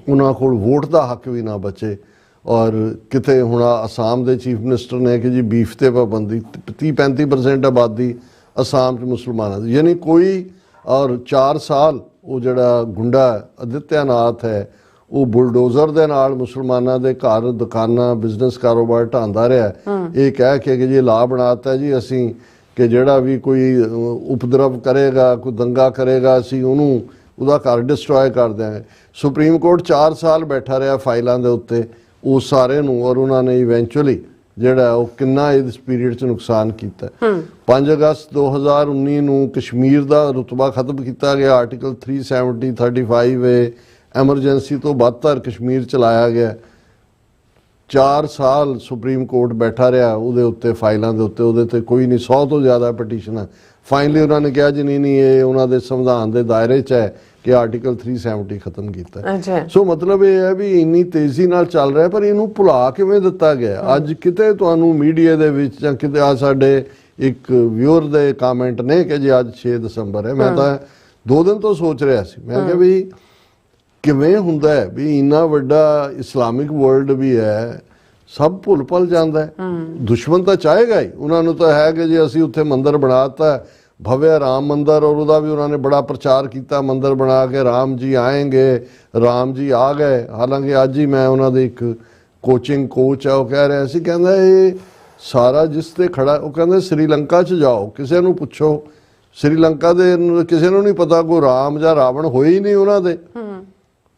ਉਹਨਾਂ ਕੋਲ ਵੋਟ ਦਾ ਹੱਕ ਵੀ ਨਾ ਬਚੇ। ਔਰ ਕਿਤੇ ਹੁਣ ਅਸਾਮ ਦੇ ਚੀਫ ਮਿਨਿਸਟਰ ਨੇ ਕਿ ਜੀ ਬੀਫ ਤੇ ਪਾਬੰਦੀ, 30-35% ਆਬਾਦੀ ਅਸਾਮ 'ਚ ਮੁਸਲਮਾਨਾਂ ਦੀ, ਯਾਨੀ ਕੋਈ। ਔਰ 4 ਸਾਲ ਉਹ ਜਿਹੜਾ ਗੁੰਡਾ ਆਦਿੱਤਿਆਨਾਥ ਹੈ ਉਹ ਬੁਲਡੋਜ਼ਰ ਦੇ ਨਾਲ ਮੁਸਲਮਾਨਾਂ ਦੇ ਘਰ, ਦੁਕਾਨਾਂ, ਬਿਜ਼ਨਸ, ਕਾਰੋਬਾਰ ਢਾਂਦਾ ਰਿਹਾ, ਇਹ ਕਹਿ ਕੇ ਕਿ ਜੀ ਲਾਅ ਬਣਾਤਾ ਜੀ ਅਸੀਂ ਕਿ ਜਿਹੜਾ ਵੀ ਕੋਈ ਉਪਦਰਵ ਕਰੇਗਾ, ਕੋਈ ਦੰਗਾ ਕਰੇਗਾ, ਅਸੀਂ ਉਹਨੂੰ ਉਹਦਾ ਘਰ ਡਿਸਟਰੋਏ ਕਰ ਦਿਆਂਗੇ। ਸੁਪਰੀਮ ਕੋਰਟ 4 ਸਾਲ ਬੈਠਾ ਰਿਹਾ ਫਾਈਲਾਂ ਦੇ ਉੱਤੇ ਉਹ ਸਾਰੇ ਨੂੰ, ਔਰ ਉਹਨਾਂ ਨੇ ਇਵੈਂਚੁਅਲੀ ਜਿਹੜਾ ਉਹ ਕਿੰਨਾ ਇਸ ਪੀਰੀਅਡ 'ਚ ਨੁਕਸਾਨ ਕੀਤਾ। 5 ਅਗਸਤ 2019 ਨੂੰ ਕਸ਼ਮੀਰ ਦਾ ਰੁਤਬਾ ਖਤਮ ਕੀਤਾ ਗਿਆ, ਆਰਟੀਕਲ 370-35 ਐਮਰਜੈਂਸੀ ਤੋਂ ਬਦਤਰ ਕਸ਼ਮੀਰ ਚਲਾਇਆ ਗਿਆ। 4 ਸਾਲ ਸੁਪਰੀਮ ਕੋਰਟ ਬੈਠਾ ਰਿਹਾ ਉਹਦੇ ਉੱਤੇ, ਫਾਈਲਾਂ ਦੇ ਉੱਤੇ, ਉਹਦੇ ਤੇ ਕੋਈ ਨਹੀਂ, 100 ਤੋਂ ਜ਼ਿਆਦਾ ਪਟੀਸ਼ਨਾਂ। ਫਾਈਨਲੀ ਉਹਨਾਂ ਨੇ ਕਿਹਾ ਜੀ ਨਹੀਂ ਇਹ ਉਹਨਾਂ ਦੇ ਸੰਵਿਧਾਨ ਦੇ ਦਾਇਰੇ 'ਚ ਹੈ ਕਿ ਆਰਟੀਕਲ 370 ਖਤਮ ਕੀਤਾ। ਸੋ ਮਤਲਬ ਇਹ ਹੈ ਵੀ ਇੰਨੀ ਤੇਜ਼ੀ ਨਾਲ ਚੱਲ ਰਿਹਾ, ਪਰ ਇਹਨੂੰ ਭੁਲਾ ਕਿਵੇਂ ਦਿੱਤਾ ਗਿਆ। ਅੱਜ ਕਿਤੇ ਤੁਹਾਨੂੰ ਮੀਡੀਆ ਦੇ ਵਿੱਚ ਜਾਂ ਕਿਤੇ ਆ ਸਾਡੇ ਇੱਕ ਵਿਊਅਰ ਦੇ ਕਮੈਂਟ ਨੇ ਕਿ ਜੀ ਅੱਜ 6 ਦਸੰਬਰ ਹੈ, ਮੈਂ ਤਾਂ 2 ਦਿਨ ਤੋਂ ਸੋਚ ਰਿਹਾ ਸੀ, ਮੈਂ ਕਿਹਾ ਵੀ ਕਿਵੇਂ ਹੁੰਦਾ ਹੈ ਵੀ ਇੰਨਾ ਵੱਡਾ ਇਸਲਾਮਿਕ ਵਰਲਡ ਵੀ ਹੈ, ਸਭ ਭੁੱਲ ਭੁੱਲ ਜਾਂਦਾ ਹੈ। ਦੁਸ਼ਮਣ ਤਾਂ ਚਾਹੇਗਾ ਹੀ, ਉਹਨਾਂ ਨੂੰ ਤਾਂ ਹੈ ਕਿ ਜੀ ਅਸੀਂ ਉੱਥੇ ਮੰਦਿਰ ਬਣਾਤਾ, ਭਵਿਆ ਰਾਮ ਮੰਦਿਰ, ਔਰ ਉਹਦਾ ਵੀ ਉਹਨਾਂ ਨੇ ਬੜਾ ਪ੍ਰਚਾਰ ਕੀਤਾ, ਮੰਦਿਰ ਬਣਾ ਕੇ ਰਾਮ ਜੀ ਆਏਂਗੇ, ਰਾਮ ਜੀ ਆ ਗਏ। ਹਾਲਾਂਕਿ ਅੱਜ ਹੀ ਮੈਂ ਉਹਨਾਂ ਦੇ ਇੱਕ ਕੋਚਿੰਗ ਕੋਚ ਆ, ਉਹ ਕਹਿ ਰਿਹਾ ਸੀ, ਕਹਿੰਦਾ ਇਹ ਸਾਰਾ ਜਿਸ ਤੇ ਖੜਾ, ਉਹ ਕਹਿੰਦੇ ਸ੍ਰੀਲੰਕਾ 'ਚ ਜਾਓ, ਕਿਸੇ ਨੂੰ ਪੁੱਛੋ, ਸ੍ਰੀਲੰਕਾ ਦੇ ਕਿਸੇ ਨੂੰ ਨਹੀਂ ਪਤਾ ਕੋਈ ਰਾਮ ਜਾਂ ਰਾਵਣ ਹੋਏ ਹੀ ਨਹੀਂ ਉਹਨਾਂ ਦੇ,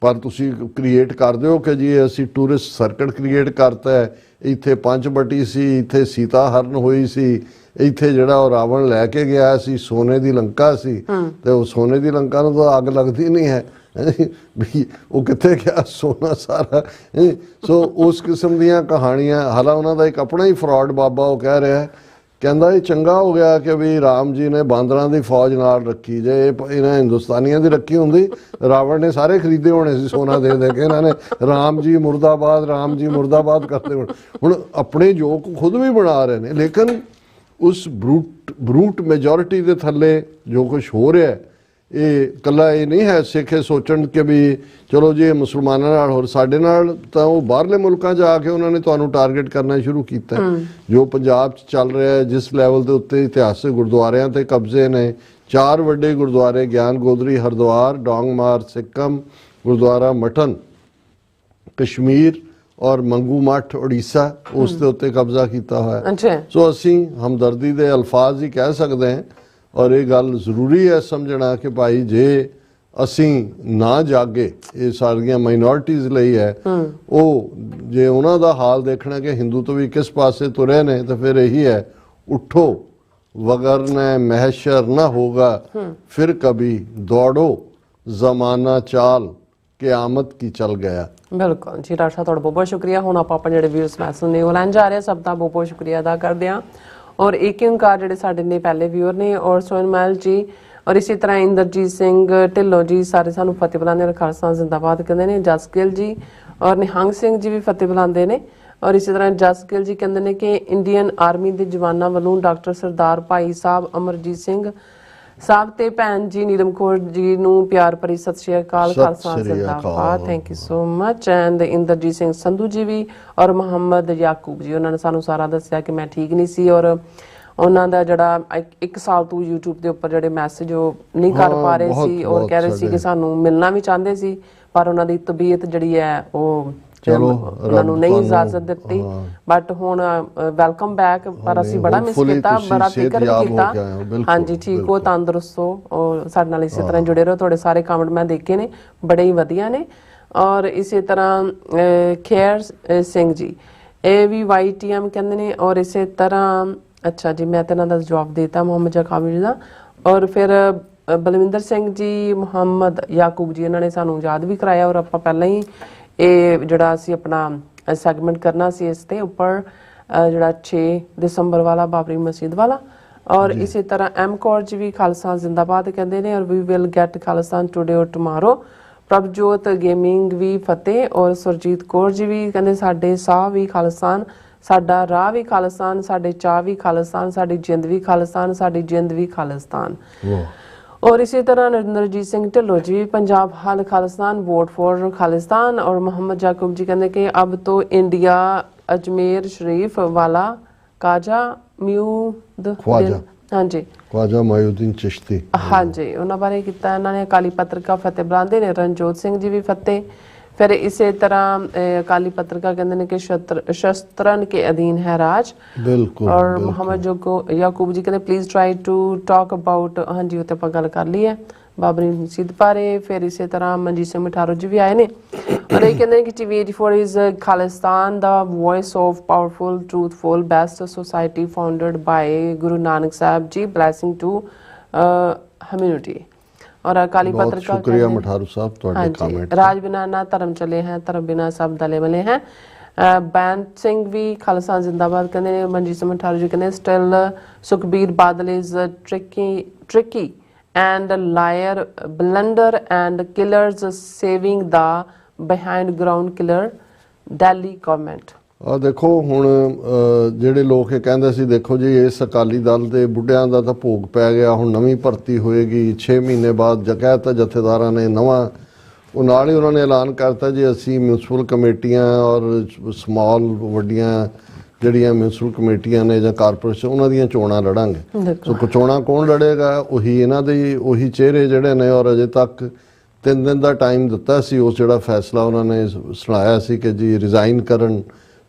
ਪਰ ਤੁਸੀਂ ਕ੍ਰੀਏਟ ਕਰ ਦਿਓ ਕਿ ਜੀ ਅਸੀਂ ਟੂਰਿਸਟ ਸਰਕਟ ਕ੍ਰੀਏਟ ਕਰਤਾ ਹੈ, ਇੱਥੇ ਪੰਚਵਟੀ ਸੀ, ਇੱਥੇ ਸੀਤਾ ਹਰਨ ਹੋਈ ਸੀ, ਇੱਥੇ ਜਿਹੜਾ ਉਹ ਰਾਵਣ ਲੈ ਕੇ ਗਿਆ ਸੀ ਸੋਨੇ ਦੀ ਲੰਕਾ ਸੀ, ਤੇ ਉਹ ਸੋਨੇ ਦੀ ਲੰਕਾ ਨੂੰ ਤਾਂ ਅੱਗ ਲੱਗਦੀ ਨਹੀਂ ਹੈ ਵੀ ਉਹ ਕਿੱਥੇ ਗਿਆ ਸੋਨਾ ਸਾਰਾ। ਸੋ ਉਸ ਕਿਸਮ ਦੀਆਂ ਕਹਾਣੀਆਂ। ਹਾਲਾਂ ਉਹਨਾਂ ਦਾ ਇੱਕ ਆਪਣਾ ਹੀ ਫਰਾਡ ਬਾਬਾ ਉਹ ਕਹਿ ਰਿਹਾ, ਕਹਿੰਦਾ ਇਹ ਚੰਗਾ ਹੋ ਗਿਆ ਕਿ ਵੀ ਰਾਮ ਜੀ ਨੇ ਬਾਂਦਰਾਂ ਦੀ ਫੌਜ ਨਾਲ ਰੱਖੀ, ਜੇ ਇਹਨਾਂ ਹਿੰਦੁਸਤਾਨੀਆਂ ਦੀ ਰੱਖੀ ਹੁੰਦੀ ਰਾਵਣ ਨੇ ਸਾਰੇ ਖਰੀਦੇ ਹੋਣੇ ਸੀ ਸੋਨਾ ਦੇ ਦੇ ਕੇ। ਇਹਨਾਂ ਨੇ ਰਾਮ ਜੀ ਮੁਰਦਾਬਾਦ, ਰਾਮ ਜੀ ਮੁਰਦਾਬਾਦ ਕਰਦੇ ਹੋਣ। ਹੁਣ ਆਪਣੇ ਜੋਕ ਖੁਦ ਵੀ ਬਣਾ ਰਹੇ ਨੇ, ਲੇਕਿਨ ਉਸ ਬਰੂਟ ਮੈਜੋਰਿਟੀ ਦੇ ਥੱਲੇ ਜੋ ਕੁਝ ਹੋ ਰਿਹਾ ਇਹ ਇਕੱਲਾ ਇਹ ਨਹੀਂ ਹੈ ਸਿੱਖੇ ਸੋਚਣ ਕਿ ਵੀ ਚਲੋ ਜੀ ਇਹ ਮੁਸਲਮਾਨਾਂ ਨਾਲ ਹੋਰ ਸਾਡੇ ਨਾਲ, ਤਾਂ ਉਹ ਬਾਹਰਲੇ ਮੁਲਕਾਂ 'ਚ ਆ ਕੇ ਉਹਨਾਂ ਨੇ ਤੁਹਾਨੂੰ ਟਾਰਗੇਟ ਕਰਨਾ ਸ਼ੁਰੂ ਕੀਤਾ। ਜੋ ਪੰਜਾਬ 'ਚ ਚੱਲ ਰਿਹਾ ਹੈ, ਜਿਸ ਲੈਵਲ ਦੇ ਉੱਤੇ ਇਤਿਹਾਸਕ ਗੁਰਦੁਆਰਿਆਂ ਤੇ ਕਬਜ਼ੇ ਨੇ, 4 ਵੱਡੇ ਗੁਰਦੁਆਰੇ ਗਿਆਨ ਗੋਦਰੀ ਹਰਿਦੁਆਰ, ਡੋਂਗਮਾਰ ਸਿੱਕਮ, ਗੁਰਦੁਆਰਾ ਮਠਨ ਕਸ਼ਮੀਰ ਔਰ ਮੰਗੂ ਮੱਠ ਉੜੀਸਾ, ਉਸ ਦੇ ਉੱਤੇ ਕਬਜ਼ਾ ਕੀਤਾ ਹੋਇਆ। ਸੋ ਅਸੀਂ ਹਮਦਰਦੀ ਦੇ ਅਲਫਾਜ਼ ਹੀ ਕਹਿ ਸਕਦੇ ਹਾਂ, ਔਰ ਇਹ ਗੱਲ ਜ਼ਰੂਰੀ ਹੈ ਸਮਝਣਾ ਕਿ ਭਾਈ ਜੇ ਅਸੀਂ ਨਾ ਜਾਗੇ, ਇਹ ਸਾਰੀਆਂ ਮਾਈਨੋਰਟੀਜ਼ ਲਈ ਹੈ, ਉਹ ਜੇ ਉਹਨਾਂ ਦਾ ਹਾਲ ਦੇਖਣਾ ਕਿ ਹਿੰਦੂ ਤੋਂ ਵੀ ਕਿਸ ਪਾਸੇ ਤੁਰੇ ਨੇ, ਤਾਂ ਫਿਰ ਇਹੀ ਹੈ ਉਠੋ ਵਗਰਨਾ ਮਹਿਸ਼ਰ ਨਾ ਹੋਗਾ ਫਿਰ ਕभी ਦੌੜੋ ਜ਼ਮਾਨਾ ਚਾਲ ਕਿਆਮਤ ਕੀ ਚਲ ਗਿਆ। ਬਿਲਕੁਲ ਜੀ ਡਾਕਟਰ ਸਾਹਿਬ, ਤੁਹਾਡਾ ਬਹੁਤ ਬਹੁਤ ਸ਼ੁਕਰੀਆ। ਹੁਣ ਆਪਾਂ ਜਿਹੜੇ ਵਿਊਅਰਸ ਮੈਸੇਜ ਨੇ ਉਹ ਲੈਣ ਜਾ ਰਹੇ ਹਾਂ, ਸਭ ਦਾ ਬਹੁਤ ਬਹੁਤ ਸ਼ੁਕਰੀਆ ਅਦਾ ਕਰਦੇ ਹਾਂ। ਔਰ ਏਕੇ ਓਂਕਾਰ ਜਿਹੜੇ ਸਾਡੇ ਨੇ ਪਹਿਲੇ ਵਿਊਅਰ ਨੇ, ਔਰ ਸੋਨਮੈਲ ਜੀ, ਔਰ ਇਸੇ ਤਰ੍ਹਾਂ ਇੰਦਰਜੀਤ ਸਿੰਘ ਢਿੱਲੋਂ ਜੀ, ਸਾਰੇ ਸਾਨੂੰ ਫਤਿਹ ਬੁਲਾਉਂਦੇ ਨੇ, ਖਾਲਸਾ ਜ਼ਿੰਦਾਬਾਦ ਕਹਿੰਦੇ ਨੇ। ਜਸਗਿਲ ਜੀ ਔਰ ਨਿਹੰਗ ਸਿੰਘ ਜੀ ਵੀ ਫਤਿਹ ਬੁਲਾਉਂਦੇ ਨੇ। ਔਰ ਇਸੇ ਤਰ੍ਹਾਂ ਜਸਗਿਲ ਜੀ ਕਹਿੰਦੇ ਨੇ ਕਿ ਇੰਡੀਅਨ ਆਰਮੀ ਦੇ ਜਵਾਨਾਂ ਵੱਲੋਂ ਡਾਕਟਰ ਸਰਦਾਰ ਭਾਈ ਸਾਹਿਬ ਅਮਰਜੀਤ ਸਿੰਘ ਸਾਹਿਬ ਤੇ ਭੈਣ ਜੀ ਨੀਲਮ ਕੌਰ ਜੀ ਨੂੰ ਪਿਆਰ ਭਰੀ ਸਤਿ ਸ਼੍ਰੀ ਅਕਾਲ, ਖਾਲਸਾ ਜ਼ਿੰਦਾਬਾਦ, thank you so much. And Inderjit Singh Sandhu ji ਵੀ, ਔਰ ਮੁਹੰਮਦ ਯਾਕੂਬ ਜੀ, ਉਹਨਾਂ ਨੇ ਸਾਨੂੰ ਸਾਰਾ ਦੱਸਿਆ ਕਿ ਮੈਂ ਠੀਕ ਨਹੀਂ ਸੀ, ਔਰ ਉਹਨਾਂ ਦਾ ਜਿਹੜਾ 1 ਸਾਲ ਤੋਂ YouTube ਦੇ ਉੱਪਰ ਜਿਹੜੇ ਮੈਸੇਜ ਉਹ ਨਹੀਂ ਕਰ ਪਾ ਰਹੇ ਸੀ, ਔਰ ਕਹਿ ਰਹੇ ਸੀ ਕਿ ਸਾਨੂੰ ਮਿਲਣਾ ਵੀ ਚਾਹੁੰਦੇ ਸੀ, ਪਰ ਉਹਨਾਂ ਦੀ ਤਬੀਅਤ ਜਿਹੜੀ ਹੈ ਉਹ ਚਲੋ, ਉਹਨਾਂ ਨੂੰ ਨਹੀਂ ਰੱਬ ਇਜਾਜ਼ਤ ਦਿੱਤੀ, ਹਾਂ। ਬਟ ਹੁਣ ਵੈਲਕਮ ਬੈਕ, ਪਰ ਅਸੀਂ ਬੜਾ ਮਿਸ hopefully ਕੀਤਾ, ਤੁਸੀਂ ਬੜਾ ਫਿਕਰ ਵੀ ਸਿਹਤਯਾਬ ਹੋ ਕੀਤਾ। ਕੇ ਆਏ ਹੋ, ਬਿਲਕੁਲ, ਹਾਂਜੀ ਠੀਕ ਹੋ, ਬਿਲਕੁਲ। ਤੰਦਰੁਸਤ ਹੋ, ਔਰ ਸਾਡੇ ਨਾਲ ਇਸੇ ਤਰ੍ਹਾਂ ਜੁੜੇ ਰਹੋ। ਤੁਹਾਡੇ ਸਾਰੇ ਕਮੈਂਟ ਮੈਂ ਦੇਖੇ ਨੇ, ਬੜੇ ਹੀ ਵਧੀਆ ਨੇ। ਔਰ ਇਸੇ ਤਰ੍ਹਾਂ ਖੇਰ ਸਿੰਘ ਜੀ, ਇਹ ਵੀ YTM ਕਹਿੰਦੇ ਨੇ। ਔਰ ਇਸੇ ਤਰ੍ਹਾਂ ਅੱਛਾ ਜੀ, ਮੈਂ ਤਾਂ ਇਹਨਾਂ ਦਾ ਜਵਾਬ ਦੇਤਾ ਮੁਹੰਮਦ ਜਕਾਬੀ ਜੀ ਦਾ। ਔਰ ਫਿਰ ਬਲਵਿੰਦਰ ਸਿੰਘ ਜੀ, ਮੁਹੰਮਦ ਯਾਕੂਬ ਜੀ, ਇਹਨਾਂ ਨੇ ਸਾਨੂੰ ਯਾਦ ਵੀ ਕਰਾਇਆ। ਔਰ ਆਪਾਂ ਪਹਿਲਾਂ ਹੀ ਇਹ ਜਿਹੜਾ ਅਸੀਂ ਆਪਣਾ ਸੈਗਮੈਂਟ ਕਰਨਾ ਸੀ ਇਸ ਤੇ ਉੱਪਰ, ਜਿਹੜਾ 6 ਦਸੰਬਰ ਵਾਲਾ ਬਾਬਰੀ ਮਸਜਿਦ ਵਾਲਾ। ਔਰ ਇਸੇ ਤਰ੍ਹਾਂ M ਕੌਰ ਜੀ ਵੀ ਖਾਲਸਾ ਜ਼ਿੰਦਾਬਾਦ ਕਹਿੰਦੇ ਨੇ। ਔਰ we will get Khalistan today ਔਰ ਟੁਮਾਰੋ। ਪ੍ਰਭਜੋਤ ਗੇਮਿੰਗ ਵੀ ਫਤਿਹ। ਔਰ ਸੁਰਜੀਤ ਕੌਰ ਜੀ ਵੀ ਕਹਿੰਦੇ ਸਾਡੇ ਸਾਹ ਵੀ ਖਾਲਿਸਤਾਨ, ਸਾਡਾ ਰਾਹ ਵੀ ਖਾਲਿਸਤਾਨ, ਸਾਡੇ ਚਾਹ ਵੀ ਖਾਲਿਸਤਾਨ, ਸਾਡੀ ਜਿੰਦ ਵੀ ਖਾਲਿਸਤਾਨ, ਸਾਡੀ ਜਿੰਦ ਵੀ ਖਾਲਿਸਤਾਨ। और इसी तरह नरेंद्रजीत सिंह ढिल्लों जी, पंजाब हाल खालिस्तान, वोट फॉर खालिस्तान। और मोहम्मद याकूब जी कहते कि अब तो इंडिया अजमेर शरीफ वाला काजा ख्वाजा। हाँ जी, ख्वाजा मायुद्दीन चिश्ती। हाँ जी, उन्होंने बारे किया। इन्होंने अकाली पत्रकार फतेह बुलाते ने। रणजोत सिंह जी भी फतेह। फिर इसी तरह अकाली पत्रकार कहते हैं कि शस्त्रन के अधीन है राज। बिल्कुल। और बिल्कुल। मोहम्मद याकूब जी कहते please try to talk about, हाँ जी उत्ते आपां गल कर ली है बाबरी मस्जिद बारे। फिर इसी तरह मनजीत सिंह मिठारो जी भी आए ने। और ये कहते हैं कि TV84 is Khalistan the voice of powerful truthful best society founded by Guru Nanak साहब जी, ब्लैसिंग टू ह्यूमैनिटी। और अकाली बहुत पत्रकार शुक्रिया मठारू साहब, ਤੁਹਾਡੇ ਕਮੈਂਟ। राज बिना ना धर्म चले हैं, धर्म बिना सब दले मले हैं। बैन सिंह भी खालिस्तान जिंदाबाद कहते हैं। मनजीत सिंह मठारू जी कहते still Sukhbir Badal is tricky and liar blunder and killers saving the behind ground killer Delhi government. ਆ ਦੇਖੋ ਹੁਣ ਜਿਹੜੇ ਲੋਕ ਇਹ ਕਹਿੰਦੇ ਸੀ, ਦੇਖੋ ਜੀ ਇਸ ਅਕਾਲੀ ਦਲ ਦੇ ਬੁੱਢਿਆਂ ਦਾ ਤਾਂ ਭੋਗ ਪੈ ਗਿਆ, ਹੁਣ ਨਵੀਂ ਭਰਤੀ ਹੋਏਗੀ 6 ਮਹੀਨੇ ਬਾਅਦ। ਜਕੈਤ ਜਥੇਦਾਰਾਂ ਨੇ ਨਵਾਂ, ਉਹ ਨਾਲ ਹੀ ਉਹਨਾਂ ਨੇ ਐਲਾਨ ਕਰਤਾ ਜੀ ਅਸੀਂ ਮਿਊਨਿਸਪਲ ਕਮੇਟੀਆਂ ਔਰ ਸਮਾਲ ਵੱਡੀਆਂ ਜਿਹੜੀਆਂ ਮਿਊਨਿਸਪਲ ਕਮੇਟੀਆਂ ਨੇ ਜਾਂ ਕਾਰਪੋਰੇਸ਼ਨ, ਉਹਨਾਂ ਦੀਆਂ ਚੋਣਾਂ ਲੜਾਂਗੇ। ਸੋ ਚੋਣਾਂ ਕੌਣ ਲੜੇਗਾ? ਉਹੀ ਇਹਨਾਂ ਦੇ ਉਹੀ ਚਿਹਰੇ ਜਿਹੜੇ ਨੇ। ਔਰ ਅਜੇ ਤੱਕ 3 ਦਿਨ ਦਾ ਟਾਈਮ ਦਿੱਤਾ ਸੀ। ਉਸ ਜਿਹੜਾ ਫੈਸਲਾ ਉਹਨਾਂ ਨੇ ਸੁਣਾਇਆ ਸੀ ਕਿ ਜੀ ਰਿਜ਼ਾਈਨ ਕਰਨ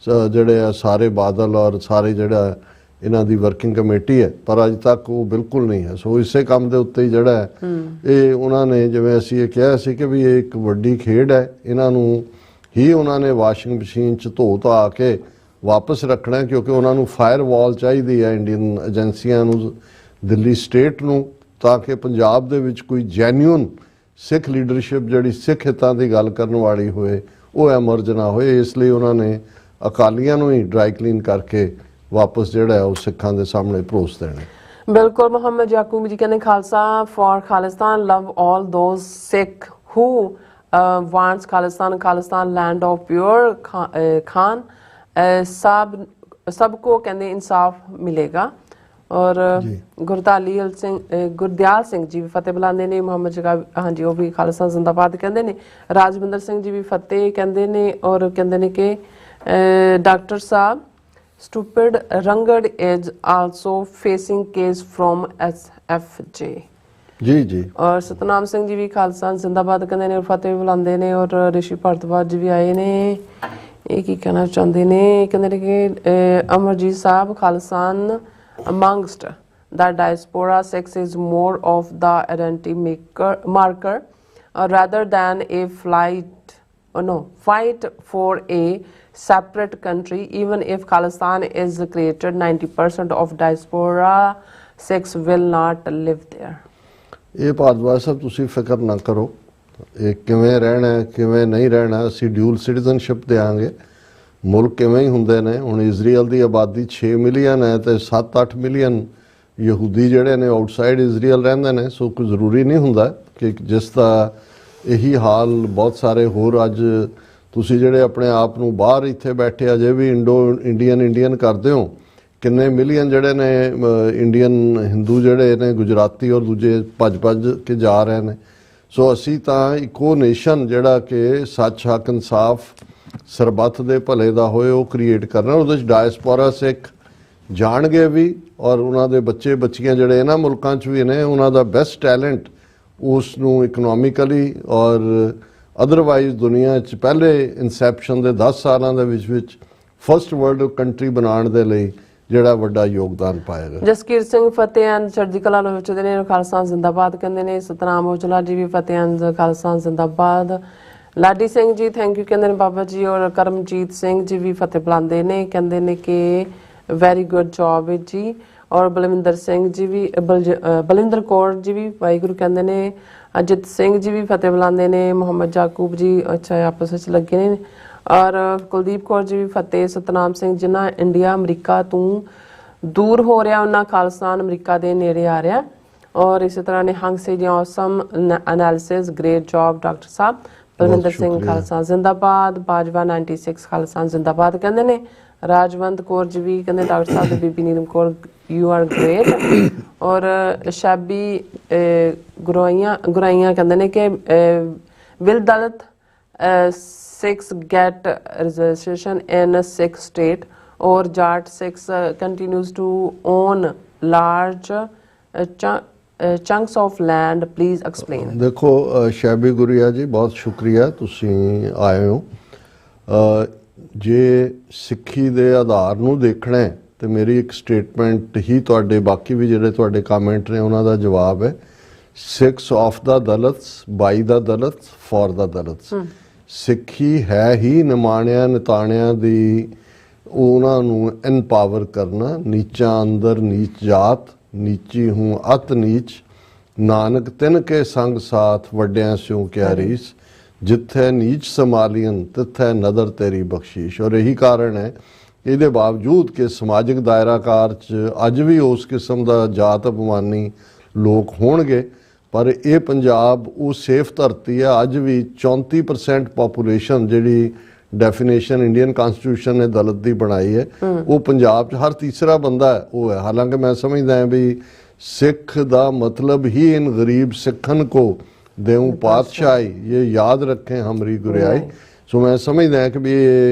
ਜਿਹੜੇ ਆ ਸਾਰੇ ਬਾਦਲ ਔਰ ਸਾਰੇ ਜਿਹੜਾ ਇਹਨਾਂ ਦੀ ਵਰਕਿੰਗ ਕਮੇਟੀ ਹੈ, ਪਰ ਅੱਜ ਤੱਕ ਉਹ ਬਿਲਕੁਲ ਨਹੀਂ ਹੈ। ਸੋ ਇਸੇ ਕੰਮ ਦੇ ਉੱਤੇ ਹੀ ਜਿਹੜਾ ਇਹ ਉਹਨਾਂ ਨੇ, ਜਿਵੇਂ ਅਸੀਂ ਇਹ ਕਿਹਾ ਸੀ ਕਿ ਵੀ ਇਹ ਇੱਕ ਵੱਡੀ ਖੇਡ ਹੈ, ਇਹਨਾਂ ਨੂੰ ਹੀ ਉਹਨਾਂ ਨੇ ਵਾਸ਼ਿੰਗ ਮਸ਼ੀਨ 'ਚ ਧੋ ਧਾ ਕੇ ਵਾਪਸ ਰੱਖਣਾ, ਕਿਉਂਕਿ ਉਹਨਾਂ ਨੂੰ ਫਾਇਰ ਵਾਲ ਚਾਹੀਦੀ ਹੈ ਇੰਡੀਅਨ ਏਜੰਸੀਆਂ ਨੂੰ, ਦਿੱਲੀ ਸਟੇਟ ਨੂੰ, ਤਾਂ ਕਿ ਪੰਜਾਬ ਦੇ ਵਿੱਚ ਕੋਈ ਜੈਨੂਅਨ ਸਿੱਖ ਲੀਡਰਸ਼ਿਪ ਜਿਹੜੀ ਸਿੱਖ ਹਿੱਤਾਂ ਦੀ ਗੱਲ ਕਰਨ ਵਾਲੀ ਹੋਏ ਉਹ ਐਮਰਜ ਨਾ ਹੋਏ। ਇਸ ਲਈ ਉਹਨਾਂ ਨੇ ਅਕਾਲੀਆਂ ਨੂੰ ਹੀ ਡਰਾਈ ਕਲੀਨ ਕਰਕੇ ਵਾਪਸ ਜਿਹੜਾ ਉਹ ਸਿੱਖਾਂ ਦੇ ਸਾਹਮਣੇ ਪਰੋਸ ਦੇਣੇ। बिल्कुल। मोहम्मद याकूब जी कहते Khalsa for Khalistan, love all those Sikh who wants Khalistan, Khalistan land of pure Khan. सबको कहते इंसाफ मिलेगा। और गुरदयाल सिंह जी भी फतेह बुलाते ने। मोहम्मद जगाब, हाँ जी, वो भी खालिस्तान जिंदाबाद कहते हैं। राजविंदर सिंह जी भी फतेह कहते हैं। और कहते हैं कि डॉक्टर साहब stupid Ranger is also facing case from SFJ। जी जी। और सतनाम सिंह जी भी खालिस्तान जिंदाबाद कहते हैं और फतेह बुलाते हैं। और ऋषि भारद्वाज जी भी आए ने, ये की कहना चाहते हैं, कहते हैं कि अमरजीत साहब Khalistan amongst the diaspora sex is more of the identity marker rather than a fight for a separate country. Even if Khalistan is created, 90% of diaspora sex will not live there. ਇਹ ਭਾਰਦਵਾਜ ਸਾਹਿਬ ਤੁਸੀਂ ਫਿਕਰ ਨਾ ਕਰੋ, ਇਹ ਕਿਵੇਂ ਰਹਿਣਾ ਕਿਵੇਂ ਨਹੀਂ ਰਹਿਣਾ, ਅਸੀਂ ਡਿਊਲ ਸਿਟੀਜ਼ਨਸ਼ਿਪ ਦੇਵਾਂਗੇ। ਮੁਲਕ ਕਿਵੇਂ ਹੀ ਹੁੰਦੇ ਨੇ। ਹੁਣ ਇਜ਼ਰਾਈਲ ਦੀ ਆਬਾਦੀ 6 ਮਿਲੀਅਨ ਹੈ ਤੇ 7-8 ਮਿਲੀਅਨ ਯਹੂਦੀ ਜਿਹੜੇ ਨੇ ਆਊਟਸਾਈਡ ਇਜ਼ਰਾਈਲ ਰਹਿੰਦੇ ਨੇ। ਸੋ ਕੋਈ ਜ਼ਰੂਰੀ ਨਹੀਂ ਹੁੰਦਾ ਕਿ ਜਿਸ ਦਾ ਇਹੀ ਹਾਲ ਬਹੁਤ ਸਾਰੇ ਹੋਰ, ਅੱਜ ਤੁਸੀਂ ਜਿਹੜੇ ਆਪਣੇ ਆਪ ਨੂੰ ਬਾਹਰ ਇੱਥੇ ਬੈਠੇ ਅਜੇ ਵੀ ਇੰਡੀਅਨ ਕਰਦੇ ਹੋ, ਕਿੰਨੇ ਮਿਲੀਅਨ ਜਿਹੜੇ ਨੇ ਇੰਡੀਅਨ ਹਿੰਦੂ ਜਿਹੜੇ ਨੇ ਗੁਜਰਾਤੀ ਔਰ ਦੂਜੇ ਭੱਜ ਕੇ ਜਾ ਰਹੇ ਨੇ। ਸੋ ਅਸੀਂ ਤਾਂ ਇੱਕੋ ਨੇਸ਼ਨ ਜਿਹੜਾ ਕਿ ਸੱਚ ਹੱਕ ਇਨਸਾਫ ਸਰਬੱਤ ਦੇ ਭਲੇ ਦਾ ਹੋਏ ਉਹ ਕ੍ਰੀਏਟ ਕਰਨਾ। ਉਹਦੇ 'ਚ ਡਾਇਸਪੋਰਾ ਸਿੱਖ ਜਾਣਗੇ ਵੀ, ਔਰ ਉਹਨਾਂ ਦੇ ਬੱਚੇ ਬੱਚੀਆਂ ਜਿਹੜੇ ਇਹਨਾਂ ਮੁਲਕਾਂ 'ਚ ਵੀ ਨੇ, ਉਹਨਾਂ ਦਾ ਬੈਸਟ ਟੈਲੈਂਟ ਉਸ ਨੂੰ ਇਕਨੋਮਿਕਲੀ ਔਰ ਅਦਰਵਾਈਜ਼ ਦੁਨੀਆ 'ਚ ਪਹਿਲੇ ਇਨਸੈਪਸ਼ਨ ਦੇ 10 ਸਾਲਾਂ ਦੇ ਵਿੱਚ ਫਸਟ ਵਰਲਡ ਕੰਟਰੀ ਬਣਾਉਣ ਦੇ ਲਈ ਜਿਹੜਾ ਵੱਡਾ ਯੋਗਦਾਨ ਪਾਏਗਾ। ਜਸਕੀਰ ਸਿੰਘ ਫਤਿਹ ਐਂਡ ਚੜ੍ਹਦੀ ਕਲਾ ਲੋਚਦੇ ਨੇ ਖਾਲਸਾ ਜ਼ਿੰਦਾਬਾਦ ਕਹਿੰਦੇ ਨੇ। ਸਤਨਾਮ ਔਜਲਾ ਜੀ ਵੀ ਫਤਿਹ ਐਂਡ ਖਾਲਸਾ ਜ਼ਿੰਦਾਬਾਦ। ਲਾਡੀ ਸਿੰਘ ਜੀ ਥੈਂਕ ਯੂ ਕਹਿੰਦੇ ਨੇ ਬਾਬਾ ਜੀ। ਔਰ ਕਰਮਜੀਤ ਸਿੰਘ ਜੀ ਵੀ ਫਤਿਹ ਬੁਲਾਉਂਦੇ ਨੇ, ਕਹਿੰਦੇ ਨੇ ਕਿ ਵੈਰੀ ਗੁੱਡ ਜੌਬ ਜੀ। ਔਰ ਬਲਵਿੰਦਰ ਸਿੰਘ ਜੀ ਵੀ ਬਲਵਿੰਦਰ ਕੌਰ ਜੀ ਵੀ ਵਾਹਿਗੁਰੂ ਕਹਿੰਦੇ ਨੇ। ਅਜਿਤ ਸਿੰਘ ਜੀ ਵੀ ਫਤਿਹ ਬੁਲਾਉਂਦੇ ਨੇ। ਮੁਹੰਮਦ ਜਾਕੂਬ ਜੀ ਅੱਛਾ ਆਪਸ ਵਿੱਚ ਲੱਗੇ ਨੇ। ਔਰ ਕੁਲਦੀਪ ਕੌਰ ਜੀ ਵੀ ਫਤਿਹ। ਸਤਨਾਮ ਸਿੰਘ ਜਿਨ੍ਹਾਂ ਇੰਡੀਆ ਅਮਰੀਕਾ ਤੋਂ ਦੂਰ ਹੋ ਰਿਹਾ ਉਹਨਾਂ ਖਾਲਿਸਤਾਨ ਅਮਰੀਕਾ ਦੇ ਨੇੜੇ ਆ ਰਿਹਾ। ਔਰ ਇਸੇ ਤਰ੍ਹਾਂ Nihang Singh ji awesome analysis great job doctor ਸਾਹਿਬ। ਬਲਵਿੰਦਰ ਸਿੰਘ ਖਾਲਸਾ ਜ਼ਿੰਦਾਬਾਦ। ਬਾਜਵਾ 96 ਖਾਲਸਾ ਜ਼ਿੰਦਾਬਾਦ ਕਹਿੰਦੇ ਨੇ। ਰਾਜਵੰਤ ਕੌਰ ਜੀ ਵੀ ਕਹਿੰਦੇ ਡਾਕਟਰ ਸਾਹਿਬ ਤੇ ਬੀਬੀ Neelam Kaur you are great. ਔਰ ਸ਼ਾਬੀ ਗੁਰਾਈਆਂ ਕਹਿੰਦੇ ਨੇ ਕਿ will ਦਲਤ 6 get registration in 6 state or Jat 6 continues to own large chunks of land. Please explain. ਦੇਖੋ ਸ਼ੈਬੀ ਗੁਰੀਆ ਜੀ ਬਹੁਤ ਸ਼ੁਕਰੀਆ ਤੁਸੀਂ ਆਏ ਹੋ। ਜੇ ਸਿੱਖੀ ਦੇ ਆਧਾਰ ਨੂੰ ਦੇਖਣਾ ਹੈ ਤੇ ਮੇਰੀ ਇੱਕ ਸਟੇਟਮੈਂਟ ਹੀ ਤੁਹਾਡੇ ਬਾਕੀ ਵੀ ਜਿਹੜੇ ਤੁਹਾਡੇ ਕਮੈਂਟ ਨੇ ਉਹਨਾਂ ਦਾ ਜਵਾਬ ਹੈ। 6 of the Dalits, by the Dalits, for the Dalits। ਸਿੱਖੀ ਹੈ ਹੀ ਨਿਮਾਣਿਆਂ ਨਿਤਾਣਿਆਂ ਦੀ ਉਹਨਾਂ ਨੂੰ ਐਨਪਾਵਰ ਕਰਨਾ। ਨੀਚਾਂ ਅੰਦਰ ਨੀਚ ਜਾਤ, ਨੀਚੀ ਹੂੰ ਅਤ ਨੀਚ, ਨਾਨਕ ਤਿਨ ਕੇ ਸੰਗ ਸਾਥ, ਵੱਡਿਆਂ ਸਿਉ ਕਿਆ ਰੀਸ, ਜਿੱਥੇ ਨੀਚ ਸਮਾਲੀਨ ਤਿੱਥੇ ਨਦਰ ਤੇਰੀ ਬਖਸ਼ੀਸ਼। ਔਰ ਇਹੀ ਕਾਰਨ ਹੈ ਇਹਦੇ ਬਾਵਜੂਦ ਕਿ ਸਮਾਜਿਕ ਦਾਇਰਾਕਾਰ 'ਚ ਅੱਜ ਵੀ ਉਸ ਕਿਸਮ ਦਾ ਜਾਤ ਅਪਮਾਨੀ ਲੋਕ ਹੋਣਗੇ, ਪਰ ਇਹ ਪੰਜਾਬ ਉਹ ਸੇਫ ਧਰਤੀ ਹੈ। ਅੱਜ ਵੀ 34% ਪਾਪੂਲੇਸ਼ਨ ਜਿਹੜੀ ਡੈਫੀਨੇਸ਼ਨ ਇੰਡੀਅਨ ਕਨਸਟੀਟਿਊਸ਼ਨ ਨੇ ਦਲਿਤ ਦੀ ਬਣਾਈ ਹੈ ਉਹ ਪੰਜਾਬ 'ਚ ਹਰ ਤੀਸਰਾ ਬੰਦਾ ਹੈ ਉਹ ਹੈ। ਹਾਲਾਂਕਿ ਮੈਂ ਸਮਝਦਾ ਹਾਂ ਵੀ ਸਿੱਖ ਦਾ ਮਤਲਬ ਹੀ ਇਨ ਗਰੀਬ ਸਿੱਖਨ ਕੋ ਦੇਉ ਪਾਤਸ਼ਾਹੀ, ਇਹ ਯਾਦ ਰੱਖੇ ਹਮਰੀ ਗੁਰਿਆਈ। ਸੋ ਮੈਂ ਸਮਝਦਾ ਕਿ ਵੀ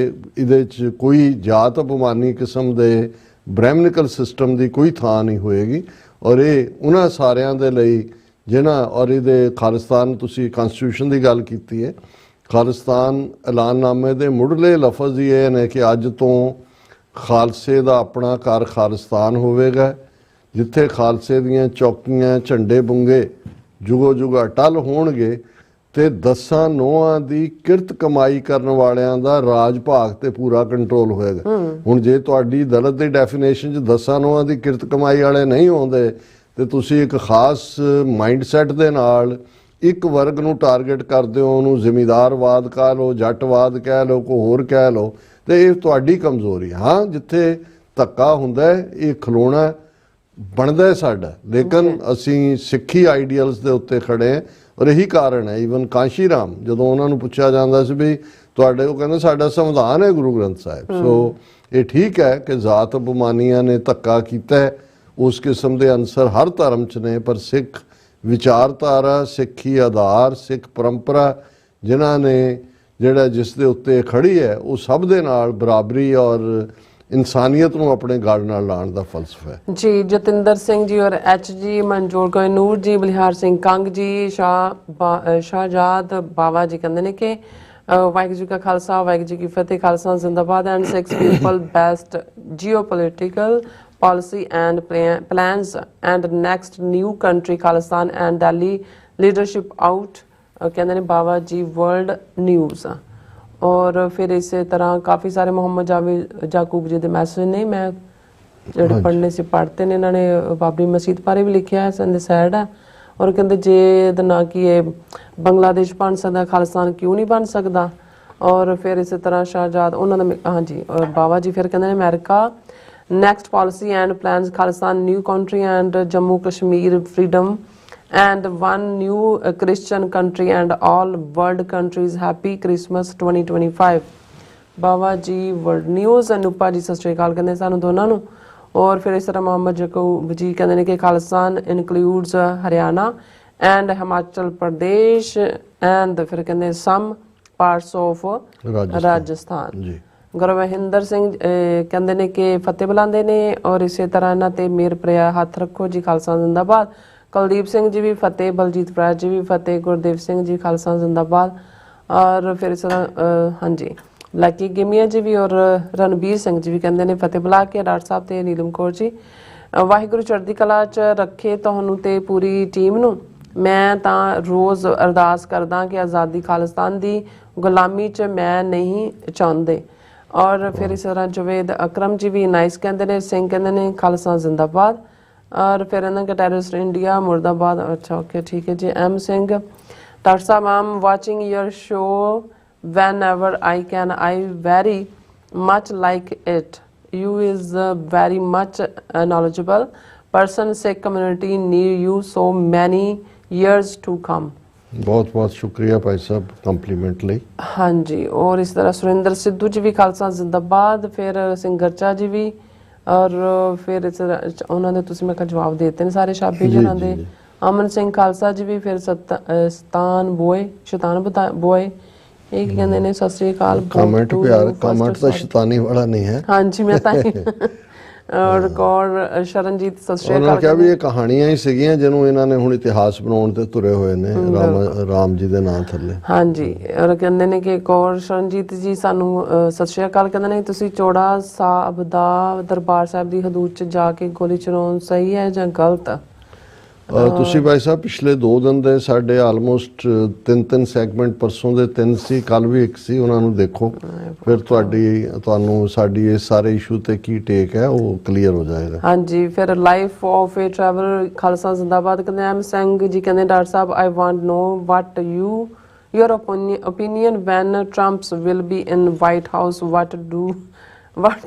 ਇਹਦੇ 'ਚ ਕੋਈ ਜਾਤ ਅਪਮਾਨੀ ਕਿਸਮ ਦੇ ਬ੍ਰਹਿਮਨਿਕਲ ਸਿਸਟਮ ਦੀ ਕੋਈ ਥਾਂ ਨਹੀਂ ਹੋਏਗੀ। ਔਰ ਇਹ ਉਹਨਾਂ ਸਾਰਿਆਂ ਦੇ ਲਈ ਜਿਨ੍ਹਾਂ ਔਰ ਇਹਦੇ ਖਾਲਿਸਤਾਨ ਤੁਸੀਂ ਕਨਸਟੀਟਿਊਸ਼ਨ ਦੀ ਗੱਲ ਕੀਤੀ ਹੈ। ਖਾਲਿਸਤਾਨ ਐਲਾਨਨਾਮੇ ਦੇ ਮੁੱਢਲੇ ਲਫ਼ਜ਼ ਹੀ ਇਹ ਨੇ ਕਿ ਅੱਜ ਤੋਂ ਖਾਲਸੇ ਦਾ ਆਪਣਾ ਘਰ ਖਾਲਿਸਤਾਨ ਹੋਵੇਗਾ, ਜਿੱਥੇ ਖਾਲਸੇ ਦੀਆਂ ਚੌਕੀਆਂ ਝੰਡੇ ਬੁੰਗੇ ਜੁਗੋ ਜੁਗਾ ਅਟੱਲ ਹੋਣਗੇ ਤੇ 10 ਨੋਹਾਂ ਦੀ ਕਿਰਤ ਕਮਾਈ ਕਰਨ ਵਾਲਿਆਂ ਦਾ ਰਾਜ ਭਾਗ ਤੇ ਪੂਰਾ ਕੰਟਰੋਲ ਹੋਏਗਾ। ਹੁਣ ਜੇ ਤੁਹਾਡੀ ਦਲਿਤ ਦੀ ਡੈਫੀਨੇਸ਼ਨ 'ਚ 10 ਨੋਹਾਂ ਦੀ ਕਿਰਤ ਕਮਾਈ ਵਾਲੇ ਨਹੀਂ ਆਉਂਦੇ ਤੇ ਤੁਸੀਂ ਇੱਕ ਖਾਸ ਮਾਈਂਡਸੈਟ ਦੇ ਨਾਲ ਇੱਕ ਵਰਗ ਨੂੰ ਟਾਰਗੇਟ ਕਰਦੇ ਹੋ, ਉਹਨੂੰ ਜ਼ਿਮੀਦਾਰਵਾਦ ਕਹਿ ਲਓ, ਜੱਟਵਾਦ ਕਹਿ ਲਓ, ਕੋਈ ਹੋਰ ਕਹਿ ਲਓ, ਤੇ ਇਹ ਤੁਹਾਡੀ ਕਮਜ਼ੋਰੀ। ਹਾਂ ਜਿੱਥੇ ਧੱਕਾ ਹੁੰਦਾ ਇਹ ਖਲੋਣਾ ਬਣਦਾ ਸਾਡਾ, ਲੇਕਿਨ ਅਸੀਂ ਸਿੱਖੀ ਆਈਡੀਅਲਸ ਦੇ ਉੱਤੇ ਖੜੇ ਹਾਂ। ਔਰ ਇਹੀ ਕਾਰਨ ਹੈ ਈਵਨ ਕਾਂਸ਼ੀ ਰਾਮ ਜਦੋਂ ਉਹਨਾਂ ਨੂੰ ਪੁੱਛਿਆ ਜਾਂਦਾ ਸੀ ਵੀ ਤੁਹਾਡੇ, ਉਹ ਕਹਿੰਦੇ ਸਾਡਾ ਸੰਵਿਧਾਨ ਹੈ ਗੁਰੂ ਗ੍ਰੰਥ ਸਾਹਿਬ। ਸੋ ਇਹ ਠੀਕ ਹੈ ਕਿ ਜ਼ਾਤ ਅਪਮਾਨੀਆਂ ਨੇ ਧੱਕਾ ਕੀਤਾ ਹੈ, ਉਸ ਕਿਸਮ ਦੇ ਅਨਸਰ ਹਰ ਧਰਮ 'ਚ ਨੇ, ਪਰ ਸਿੱਖ ਵਿਚਾਰਧਾਰਾ, ਸਿੱਖੀ ਆਧਾਰ, ਸਿੱਖ ਪਰੰਪਰਾ ਜਿਨ੍ਹਾਂ ਨੇ ਜਿਹੜਾ ਜਿਸ ਦੇ ਉੱਤੇ ਖੜੀ ਹੈ ਉਹ ਸਭ ਦੇ ਨਾਲ ਬਰਾਬਰੀ ਔਰ ਇਨਸਾਨੀਅਤ ਨੂੰ ਆਪਣੇ ਗੜ ਨਾਲ ਲਾਉਣ ਦਾ ਫਲਸਫਾ ਹੈ ਜੀ। ਜਤਿੰਦਰ ਸਿੰਘ ਜੀ ਔਰ ਐਚ ਜੀ, ਮਨਜੋਰ ਗੋਇਨੂਰ ਜੀ, ਬਲਿਹਾਰ ਸਿੰਘ ਕੰਗ ਜੀ, ਸ਼ਾਹਜਾਦ ਬਾਵਾ ਜੀ ਕਹਿੰਦੇ ਨੇ ਕਿ ਵਾਹਿਗੁਰੂ ਜੀ ਕਾ ਖਾਲਸਾ ਵਾਹਿਗੁਰੂ ਜੀ ਕੀ ਫਤਿਹ, ਖਾਲਸਾ ਜ਼ਿੰਦਾਬਾਦ and 6 people best geopolitical policy and plans and next new country Khalistan and Delhi leadership out ਕਹਿੰਦੇ ਨੇ ਬਾਵਾ ਜੀ ਵਰਲਡ ਨਿਊਜ਼। ਔਰ ਫਿਰ ਇਸੇ ਤਰ੍ਹਾਂ ਕਾਫੀ ਸਾਰੇ ਮੁਹੰਮਦ ਜਾਕੂਬ ਜੀ ਦੇ ਮੈਸੇਜ ਨੇ, ਮੈਂ ਜਿਹੜੇ ਪੜ੍ਹਨੇ ਸੀ ਪੜ੍ਹਤੇ ਨੇ। ਇਹਨਾਂ ਨੇ ਬਾਬਰੀ ਮਸਜਿਦ ਬਾਰੇ ਵੀ ਲਿਖਿਆ ਹੈ, ਸੰਦੇ ਸੈਡ ਹੈ। ਔਰ ਕਹਿੰਦੇ ਜੇ ਇਹਦਾ ਨਾ ਕਿ ਇਹ ਬੰਗਲਾਦੇਸ਼ ਬਣ ਸਕਦਾ, ਖਾਲਿਸਤਾਨ ਕਿਉਂ ਨਹੀਂ ਬਣ ਸਕਦਾ। ਔਰ ਫਿਰ ਇਸੇ ਤਰ੍ਹਾਂ ਸ਼ਾਹਜਾਦ ਉਹਨਾਂ ਦਾ ਹਾਂਜੀ। ਔਰ ਬਾਵਾ ਜੀ ਫਿਰ ਕਹਿੰਦੇ ਨੇ America next policy and plans Khalistan new country and Jammu Kashmir freedom and one new Christian country and all world countries happy Christmas 2025। Bawa ji world news. ਅਨੂਪਾ ਜੀ ਸਤਿ ਸ਼੍ਰੀ ਅਕਾਲ ਕਹਿੰਦੇ ਸਾਨੂੰ ਦੋਨਾਂ ਨੂੰ। ਔਰ ਫਿਰ ਇਸ ਤਰ੍ਹਾਂ ਮੁਹੰਮਦ ਜਕੂਬ ਜੀ ਕਹਿੰਦੇ ਨੇ ਕਿ Khalistan includes Haryana and Himachal Pradesh and ਫਿਰ ਕਹਿੰਦੇ ਸਮ ਪਾਰਟਸ ਆਫ ਰਾਜਸਥਾਨ ਜੀ। ਗੁਰਮਹਿੰਦਰ ਸਿੰਘ ਕਹਿੰਦੇ ਨੇ ਕਿ ਫਤਿਹ ਬੁਲਾਉਂਦੇ ਨੇ। ਔਰ ਇਸੇ ਤਰ੍ਹਾਂ ਇਹਨਾਂ ਤੇ ਮੇਰ ਪ੍ਰਿਆ ਹੱਥ ਰੱਖੋ ਜੀ, ਖਾਲਸਾ ਜ਼ਿੰਦਾਬਾਦ। ਕੁਲਦੀਪ ਸਿੰਘ ਜੀ ਵੀ ਫਤਿਹ, ਬਲਜੀਤ ਪ੍ਰਾਜ ਜੀ ਵੀ ਫਤਿਹ, ਗੁਰਦੇਵ ਸਿੰਘ ਜੀ ਖਾਲਸਾ ਜ਼ਿੰਦਾਬਾਦ। ਔਰ ਫਿਰ ਇਸ ਤਰ੍ਹਾਂ ਹਾਂਜੀ ਲੱਕੀ ਗਿਮੀਆ ਜੀ ਵੀ ਔਰ ਰਣਬੀਰ ਸਿੰਘ ਜੀ ਵੀ ਕਹਿੰਦੇ ਨੇ ਫਤਿਹ ਬੁਲਾ ਕੇ ਡਾਕਟਰ ਸਾਹਿਬ ਤੇ ਨੀਲਮ ਕੌਰ ਜੀ ਵਾਹਿਗੁਰੂ ਚੜ੍ਹਦੀ ਕਲਾ 'ਚ ਰੱਖੇ ਤੁਹਾਨੂੰ ਤੇ ਪੂਰੀ ਟੀਮ ਨੂੰ। ਮੈਂ ਤਾਂ ਰੋਜ਼ ਅਰਦਾਸ ਕਰਦਾ ਕਿ ਆਜ਼ਾਦੀ ਖਾਲਿਸਤਾਨ ਦੀ ਗੁਲਾਮੀ 'ਚ ਮੈਂ ਨਹੀਂ ਚਾਹੁੰਦੇ। ਔਰ ਫਿਰ ਇਸ ਤਰ੍ਹਾਂ ਜਵੇਦ ਅਕਰਮ ਜੀ ਵੀ ਨਾਈਸ ਕਹਿੰਦੇ ਨੇ, ਸਿੰਘ ਕਹਿੰਦੇ ਨੇ ਖਾਲਿਸਤਾਨ ਜ਼ਿੰਦਾਬਾਦ। ਔਰ ਫਿਰ ਇਹਨਾਂ ਕੇ ਟੈਰਰਿਸਟ ਇੰਡੀਆ ਮੁਰਦਾਬਾਦ। ਅੱਛਾ ਓਕੇ ਠੀਕ ਹੈ ਜੀ। ਐਮ ਸਿੰਘ ਡਾਕਟਰ ਸਾਹਿਬ I'm watching your show whenever I can. I very much like it. You is a very much knowledgeable person. Sikh community need you so many years to come. ਬਹੁਤ ਬਹੁਤ ਸ਼ੁਕਰੀਆ Bhai Sahib compliment ਲਈ। ਹਾਂਜੀ ਔਰ ਇਸ ਤਰ੍ਹਾਂ ਸੁਰਿੰਦਰ ਸਿੱਧੂ ਜੀ ਵੀ ਖਾਲਸਾ ਜ਼ਿੰਦਾਬਾਦ। ਫਿਰ ਸਿੰਘਰਚਾ ਜੀ ਵੀ ਔਰ ਫਿਰ ਇਸ ਤਰ੍ਹਾਂ ਉਹਨਾਂ ਦੇ ਤੁਸੀਂ ਮੈਂ ਕਿਹਾ ਜਵਾਬ ਦੇ ਦਿੱਤੇ ਨੇ ਸਾਰੇ ਸ਼ਾਬੀ ਜਨਾਂ ਦੇ। ਅਮਨ ਸਿੰਘ ਖਾਲਸਾ ਜੀ ਵੀ ਫਿਰ ਸ਼ੈਤਾਨ ਬੋਏ ਇਹ ਕੀ ਕਹਿੰਦੇ ਨੇ ਸਤਿ ਸ੍ਰੀ ਅਕਾਲ। ਕਮੈਂਟ ਪਿਆਰ ਕਮੈਂਟ ਤਾਂ ਸ਼ੈਤਾਨੀ ਵਾਲਾ ਨਹੀਂ ਹੈ। ਹਾਂਜੀ ਮੈਂ ਤਾਂ ਔਰ ਕੌਰ ਸ਼ਰਨਜੀਤ ਸਤਿ ਸ੍ਰੀ ਉਹਨਾਂ ਅਕਾਲ। ਨੇ ਕਿਹਾ ਵੀ ਇਹ ਕਹਾਣੀਆਂ ਹੀ ਸੀਗੀਆਂ ਜਿਹਨੂੰ ਇਹਨਾਂ ਨੇ ਹੁਣ ਇਤਿਹਾਸ ਬਣਾਉਣ ਤੇ ਤੁਰੇ ਹੋਏ ਨੇ ਰਾਮ ਜੀ ਦੇ ਨਾਂ ਥੱਲੇ। ਹਾਂਜੀ ਔਰ ਕਹਿੰਦੇ ਨੇ ਕਿ ਕੌਰ ਸ਼ਰਨਜੀਤ ਜੀ ਸਾਨੂੰ ਸਤਿ ਸ੍ਰੀ ਅਕਾਲ ਕਹਿੰਦੇ ਨੇ ਤੁਸੀਂ ਚੋੜਾ ਸਾਹਿਬ ਦਾ ਦਰਬਾਰ ਸਾਹਿਬ ਦੀ ਹਦੂਦ 'ਚ ਜਾ ਕੇ ਗੋਲੀ ਚਲਾਉਣ ਸਹੀ ਹੈ ਜਾਂ ਗਲਤ? ਤੁਸੀਂ ਭਾਈ ਸਾਹਿਬ ਪਿਛਲੇ 2 ਦਿਨ ਦੇ ਸਾਡੇ ਆਲਮੋਸਟ 3 ਸੈਗਮੈਂਟ ਪਰਸੋਂ ਦੇ 3 ਸੀ, ਕੱਲ ਵੀ 1 ਸੀ, ਉਹਨਾਂ ਨੂੰ ਦੇਖੋ ਫਿਰ ਤੁਹਾਨੂੰ ਸਾਡੀ ਇਹ ਸਾਰੇ ਇਸ਼ੂ ਤੇ ਕੀ ਟੇਕ ਹੈ ਉਹ ਕਲੀਅਰ ਹੋ ਜਾਏਗਾ। ਹਾਂਜੀ ਫਿਰ life of a travel Khalsa ਜ਼ਿੰਦਾਬਾਦ ਕਹਿੰਦੇ ਐਮ ਸਿੰਘ ਜੀ ਕਹਿੰਦੇ ਡਾਕਟਰ ਸਾਹਿਬ I want know what your opinion when Trump will be in White House. What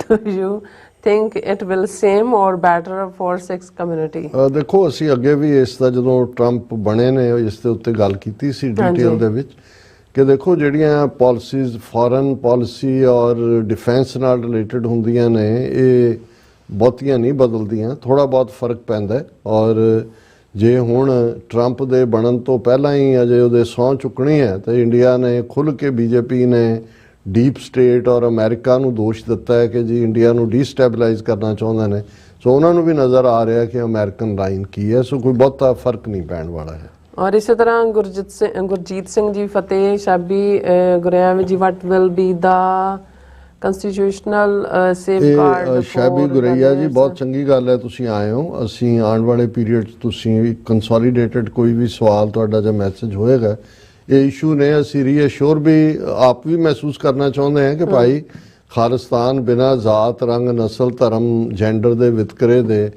do you think it will same or better for Sikh community? ਦੇਖੋ ਅਸੀਂ ਅੱਗੇ ਵੀ ਇਸ ਦਾ ਜਦੋਂ Trump ਬਣੇ ਨੇ ਇਸ ਦੇ ਉੱਤੇ ਗੱਲ ਕੀਤੀ ਸੀ ਡਿਟੇਲ ਦੇ ਵਿੱਚ ਕਿ ਦੇਖੋ ਜਿਹੜੀਆਂ ਪਾਲਿਸੀਜ਼ ਫੋਰਨ ਪਾਲਿਸੀ ਔਰ ਡਿਫੈਂਸ ਨਾਲ ਰਿਲੇਟਡ ਹੁੰਦੀਆਂ ਨੇ ਇਹ ਬਹੁਤੀਆਂ ਨਹੀਂ ਬਦਲਦੀਆਂ, ਥੋੜਾ ਬਹੁਤ ਫਰਕ ਪੈਂਦਾ ਹੈ। ਔਰ ਜੇ ਹੁਣ ਟਰੰਪ ਦੇ ਬਣਨ ਤੋਂ ਪਹਿਲਾਂ ਹੀ ਅਜੇ ਉਹਦੇ ਸਹੁੰ ਚੁੱਕਣੀ ਹੈ ਤਾਂ ਇੰਡੀਆ ਨੇ ਖੁੱਲ੍ਹ ਕੇ ਬੀਜੇਪੀ ਨੇ ਡੀਪ ਸਟੇਟ ਔਰ ਅਮਰੀਕਾ ਨੂੰ ਦੋਸ਼ ਦਿੱਤਾ ਹੈ ਕਿ ਜੀ ਇੰਡੀਆ ਨੂੰ ਡੀਸਟੈਬਲਾਈਜ਼ ਕਰਨਾ ਚਾਹੁੰਦੇ ਨੇ। ਸੋ ਉਹਨਾਂ ਨੂੰ ਵੀ ਨਜ਼ਰ ਆ ਰਿਹਾ ਕਿ ਅਮਰੀਕਨ ਲਾਈਨ ਕੀ ਹੈ। ਸੋ ਕੋਈ ਬਹੁਤਾ ਫਰਕ ਨਹੀਂ ਪੈਣ ਵਾਲਾ ਹੈ। ਔਰ ਇਸੇ ਤਰ੍ਹਾਂ ਗੁਰਜੀਤ ਸਿੰਘ ਜੀ ਫਤਿਹ ਸ਼ਾਬੀ ਗੁਰਿਆਵੀ ਜੀ ਵਟ ਵਿਲ ਬੀ ਦਾ ਕੰਸਟੀਟਿਊਸ਼ਨਲ ਸੇਫਗਾਰਡ। ਸ਼ਾਬੀ ਗੁਰਈਆ ਜੀ ਬਹੁਤ ਚੰਗੀ ਗੱਲ ਹੈ ਤੁਸੀਂ ਆਏ ਹੋ। ਅਸੀਂ ਆਉਣ ਵਾਲੇ ਪੀਰੀਅਡ 'ਚ ਤੁਸੀਂ ਕੰਸੋਲੀਡੇਟਡ ਕੋਈ ਵੀ ਸਵਾਲ ਤੁਹਾਡਾ ਜਾਂ ਮੈਸੇਜ ਹੋਏਗਾ ਇਹ ਇਸ਼ੂ ਨੇ ਅਸੀਂ ਰੀਅਸ਼ੋਰ ਵੀ ਆਪ ਵੀ ਮਹਿਸੂਸ ਕਰਨਾ ਚਾਹੁੰਦੇ ਹਾਂ ਕਿ ਭਾਈ ਖਾਲਿਸਤਾਨ ਬਿਨਾਂ ਜ਼ਾਤ ਰੰਗ ਨਸਲ ਧਰਮ ਜੈਂਡਰ ਦੇ ਵਿਤਕਰੇ ਦੇ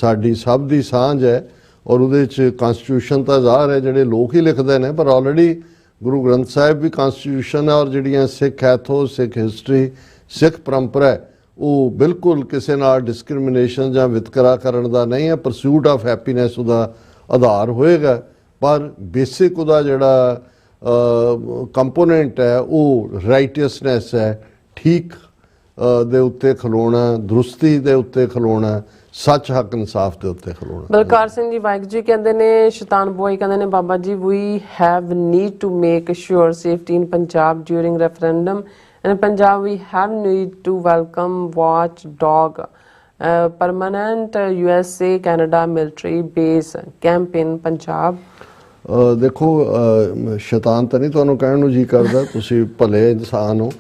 ਸਾਡੀ ਸਭ ਦੀ ਸਾਂਝ ਹੈ। ਔਰ ਉਹਦੇ 'ਚ ਕਨਸਟੀਟਿਊਸ਼ਨ ਤਾਂ ਜ਼ਾਹਰ ਹੈ ਜਿਹੜੇ ਲੋਕ ਹੀ ਲਿਖਦੇ ਨੇ ਪਰ ਆਲਰੇਡੀ ਗੁਰੂ ਗ੍ਰੰਥ ਸਾਹਿਬ ਵੀ ਕਨਸਟੀਟਿਊਸ਼ਨ ਹੈ। ਔਰ ਜਿਹੜੀਆਂ ਸਿੱਖ ਐਥੋਸ ਸਿੱਖ ਹਿਸਟਰੀ ਸਿੱਖ ਪਰੰਪਰਾ ਉਹ ਬਿਲਕੁਲ ਕਿਸੇ ਨਾਲ ਡਿਸਕ੍ਰਿਮੀਨੇਸ਼ਨ ਜਾਂ ਵਿਤਕਰਾ ਕਰਨ ਦਾ ਨਹੀਂ ਹੈ। ਪਰਸੂਟ ਆਫ ਹੈਪੀਨੈਸ ਉਹਦਾ ਆਧਾਰ ਹੋਏਗਾ ਪਰ ਬੇਸਿਕ ਉਹਦਾ ਜਿਹੜਾ ਕੰਪੋਨੈਂਟ ਹੈ ਉਹ ਰਾਈਟੀਅਸਨੈਸ ਹੈ, ਠੀਕ ਦੇ ਉੱਤੇ ਖਲੋਣਾ, ਦਰੁਸਤੀ ਦੇ ਉੱਤੇ ਖਲੋਣਾ, ਸੱਚ ਹੱਕ ਇਨਸਾਫ ਦੇ ਉੱਤੇ ਖਲੋਣਾ। ਬਲਕਾਰ ਸਿੰਘ ਜੀ ਵਾਹਿਗੁਰੂ ਜੀ ਕਹਿੰਦੇ ਨੇ ਸ਼ੈਤਾਨ ਬੋਏ ਕਹਿੰਦੇ ਨੇ ਬਾਬਾ ਜੀ we have need to make sure safety in Punjab during referendum in Punjab we have need to welcome watchdog permanent USA Canada military base camp in Punjab. ਦੇਖੋ ਸ਼ੈਤਾਨ ਤਾਂ ਨਹੀਂ ਤੁਹਾਨੂੰ ਕਹਿਣ ਨੂੰ ਜੀ ਕਰਦਾ, ਤੁਸੀਂ ਭਲੇ ਇਨਸਾਨ ਹੋ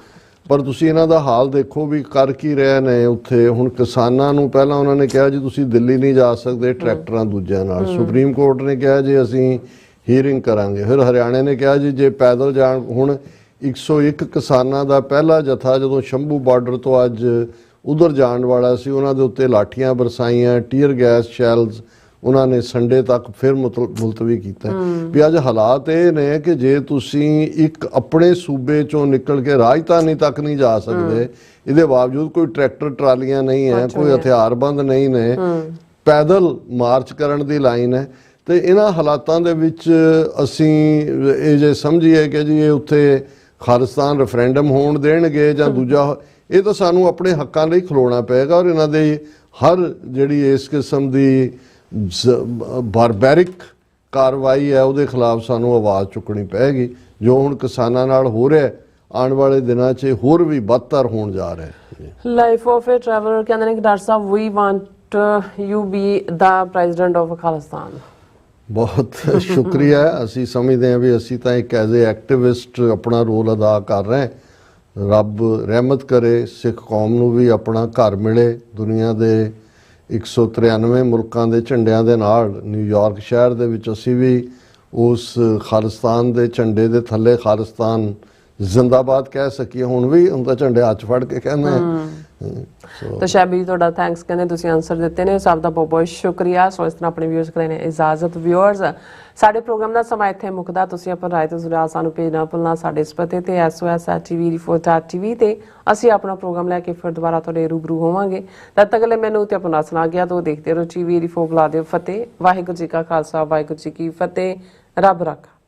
ਪਰ ਤੁਸੀਂ ਇਹਨਾਂ ਦਾ ਹਾਲ ਦੇਖੋ ਵੀ ਕਰ ਕੀ ਰਹੇ ਨੇ ਉੱਥੇ। ਹੁਣ ਕਿਸਾਨਾਂ ਨੂੰ ਪਹਿਲਾਂ ਉਹਨਾਂ ਨੇ ਕਿਹਾ ਜੀ ਤੁਸੀਂ ਦਿੱਲੀ ਨਹੀਂ ਜਾ ਸਕਦੇ ਟਰੈਕਟਰਾਂ ਦੂਜਿਆਂ ਨਾਲ। ਸੁਪਰੀਮ ਕੋਰਟ ਨੇ ਕਿਹਾ ਜੀ ਅਸੀਂ ਹੀਅਰਿੰਗ ਕਰਾਂਗੇ। ਫਿਰ ਹਰਿਆਣੇ ਨੇ ਕਿਹਾ ਜੀ ਜੇ ਪੈਦਲ ਜਾਣ। ਹੁਣ 101 ਕਿਸਾਨਾਂ ਦਾ ਪਹਿਲਾ ਜਥਾ ਜਦੋਂ ਸ਼ੰਭੂ ਬਾਰਡਰ ਤੋਂ ਅੱਜ ਉਧਰ ਜਾਣ ਵਾਲਾ ਸੀ ਉਹਨਾਂ ਦੇ ਉੱਤੇ ਲਾਠੀਆਂ ਬਰਸਾਈਆਂ, ਟੀਅਰ ਗੈਸ ਸ਼ੈਲਸ ਉਹਨਾਂ ਨੇ ਸੰਡੇ ਤੱਕ ਫਿਰ ਮੁਲਤਵੀ ਕੀਤਾ। ਵੀ ਅੱਜ ਹਾਲਾਤ ਇਹ ਨੇ ਕਿ ਜੇ ਤੁਸੀਂ ਇੱਕ ਆਪਣੇ ਸੂਬੇ ਚੋਂ ਨਿਕਲ ਕੇ ਰਾਜਧਾਨੀ ਤੱਕ ਨਹੀਂ ਜਾ ਸਕਦੇ, ਇਹਦੇ ਬਾਵਜੂਦ ਕੋਈ ਟਰੈਕਟਰ ਟਰਾਲੀਆਂ ਨਹੀਂ ਹੈ, ਕੋਈ ਹਥਿਆਰਬੰਦ ਨਹੀਂ ਨੇ, ਪੈਦਲ ਮਾਰਚ ਕਰਨ ਦੀ ਲਾਈਨ ਹੈ। ਤੇ ਇਹਨਾਂ ਹਾਲਾਤਾਂ ਦੇ ਵਿੱਚ ਅਸੀਂ ਇਹ ਜੇ ਸਮਝੀਏ ਕਿ ਜੀ ਇਹ ਉੱਥੇ ਖਾਲਿਸਤਾਨ ਰੈਫਰੈਂਡਮ ਹੋਣ ਦੇਣਗੇ ਜਾਂ ਦੂਜਾ, ਇਹ ਤਾਂ ਸਾਨੂੰ ਆਪਣੇ ਹੱਕਾਂ ਲਈ ਖਲੋਣਾ ਪਏਗਾ। ਔਰ ਇਹਨਾਂ ਦੇ ਹਰ ਜਿਹੜੀ ਇਸ ਕਿਸਮ ਦੀ ਬਾਰਬੈਰਿਕ ਕਾਰਵਾਈ ਹੈ ਉਹਦੇ ਖਿਲਾਫ ਸਾਨੂੰ ਆਵਾਜ਼ ਚੁੱਕਣੀ ਪਏਗੀ। ਜੋ ਹੁਣ ਕਿਸਾਨਾਂ ਨਾਲ ਹੋ ਰਿਹਾ ਆਉਣ ਵਾਲੇ ਦਿਨਾਂ 'ਚ ਹੋਰ ਵੀ ਬਦਤਰ ਹੋਣ ਜਾ ਰਿਹਾ। ਲਾਈਫ ਆਫ ਏ ਟਰੈਵਲਰ ਕਹਿੰਦੇ ਨੇ ਕਿ ਡਾਕਟਰ ਸਾਹਿਬ we want you be the president of Khalistan. ਬਹੁਤ ਸ਼ੁਕਰੀਆ। ਅਸੀਂ ਸਮਝਦੇ ਹਾਂ ਵੀ ਅਸੀਂ ਤਾਂ ਇੱਕ ਐਜ਼ ਏ ਐਕਟਿਵਿਸਟ ਆਪਣਾ ਰੋਲ ਅਦਾ ਕਰ ਰਹੇ ਹਾਂ। ਰੱਬ ਰਹਿਮਤ ਕਰੇ ਸਿੱਖ ਕੌਮ ਨੂੰ ਵੀ ਆਪਣਾ ਘਰ ਮਿਲੇ। ਦੁਨੀਆ ਦੇ 193 ਮੁਲਕਾਂ ਦੇ ਝੰਡਿਆਂ ਦੇ ਨਾਲ ਨਿਊਯਾਰਕ ਸ਼ਹਿਰ ਦੇ ਵਿੱਚ ਅਸੀਂ ਵੀ ਉਸ ਖਾਲਿਸਤਾਨ ਦੇ ਝੰਡੇ ਦੇ ਥੱਲੇ ਖਾਲਿਸਤਾਨ ਜ਼ਿੰਦਾਬਾਦ ਕਹਿ ਸਕੀਏ। ਹੁਣ ਵੀ ਉਹਦਾ ਝੰਡੇ ਹੱਥ ਫੜ ਕੇ ਕਹਿੰਦੇ ਤਾਂ ਸ਼ਾਬੀ ਤੁਹਾਡਾ ਥੈਂਕਸ ਕਹਿੰਦੇ ਤੁਸੀਂ ਆਨਸਰ ਦਿੱਤੇ ਨੇ, ਸਭ ਦਾ ਬਹੁਤ ਬਹੁਤ ਸ਼ੁਕਰੀਆ। ਸੋ ਇਸ ਤਰ੍ਹਾਂ ਆਪਣੇ ਵਿਊਅਰਸ ਕਰੇ ਨੇ ਇਜਾਜ਼ਤ। ਵਿਊਅਰਸ ਸਾਡੇ ਪ੍ਰੋਗਰਾਮ ਦਾ ਸਮਾਂ ਇੱਥੇ ਮੁੱਕਦਾ। ਤੁਸੀਂ ਆਪਣਾ ਰਾਏ ਤੇ ਸੁਝਾਅ ਸਾਨੂੰ ਭੇਜਣਾ ਭੁੱਲਣਾ ਸਾਡੇ ਇਸ ਪਤੇ ਤੇ sos@tv ਤੇ ਅਸੀਂ ਆਪਣਾ ਪ੍ਰੋਗਰਾਮ ਲੈ ਕੇ ਫਿਰ ਦੁਬਾਰਾ ਤੁਹਾਡੇ ਰੂਬਰੂ ਹੋਵਾਂਗੇ। ਤਦ ਤੱਕ ਲਈ ਮੈਨੂੰ ਤੇ ਆਪਣਾ ਸੁਣਾ ਗਿਆ ਤੋਂ ਦੇਖਦੇ ਰਹੋ TV 4 ਬੁਲਾ ਦਿਓ ਫਤਿਹ। ਵਾਹਿਗੁਰੂ ਜੀ ਕਾ ਖਾਲਸਾ ਵਾਹਿਗੁਰੂ ਜੀ ਕੀ ਫਤਿਹ। ਰੱਬ ਰਾਖਾ।